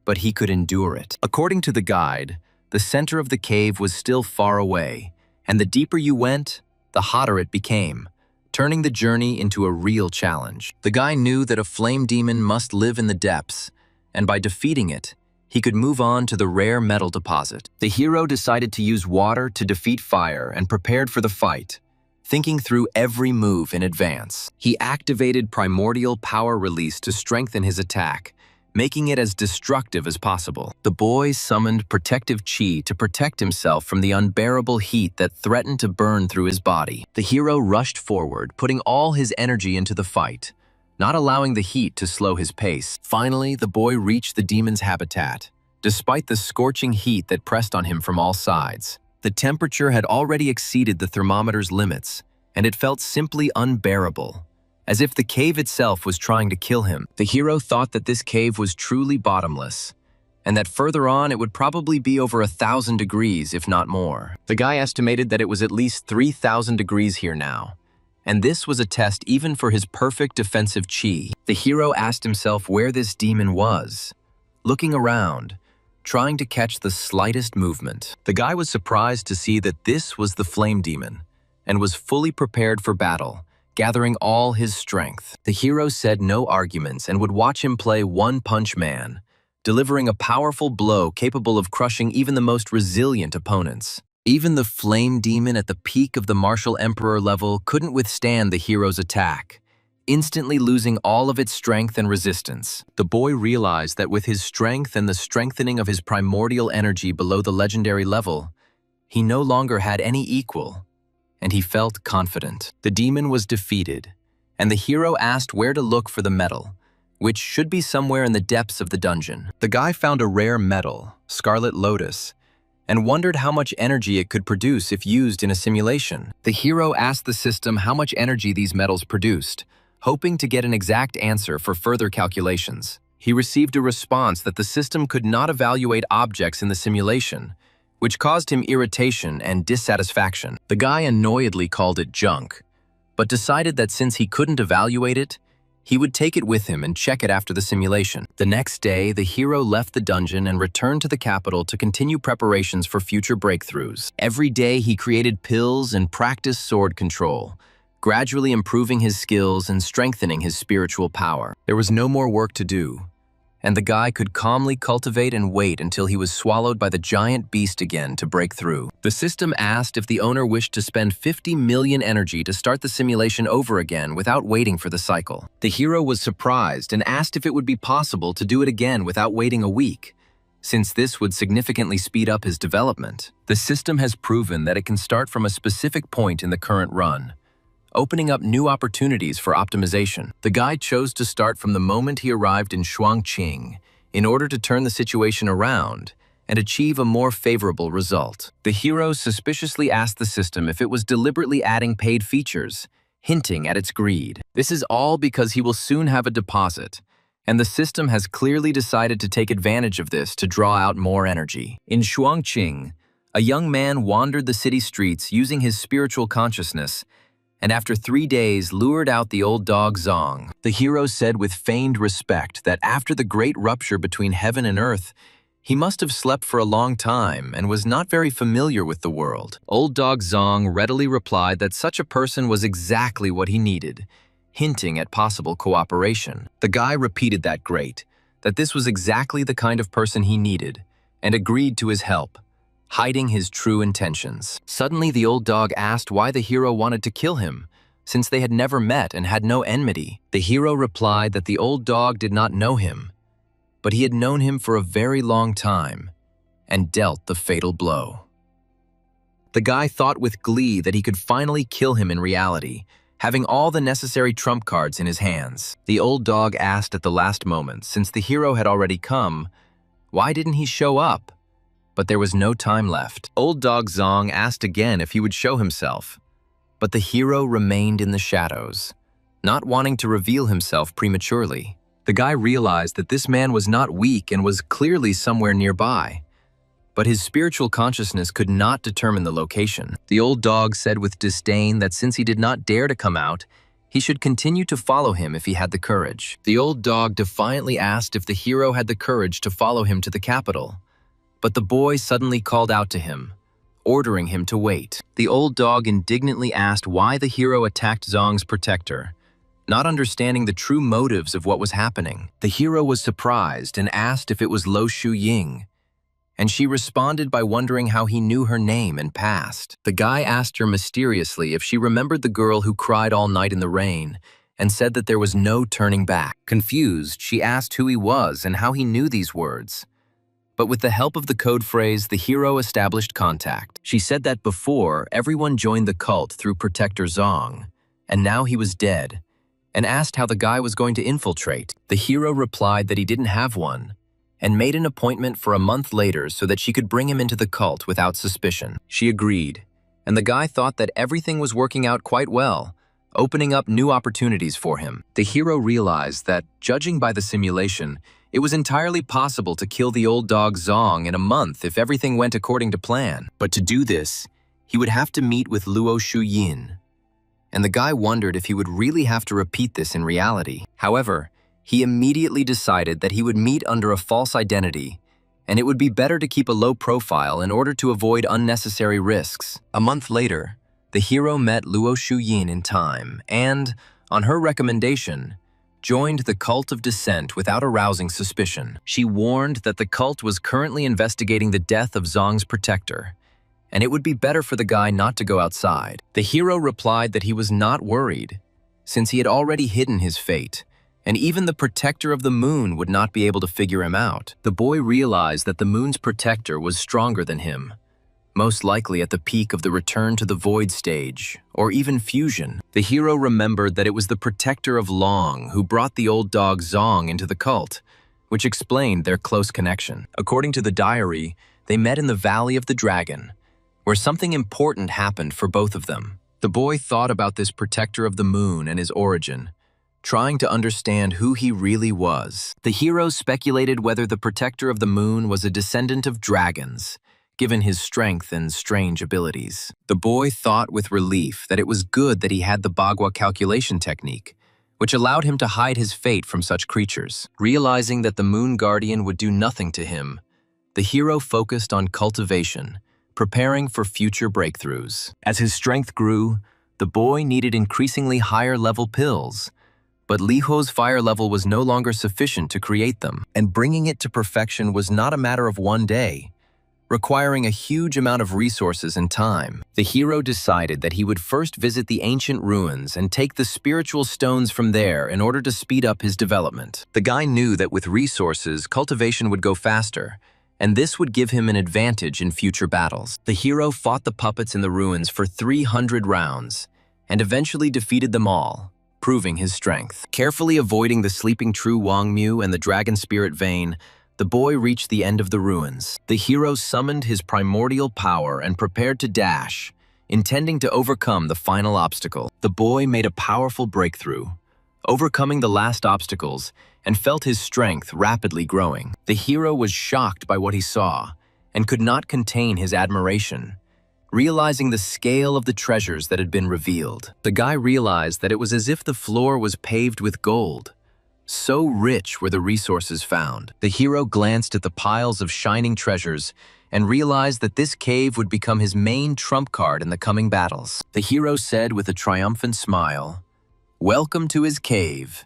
[SPEAKER 1] but he could endure it. According to the guide, the center of the cave was still far away, and the deeper you went, the hotter it became, turning the journey into a real challenge. The guy knew that a flame demon must live in the depths, and by defeating it, he could move on to the rare metal deposit. The hero decided to use water to defeat fire and prepared for the fight, thinking through every move in advance. He activated primordial power release to strengthen his attack, making it as destructive as possible. The boy summoned protective chi to protect himself from the unbearable heat that threatened to burn through his body. The hero rushed forward, putting all his energy into the fight, not allowing the heat to slow his pace. Finally, the boy reached the demon's habitat, despite the scorching heat that pressed on him from all sides. The temperature had already exceeded the thermometer's limits, and it felt simply unbearable, as if the cave itself was trying to kill him. The hero thought that this cave was truly bottomless, and that further on it would probably be over 1,000 degrees, if not more. The guy estimated that it was at least 3,000 degrees here now, and this was a test even for his perfect defensive chi. The hero asked himself where this demon was, looking around, trying to catch the slightest movement. The guy was surprised to see that this was the flame demon, and was fully prepared for battle, gathering all his strength. The hero said no arguments and would watch him play One Punch Man, delivering a powerful blow capable of crushing even the most resilient opponents. Even the flame demon at the peak of the martial emperor level couldn't withstand the hero's attack, instantly losing all of its strength and resistance. The boy realized that with his strength and the strengthening of his primordial energy below the legendary level, he no longer had any equal, and he felt confident. The demon was defeated, and the hero asked where to look for the metal, which should be somewhere in the depths of the dungeon. The guy found a rare metal, Scarlet Lotus, and wondered how much energy it could produce if used in a simulation. The hero asked the system how much energy these metals produced, hoping to get an exact answer for further calculations. He received a response that the system could not evaluate objects in the simulation, which caused him irritation and dissatisfaction. The guy annoyedly called it junk, but decided that since he couldn't evaluate it, he would take it with him and check it after the simulation. The next day, the hero left the dungeon and returned to the capital to continue preparations for future breakthroughs. Every day, he created pills and practiced sword control, gradually improving his skills and strengthening his spiritual power. There was no more work to do, and the guy could calmly cultivate and wait until he was swallowed by the giant beast again to break through. The system asked if the owner wished to spend 50 million energy to start the simulation over again without waiting for the cycle. The hero was surprised and asked if it would be possible to do it again without waiting a week, since this would significantly speed up his development. The system has proven that it can start from a specific point in the current run, opening up new opportunities for optimization. The guy chose to start from the moment he arrived in Shuangqing in order to turn the situation around and achieve a more favorable result. The hero suspiciously asked the system if it was deliberately adding paid features, hinting at its greed. This is all because he will soon have a deposit, and the system has clearly decided to take advantage of this to draw out more energy. In Shuangqing, a young man wandered the city streets using his spiritual consciousness, and after 3 days lured out the old dog Zong. The hero said with feigned respect that after the great rupture between heaven and earth, he must have slept for a long time and was not very familiar with the world. Old dog Zong readily replied that such a person was exactly what he needed, hinting at possible cooperation. The guy repeated that this was exactly the kind of person he needed, and agreed to his help, hiding his true intentions. Suddenly, the old dog asked why the hero wanted to kill him, since they had never met and had no enmity. The hero replied that the old dog did not know him, but he had known him for a very long time, and dealt the fatal blow. The guy thought with glee that he could finally kill him in reality, having all the necessary trump cards in his hands. The old dog asked at the last moment, since the hero had already come, why didn't he show up? But there was no time left. Old dog Zong asked again if he would show himself, but the hero remained in the shadows, not wanting to reveal himself prematurely. The guy realized that this man was not weak and was clearly somewhere nearby, but his spiritual consciousness could not determine the location. The old dog said with disdain that since he did not dare to come out, he should continue to follow him if he had the courage. The old dog defiantly asked if the hero had the courage to follow him to the capital, but the boy suddenly called out to him, ordering him to wait. The old dog indignantly asked why the hero attacked Zong's protector, not understanding the true motives of what was happening. The hero was surprised and asked if it was Lo Shu Ying, and she responded by wondering how he knew her name and past. The guy asked her mysteriously if she remembered the girl who cried all night in the rain and said that there was no turning back. Confused, she asked who he was and how he knew these words. But with the help of the code phrase, the hero established contact. She said that before, everyone joined the cult through Protector Zong, and now he was dead, and asked how the guy was going to infiltrate. The hero replied that he didn't have one, and made an appointment for a month later so that she could bring him into the cult without suspicion. She agreed, and the guy thought that everything was working out quite well, opening up new opportunities for him. The hero realized that, judging by the simulation, it was entirely possible to kill the old dog Zong in a month if everything went according to plan. But to do this, he would have to meet with Luo Shuyin, and the guy wondered if he would really have to repeat this in reality. However, he immediately decided that he would meet under a false identity, and it would be better to keep a low profile in order to avoid unnecessary risks. A month later, the hero met Luo Shuyin in time and, on her recommendation, joined the cult of dissent without arousing suspicion. She warned that the cult was currently investigating the death of Zong's protector, and it would be better for the guy not to go outside. The hero replied that he was not worried, since he had already hidden his fate, and even the protector of the moon would not be able to figure him out. The boy realized that the moon's protector was stronger than him, most likely at the peak of the return to the void stage, or even fusion. The hero remembered that it was the protector of Long who brought the old dog Zong into the cult, which explained their close connection. According to the diary, they met in the Valley of the Dragon, where something important happened for both of them. The boy thought about this protector of the moon and his origin, trying to understand who he really was. The hero speculated whether the protector of the moon was a descendant of dragons, given his strength and strange abilities. The boy thought with relief that it was good that he had the Bagua calculation technique, which allowed him to hide his fate from such creatures. Realizing that the Moon Guardian would do nothing to him, the hero focused on cultivation, preparing for future breakthroughs. As his strength grew, the boy needed increasingly higher-level pills, but Liho's fire level was no longer sufficient to create them, and bringing it to perfection was not a matter of one day, requiring a huge amount of resources and time. The hero decided that he would first visit the ancient ruins and take the spiritual stones from there in order to speed up his development. The guy knew that with resources, cultivation would go faster, and this would give him an advantage in future battles. The hero fought the puppets in the ruins for 300 rounds, and eventually defeated them all, proving his strength. Carefully avoiding the sleeping true Wangmu and the dragon spirit vein, the boy reached the end of the ruins. The hero summoned his primordial power and prepared to dash, intending to overcome the final obstacle. The boy made a powerful breakthrough, overcoming the last obstacles, and felt his strength rapidly growing. The hero was shocked by what he saw and could not contain his admiration, realizing the scale of the treasures that had been revealed. The guy realized that it was as if the floor was paved with gold. So rich were the resources found. The hero glanced at the piles of shining treasures and realized that this cave would become his main trump card in the coming battles. The hero said with a triumphant smile, "Welcome to his cave,"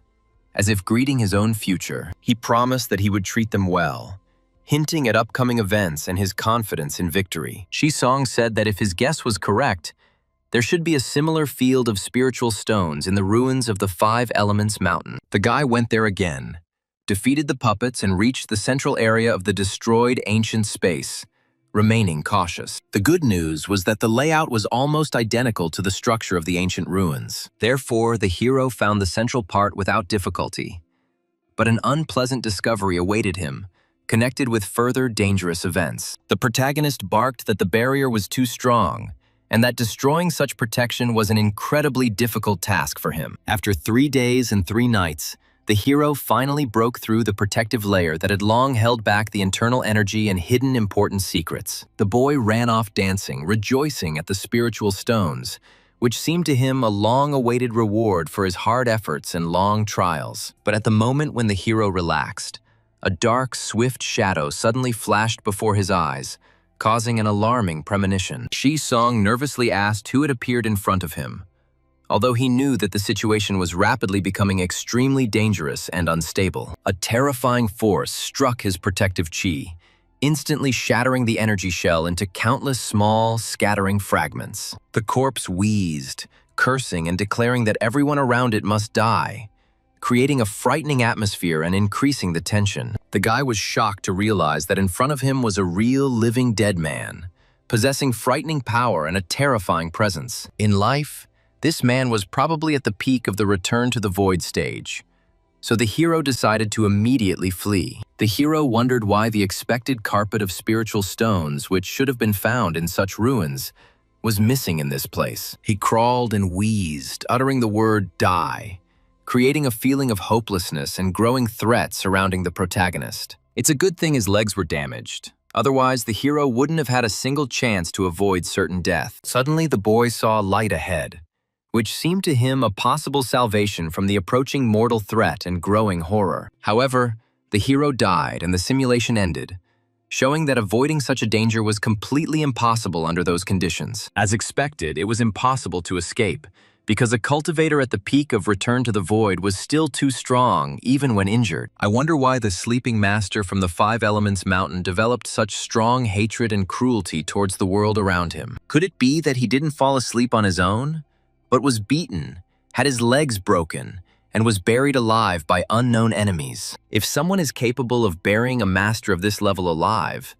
[SPEAKER 1] as if greeting his own future. He promised that he would treat them well, hinting at upcoming events and his confidence in victory. Shisong said that if his guess was correct, there should be a similar field of spiritual stones in the ruins of the Five Elements Mountain. The guy went there again, defeated the puppets, and reached the central area of the destroyed ancient space, remaining cautious. The good news was that the layout was almost identical to the structure of the ancient ruins. Therefore, the hero found the central part without difficulty. But an unpleasant discovery awaited him, connected with further dangerous events. The protagonist barked that the barrier was too strong, and that destroying such protection was an incredibly difficult task for him. After 3 days and 3 nights, the hero finally broke through the protective layer that had long held back the internal energy and hidden important secrets. The boy ran off dancing, rejoicing at the spiritual stones, which seemed to him a long-awaited reward for his hard efforts and long trials. But at the moment when the hero relaxed, a dark, swift shadow suddenly flashed before his eyes, causing an alarming premonition. Shisong nervously asked who had appeared in front of him, although he knew that the situation was rapidly becoming extremely dangerous and unstable. A terrifying force struck his protective chi, instantly shattering the energy shell into countless small, scattering fragments. The corpse wheezed, cursing and declaring that everyone around it must die, creating a frightening atmosphere and increasing the tension. The guy was shocked to realize that in front of him was a real living dead man, possessing frightening power and a terrifying presence. In life, this man was probably at the peak of the return to the void stage, so the hero decided to immediately flee. The hero wondered why the expected carpet of spiritual stones, which should have been found in such ruins, was missing in this place. He crawled and wheezed, uttering the word "die," creating a feeling of hopelessness and growing threat surrounding the protagonist. It's a good thing his legs were damaged. Otherwise, the hero wouldn't have had a single chance to avoid certain death. Suddenly, the boy saw light ahead, which seemed to him a possible salvation from the approaching mortal threat and growing horror. However, the hero died and the simulation ended, showing that avoiding such a danger was completely impossible under those conditions. As expected, it was impossible to escape, because a cultivator at the peak of Return to the Void was still too strong, even when injured. I wonder why the sleeping master from the Five Elements Mountain developed such strong hatred and cruelty towards the world around him. Could it be that he didn't fall asleep on his own, but was beaten, had his legs broken, and was buried alive by unknown enemies? If someone is capable of burying a master of this level alive,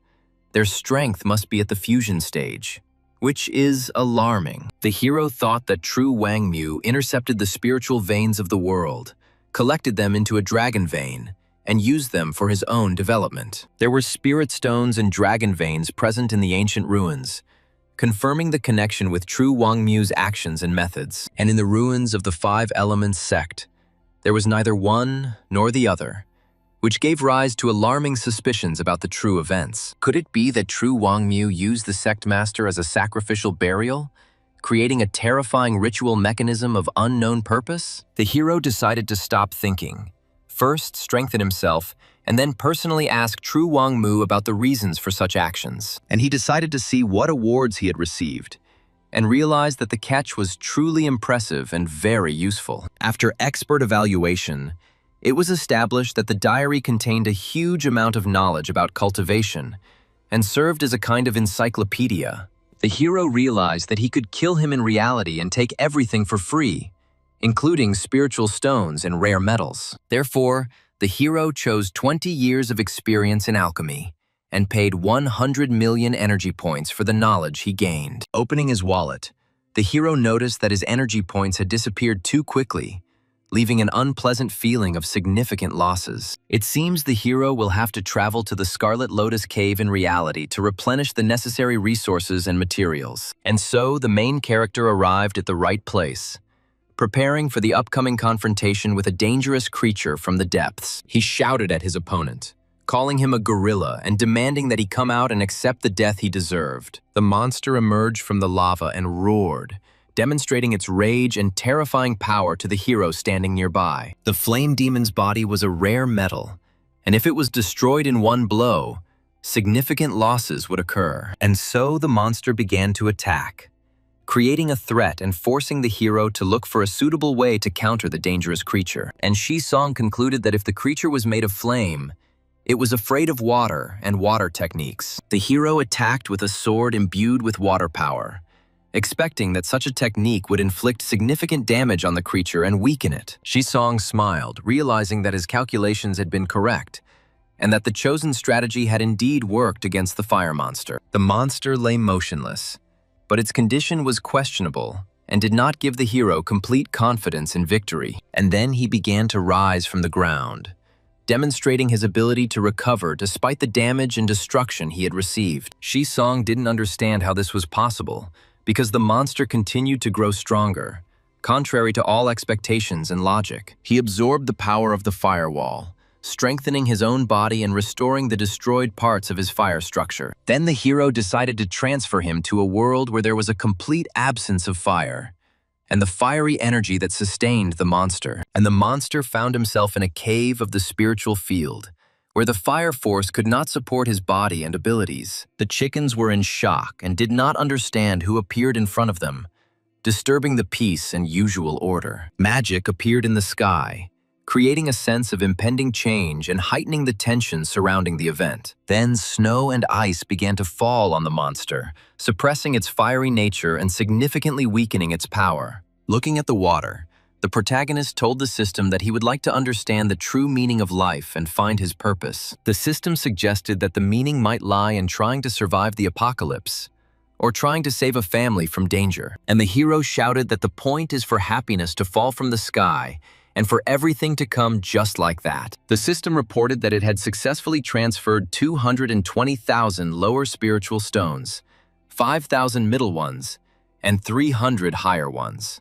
[SPEAKER 1] their strength must be at the fusion stage, which is alarming. The hero thought that true Wangmu intercepted the spiritual veins of the world, collected them into a dragon vein, and used them for his own development. There were spirit stones and dragon veins present in the ancient ruins, confirming the connection with true Wangmu's actions and methods. And in the ruins of the Five Elements sect, there was neither one nor the other, which gave rise to alarming suspicions about the true events. Could it be that True Wangmu used the sect master as a sacrificial burial, creating a terrifying ritual mechanism of unknown purpose? The hero decided to stop thinking, first strengthen himself, and then personally ask True Wangmu about the reasons for such actions. And he decided to see what awards he had received, and realized that the catch was truly impressive and very useful. After expert evaluation, it was established that the diary contained a huge amount of knowledge about cultivation and served as a kind of encyclopedia. The hero realized that he could kill him in reality and take everything for free, including spiritual stones and rare metals. Therefore, the hero chose 20 years of experience in alchemy and paid 100 million energy points for the knowledge he gained. Opening his wallet, the hero noticed that his energy points had disappeared too quickly, leaving an unpleasant feeling of significant losses. It seems the hero will have to travel to the Scarlet Lotus Cave in reality to replenish the necessary resources and materials. And so the main character arrived at the right place, preparing for the upcoming confrontation with a dangerous creature from the depths. He shouted at his opponent, calling him a gorilla and demanding that he come out and accept the death he deserved. The monster emerged from the lava and roared, demonstrating its rage and terrifying power to the hero standing nearby. The flame demon's body was a rare metal, and if it was destroyed in one blow, significant losses would occur. And so the monster began to attack, creating a threat and forcing the hero to look for a suitable way to counter the dangerous creature. And Shi-song concluded that if the creature was made of flame, it was afraid of water and water techniques. The hero attacked with a sword imbued with water power, expecting that such a technique would inflict significant damage on the creature and weaken it. Shi-song smiled, realizing that his calculations had been correct, and that the chosen strategy had indeed worked against the fire monster. The monster lay motionless, but its condition was questionable and did not give the hero complete confidence in victory. And then he began to rise from the ground, demonstrating his ability to recover despite the damage and destruction he had received. Shi-song didn't understand how this was possible, because the monster continued to grow stronger, contrary to all expectations and logic. He absorbed the power of the firewall, strengthening his own body and restoring the destroyed parts of his fire structure. Then the hero decided to transfer him to a world where there was a complete absence of fire, and the fiery energy that sustained the monster. And the monster found himself in a cave of the spiritual field, where the fire force could not support his body and abilities. The chickens were in shock and did not understand who appeared in front of them, disturbing the peace and usual order. Magic appeared in the sky, creating a sense of impending change and heightening the tension surrounding the event. Then snow and ice began to fall on the monster, suppressing its fiery nature and significantly weakening its power. Looking at the water, the protagonist told the system that he would like to understand the true meaning of life and find his purpose. The system suggested that the meaning might lie in trying to survive the apocalypse, or trying to save a family from danger. And the hero shouted that the point is for happiness to fall from the sky and for everything to come just like that. The system reported that it had successfully transferred 220,000 lower spiritual stones, 5,000 middle ones, and 300 higher ones.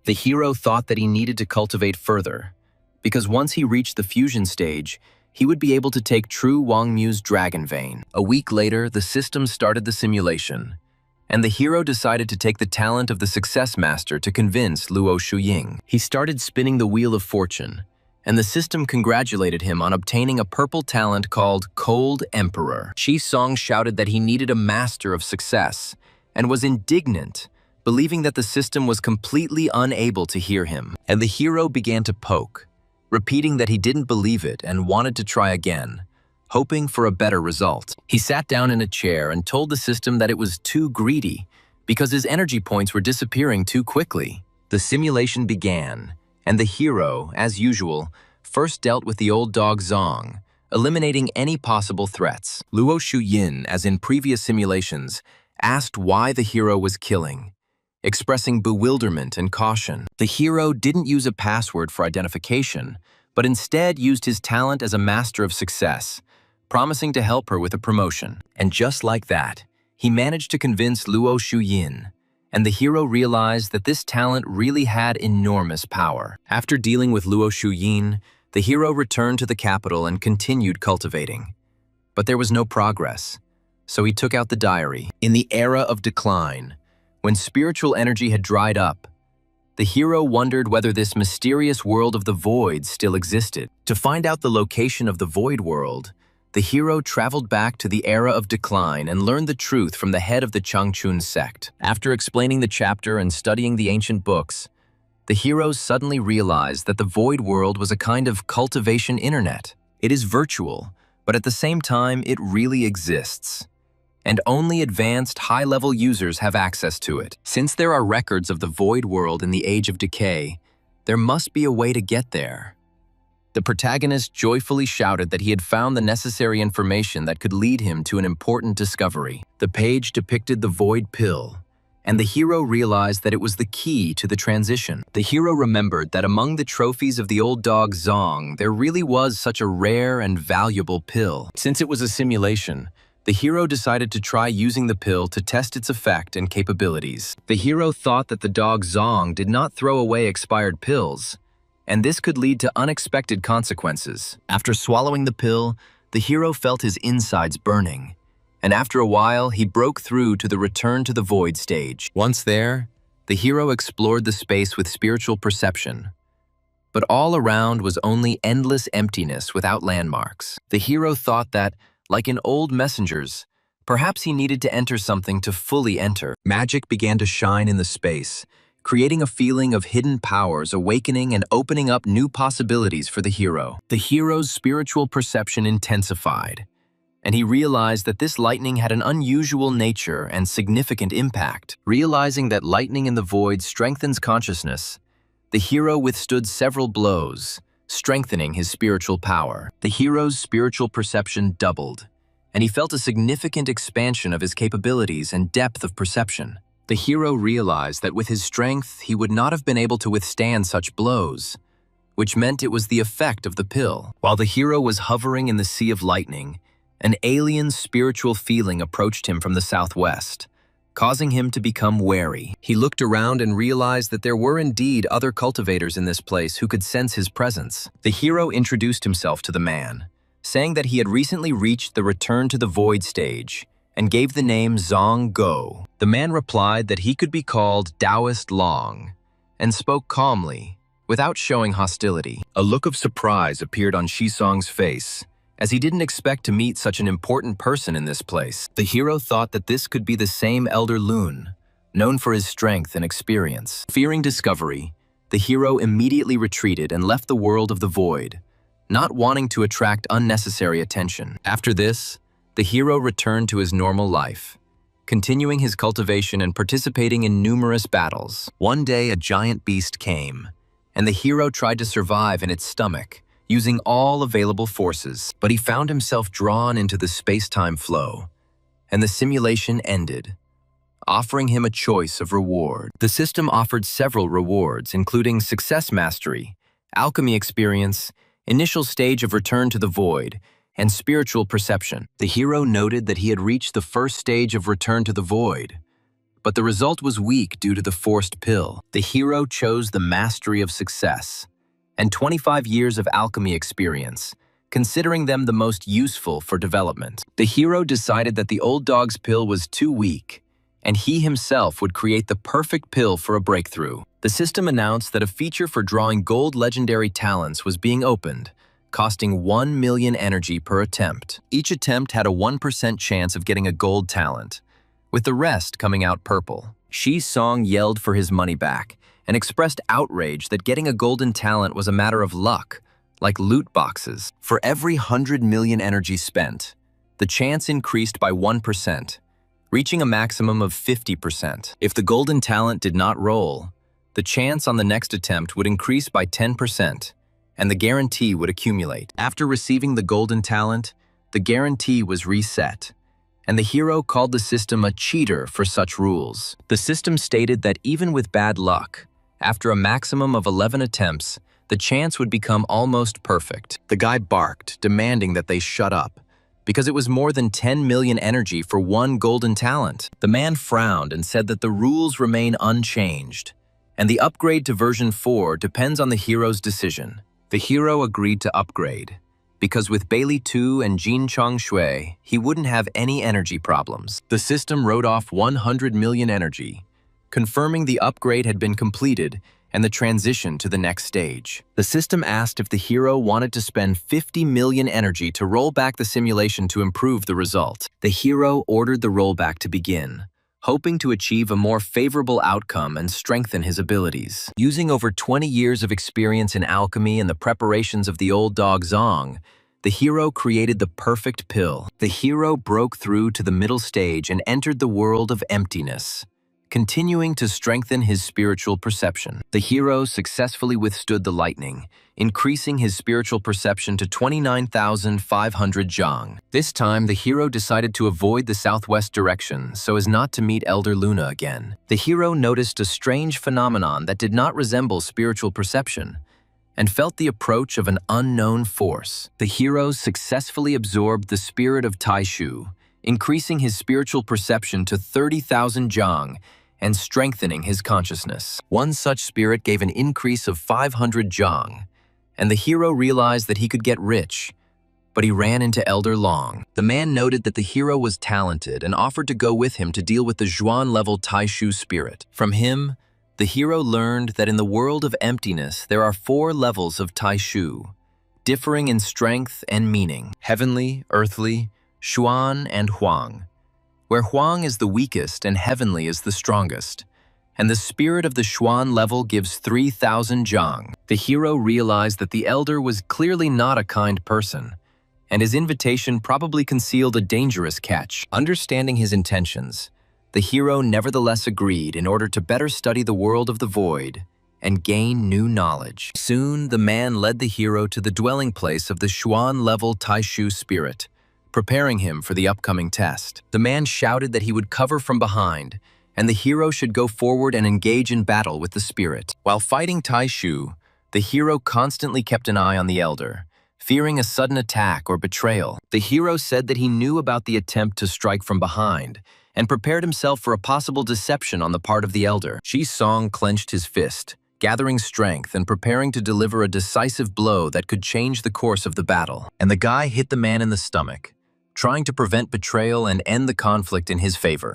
[SPEAKER 1] The hero thought that he needed to cultivate further, because once he reached the fusion stage, he would be able to take True Wangmu's dragon vein. A week later, the system started the simulation, and the hero decided to take the talent of the success master to convince Luo Shuying. He started spinning the wheel of fortune, and the system congratulated him on obtaining a purple talent called Cold Emperor. Shi-song shouted that he needed a master of success, and was indignant, believing that the system was completely unable to hear him. And the hero began to poke, repeating that he didn't believe it and wanted to try again, hoping for a better result. He sat down in a chair and told the system that it was too greedy because his energy points were disappearing too quickly. The simulation began, and the hero, as usual, first dealt with the old dog Zong, eliminating any possible threats. Luo Shuyin, as in previous simulations, asked why the hero was killing, expressing bewilderment and caution. The hero didn't use a password for identification, but instead used his talent as a master of success, promising to help her with a promotion. And just like that, he managed to convince Luo Shuyin, and the hero realized that this talent really had enormous power. After dealing with Luo Shuyin, The hero returned to the capital and continued cultivating. But there was no progress, so he took out the diary. In the era of decline, when spiritual energy had dried up, the hero wondered whether this mysterious world of the void still existed. To find out the location of the void world, the hero traveled back to the era of decline and learned the truth from the head of the Changchun sect. After explaining the chapter and studying the ancient books, the hero suddenly realized that the void world was a kind of cultivation internet. It is virtual, but at the same time, it really exists. And only advanced, high-level users have access to it. Since there are records of the void world in the Age of Decay, there must be a way to get there. The protagonist joyfully shouted that he had found the necessary information that could lead him to an important discovery. The page depicted the void pill, and the hero realized that it was the key to the transition. The hero remembered that among the trophies of the old dog Zong, there really was such a rare and valuable pill. Since it was a simulation, the hero decided to try using the pill to test its effect and capabilities. The hero thought that the dog Zong did not throw away expired pills, and this could lead to unexpected consequences. After swallowing the pill, the hero felt his insides burning, and after a while, he broke through to the return to the void stage. Once there, the hero explored the space with spiritual perception, but all around was only endless emptiness without landmarks. The hero thought that, like in old messengers, perhaps he needed to enter something to fully enter. Magic began to shine in the space, creating a feeling of hidden powers awakening and opening up new possibilities for the hero. The hero's spiritual perception intensified, and he realized that this lightning had an unusual nature and significant impact. Realizing that lightning in the void strengthens consciousness, the hero withstood several blows, strengthening his spiritual power. The hero's spiritual perception doubled, and he felt a significant expansion of his capabilities and depth of perception. The hero realized that with his strength, he would not have been able to withstand such blows, which meant it was the effect of the pill. While the hero was hovering in the sea of lightning, an alien spiritual feeling approached him from the southwest, causing him to become wary. He looked around and realized that there were indeed other cultivators in this place who could sense his presence. The hero introduced himself to the man, saying that he had recently reached the return to the void stage and gave the name Zong Go. The man replied that he could be called Taoist Long and spoke calmly, without showing hostility. A look of surprise appeared on Shisong's face, as he didn't expect to meet such an important person in this place. The hero thought that this could be the same Elder Lun, known for his strength and experience. Fearing discovery, the hero immediately retreated and left the world of the void, not wanting to attract unnecessary attention. After this, the hero returned to his normal life, continuing his cultivation and participating in numerous battles. One day, a giant beast came, and the hero tried to survive in its stomach, using all available forces, but he found himself drawn into the space-time flow, and the simulation ended, offering him a choice of reward. The system offered several rewards, including success mastery, alchemy experience, initial stage of return to the void, and spiritual perception. The hero noted that he had reached the first stage of return to the void, but the result was weak due to the forced pill. The hero chose the mastery of success and 25 years of alchemy experience, considering them the most useful for development. The hero decided that the old dog's pill was too weak, and he himself would create the perfect pill for a breakthrough. The system announced that a feature for drawing gold legendary talents was being opened, costing 1 million energy per attempt. Each attempt had a 1% chance of getting a gold talent, with the rest coming out purple. Shisong yelled for his money back and expressed outrage that getting a golden talent was a matter of luck, like loot boxes. For every 100 million energy spent, the chance increased by 1%, reaching a maximum of 50%. If the golden talent did not roll, the chance on the next attempt would increase by 10%, and the guarantee would accumulate. After receiving the golden talent, the guarantee was reset, and the hero called the system a cheater for such rules. The system stated that even with bad luck, after a maximum of 11 attempts, the chance would become almost perfect. The guy barked, demanding that they shut up, because it was more than 10 million energy for one golden talent. The man frowned and said that the rules remain unchanged, and the upgrade to version 4 depends on the hero's decision. The hero agreed to upgrade, because with Bailey 2 and Jin Chong Shui, he wouldn't have any energy problems. The system wrote off 100 million energy, confirming the upgrade had been completed and the transition to the next stage. The system asked if the hero wanted to spend 50 million energy to roll back the simulation to improve the result. The hero ordered the rollback to begin, hoping to achieve a more favorable outcome and strengthen his abilities. Using over 20 years of experience in alchemy and the preparations of the old dog Zong, the hero created the perfect pill. The hero broke through to the middle stage and entered the world of emptiness, continuing to strengthen his spiritual perception. The hero successfully withstood the lightning, increasing his spiritual perception to 29,500 Zhang. This time, the hero decided to avoid the southwest direction so as not to meet Elder Luna again. The hero noticed a strange phenomenon that did not resemble spiritual perception and felt the approach of an unknown force. The hero successfully absorbed the spirit of Taishu, increasing his spiritual perception to 30,000 Zhang and strengthening his consciousness. One such spirit gave an increase of 500 Zhang, and the hero realized that he could get rich, but he ran into Elder Long. The man noted that the hero was talented and offered to go with him to deal with the Zhuan-level Taishu spirit. From him, the hero learned that in the world of emptiness there are 4 levels of Taishu, differing in strength and meaning: heavenly, earthly, Xuan, and Huang, where Huang is the weakest and heavenly is the strongest, and the spirit of the Xuan level gives 3,000 Zhang. The hero realized that the elder was clearly not a kind person, and his invitation probably concealed a dangerous catch. Understanding his intentions, the hero nevertheless agreed in order to better study the world of the void and gain new knowledge. Soon, the man led the hero to the dwelling place of the Xuan level Taishu spirit, preparing him for the upcoming test. The man shouted that he would cover from behind, and the hero should go forward and engage in battle with the spirit. While fighting Taishu, the hero constantly kept an eye on the elder, fearing a sudden attack or betrayal. The hero said that he knew about the attempt to strike from behind and prepared himself for a possible deception on the part of the elder. Ji Song clenched his fist, gathering strength and preparing to deliver a decisive blow that could change the course of the battle. And the guy hit the man in the stomach, trying to prevent betrayal and end the conflict in his favor.